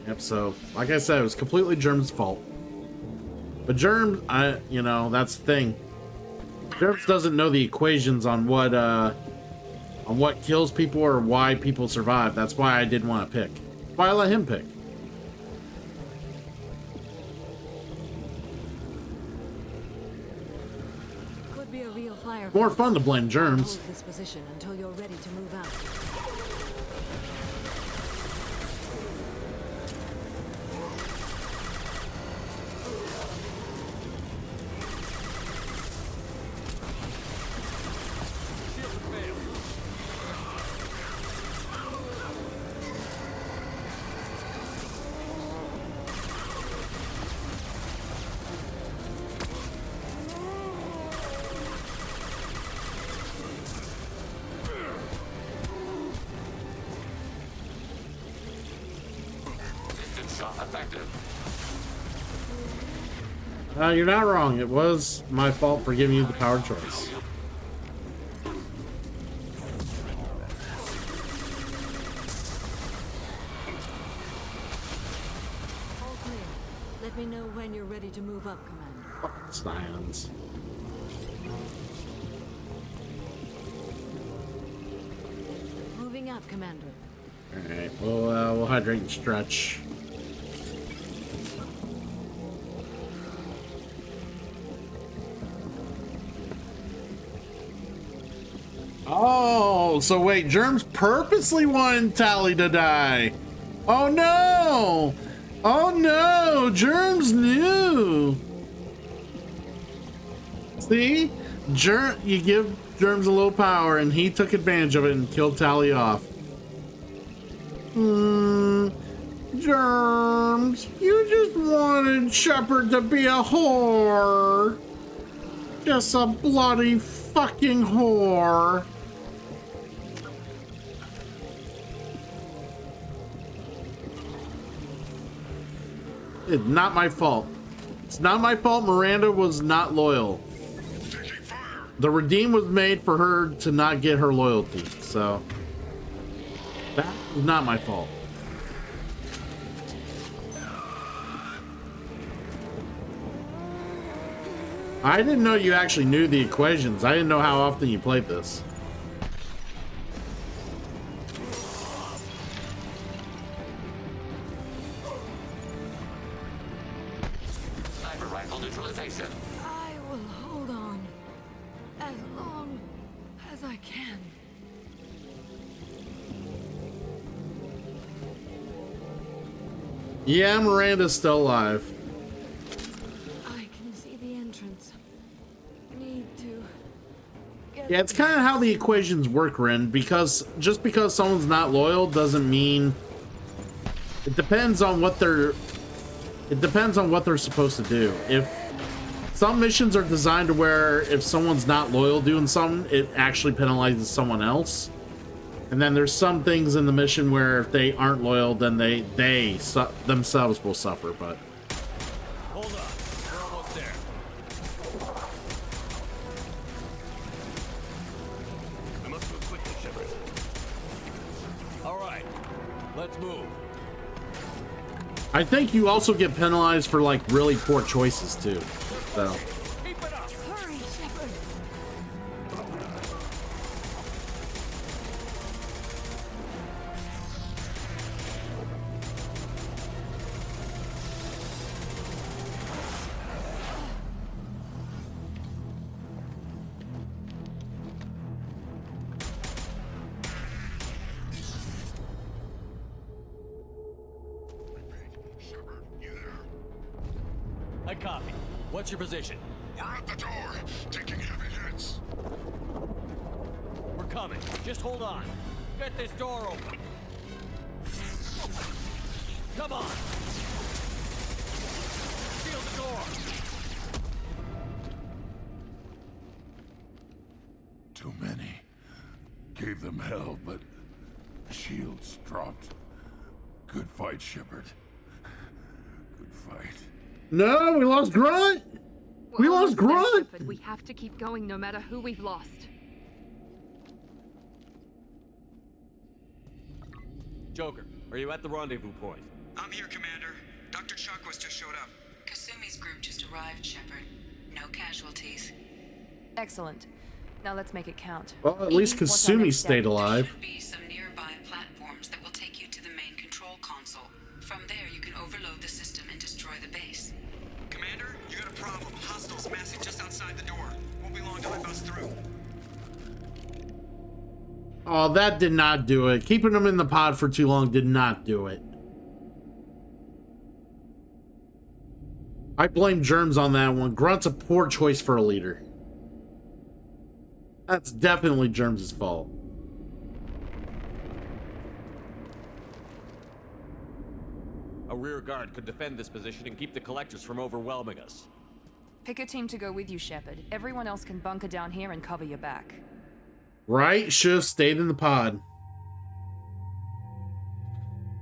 Yep, so like I said, it was completely Germ's fault. But Germ, you know, that's the thing. Germs doesn't know the equations on what kills people or why people survive. That's why I didn't want to pick. That's why I let him pick. Could be a real fire. More fun to blame Germs. Hold this position until you're ready to move out. You're not wrong. It was my fault for giving you the power choice. All clear. Let me know when you're ready to move up, Commander. Scions. Moving up, Commander. Alright, we'll hydrate and stretch. Oh, so wait, Germs purposely wanted Tali to die. Oh no! Oh no! Germs knew! See? You give Germs a little power and he took advantage of it and killed Tali off. Germs, you just wanted Shepard to be a whore. Just a bloody fucking whore. It's not my fault. It's not my fault Miranda was not loyal. The redeem was made for her to not get her loyalty, so that was not my fault. I didn't know you actually knew the equations. I didn't know how often you played this. Sniper rifle neutralization. I will hold on as long as I can. Yeah, Miranda's still alive. I can see the entrance. Need to get Yeah, it's kind of how the equations work, Ren, because just because someone's not loyal doesn't mean it depends on what they're supposed to do. If some missions are designed to where if someone's not loyal doing something, it actually penalizes someone else. And then there's some things in the mission where if they aren't loyal, then they themselves will suffer, but Hold on, we're almost there. I must move quickly, Shepard. All right, let's move. I think you also get penalized for like really poor choices too. So hurry, Shepard. I copy. What's your position? We're at the door, taking heavy hits. We're coming. Just hold on. Get this door open. Come on. Seal the door. Too many. Gave them hell, but shields dropped. Good fight, Shepard. Good fight. no, we lost Grunt. We lost Grunt. But we have to keep going no matter who we've lost. Joker, are you at the rendezvous point? I'm here, Commander. Dr. Chakwas just showed up. Kasumi's group just arrived, Shepard. No casualties. Excellent. Now let's make it count. Well, at least What's our Kasumi next step? stayed alive. Should be some nearby platforms that will take you to the main control console. From there, you can overload the system and destroy the base. Commander, you got a problem. Hostiles massing just outside the door. Won't be long till they bust through. Oh, that did not do it. Keeping them in the pod for too long did not do it. I blame Germs on that one. Grunt's a poor choice for a leader. That's definitely Germs' fault. A rear guard could defend this position and keep the collectors from overwhelming us. Pick a team to go with you, Shepard. Everyone else can bunker down here and cover your back. Right? Should have stayed in the pod.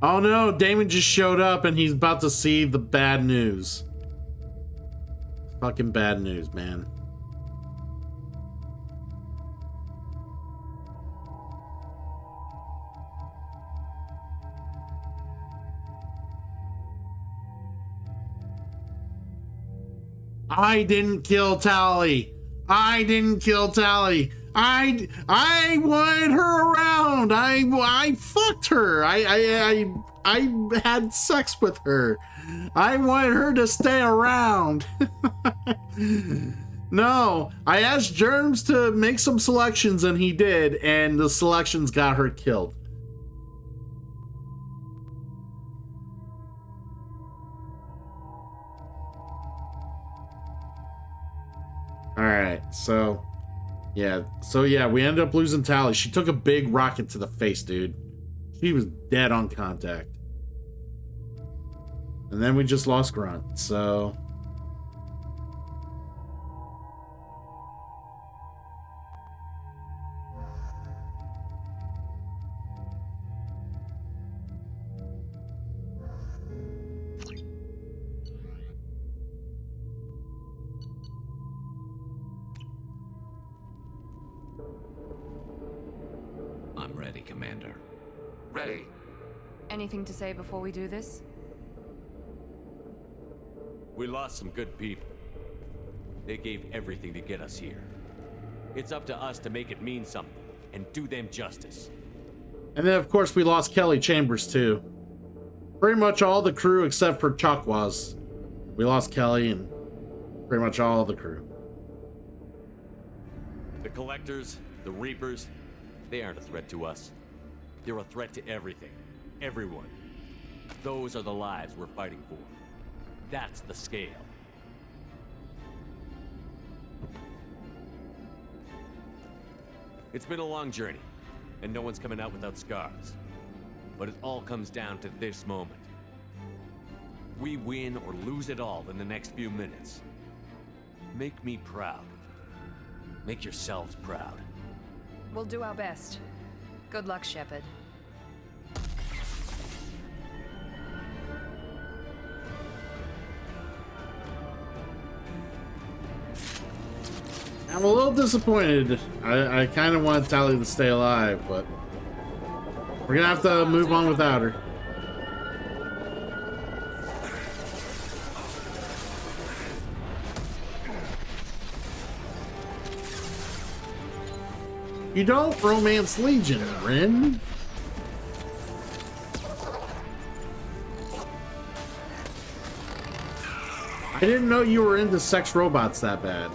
Oh no, Damon just showed up and he's about to see the bad news. Fucking bad news, man. I didn't kill Tally. I didn't kill Tally. I wanted her around. I fucked her. I had sex with her. I wanted her to stay around. No, I asked Germs to make some selections and he did, and the selections got her killed. Alright, so yeah, we ended up losing Tally. She took a big rocket to the face, dude. She was dead on contact. And then we just lost Grunt, so... I'm ready, Commander. Ready. Anything to say before we do this? We lost some good people. They gave everything to get us here. It's up to us to make it mean something and do them justice. And then, of course, we lost Kelly Chambers, too. Pretty much all the crew except for Chakwas. We lost Kelly and pretty much all the crew. The Collectors, the Reapers, they aren't a threat to us. They're a threat to everything. Everyone. Those are the lives we're fighting for. That's the scale. It's been a long journey, and no one's coming out without scars. But it all comes down to this moment. We win or lose it all in the next few minutes. Make me proud. Make yourselves proud. We'll do our best. Good luck, Shepard. I'm a little disappointed. I kind of want Tally to stay alive, but we're gonna have to move on without her. You don't romance Legion, Rin. I didn't know you were into sex robots that bad.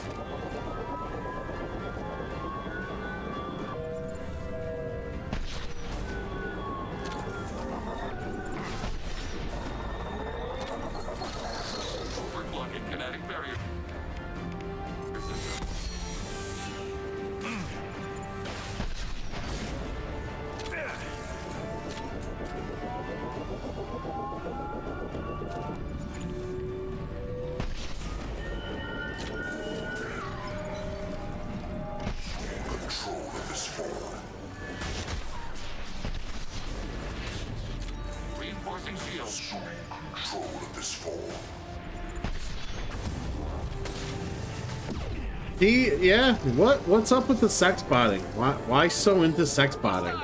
Yeah, what's up with the sex botting? Why so into sex botting?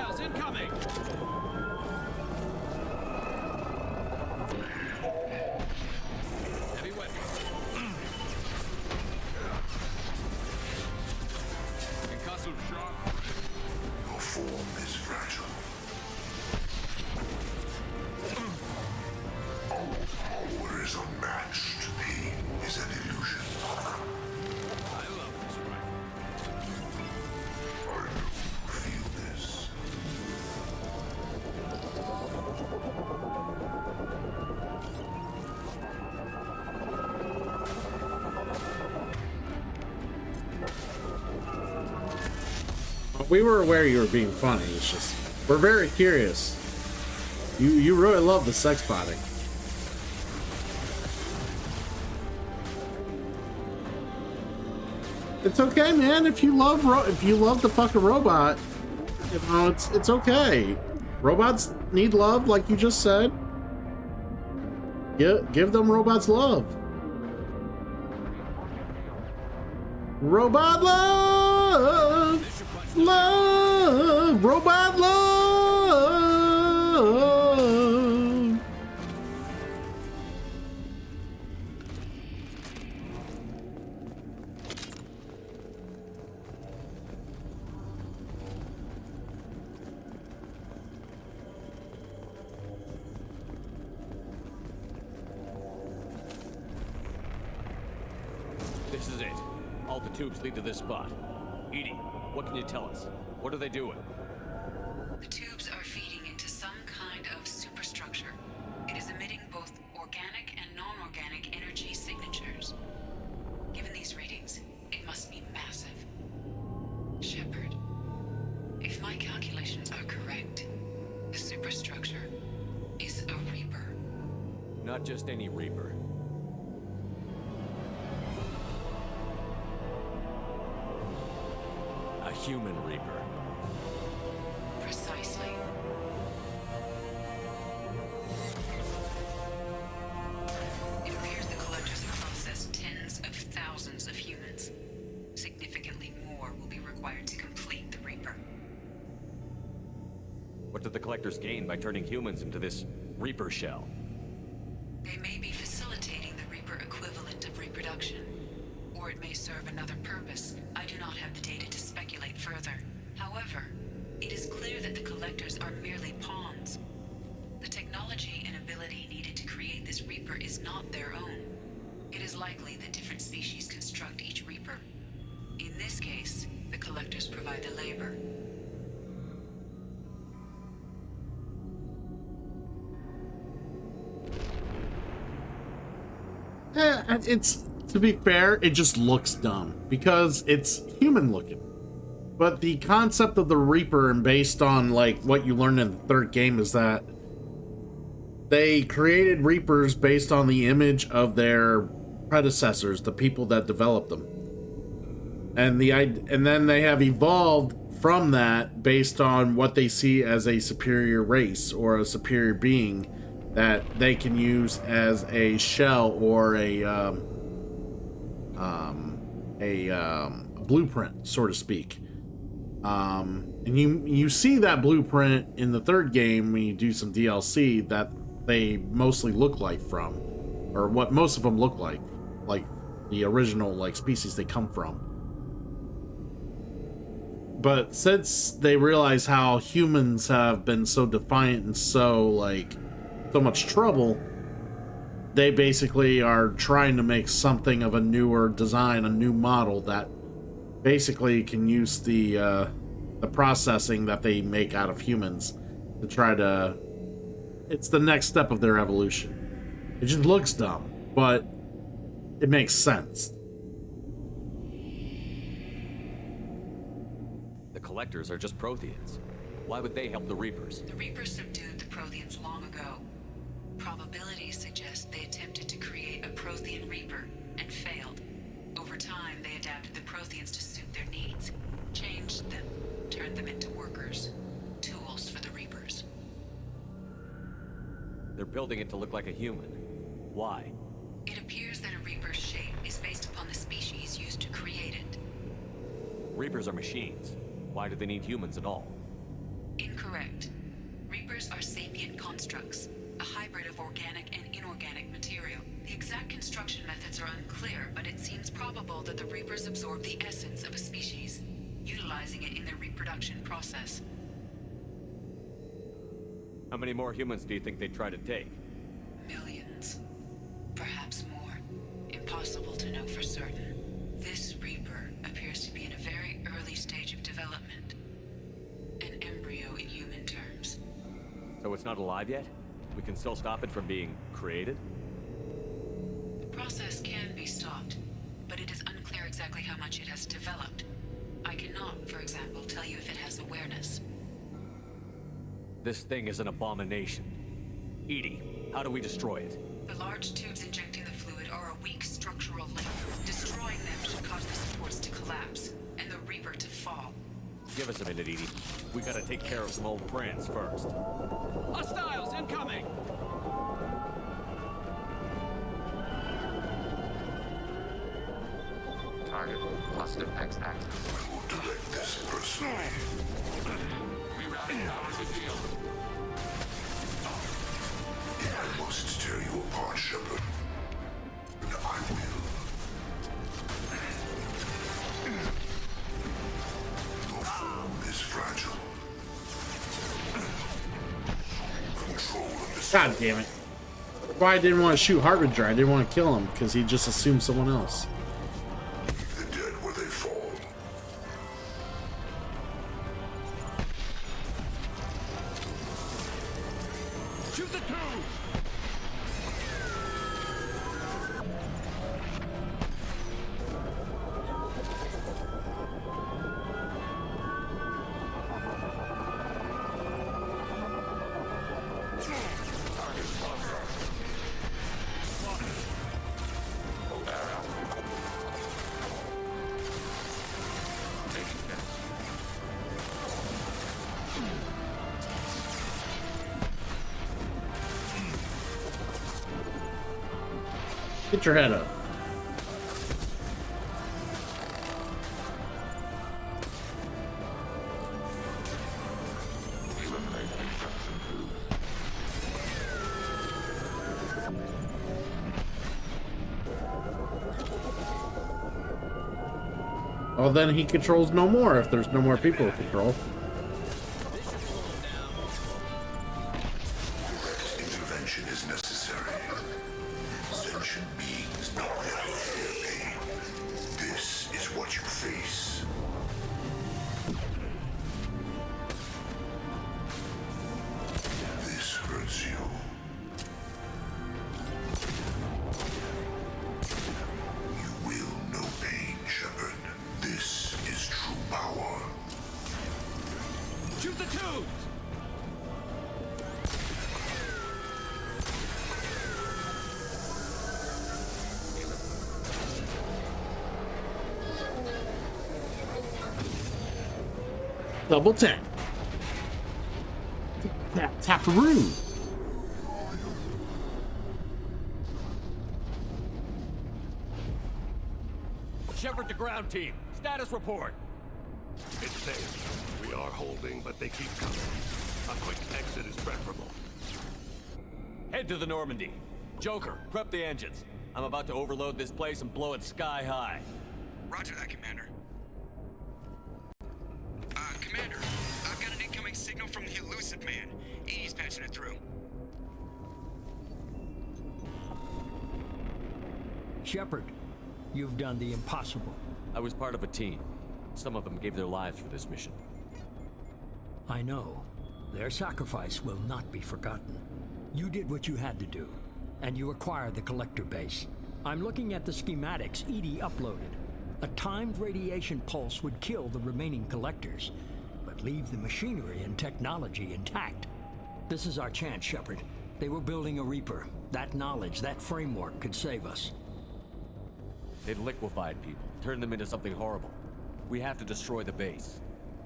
We were aware you were being funny. It's just we're very curious. You really love the sex botting. It's okay, man. If you love to fuck a robot, you know it's okay. Robots need love, like you just said. Give them robots love. Robot love. Love, robot love. tubes lead to this spot. Edie, what can you tell us? What are they doing? The tubes are feeding into some kind of superstructure. It is emitting both organic and non-organic energy signatures. Given these readings, it must be massive. Shepard, if my calculations are correct, the superstructure is a Reaper. Not just any Reaper. A human Reaper. Precisely. It appears the Collectors have processed tens of thousands of humans. Significantly more will be required to complete the Reaper. What did the Collectors gain by turning humans into this Reaper shell? They may be facilitating the Reaper equivalent of reproduction, or it may serve another purpose. I do not have the data to speculate further. However, it is clear that the Collectors are merely pawns. The technology and ability needed to create this Reaper is not their own. It is likely that different species construct each Reaper. In this case, the Collectors provide the labor. It's, to be fair, it just looks dumb because it's human looking. But the concept of the Reaper, and based on like what you learned in the third game, is that they created Reapers based on the image of their predecessors, the people that developed them. And then they have evolved from that based on what they see as a superior race or a superior being that they can use as a shell or a blueprint, so to speak. And you see that blueprint in the third game when you do some DLC that they mostly look like from, or what most of them look like the original like species they come from. But since they realize how humans have been so defiant and so much trouble, they basically are trying to make something of a newer design, a new model that basically can use the processing that they make out of humans to try to... It's the next step of their evolution. It just looks dumb, but it makes sense. The Collectors are just Protheans. Why would they help the Reapers? The Reapers subdued the Protheans long ago. Probability suggests they attempted to create a Prothean Reaper and failed. Over time, they adapted the Protheans to suit their needs, changed them, turned them into workers, tools for the Reapers. They're building it to look like a human. Why? It appears that a Reaper's shape is based upon the species used to create it. Reapers are machines. Why do they need humans at all? Incorrect. Reapers are sapient constructs, a hybrid of organic and inorganic material. The exact construction methods are unclear, but it seems probable that the Reapers absorb the essence of a species, utilizing it in their reproduction process. How many more humans do you think they'd try to take? Millions. Perhaps more. Impossible to know for certain. This Reaper appears to be in a very early stage of development. An embryo in human terms. So it's not alive yet? We can still stop it from being created? The process can be stopped, but it is unclear exactly how much it has developed. I cannot, for example, tell you if it has awareness. This thing is an abomination. Edie, how do we destroy it? The large tubes injecting the fluid are a weak structural link. Destroying them should cause the supports to collapse, and the Reaper to fall. Give us a minute, Edie. We gotta take care of some old friends first. Hostiles incoming! Target, positive X-axis. I will direct this personally. Rerouting power to field. I must tear you apart, Shepard. And I will. The form is fragile. Control of this. God damn it. Why I didn't want to shoot Harbinger. I didn't want to kill him because he just assumed someone else. The dead where they Shoot the tube! Get your head up. Well, then he controls no more if there's no more people to control. Direct intervention is necessary. Sentient beings know how to fear pain. This is what you face. This hurts you. You will know pain, Shepard. This is true power. Shoot the tubes! Double tap. Tap, tap-a-roo. Shepard to ground team. Status report. It's safe. We are holding, but they keep coming. A quick exit is preferable. Head to the Normandy. Joker, prep the engines. I'm about to overload this place and blow it sky high. Roger that, Commander. Commander, I've got an incoming signal from the Elusive Man. Edie's patching it through. Shepard, you've done the impossible. I was part of a team. Some of them gave their lives for this mission. I know. Their sacrifice will not be forgotten. You did what you had to do, and you acquired the Collector base. I'm looking at the schematics Edie uploaded. A timed radiation pulse would kill the remaining Collectors, but leave the machinery and technology intact. This is our chance, Shepard. They were building a Reaper. That knowledge, that framework could save us. They'd liquefied people, turned them into something horrible. We have to destroy the base.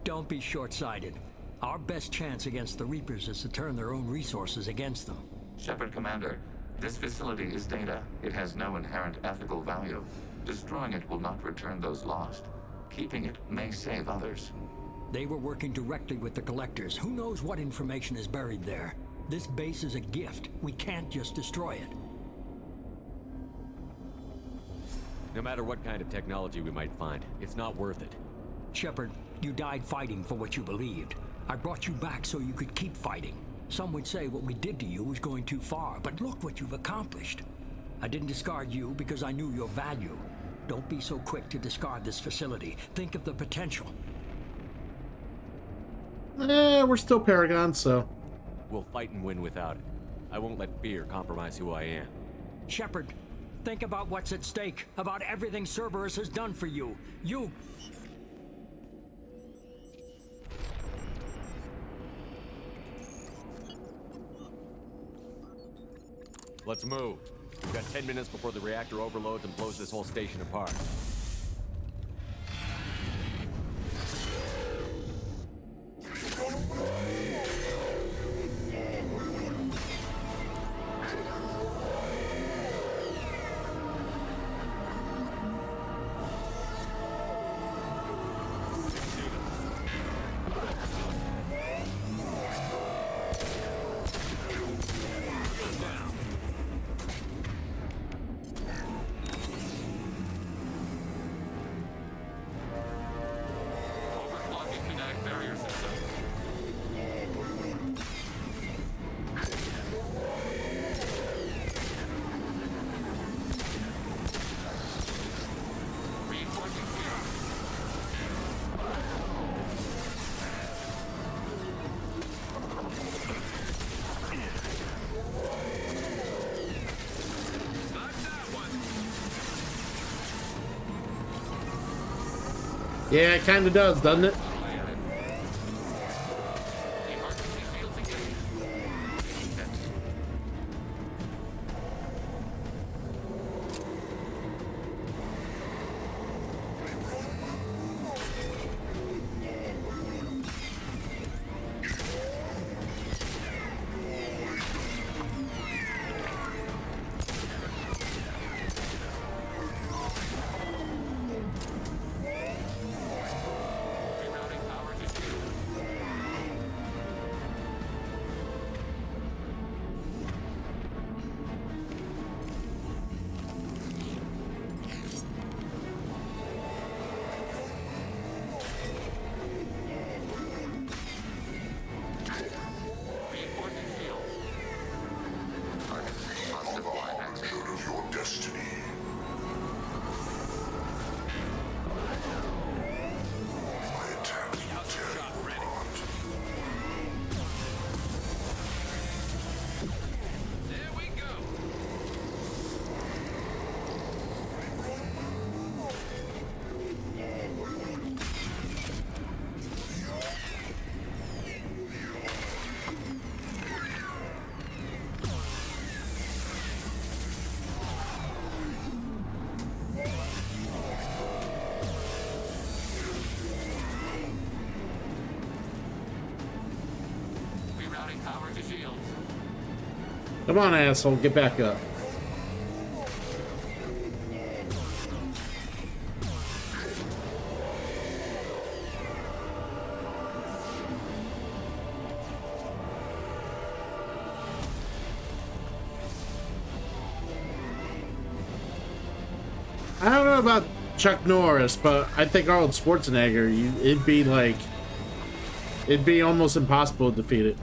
Don't be short-sighted. Our best chance against the Reapers is to turn their own resources against them. Shepard, Commander, this facility is data. It has no inherent ethical value. Destroying it will not return those lost. Keeping it may save others. They were working directly with the Collectors. Who knows what information is buried there? This base is a gift. We can't just destroy it. No matter what kind of technology we might find, it's not worth it. Shepard, you died fighting for what you believed. I brought you back so you could keep fighting. Some would say what we did to you was going too far, but look what you've accomplished. I didn't discard you because I knew your value. Don't be so quick to discard this facility. Think of the potential. We're still Paragon, so... We'll fight and win without it. I won't let fear compromise who I am. Shepard, think about what's at stake, about everything Cerberus has done for you. Let's move. We've got 10 minutes before the reactor overloads and blows this whole station apart. Yeah, it kind of does, doesn't it? Come on, asshole, get back up. I don't know about Chuck Norris, but I think Arnold Schwarzenegger, it'd be almost impossible to defeat it.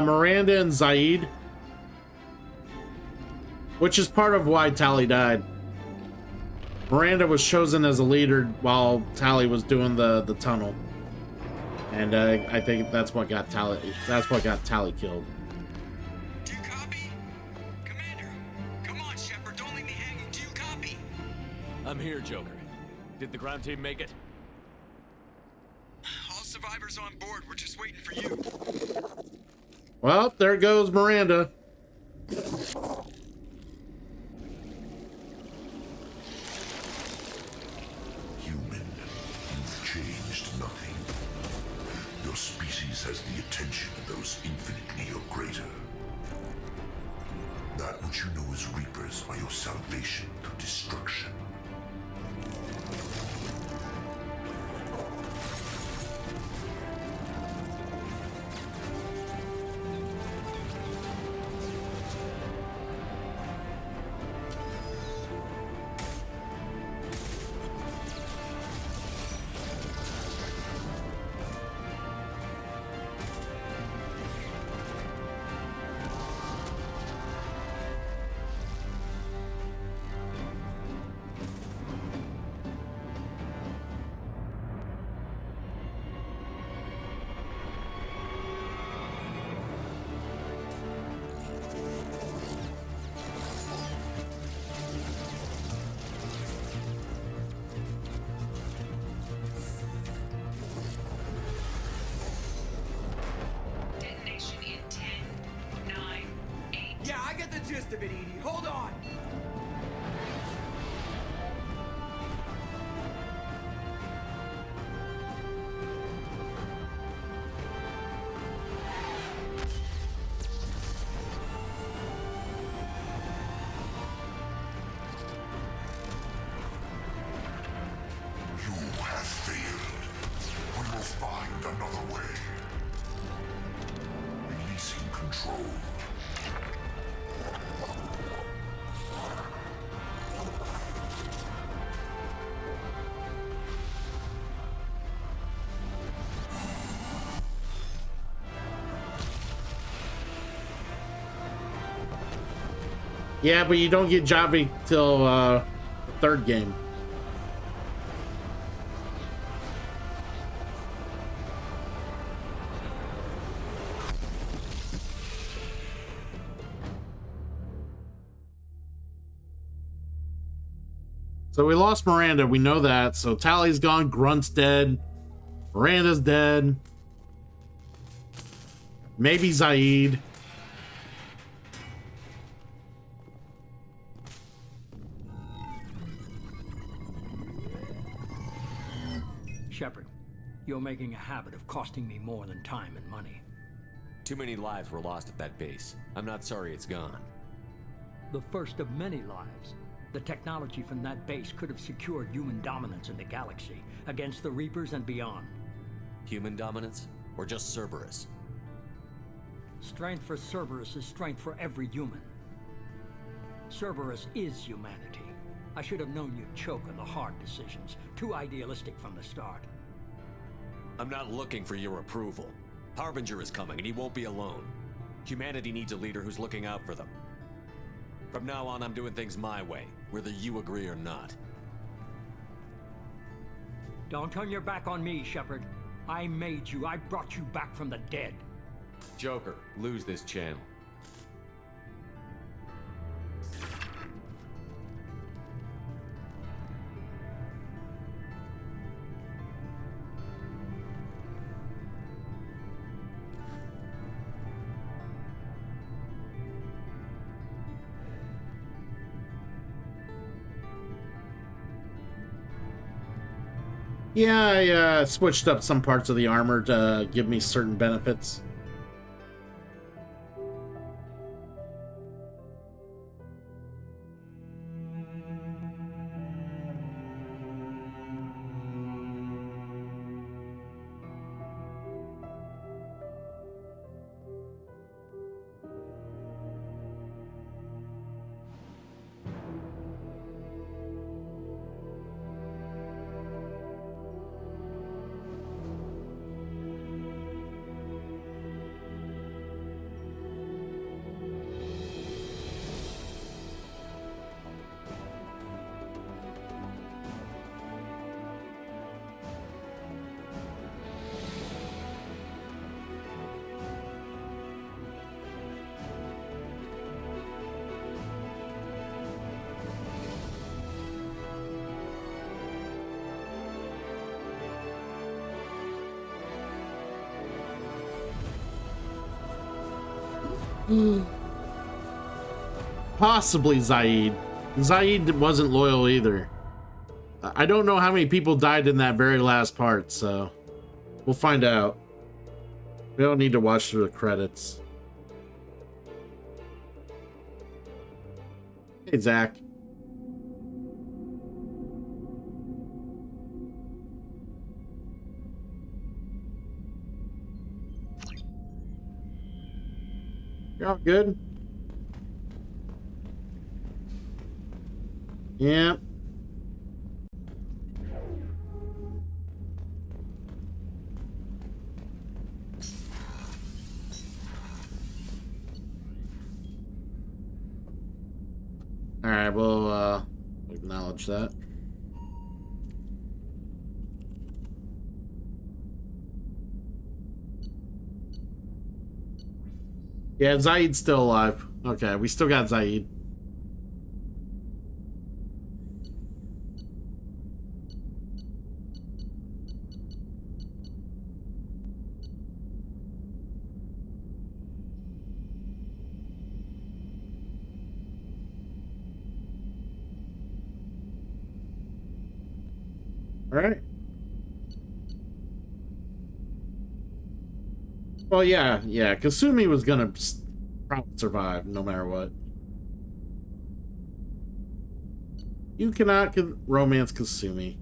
Miranda and Zaid, which is part of why Tali died. Miranda was chosen as a leader while Tali was doing the tunnel, and I think that's what got Tali. That's what got Tali killed. Do you copy, Commander? Come on, Shepard. Don't leave me hanging. Do you copy? I'm here, Joker. Did the ground team make it? All survivors on board. We're just waiting for you. Well, there goes Miranda. Human, you've changed nothing. Your species has the attention of those infinitely or greater. That which you know as Reapers are your salvation through destruction. Gist of it, Edie. Hold on. You have failed. We will find another way. Releasing control. Yeah, but you don't get Javik till the third game. So we lost Miranda, we know that. So Tally's gone, Grunt's dead, Miranda's dead. Maybe Zaid. Shepard, you're making a habit of costing me more than time and money. Too many lives were lost at that base. I'm not sorry it's gone. The first of many lives. The technology from that base could have secured human dominance in the galaxy against the Reapers and beyond. Human dominance? Or just Cerberus? Strength for Cerberus is strength for every human. Cerberus is humanity. I should have known you'd choke on the hard decisions. Too idealistic from the start. I'm not looking for your approval. Harbinger is coming, and he won't be alone. Humanity needs a leader who's looking out for them. From now on, I'm doing things my way, whether you agree or not. Don't turn your back on me, Shepard. I made you. I brought you back from the dead. Joker, lose this channel. Yeah, I switched up some parts of the armor to give me certain benefits. Possibly Zaid. Zaid wasn't loyal either. I don't know how many people died in that very last part, so we'll find out. We don't need to watch through the credits. Hey, Zach. You're all good? Yeah. All right, we'll acknowledge that. Yeah, Zaid's still alive. Okay, we still got Zaid. All right. Well, yeah. Kasumi was gonna probably survive no matter what. You cannot romance Kasumi.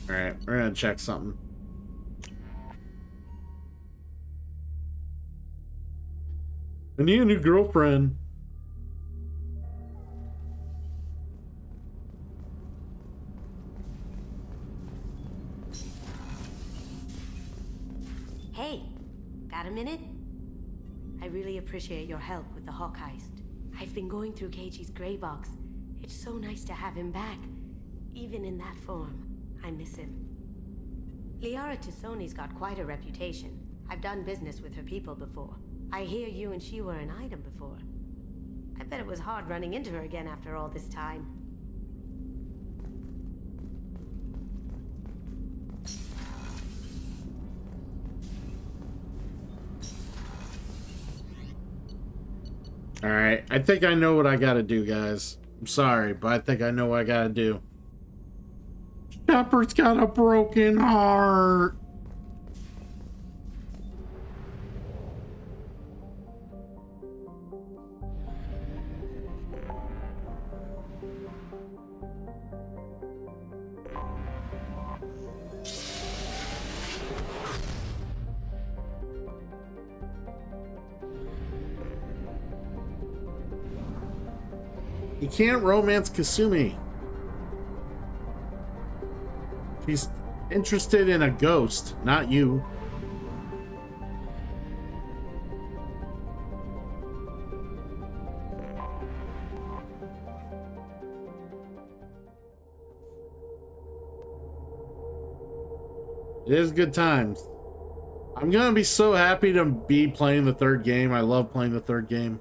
Alright, we're gonna check something. I need a new girlfriend. Hey, got a minute? I really appreciate your help with the Hawk heist. I've been going through Keiichi's gray box. It's so nice to have him back, even in that form. I miss him. Liara T'Soni's got quite a reputation. I've done business with her people before. I hear you and she were an item before. I bet it was hard running into her again after all this time. Alright, I think I know what I gotta do, guys. I'm sorry, but I think I know what I gotta do. Shepard's got a broken heart. You can't romance Kasumi. She's interested in a ghost, not you. It is good times. I'm gonna be so happy to be playing the third game. I love playing the third game.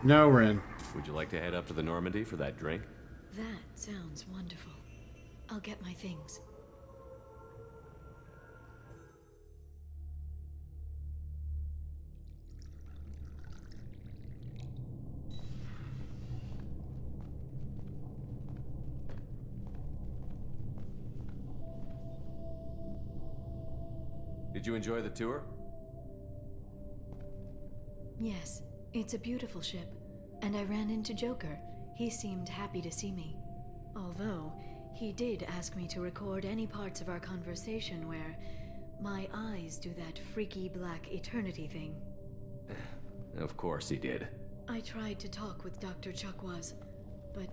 No, Ren. Would you like to head up to the Normandy for that drink? That sounds wonderful. I'll get my things. Did you enjoy the tour? Yes, it's a beautiful ship. And I ran into Joker. He seemed happy to see me. Although, he did ask me to record any parts of our conversation where my eyes do that freaky black eternity thing. Of course he did. I tried to talk with Dr. Chakwas, but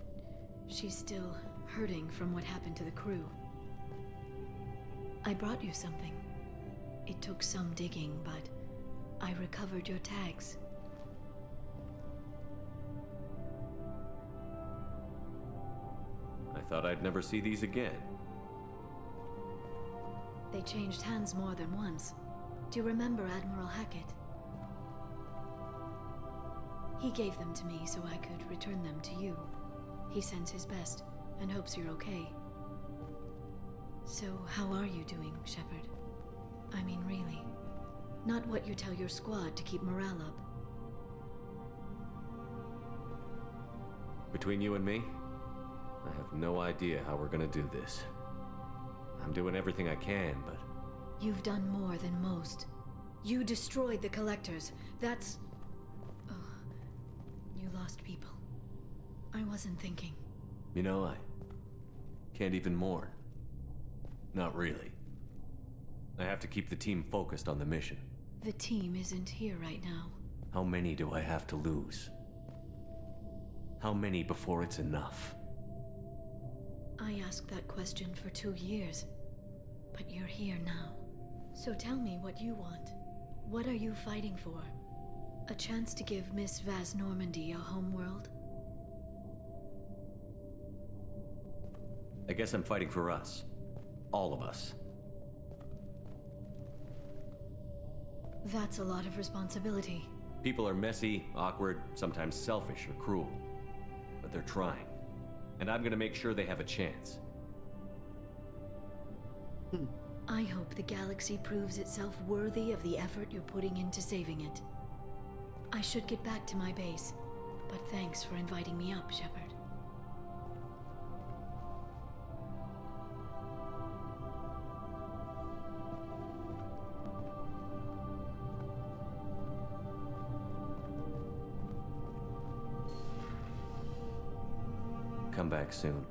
she's still hurting from what happened to the crew. I brought you something. It took some digging, but I recovered your tags. I thought I'd never see these again. They changed hands more than once. Do you remember Admiral Hackett? He gave them to me so I could return them to you. He sends his best and hopes you're okay. So, how are you doing, Shepard? I mean, really. Not what you tell your squad to keep morale up. Between you and me, I have no idea how we're gonna do this. I'm doing everything I can, but... You've done more than most. You destroyed the Collectors. That's... Oh, you lost people. I wasn't thinking. You know, I can't even mourn. Not really. I have to keep the team focused on the mission. The team isn't here right now. How many do I have to lose? How many before it's enough? I asked that question for 2 years, but you're here now. So tell me what you want. What are you fighting for? A chance to give Miss Vaz Normandy a homeworld? I guess I'm fighting for us. All of us. That's a lot of responsibility. People are messy, awkward, sometimes selfish or cruel. But they're trying. And I'm gonna make sure they have a chance. I hope the galaxy proves itself worthy of the effort you're putting into saving it. I should get back to my base, but thanks for inviting me up, Shepard. come back soon.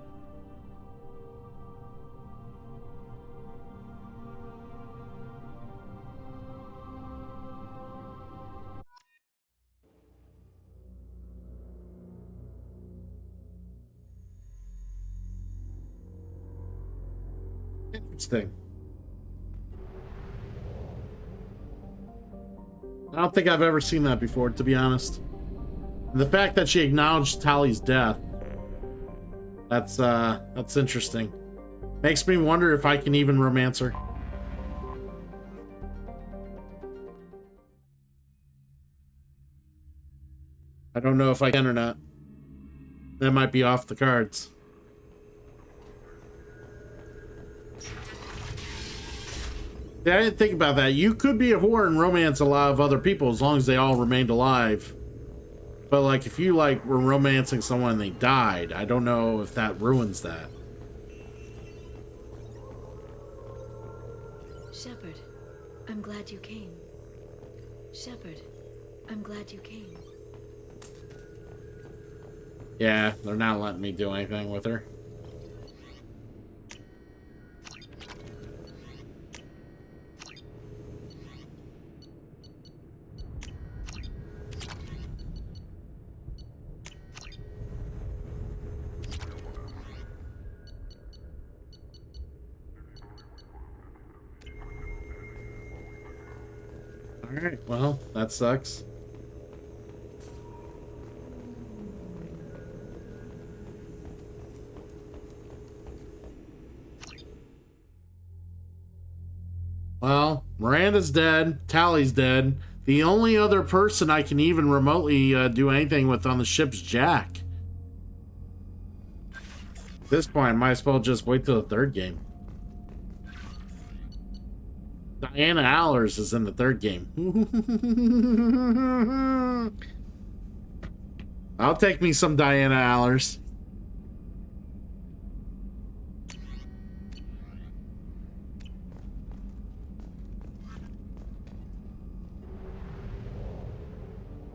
Interesting. I don't think I've ever seen that before, to be honest. And the fact that she acknowledged Tali's death, that's interesting. Makes me wonder if I can even romance her. I don't know if I can or not. That might be off the cards. Yeah, I didn't think about that. You could be a whore and romance a lot of other people as long as they all remained alive. But like, if you like were romancing someone and they died, I don't know if that ruins that. Shepard, I'm glad you came. Shepard, I'm glad you came. Yeah, they're not letting me do anything with her. Alright, well, that sucks. Well, Miranda's dead. Tali's dead. The only other person I can even remotely do anything with on the ship's Jack. At this point, I might as well just wait till the third game. Diana Allers is in the third game. I'll take me some Diana Allers.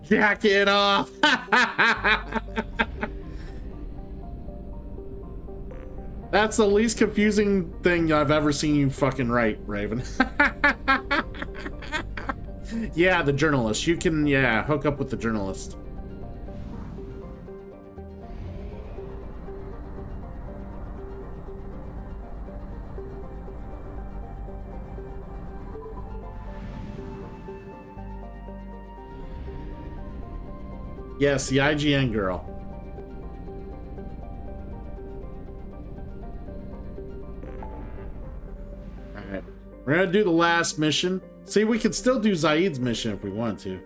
Jack it off. That's the least confusing thing I've ever seen you fucking write, Raven. Yeah, the journalist. You can, yeah, hook up with the journalist. Yes, the IGN girl. Alright. We're gonna do the last mission. See, we could still do Zaid's mission if we want to.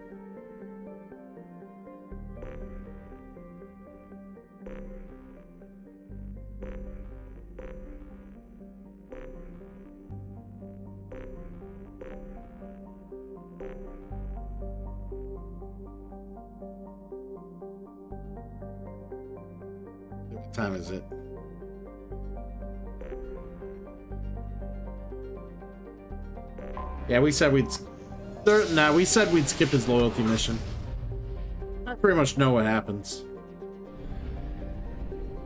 What time is it? Yeah, we said we'd skip his loyalty mission. I pretty much know what happens.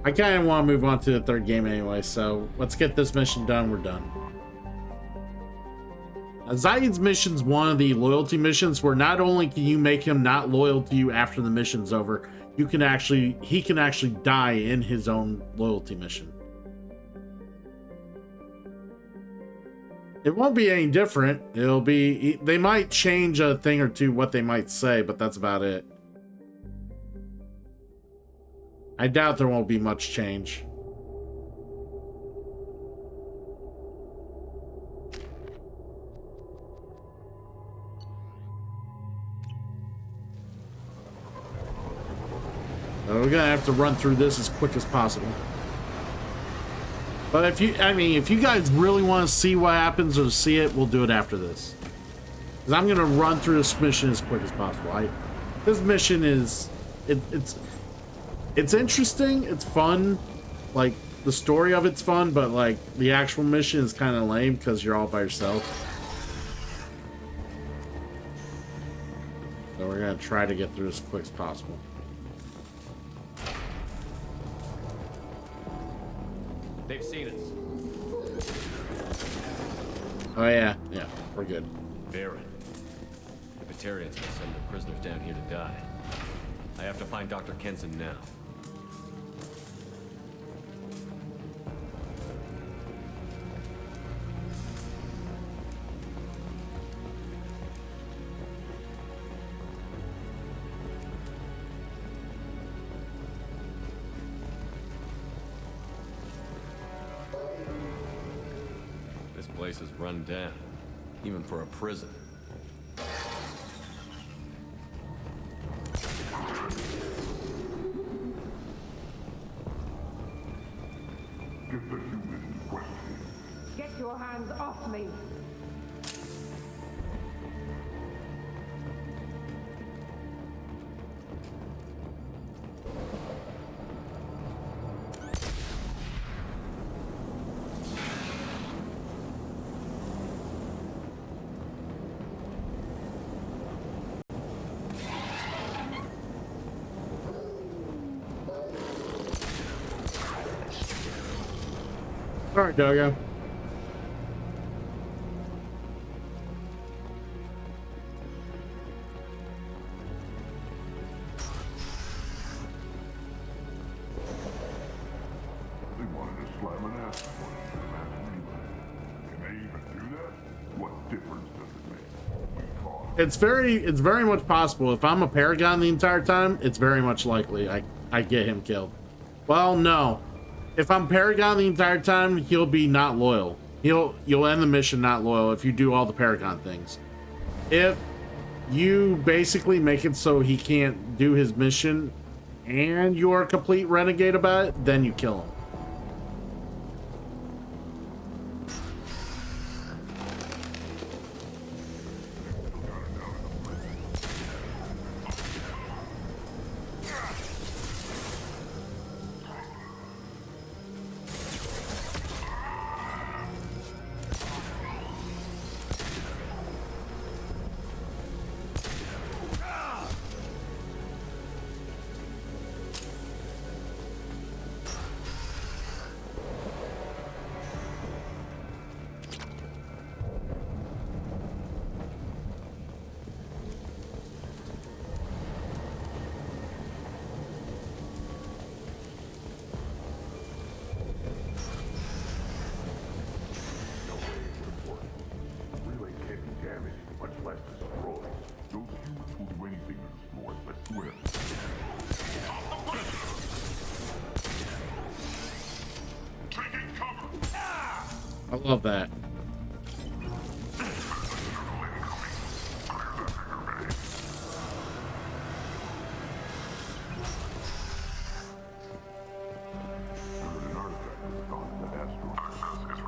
I kind of want to move on to the third game anyway, so let's get this mission done. We're done. Zaid's mission's one of the loyalty missions where not only can you make him not loyal to you after the mission's over, he can actually die in his own loyalty mission. It won't be any different. It'll be, they might change a thing or two what they might say, but that's about it. I doubt there won't be much change. So we're gonna have to run through this as quick as possible. But if you guys really want to see what happens or see it, we'll do it after this. Because I'm gonna run through this mission as quick as possible. This mission is, it's interesting, it's fun, like the story of it's fun, but like the actual mission is kind of lame because you're all by yourself. So we're gonna try to get through as quick as possible. They've seen us. Oh yeah, yeah, we're good. Baron. The Batarians will send their prisoners down here to die. I have to find Dr. Kenson now. This place is run down, even for a prison. Get your hands off me! All right, Doggo. They wanted to slam an ass before they did that relay. Can they even do that? What difference does it make? We caught It's very much possible. If I'm a Paragon the entire time, it's very much likely I get him killed. Well, no. If I'm Paragon the entire time, he'll be not loyal. You'll end the mission not loyal if you do all the Paragon things. If you basically make it so he can't do his mission and you're a complete renegade about it, then you kill him. I love that.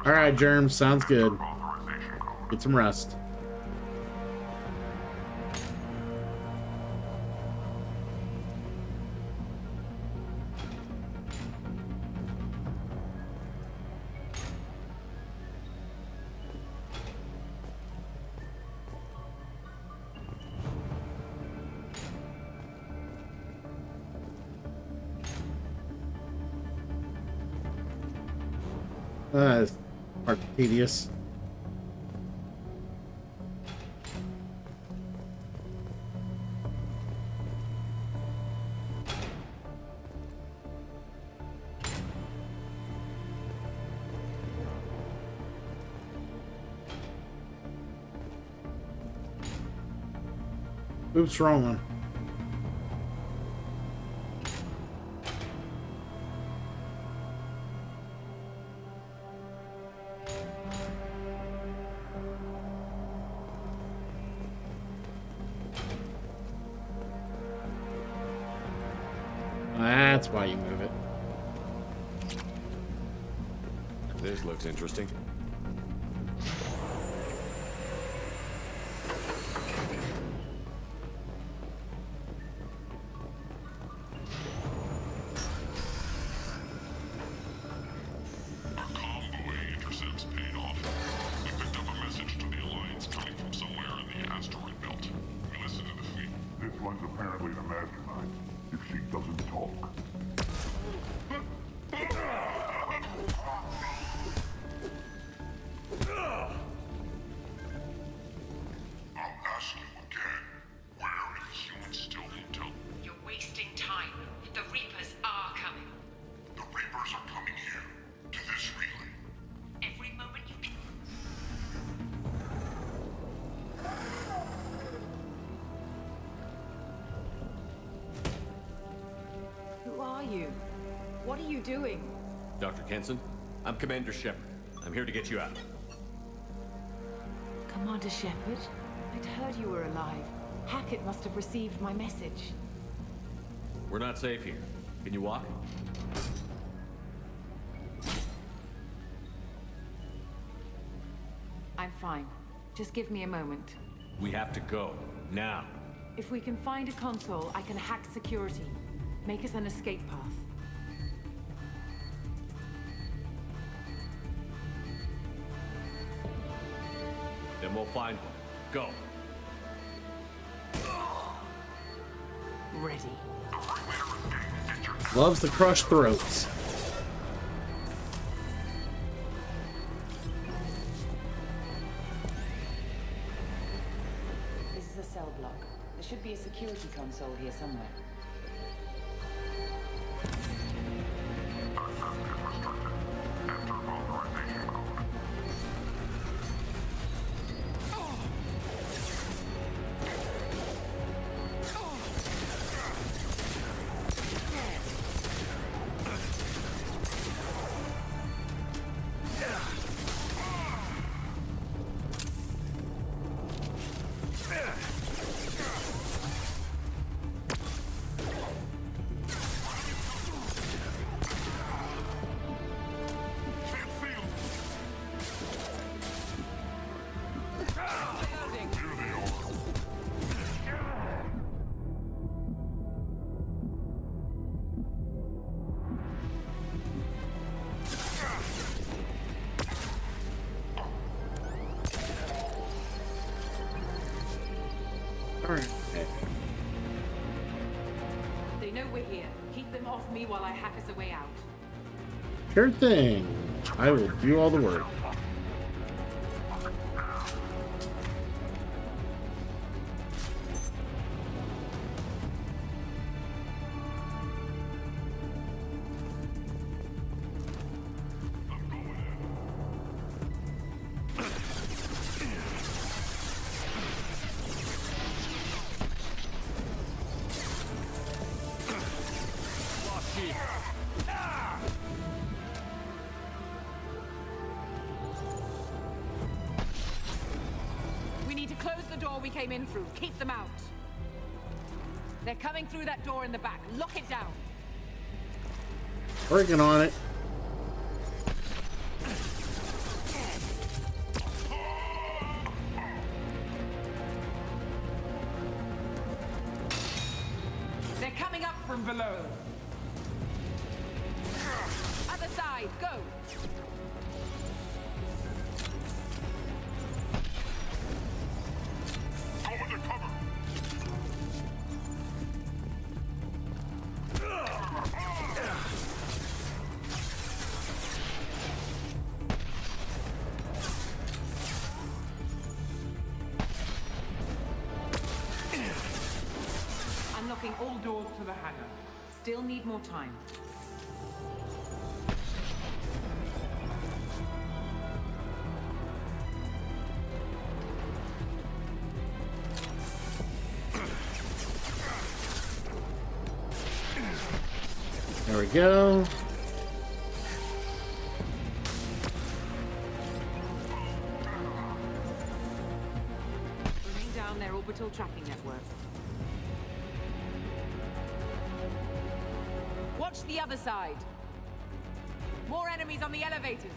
All right, Germ, sounds good. Get some rest. Part tedious. Oops, wrong one. That's why you move it. This looks interesting. What are you doing? Dr. Kenson, I'm Commander Shepard. I'm here to get you out. Commander Shepard? I'd heard you were alive. Hackett must have received my message. We're not safe here. Can you walk? I'm fine. Just give me a moment. We have to go. Now. If we can find a console, I can hack security. Make us an escape path. Then we'll find one. Go. Ready. Loves to crush throats. This is a cell block. There should be a security console here somewhere. They know we're here. Keep them off me while I hack us a way out. Sure thing. I will do all the work. We need to close the door we came in through. Keep them out. They're coming through that door in the back. Lock it down. Working on it. They're coming up from below. Other side, go. Unlocking all doors to the hangar. Still need more time. There we go. Bringing down their orbital tracking network. Watch the other side. More enemies on the elevators.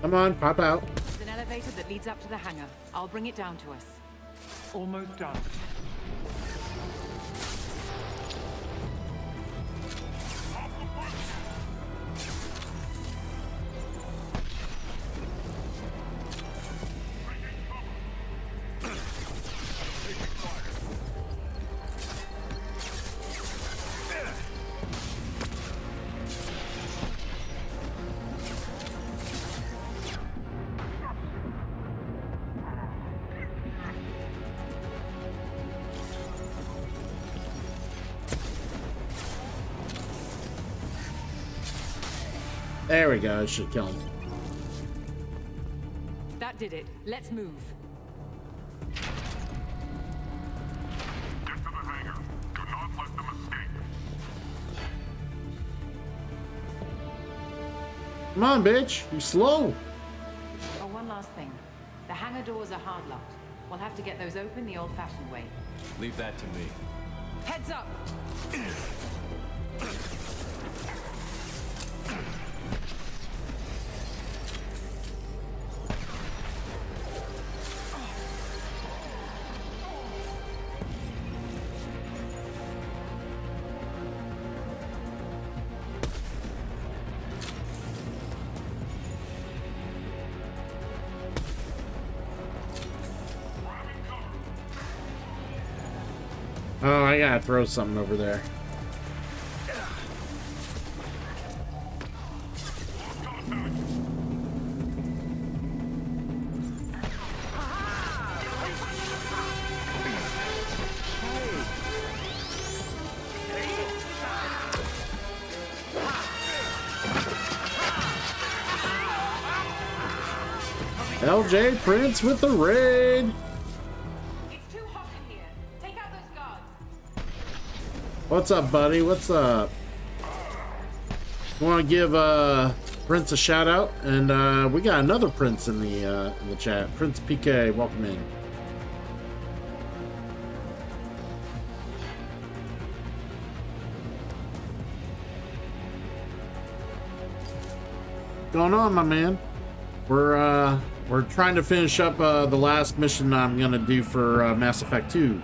Come on, pop out. There's an elevator that leads up to the hangar. I'll bring it down to us. Almost done. There we go. I should kill him. That did it. Let's move. Get to the hangar. Do not let them escape. Come on, bitch. You slow. Oh, one last thing. The hangar doors are hard locked. We'll have to get those open the old-fashioned way. Leave that to me. Heads up! Oh, I gotta throw something over there. LJ Prince with the raid. What's up, buddy? What's up? Want to give Prince a shout out, and we got another Prince in the chat. Prince PK, welcome in. What's going on, my man? We're trying to finish up the last mission I'm gonna do for Mass Effect 2.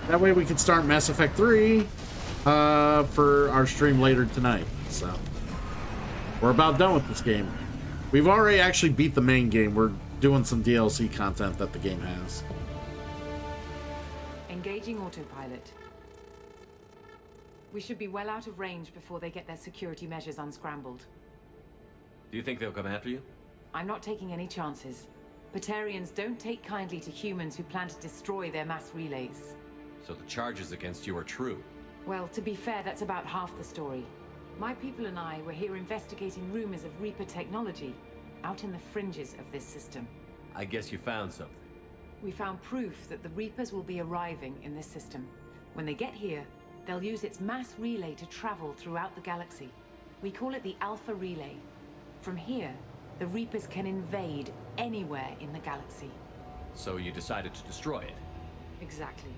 That way we can start Mass Effect 3 for our stream later tonight. So we're about done with this game. We've already actually beat the main game. We're doing some DLC content that the game has. Engaging autopilot. We should be well out of range before they get their security measures unscrambled. Do you think they'll come after you? I'm not taking any chances. Batarians don't take kindly to humans who plan to destroy their mass relays. So the charges against you are true? Well, to be fair, that's about half the story. My people and I were here investigating rumors of Reaper technology out in the fringes of this system. I guess you found something. We found proof that the Reapers will be arriving in this system. When they get here, they'll use its mass relay to travel throughout the galaxy. We call it the Alpha Relay. From here, the Reapers can invade anywhere in the galaxy. So you decided to destroy it? Exactly.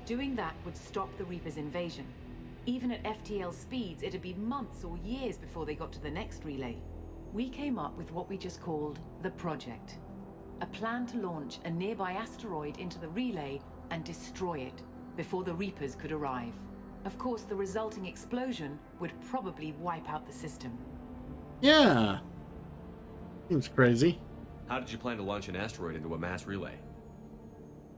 Doing that would stop the Reapers' invasion. Even at FTL speeds, it'd be months or years before they got to the next relay. We came up with what we just called the Project. A plan to launch a nearby asteroid into the relay and destroy it before the Reapers could arrive. Of course, the resulting explosion would probably wipe out the system. Yeah. Seems crazy. How did you plan to launch an asteroid into a mass relay?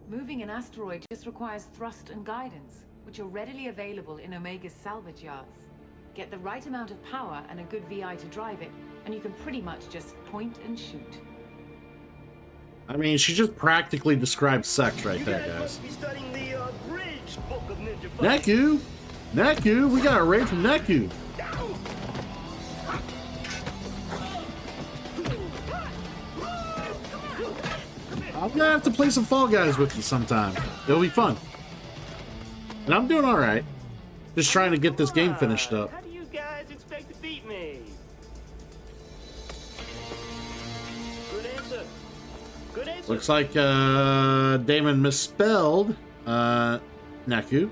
Moving an asteroid just requires thrust and guidance, which are readily available in Omega's salvage yards. Get the right amount of power and a good VI to drive it, and you can pretty much just point and shoot. I mean, she just practically described sex right there, guys. Neku! Neku! We got a raid from Neku! I'm gonna have to play some Fall Guys with you sometime. It'll be fun. And I'm doing alright. Just trying to get this game finished up. How do you guys expect to beat me? Good answer. Good answer. Looks like Damon misspelled Neku.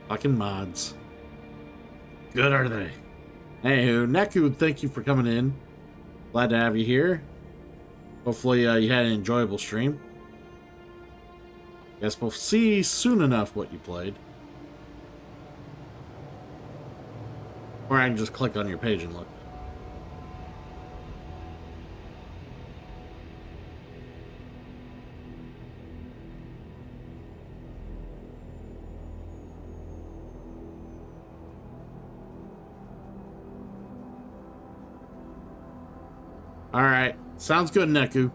Fucking mods. Good are they? Anywho, Neku, thank you for coming in. Glad to have you here. Hopefully you had an enjoyable stream. Guess we'll see soon enough what you played. Or I can just click on your page and look. Alright, sounds good, Neku.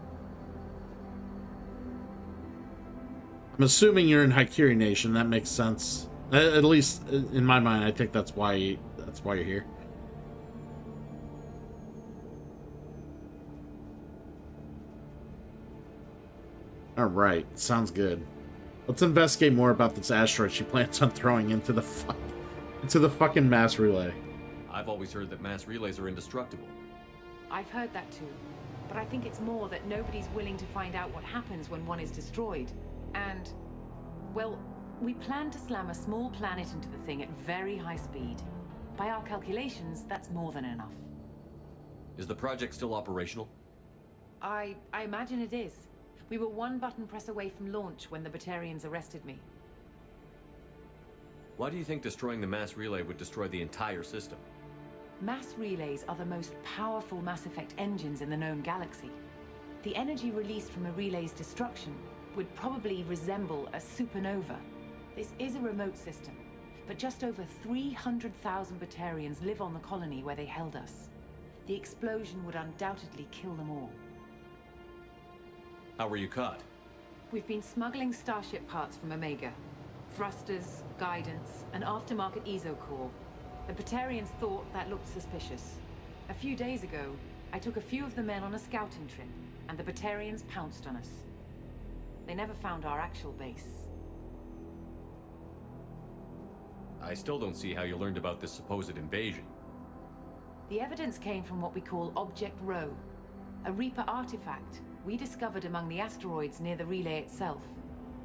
I'm assuming you're in Haikiri Nation, that makes sense. At least in my mind, I think that's why you're here. All right, sounds good. Let's investigate more about this asteroid she plans on throwing into the fucking mass relay. I've always heard that mass relays are indestructible. I've heard that too. But I think it's more that nobody's willing to find out what happens when one is destroyed. And, well, we plan to slam a small planet into the thing at very high speed. By our calculations, that's more than enough. Is the project still operational? I imagine it is. We were one button press away from launch when the Batarians arrested me. Why do you think destroying the mass relay would destroy the entire system? Mass relays are the most powerful Mass Effect engines in the known galaxy. The energy released from a relay's destruction would probably resemble a supernova. This is a remote system, but just over 300,000 Batarians live on the colony where they held us. The explosion would undoubtedly kill them all. How were you caught? We've been smuggling Starship parts from Omega. Thrusters, guidance, and aftermarket ESO core. The Batarians thought that looked suspicious. A few days ago, I took a few of the men on a scouting trip, and the Batarians pounced on us. They never found our actual base. I still don't see how you learned about this supposed invasion. The evidence came from what we call Object Rho, a Reaper artifact we discovered among the asteroids near the relay itself.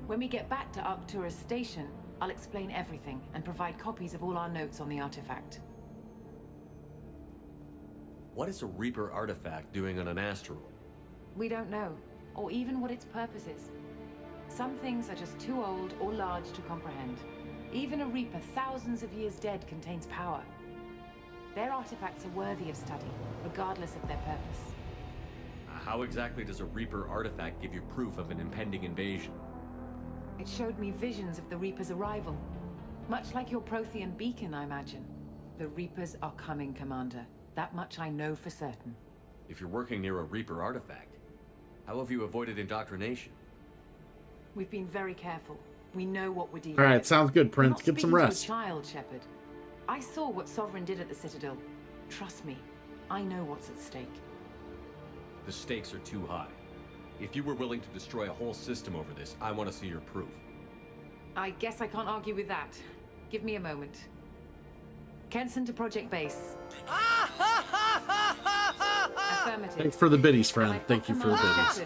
When we get back to Arcturus Station, I'll explain everything and provide copies of all our notes on the artifact. What is a Reaper artifact doing on an asteroid? We don't know, or even what its purpose is. Some things are just too old or large to comprehend. Even a Reaper thousands of years dead contains power. Their artifacts are worthy of study, regardless of their purpose. How exactly does a Reaper artifact give you proof of an impending invasion? It showed me visions of the Reaper's arrival. Much like your Prothean beacon, I imagine. The Reapers are coming, Commander. That much I know for certain. If you're working near a Reaper artifact, how have you avoided indoctrination? We've been very careful. We know what we're dealing All right, with. sounds good, We're Prince. not Get some speaking to a rest. child, Shepard. I saw what Sovereign did at the Citadel. Trust me, I know what's at stake. The stakes are too high. If you were willing to destroy a whole system over this, I want to see your proof. I guess I can't argue with that. Give me a moment. Kenson to Project Base. Affirmative. Thanks for the biddies, friend. Thank you for the biddies.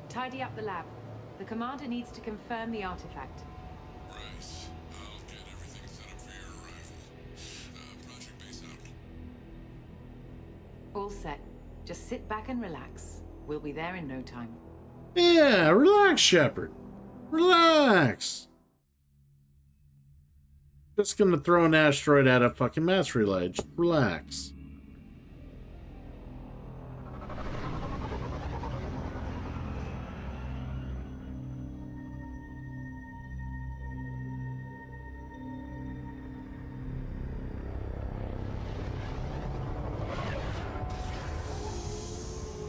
Tidy up the lab. The commander needs to confirm the artifact. Right. I'll get everything set up for your arrival. Project Base out. All set. Just sit back and relax. We'll be there in no time. Yeah, relax, Shepard. Relax. Just gonna throw an asteroid at a fucking mass relay. Just relax.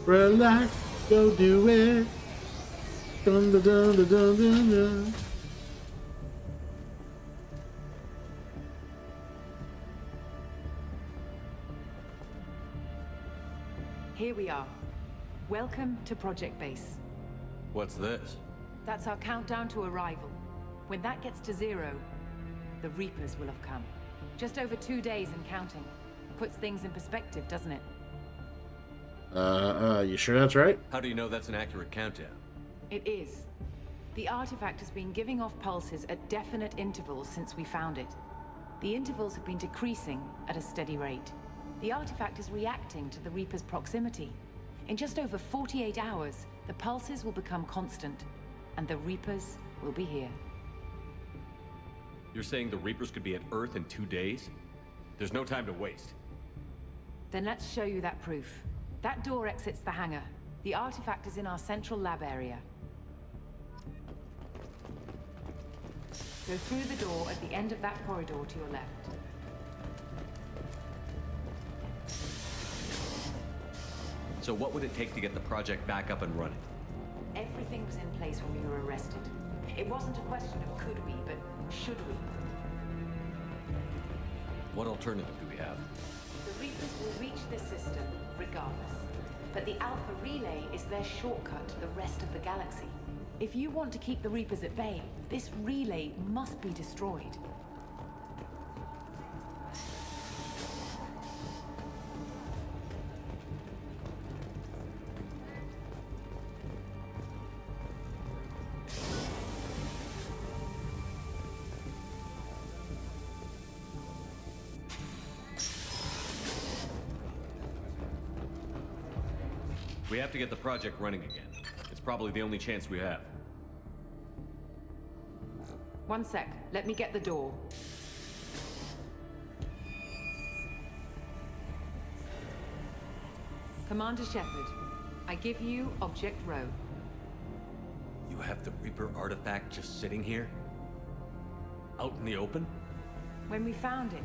Relax, go do it. Dun, dun, dun, dun, dun, dun, dun. Here we are. Welcome to Project Base. What's this? That's our countdown to arrival. When that gets to 0, the Reapers will have come. Just over 2 days and counting. Puts things in perspective, doesn't it? You sure that's right? How do you know that's an accurate countdown? It is. The artifact has been giving off pulses at definite intervals since we found it. The intervals have been decreasing at a steady rate. The artifact is reacting to the Reaper's proximity. In just over 48 hours, the pulses will become constant, and the Reapers will be here. You're saying the Reapers could be at Earth in 2 days? There's no time to waste. Then let's show you that proof. That door exits the hangar. The artifact is in our central lab area. Go through the door at the end of that corridor to your left. So what would it take to get the project back up and running? Everything was in place when we were arrested. It wasn't a question of could we, but should we. What alternative do we have? The Reapers will reach the system regardless. But the Alpha Relay is their shortcut to the rest of the galaxy. If you want to keep the Reapers at bay, this relay must be destroyed. We have to get the project running again. It's probably the only chance we have. One sec. Let me get the door. Commander Shepard, I give you Object Rho. You have the Reaper artifact just sitting here? Out in the open? When we found it,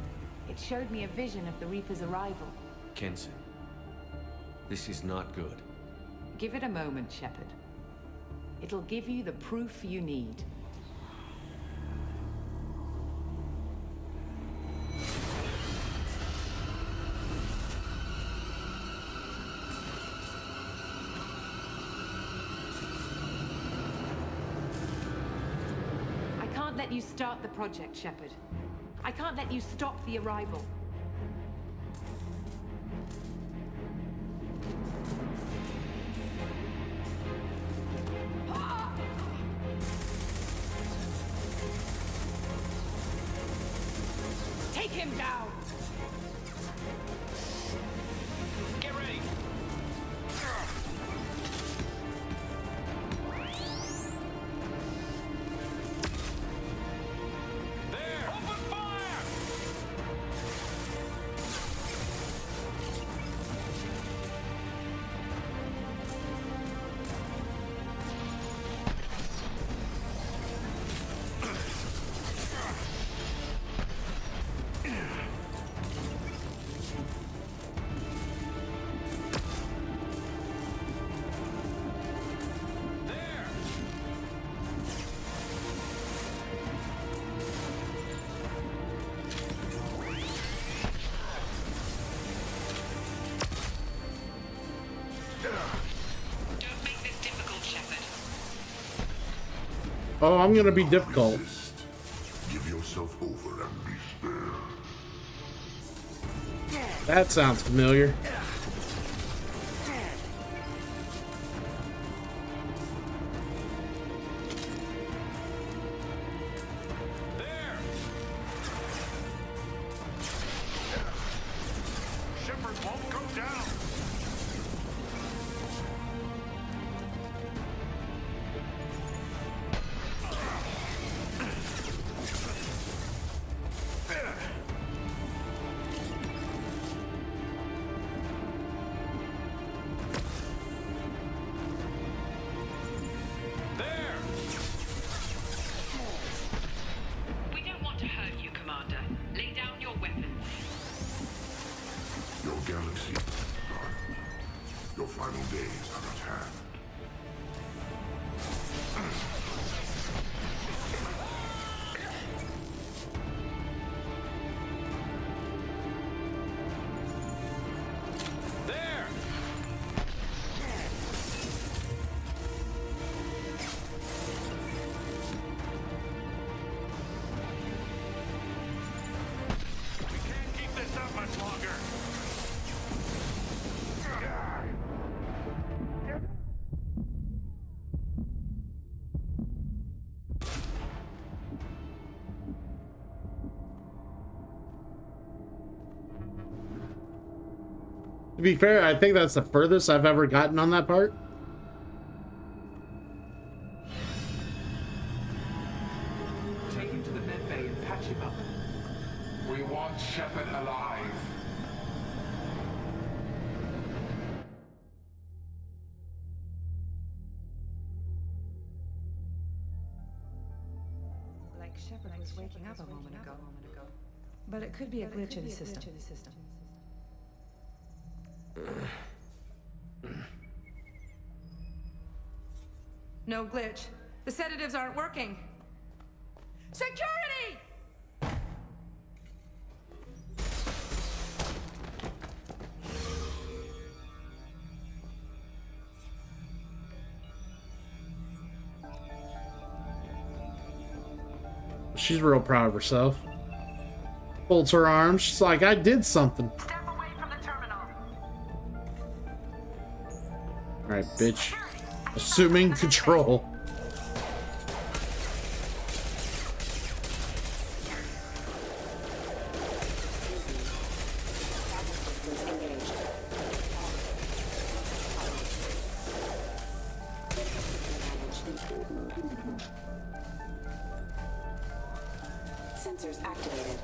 it showed me a vision of the Reaper's arrival. Kenson, this is not good. Give it a moment, Shepard. It'll give you the proof you need. I can't let you start the project, Shepard. I can't let you stop the arrival. Take him down! Get ready! There! Open fire! Oh, I'm gonna be difficult. Give yourself over and be spared. That sounds familiar. Shepard won't go down. We don't want to hurt you, Commander. Lay down your weapons. Your galaxy is gone. Your final days are at hand. There! We can't keep this up much longer. To be fair, I think that's the furthest I've ever gotten on that part. Take him to the med bay and patch him up. We want Shepard alive. Like Shepard was waking up a moment ago. But it could be a glitch in the system. No glitch. The sedatives aren't working. Security! She's real proud of herself. Folds her arms. She's like, I did something. Step away from the terminal. Alright, bitch. Assuming control. Sensors activated.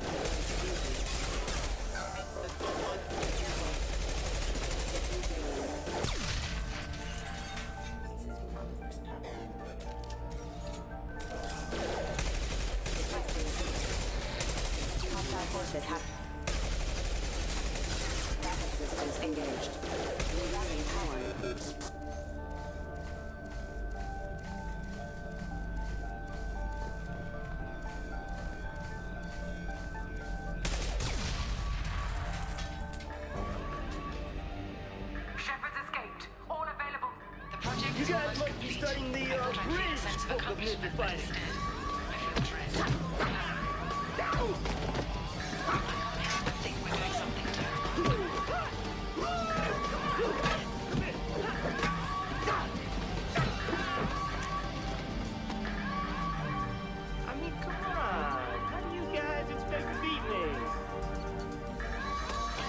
Hostile forces have backup systems engaged. Rerouting power. You guys must be studying the bridge book of Ninja Fighting. I mean, come on. How do you guys expect to beat me?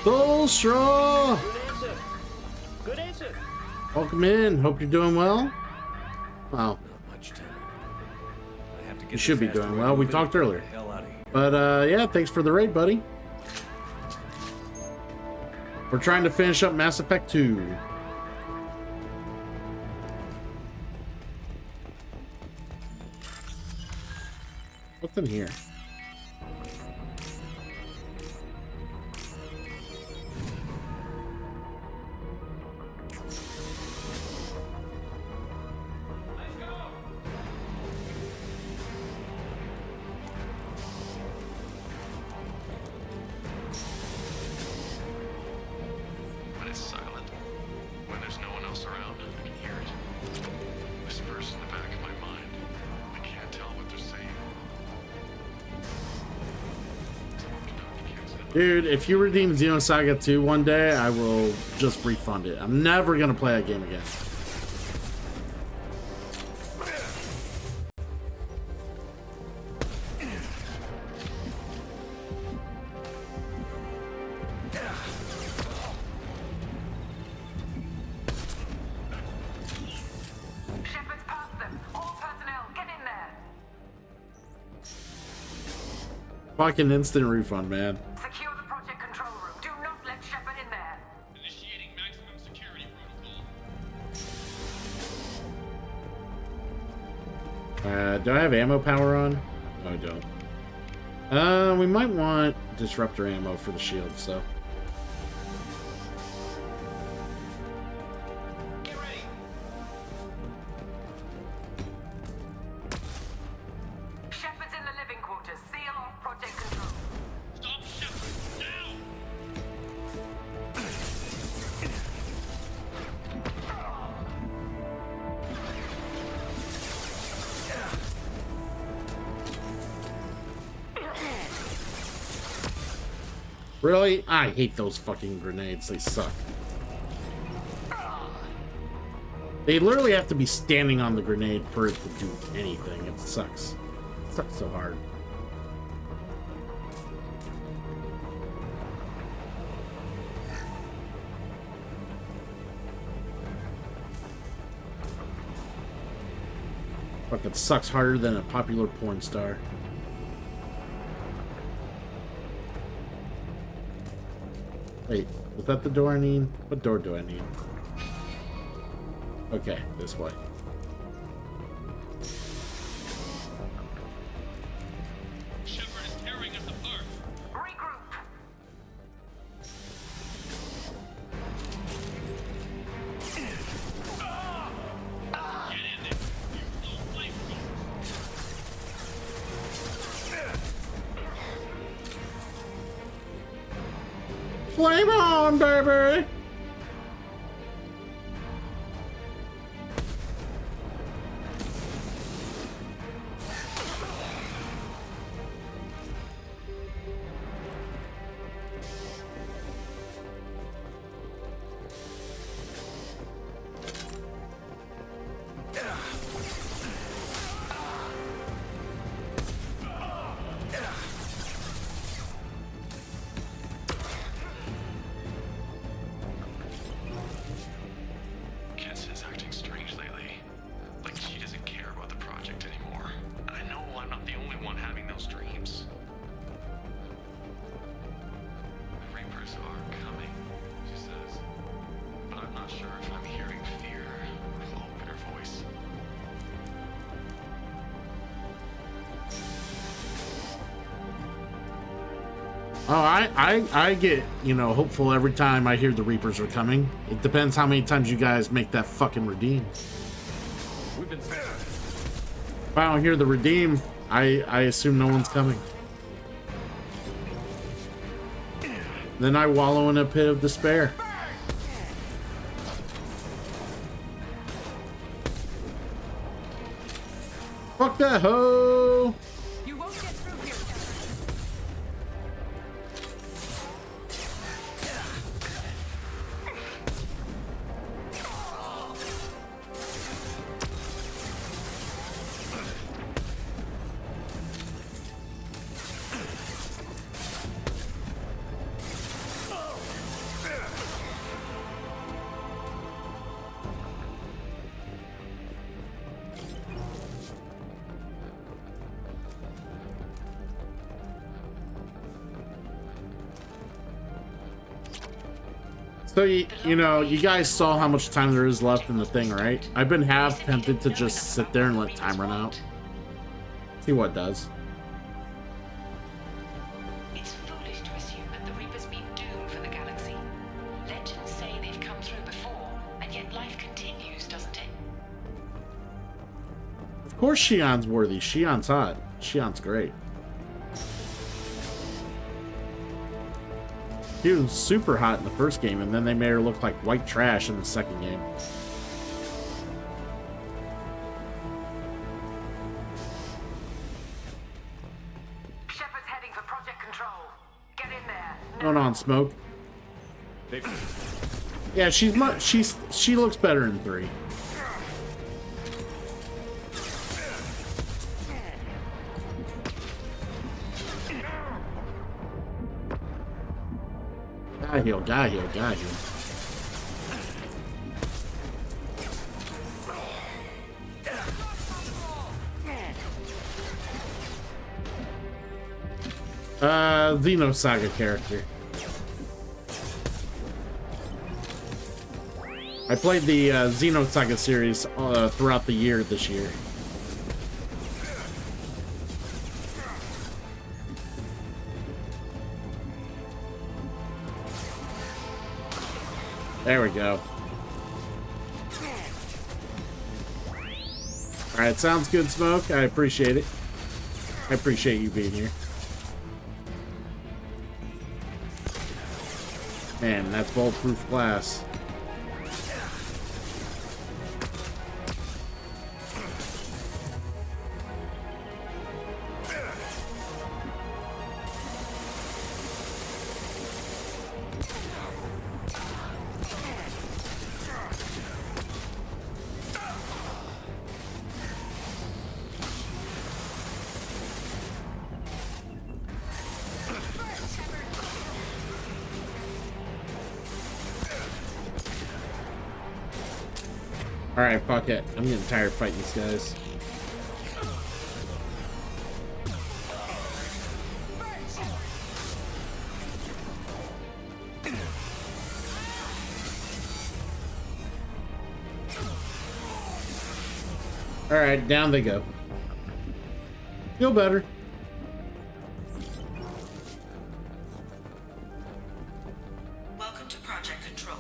Full straw! Good answer. Good answer. Welcome in. Hope you're doing well. Wow. Not much time. I have to get You should be this doing asteroid well. We moving. talked earlier. Get the hell out of here. But yeah, thanks for the raid, buddy. We're trying to finish up Mass Effect 2. What's in here? When it's silent, when there's no one else around, I can hear it. Whispers in the back of my mind. I can't tell what they're saying. Dude, if you redeem Xenosaga 2 one day, I will just refund it. I'm never gonna play that game again. Shepard's past them. All personnel, get in there. Fucking instant refund, man. Secure the project control room. Do not let Shepard in there. Initiating maximum security protocol. Do I have ammo power on? No, I don't. We might want disruptor ammo for the shield, so. Shepard's in the living quarters. Seal off project control. Stop Shepard! Now! Really? I hate those fucking grenades. They suck. They literally have to be standing on the grenade for it to do anything. It sucks. It sucks so hard. Fucking sucks harder than a popular porn star. Wait, was that the door I need? What door do I need? Okay, this way. Shepard is tearing us apart. Regroup. Get in there. Use those flamethrowers. Flame on, baby! Kess is acting strange lately. Like she doesn't care about the project anymore. I know I'm not the only one having those dreams. The Reapers are coming, she says. But I'm not sure if I'm hearing fear or hope in her voice. Oh, I get, you know, hopeful every time I hear the Reapers are coming. It depends how many times you guys make that fucking redeem. If I don't hear the redeem, I assume no one's coming. Then I wallow in a pit of despair. Fuck that hoe! You won't get through here. So, you know, you guys saw how much time there is left in the thing, right? I've been half tempted to just sit there and let time run out. See what it does. It's foolish to assume that the Reapers mean doom for the galaxy. Legends say they've come through before, and yet life continues, doesn't it? Of course Shion's worthy. Shion's hot. Shion's great. She was super hot in the first game, and then they made her look like white trash in the second game. Shepard's heading for Project Control. Get in there. Going on, Smoke. Yeah, she looks better in 3. Die heal. Xenosaga character. I played the Xenosaga series throughout the year this year. There we go. Alright, sounds good, Smoke. I appreciate it. I appreciate you being here. Man, that's bulletproof glass. Alright, fuck it. I'm getting tired of fighting these guys. Alright, down they go. Feel better. Welcome to Project Control.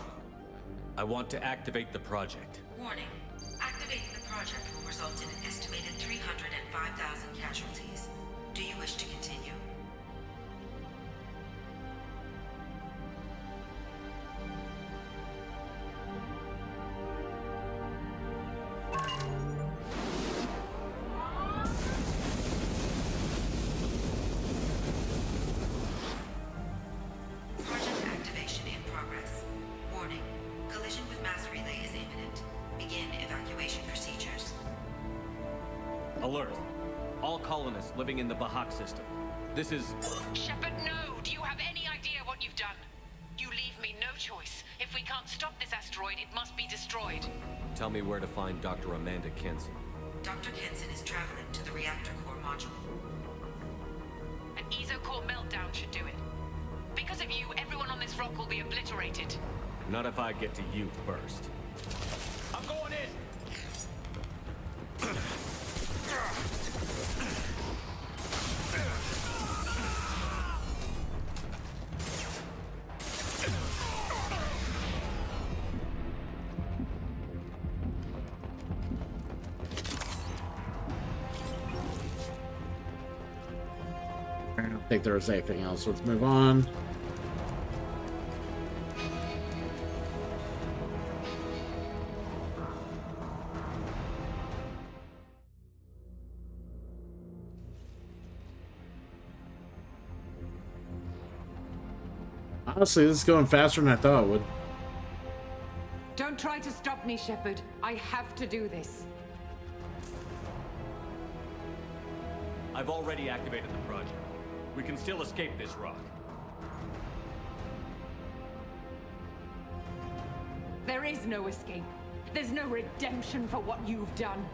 I want to activate the project. Warning. Activating the project will result in an estimated 305,000 casualties. Do you wish to continue? living in the Bahak system. This is... Shepard, no! Do you have any idea what you've done? You leave me no choice. If we can't stop this asteroid, it must be destroyed. Tell me where to find Dr. Amanda Kenson. Dr. Kenson is traveling to the reactor core module. An EZO-core meltdown should do it. Because of you, everyone on this rock will be obliterated. Not if I get to you first. I'm going in! I don't think there was anything else. Let's move on. Honestly, this is going faster than I thought it would. Don't try to stop me, Shepard. I have to do this. I've already activated the project. We can still escape this rock. There is no escape. There's no redemption for what you've done.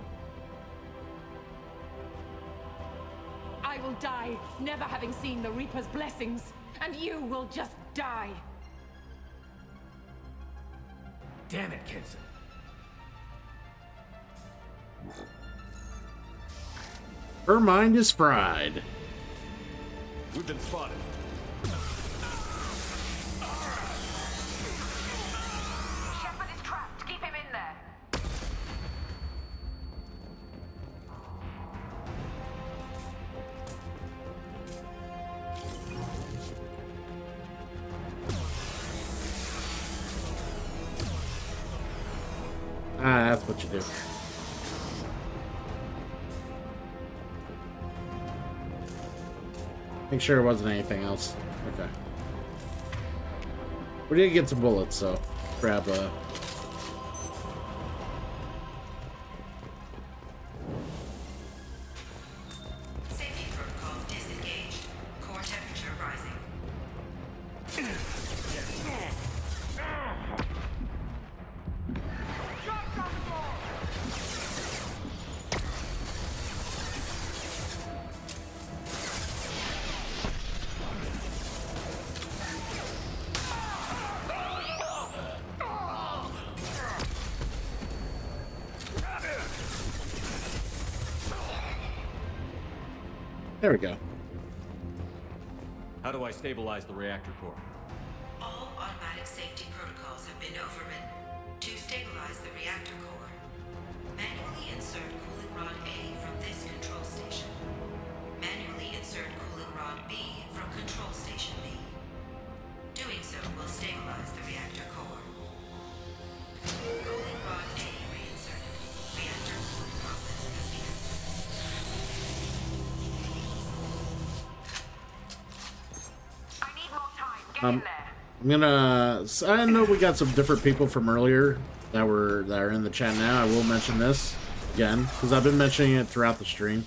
I will die, never having seen the Reaper's blessings, and you will just die. Damn it, Kenson. Her mind is fried. We've been spotted. Shepard is trapped. Keep him in there. Ah, that's what you do. Make sure it wasn't anything else. Okay. We did get some bullets, so grab a... Safety protocols disengaged. Core temperature rising. There we go. How do I stabilize the reactor core? All automatic safety protocols have been overridden. To stabilize the reactor core, manually insert cooling rod A from this control station. Manually insert cooling rod B from control station B. Doing so will stabilize the reactor core. Cooling rod A reinserted. Reactor cooling process has begun. I'm gonna. I know we got some different people from earlier that are in the chat now. I will mention this again because I've been mentioning it throughout the stream.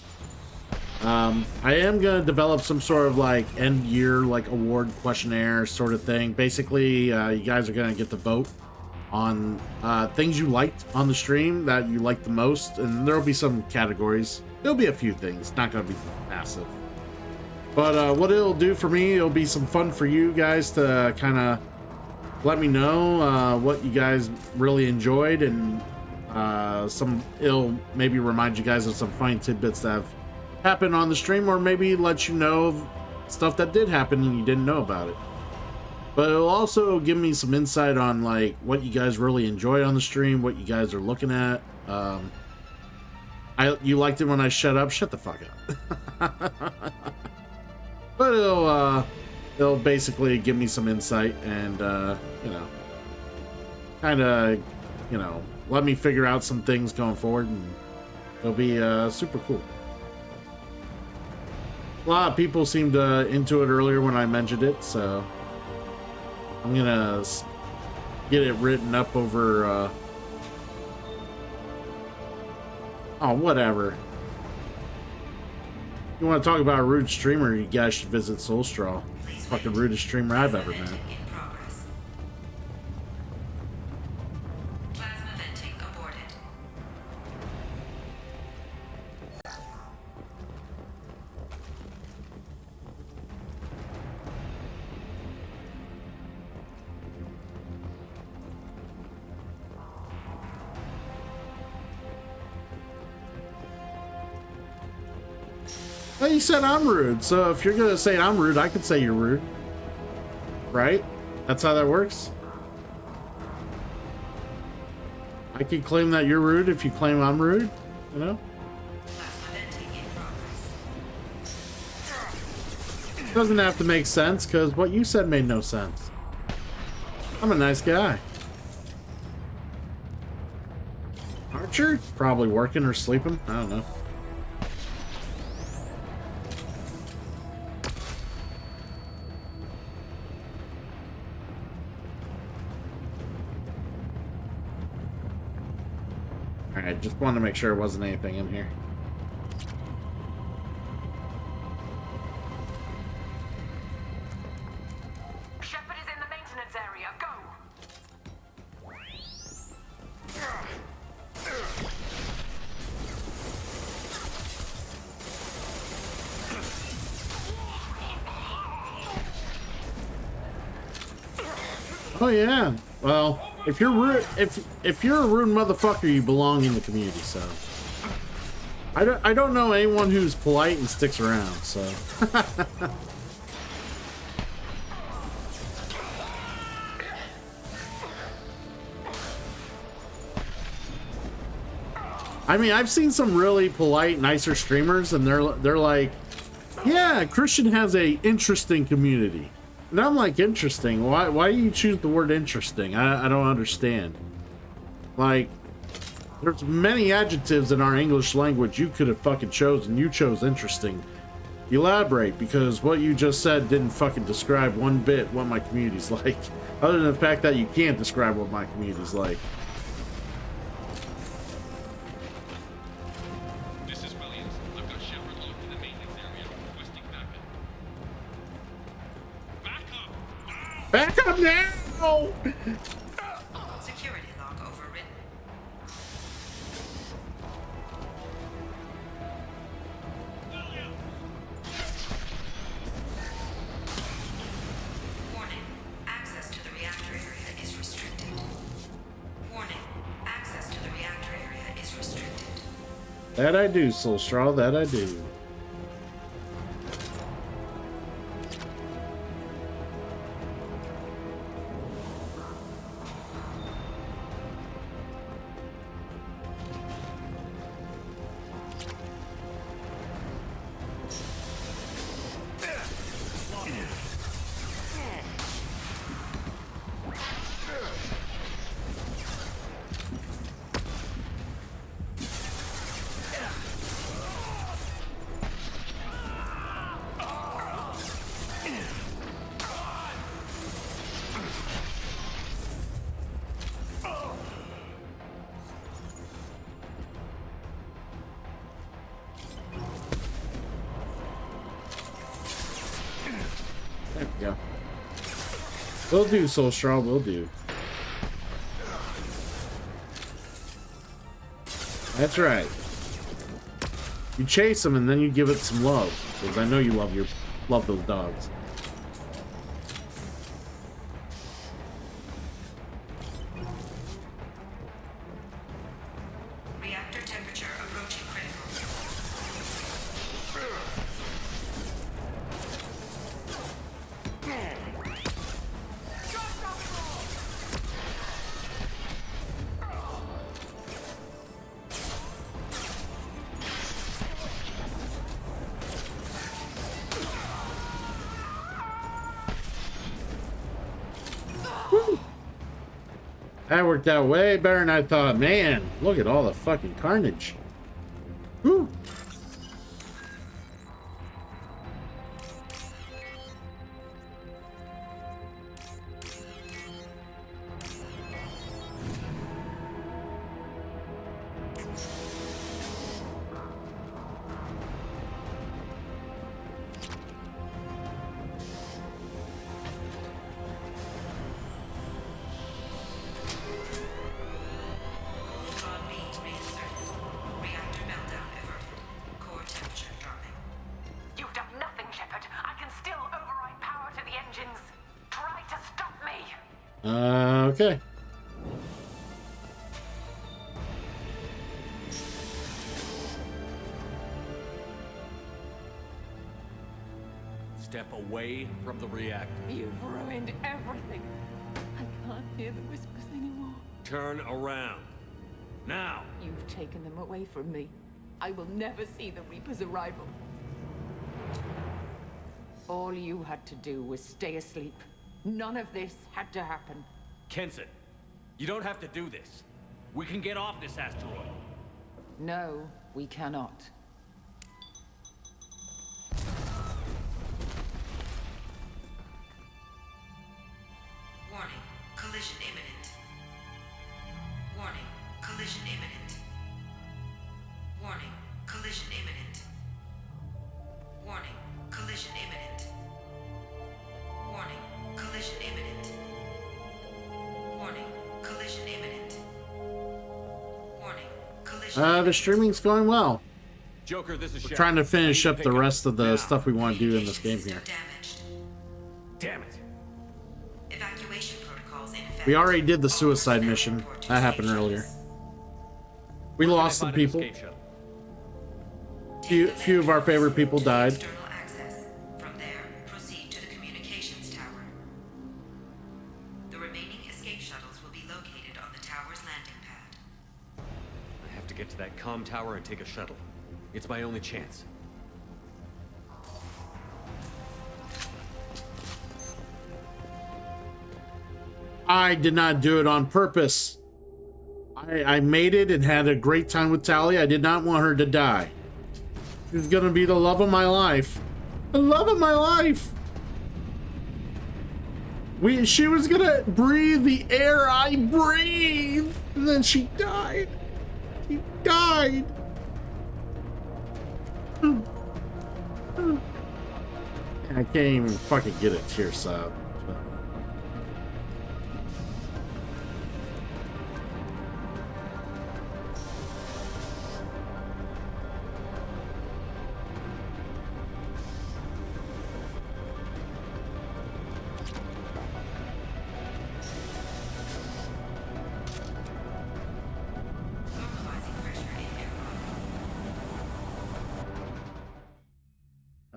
I am gonna develop some sort of like end year like award questionnaire sort of thing. Basically, you guys are gonna get to vote on things you liked on the stream that you liked the most, and there'll be some categories. There'll be a few things, not gonna be massive. But what it'll do for me, it'll be some fun for you guys to kind of let me know what you guys really enjoyed, and it'll maybe remind you guys of some funny tidbits that have happened on the stream, or maybe let you know stuff that did happen and you didn't know about it. But it'll also give me some insight on like what you guys really enjoy on the stream, what you guys are looking at. You liked it when I shut up? Shut the fuck up. But it'll basically give me some insight and, you know, kind of, you know, let me figure out some things going forward, and it'll be super cool. A lot of people seemed into it earlier when I mentioned it, so I'm gonna get it written up over, oh, whatever. You want to talk about a rude streamer, you guys should visit Soulstraw. Fucking rudest streamer I've ever met. Plasma venting aborted. Well, you said I'm rude, so if you're gonna say I'm rude, I could say you're rude. Right? That's how that works? I could claim that you're rude if you claim I'm rude, you know? Doesn't have to make sense, because what you said made no sense. I'm a nice guy. Archer? Probably working or sleeping. I don't know. Alright, just wanted to make sure there wasn't anything in here. Shepard is in the maintenance area. Go! Oh yeah. Well, if you're rude, if you're a rude motherfucker, you belong in the community. So I don't know anyone who's polite and sticks around. So I mean, I've seen some really polite, nicer streamers, and they're like, yeah, Christian has a interesting community. And I'm like, interesting? Why do you choose the word interesting? I don't understand. Like, there's many adjectives in our English language you could have fucking chosen. You chose interesting. Elaborate, because what you just said didn't fucking describe one bit what my community's like. Other than the fact that you can't describe what my community's like. This is Williams. I've got Shepard locked in the maintenance area, requesting backup. Back up now! Security log overwritten. Warning. Access to the reactor area is restricted. Warning. Access to the reactor area is restricted. That I do, Soulstraw, that I do. There we go. Will do, Soulstraw, will do. That's right. You chase them and then you give it some love, because I know you love those dogs. Reactor temperature approaching critical. That worked out way better than I thought. Man, look at all the fucking carnage. Whew. Okay. Step away from the reactor. You've ruined everything. I can't hear the whispers anymore. Turn around. Now! You've taken them away from me. I will never see the Reaper's arrival. All you had to do was stay asleep. None of this had to happen. Kenson, you don't have to do this. We can get off this asteroid. No, we cannot. Warning, collision imminent. Warning, collision imminent. Warning, collision imminent. Warning, collision imminent. Warning, collision imminent. Warning, collision imminent. Warning, collision The streaming's going well. Joker, this is We're Shepard. trying to finish I need up the pick rest of the stuff we want to do in this game here. Damn it. Evacuation protocols in effect. We already did the suicide mission. That happened earlier. We lost some people. Few of our favorite people died. External access. From there, proceed to the communications tower. The remaining escape shuttles will be located on the tower's landing pad. I have to get to that comm tower and take a shuttle. It's my only chance. I did not do it on purpose. I made it and had a great time with Tali. I did not want her to die. She was gonna be the love of my life. The love of my life. She was gonna breathe the air I breathe. And then she died. She died. I can't even fucking get a tear sob.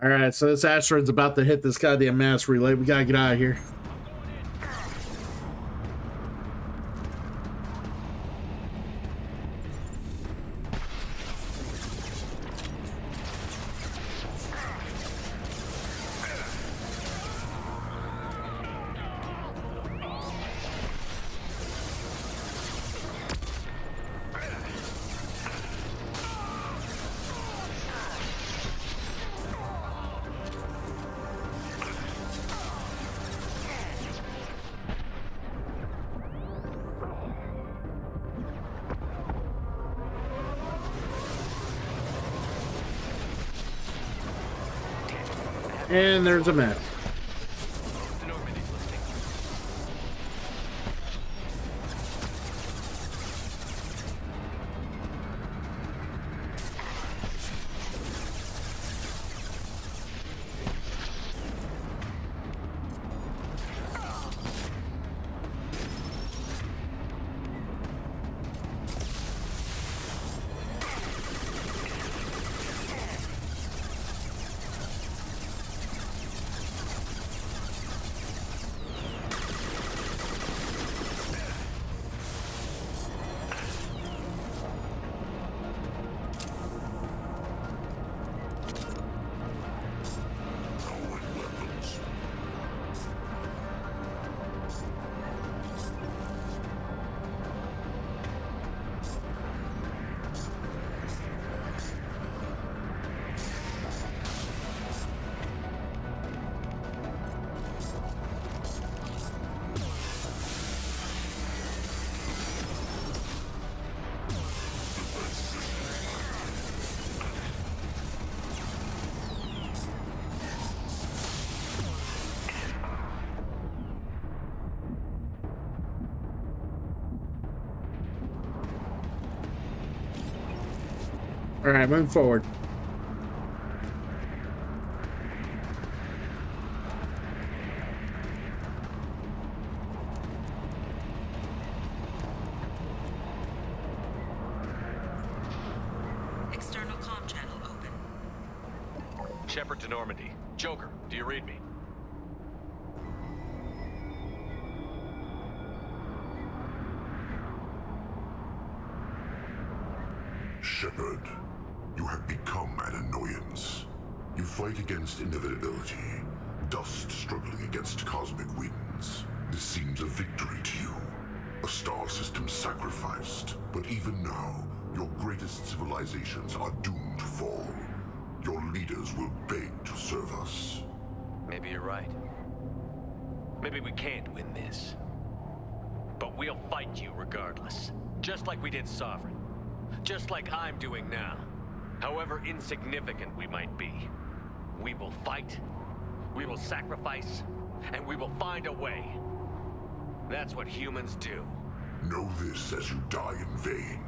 All right, so this asteroid's about to hit this goddamn mass relay. We gotta get out of here. And there's a map. All right, moving forward. Shepard to Normandy. Joker, do you read me? Shepard, you have become an annoyance. You fight against inevitability, dust struggling against cosmic winds. This seems a victory to you. A star system sacrificed. But even now, your greatest civilizations are doomed to fall. Your leaders will beg to serve us. Maybe you're right. Maybe we can't win this. But we'll fight you regardless. Just like we did Sovereign. Just like I'm doing now. However insignificant we might be. We will fight, we will sacrifice, and we will find a way. That's what humans do. Know this as you die in vain.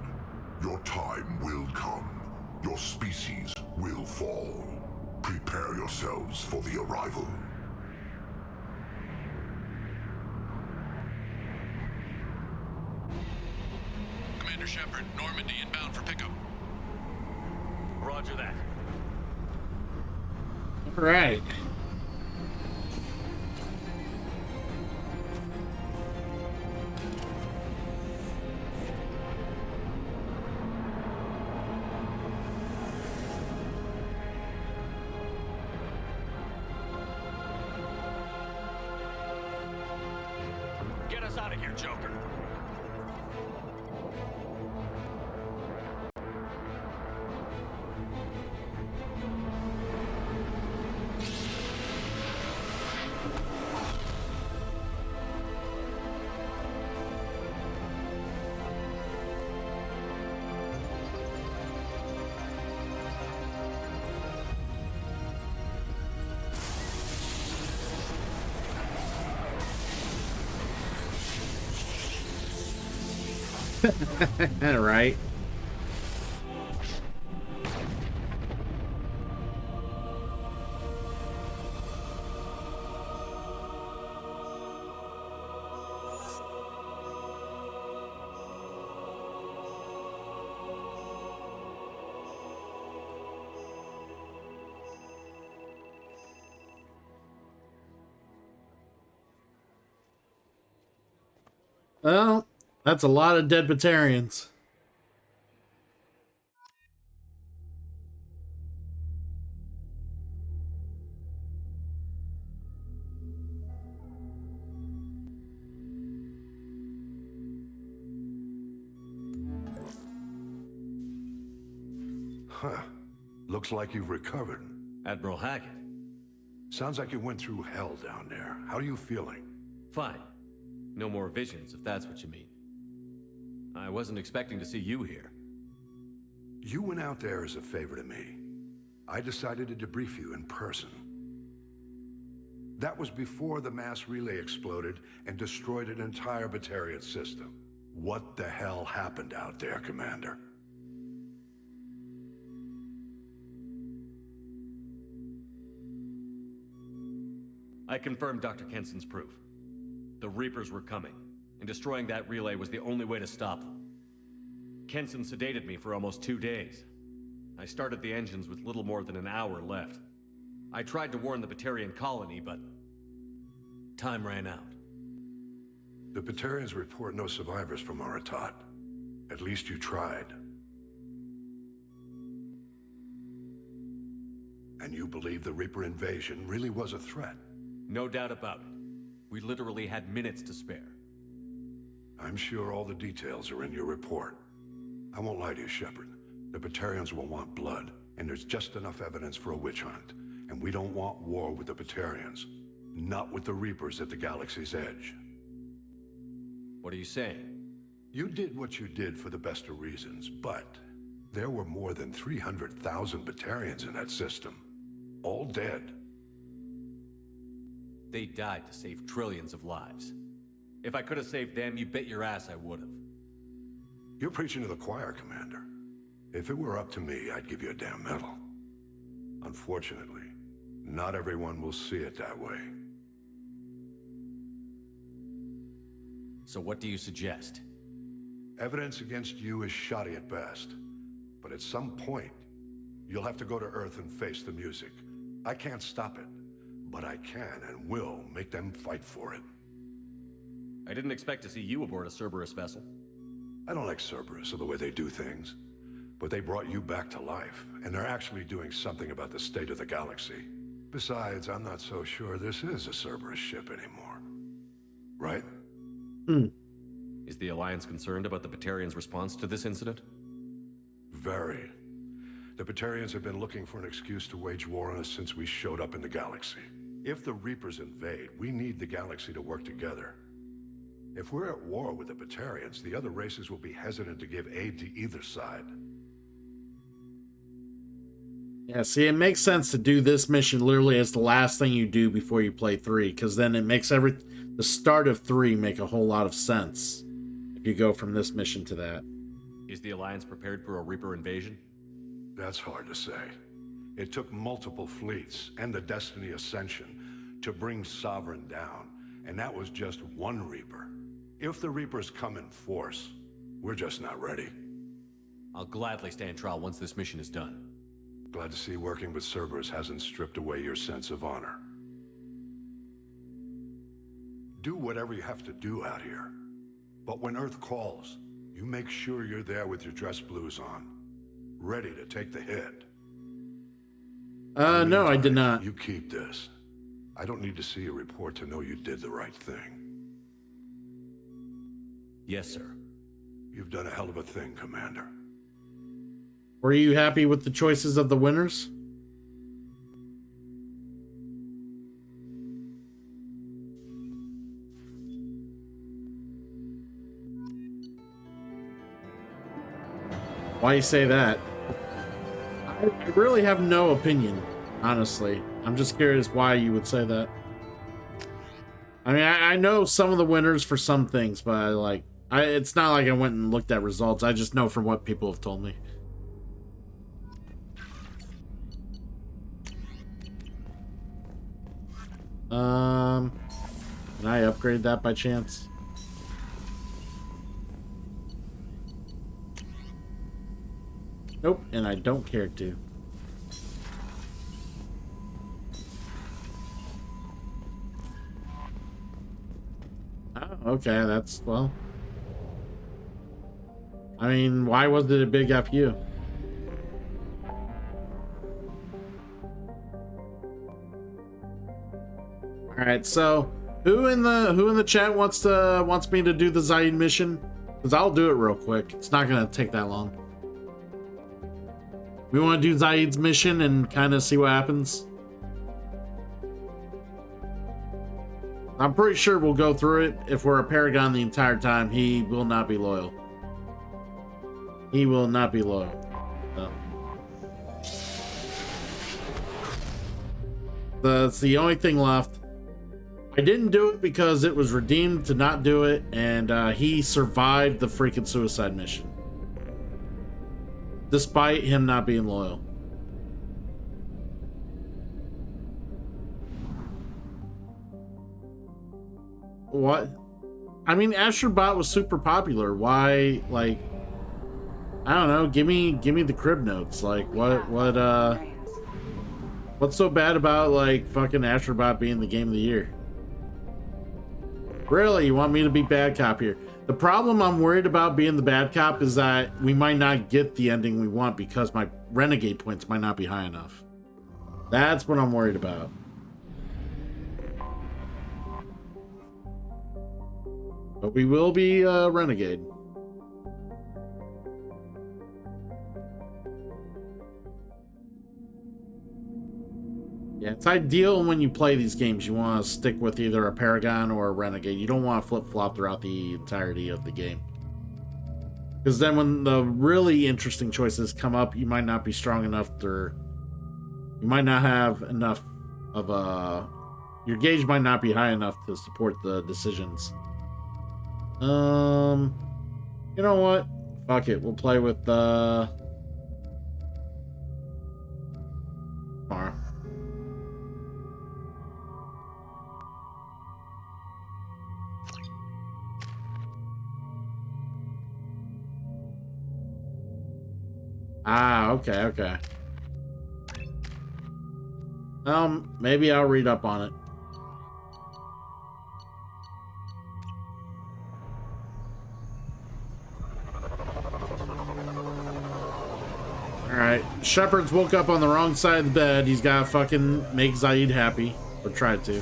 Your time will come. Your species will fall. Prepare yourselves for the arrival. Commander Shepard, Normandy inbound for pickup. Roger that. All right. Get us out of here, Joker. Right. Well, that's a lot of dead Batarians. Huh. Looks like you've recovered. Admiral Hackett. Sounds like you went through hell down there. How are you feeling? Fine. No more visions, if that's what you mean. I wasn't expecting to see you here. You went out there as a favor to me. I decided to debrief you in person. That was before the mass relay exploded and destroyed an entire Batarian system. What the hell happened out there, Commander? I confirmed Dr. Kenson's proof. The Reapers were coming, and destroying that relay was the only way to stop them. Kenson sedated me for almost 2 days. I started the engines with little more than an hour left. I tried to warn the Batarian colony, but time ran out. The Batarians report no survivors from Aratat. At least you tried. And you believe the Reaper invasion really was a threat? No doubt about it. We literally had minutes to spare. I'm sure all the details are in your report. I won't lie to you, Shepard. The Batarians will want blood, and there's just enough evidence for a witch hunt. And we don't want war with the Batarians. Not with the Reapers at the galaxy's edge. What are you saying? You did what you did for the best of reasons, but there were more than 300,000 Batarians in that system. All dead. They died to save trillions of lives. If I could have saved them, you bet your ass I would have. You're preaching to the choir, Commander. If it were up to me, I'd give you a damn medal. Unfortunately, not everyone will see it that way. So what do you suggest? Evidence against you is shoddy at best. But at some point, you'll have to go to Earth and face the music. I can't stop it, but I can and will make them fight for it. I didn't expect to see you aboard a Cerberus vessel. I don't like Cerberus or the way they do things, but they brought you back to life, and they're actually doing something about the state of the galaxy. Besides, I'm not so sure this is a Cerberus ship anymore. Right? Is the Alliance concerned about the Batarians' response to this incident? Very. The Batarians have been looking for an excuse to wage war on us since we showed up in the galaxy. If the Reapers invade, we need the galaxy to work together. If we're at war with the Batarians, the other races will be hesitant to give aid to either side. Yeah, see, it makes sense to do this mission literally as the last thing you do before you play 3, because then it makes the start of 3 make a whole lot of sense if you go from this mission to that. Is the Alliance prepared for a Reaper invasion? That's hard to say. It took multiple fleets and the Destiny Ascension to bring Sovereign down, and that was just one Reaper. If the Reapers come in force, we're just not ready. I'll gladly stand trial once this mission is done. Glad to see working with Cerberus hasn't stripped away your sense of honor. Do whatever you have to do out here. But when Earth calls, you make sure you're there with your dress blues on, ready to take the hit. No, I did not. You keep this. I don't need to see a report to know you did the right thing. Yes, sir. You've done a hell of a thing, Commander. Were you happy with the choices of the winners? Why you say that? I really have no opinion, honestly. I'm just curious why you would say that. I mean, I know some of the winners for some things, but it's not like I went and looked at results. I just know from what people have told me. Can I upgrade that by chance? Nope, and I don't care to. Oh, okay, that's, well. I mean, why was it a big FU? Alright, so who in the chat wants me to do the Zaid mission? Because I'll do it real quick. It's not gonna take that long. We want to do Zaid's mission and kind of see what happens. I'm pretty sure we'll go through it. If we're a Paragon the entire time, he will not be loyal. He will not be loyal. No. That's the only thing left. I didn't do it because it was redeemed to not do it, and he survived the freaking suicide mission. Despite him not being loyal. What? I mean, Astrobot was super popular. Why, like, I don't know, give me the crib notes. Like, what's so bad about, like, fucking Astrobot being the game of the year? Really, you want me to be bad cop here? The problem I'm worried about being the bad cop is that we might not get the ending we want because my renegade points might not be high enough. That's what I'm worried about. But we will be renegade. Yeah, it's ideal when you play these games. You want to stick with either a Paragon or a Renegade. You don't want to flip-flop throughout the entirety of the game. Because then when the really interesting choices come up, you might not be strong enough to... You might not have enough of a... Your gauge might not be high enough to support the decisions. You know what? Fuck it. We'll play with the... Tomorrow. Ah, okay. Maybe I'll read up on it. Alright, Shepard's woke up on the wrong side of the bed. He's gotta fucking make Zaid happy. Or try to.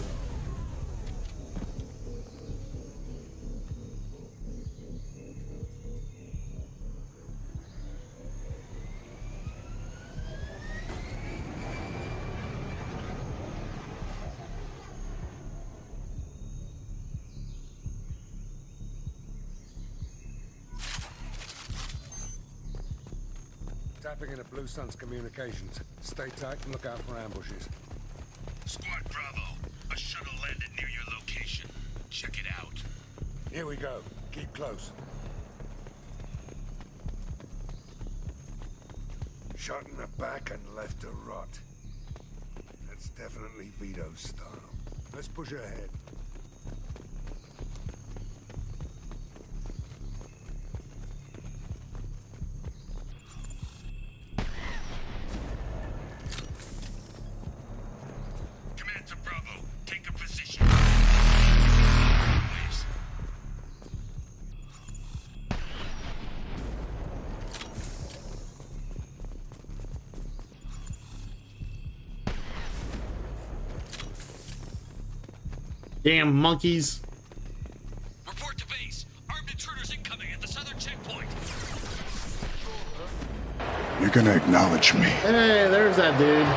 Tapping into Blue Sun's communications. Stay tight and look out for ambushes. Squad Bravo, a shuttle landed near your location. Check it out. Here we go. Keep close. Shot in the back and left to rot. That's definitely Vito's style. Let's push ahead. Command to Bravo, take a position. Please. Damn monkeys. Report to base. Armed intruders incoming at the southern checkpoint. You're gonna acknowledge me. Hey, there's that dude.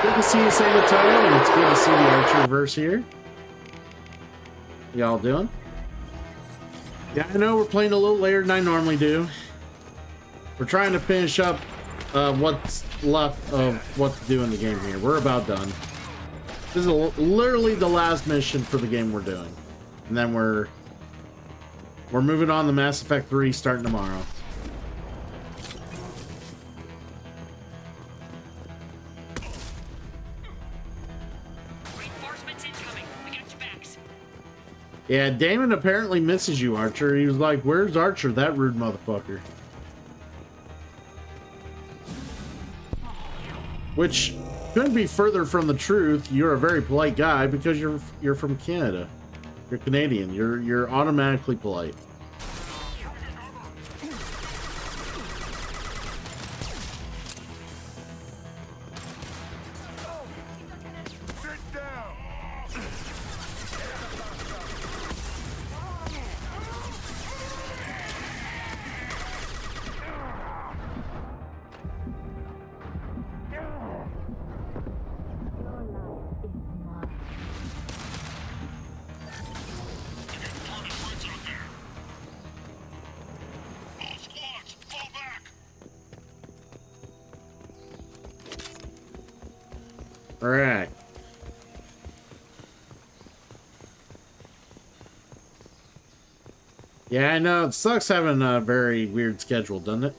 Good to see you, San Antonio, and it's good to see the Archerverse here. Y'all doing? Yeah, I know we're playing a little later than I normally do. We're trying to finish up what's left of what to do in the game here. We're about done. This is literally the last mission for the game we're doing. And then we're moving on to Mass Effect 3 starting tomorrow. Reinforcements incoming. We got your backs. Yeah, Damon apparently misses you, Archer. He was like, where's Archer, that rude motherfucker? Which couldn't be further from the truth. You're a very polite guy because you're from Canada. You're Canadian. You're automatically polite. All right. Yeah, I know. It sucks having a very weird schedule, doesn't it?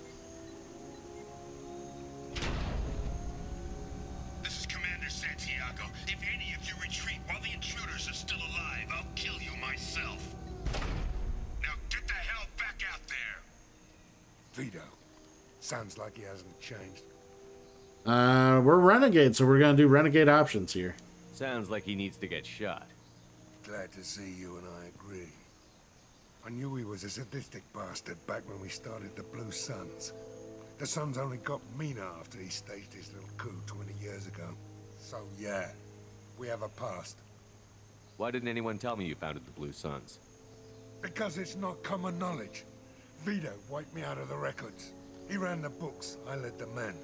This is Commander Santiago. If any of you retreat while the intruders are still alive, I'll kill you myself. Now get the hell back out there. Vito. Sounds like he hasn't changed. We're renegades, so we're gonna do renegade options here. Sounds like he needs to get shot. Glad to see you and I agree. I knew he was a sadistic bastard back when we started the Blue Suns. The Suns only got meaner after he staged his little coup 20 years ago. So yeah, we have a past. Why didn't anyone tell me you founded the Blue Suns? Because it's not common knowledge. Vito wiped me out of the records. He ran the books, I led the men.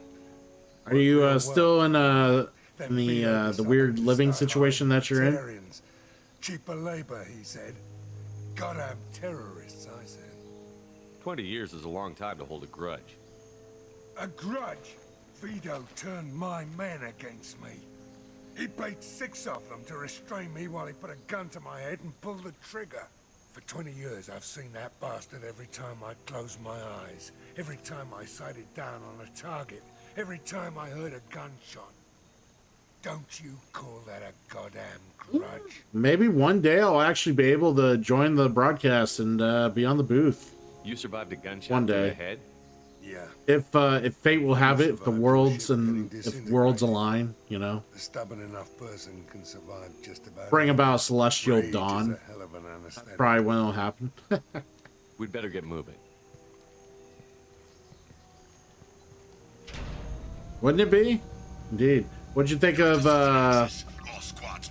Are you still in the weird living situation that you're in? Cheaper labor, he said. Goddamn terrorists, I said. 20 years is a long time to hold a grudge. A grudge? Vito turned my men against me. He paid 6 of them to restrain me while he put a gun to my head and pulled the trigger. For 20 years, I've seen that bastard every time I closed my eyes. Every time I sighted down on a target. Every time I heard a gunshot. Don't you call that a goddamn grudge? Maybe one day I'll actually be able to join the broadcast and be on the booth. You survived a gunshot one to day. the head? if fate will have it, if the worlds align, you know, A stubborn enough person can survive just about. bring about celestial Rage is dawn. a hell of an anesthetic. Probably when it'll happen. We'd better get moving. Wouldn't it be? Indeed. What'd you think of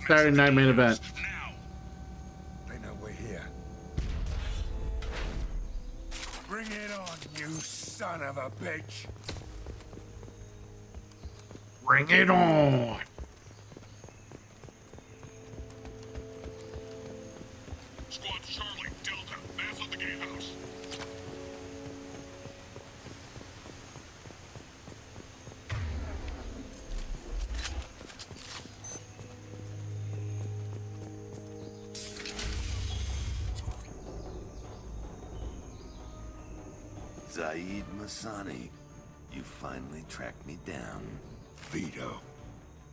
Saturday Night Main Event? They know we're here. Bring it on, you son of a bitch! Bring it on! Squad Charlie, Delta, mass on the gatehouse. Zaid Masani, you finally tracked me down. Vito.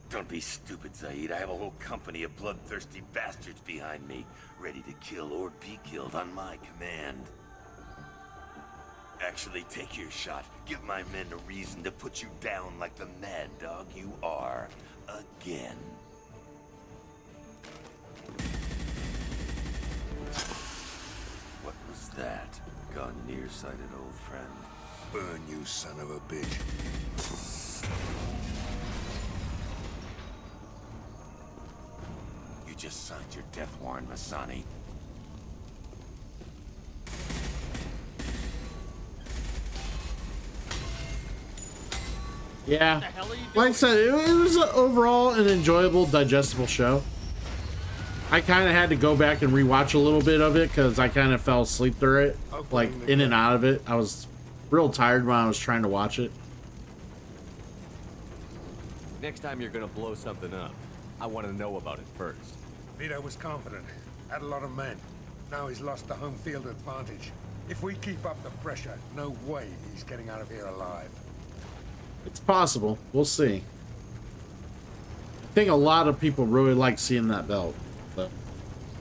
Don't be stupid, Zaid. I have a whole company of bloodthirsty bastards behind me, ready to kill or be killed on my command. Actually, take your shot. Give my men a reason to put you down like the mad dog you are. Again. What was that? Gone nearsighted, old friend. Burn, you son of a bitch. You just signed your death warrant, Masani. Yeah. Like I said, it was overall an enjoyable, digestible show. I kind of had to go back and rewatch a little bit of it because I kind of fell asleep through it, like in and out of it. I was real tired when I was trying to watch it. Next time you're gonna blow something up, I want to know about it first. Vito was confident, had a lot of men. Now he's lost the home field advantage. If we keep up the pressure, no way he's getting out of here alive. It's possible. We'll see. I think a lot of people really like seeing that belt. But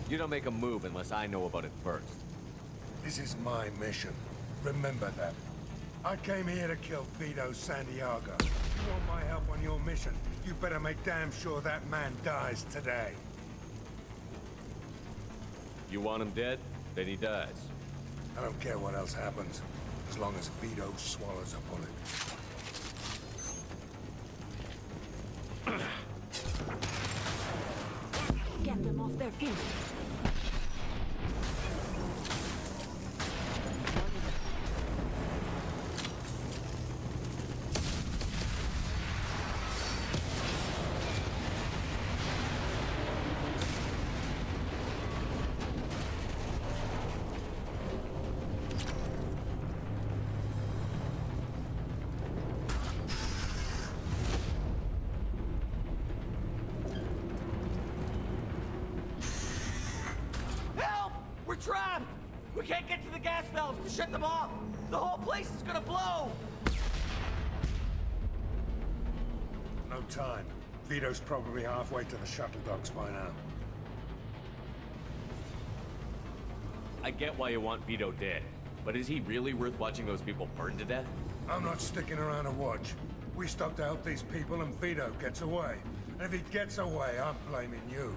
You don't make a move unless I know about it first. This is my mission. Remember that. I came here to kill Vito Santiago. If you want my help on your mission, you better make damn sure that man dies today. You want him dead? Then he dies. I don't care what else happens, as long as Vito swallows a bullet. Get them off their feet. Help! We're trapped! We can't get to the gas valves to shut them off! The whole place is gonna blow! No time. Vito's probably halfway to the shuttle docks by now. I get why you want Vito dead, but is he really worth watching those people burn to death? I'm not sticking around to watch. We stop to help these people and Vito gets away. And if he gets away, I'm blaming you.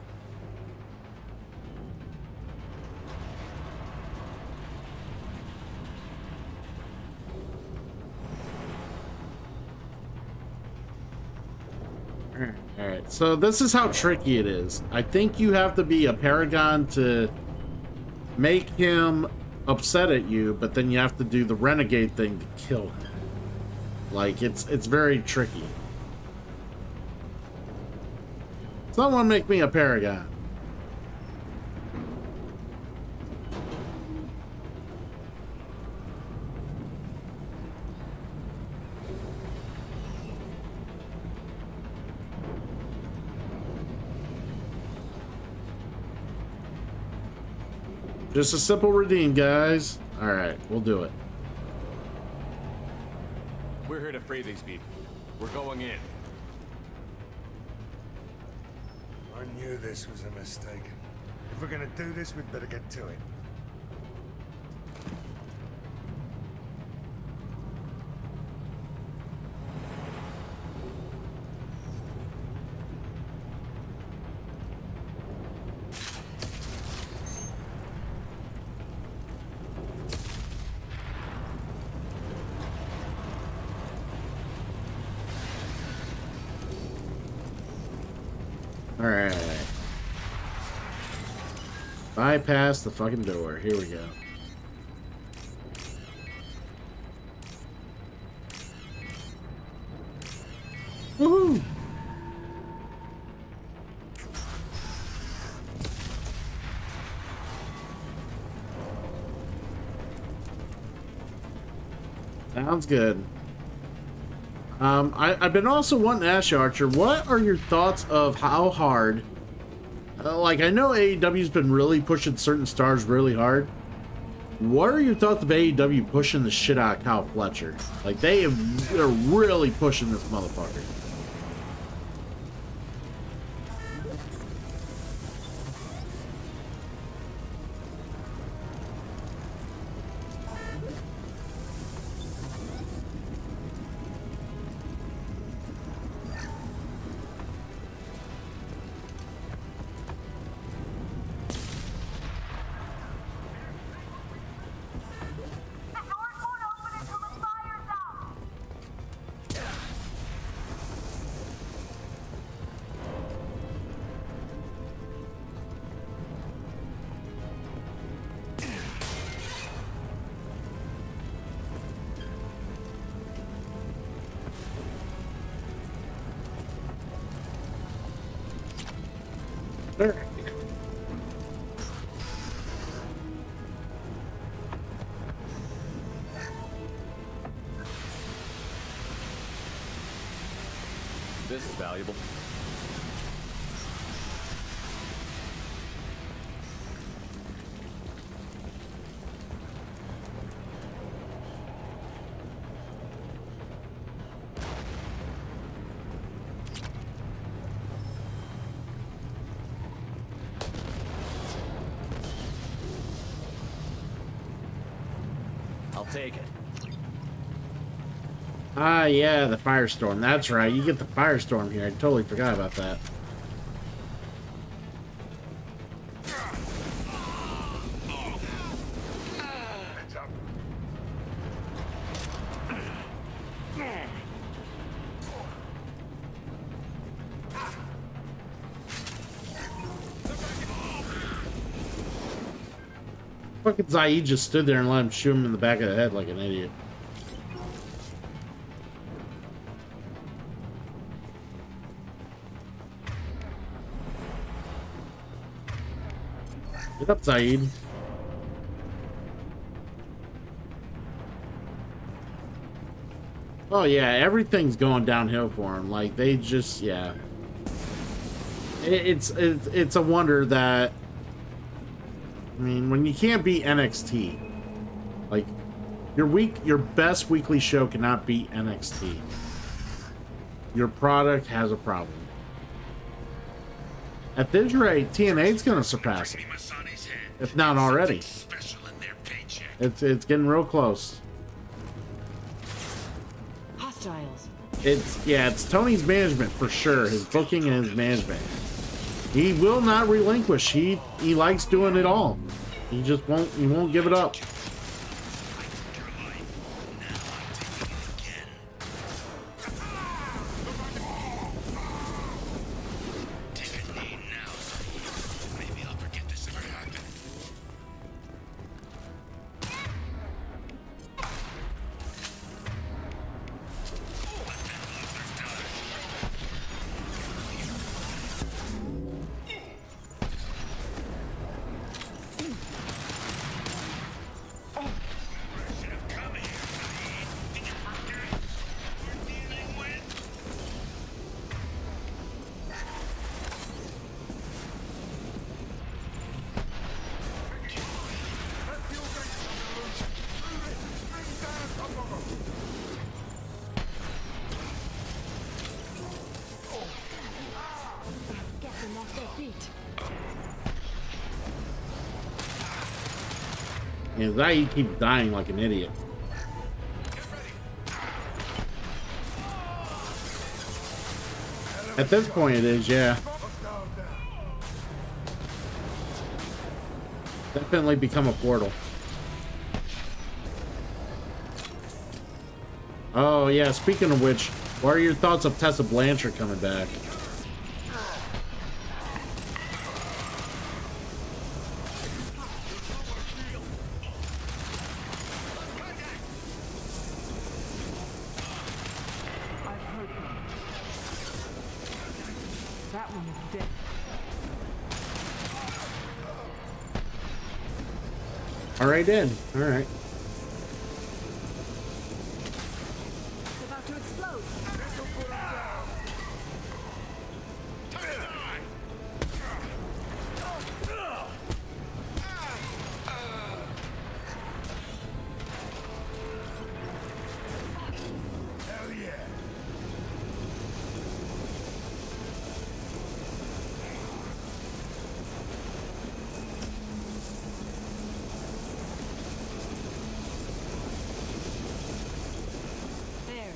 alright, so this is how tricky it is. I think you have to be a Paragon to make him upset at you, but then you have to do the renegade thing to kill him. Like, it's very tricky. Someone make me a Paragon. Just a simple redeem, guys. Alright, we'll do it. We're here to free these people. We're going in. I knew this was a mistake. If we're gonna do this, we'd better get to it. Bypass the fucking door. Here we go. Woohoo! Sounds good. I've been also wanting to ask you, Archer, what are your thoughts of how hard, like, I know AEW's been really pushing certain stars really hard. What are your thoughts of AEW pushing the shit out of Kyle Fletcher? Like, they're really pushing this motherfucker. This is valuable. I'll take it. Ah, yeah, the Firestorm. That's right. You get the Firestorm here. I totally forgot about that. Fucking Zaid just stood there and let him shoot him in the back of the head like an idiot. Get up, Zaid. Oh yeah, everything's going downhill for him. Like they just, yeah. It's a wonder that. I mean, when you can't beat NXT, like your best weekly show cannot beat NXT. Your product has a problem. At this rate, TNA's gonna surpass it, if not already. It's getting real close. Hostiles. It's Tony's management for sure. His booking and his management. He will not relinquish. He likes doing it all. He just won't. He won't give it up. And Zaid keeps dying like an idiot. At this point it is, yeah. Definitely become a portal. Oh yeah, speaking of which, what are your thoughts of Tessa Blanchard coming back? All right, then. All right. It's about to explode. Hell yeah. There.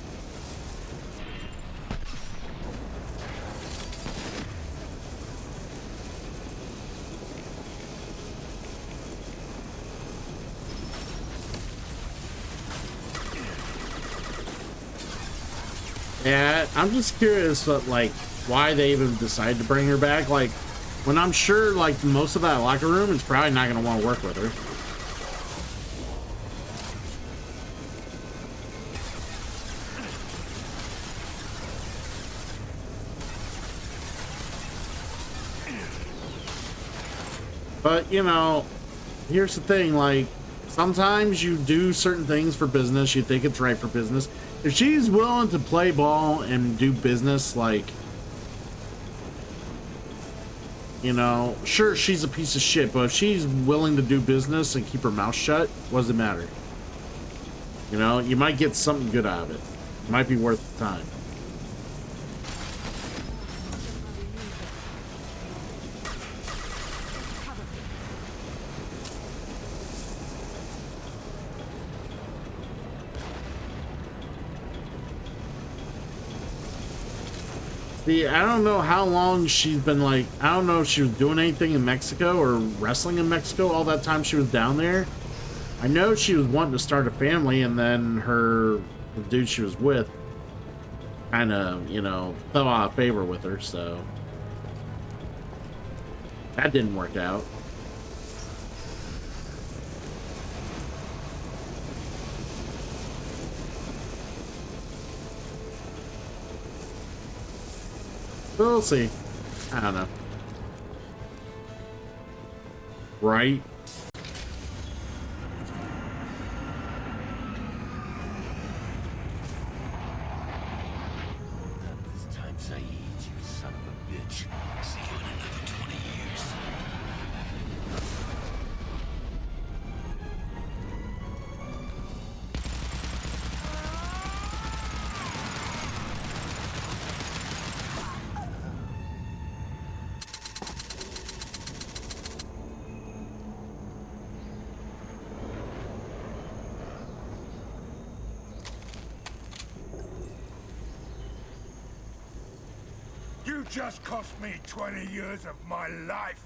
Yeah, I'm just curious, like, why they even decided to bring her back. Like, when I'm sure, like, most of that locker room is probably not going to want to work with her. But, you know, here's the thing, like, sometimes you do certain things for business, you think it's right for business. If she's willing to play ball and do business, like, you know, sure, she's a piece of shit, but if she's willing to do business and keep her mouth shut, what does it matter? You know, you might get something good out of it. It might be worth the time. See, I don't know how long she's been, like, I don't know if she was doing anything in Mexico or wrestling in Mexico all that time she was down there. I know she was wanting to start a family, and then the dude she was with kind of, you know, fell out of favor with her, so that didn't work out. We'll see. I don't know. Right? This time, Saeed, you son of a bitch. See you in another 20 years. You just cost me 20 years of my life.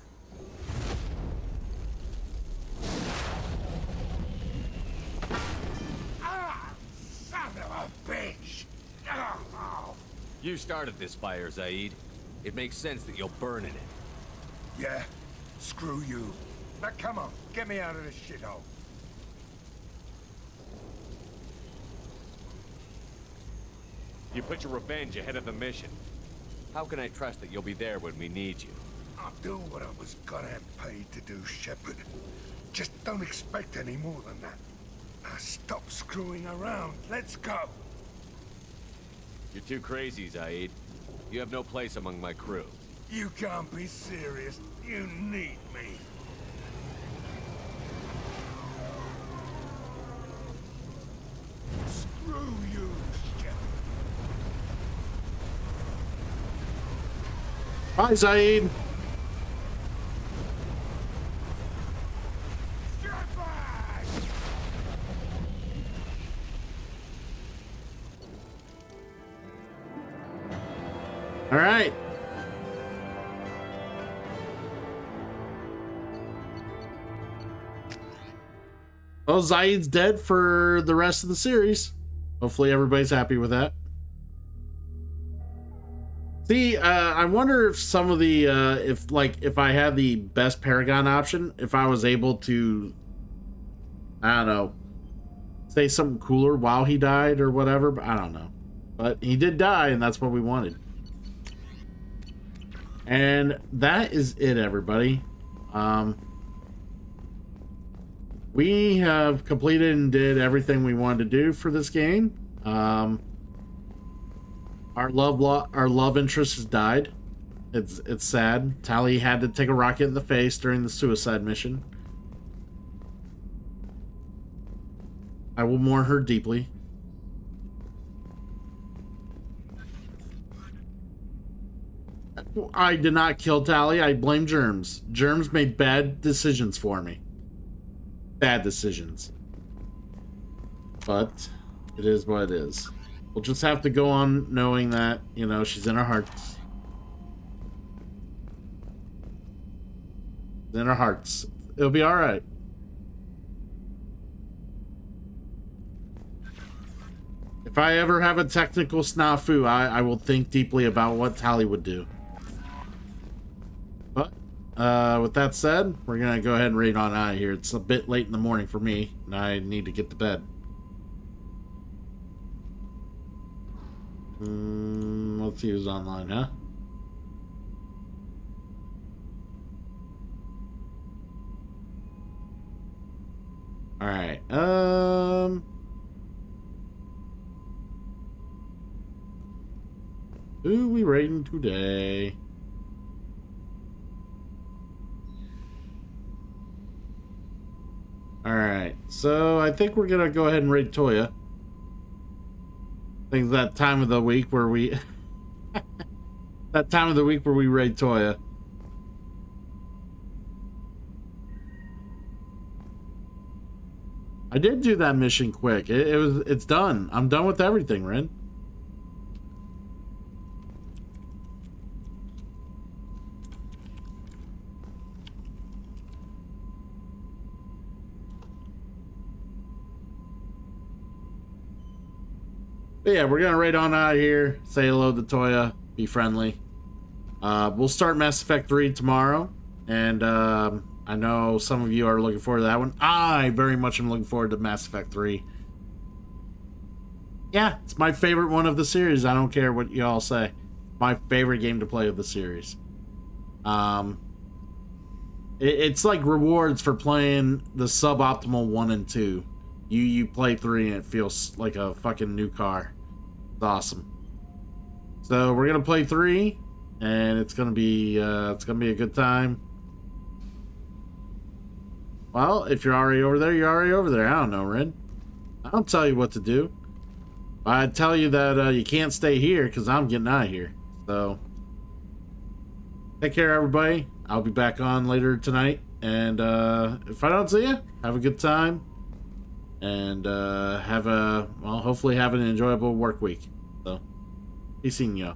Ah, son of a bitch. Oh. You started this fire, Zaid. It makes sense that you'll burn in it. Yeah, screw you. Now come on, get me out of this shithole. You put your revenge ahead of the mission. How can I trust that you'll be there when we need you? I'll do what I was goddamn paid to do, Shepard. Just don't expect any more than that. Now stop screwing around. Let's go. You're too crazy, Zaid. You have no place among my crew. You can't be serious. You need me. Screw you, Shepard. Bye, Zaid. All right. Well, Zaid's dead for the rest of the series. Hopefully everybody's happy with that. See, I wonder if some of the, if I had the best Paragon option, if I was able to, I don't know, say something cooler while he died or whatever, but I don't know. But he did die, and that's what we wanted. And that is it, everybody. we have completed and did everything we wanted to do for this game. Our love interest has died. It's sad. Tali had to take a rocket in the face during the suicide mission. I will mourn her deeply. I did not kill Tali. I blame Germs. Germs made bad decisions for me. Bad decisions. But it is what it is. We'll just have to go on knowing that, you know, she's in our hearts. In our hearts. It'll be alright. If I ever have a technical snafu, I will think deeply about what Tali would do. But, with that said, we're going to go ahead and raid on out of here. It's a bit late in the morning for me, and I need to get to bed. Let's see who's online, huh? Alright, who we raiding today? Alright, so I think we're gonna go ahead and raid Toya. I think that time of the week where we... that time of the week where we raid Toya. I did do that mission quick. It's done. I'm done with everything, Ren. But yeah, we're gonna raid on out of here. Say hello to Toya. Be friendly. We'll start Mass Effect 3 tomorrow, and I know some of you are looking forward to that one. I very much am looking forward to Mass Effect 3. Yeah, it's my favorite one of the series. I don't care what y'all say. My favorite game to play of the series. It's like rewards for playing the suboptimal 1 and 2. You play 3 and it feels like a fucking new car. It's awesome. So we're gonna play 3, and it's gonna be a good time. Well, if you're already over there, you're already over there. I don't know, Red. I don't tell you what to do. I tell you that you can't stay here because I'm getting out of here. So, take care, everybody. I'll be back on later tonight. And if I don't see you, have a good time. And hopefully have an enjoyable work week. So, be seeing you.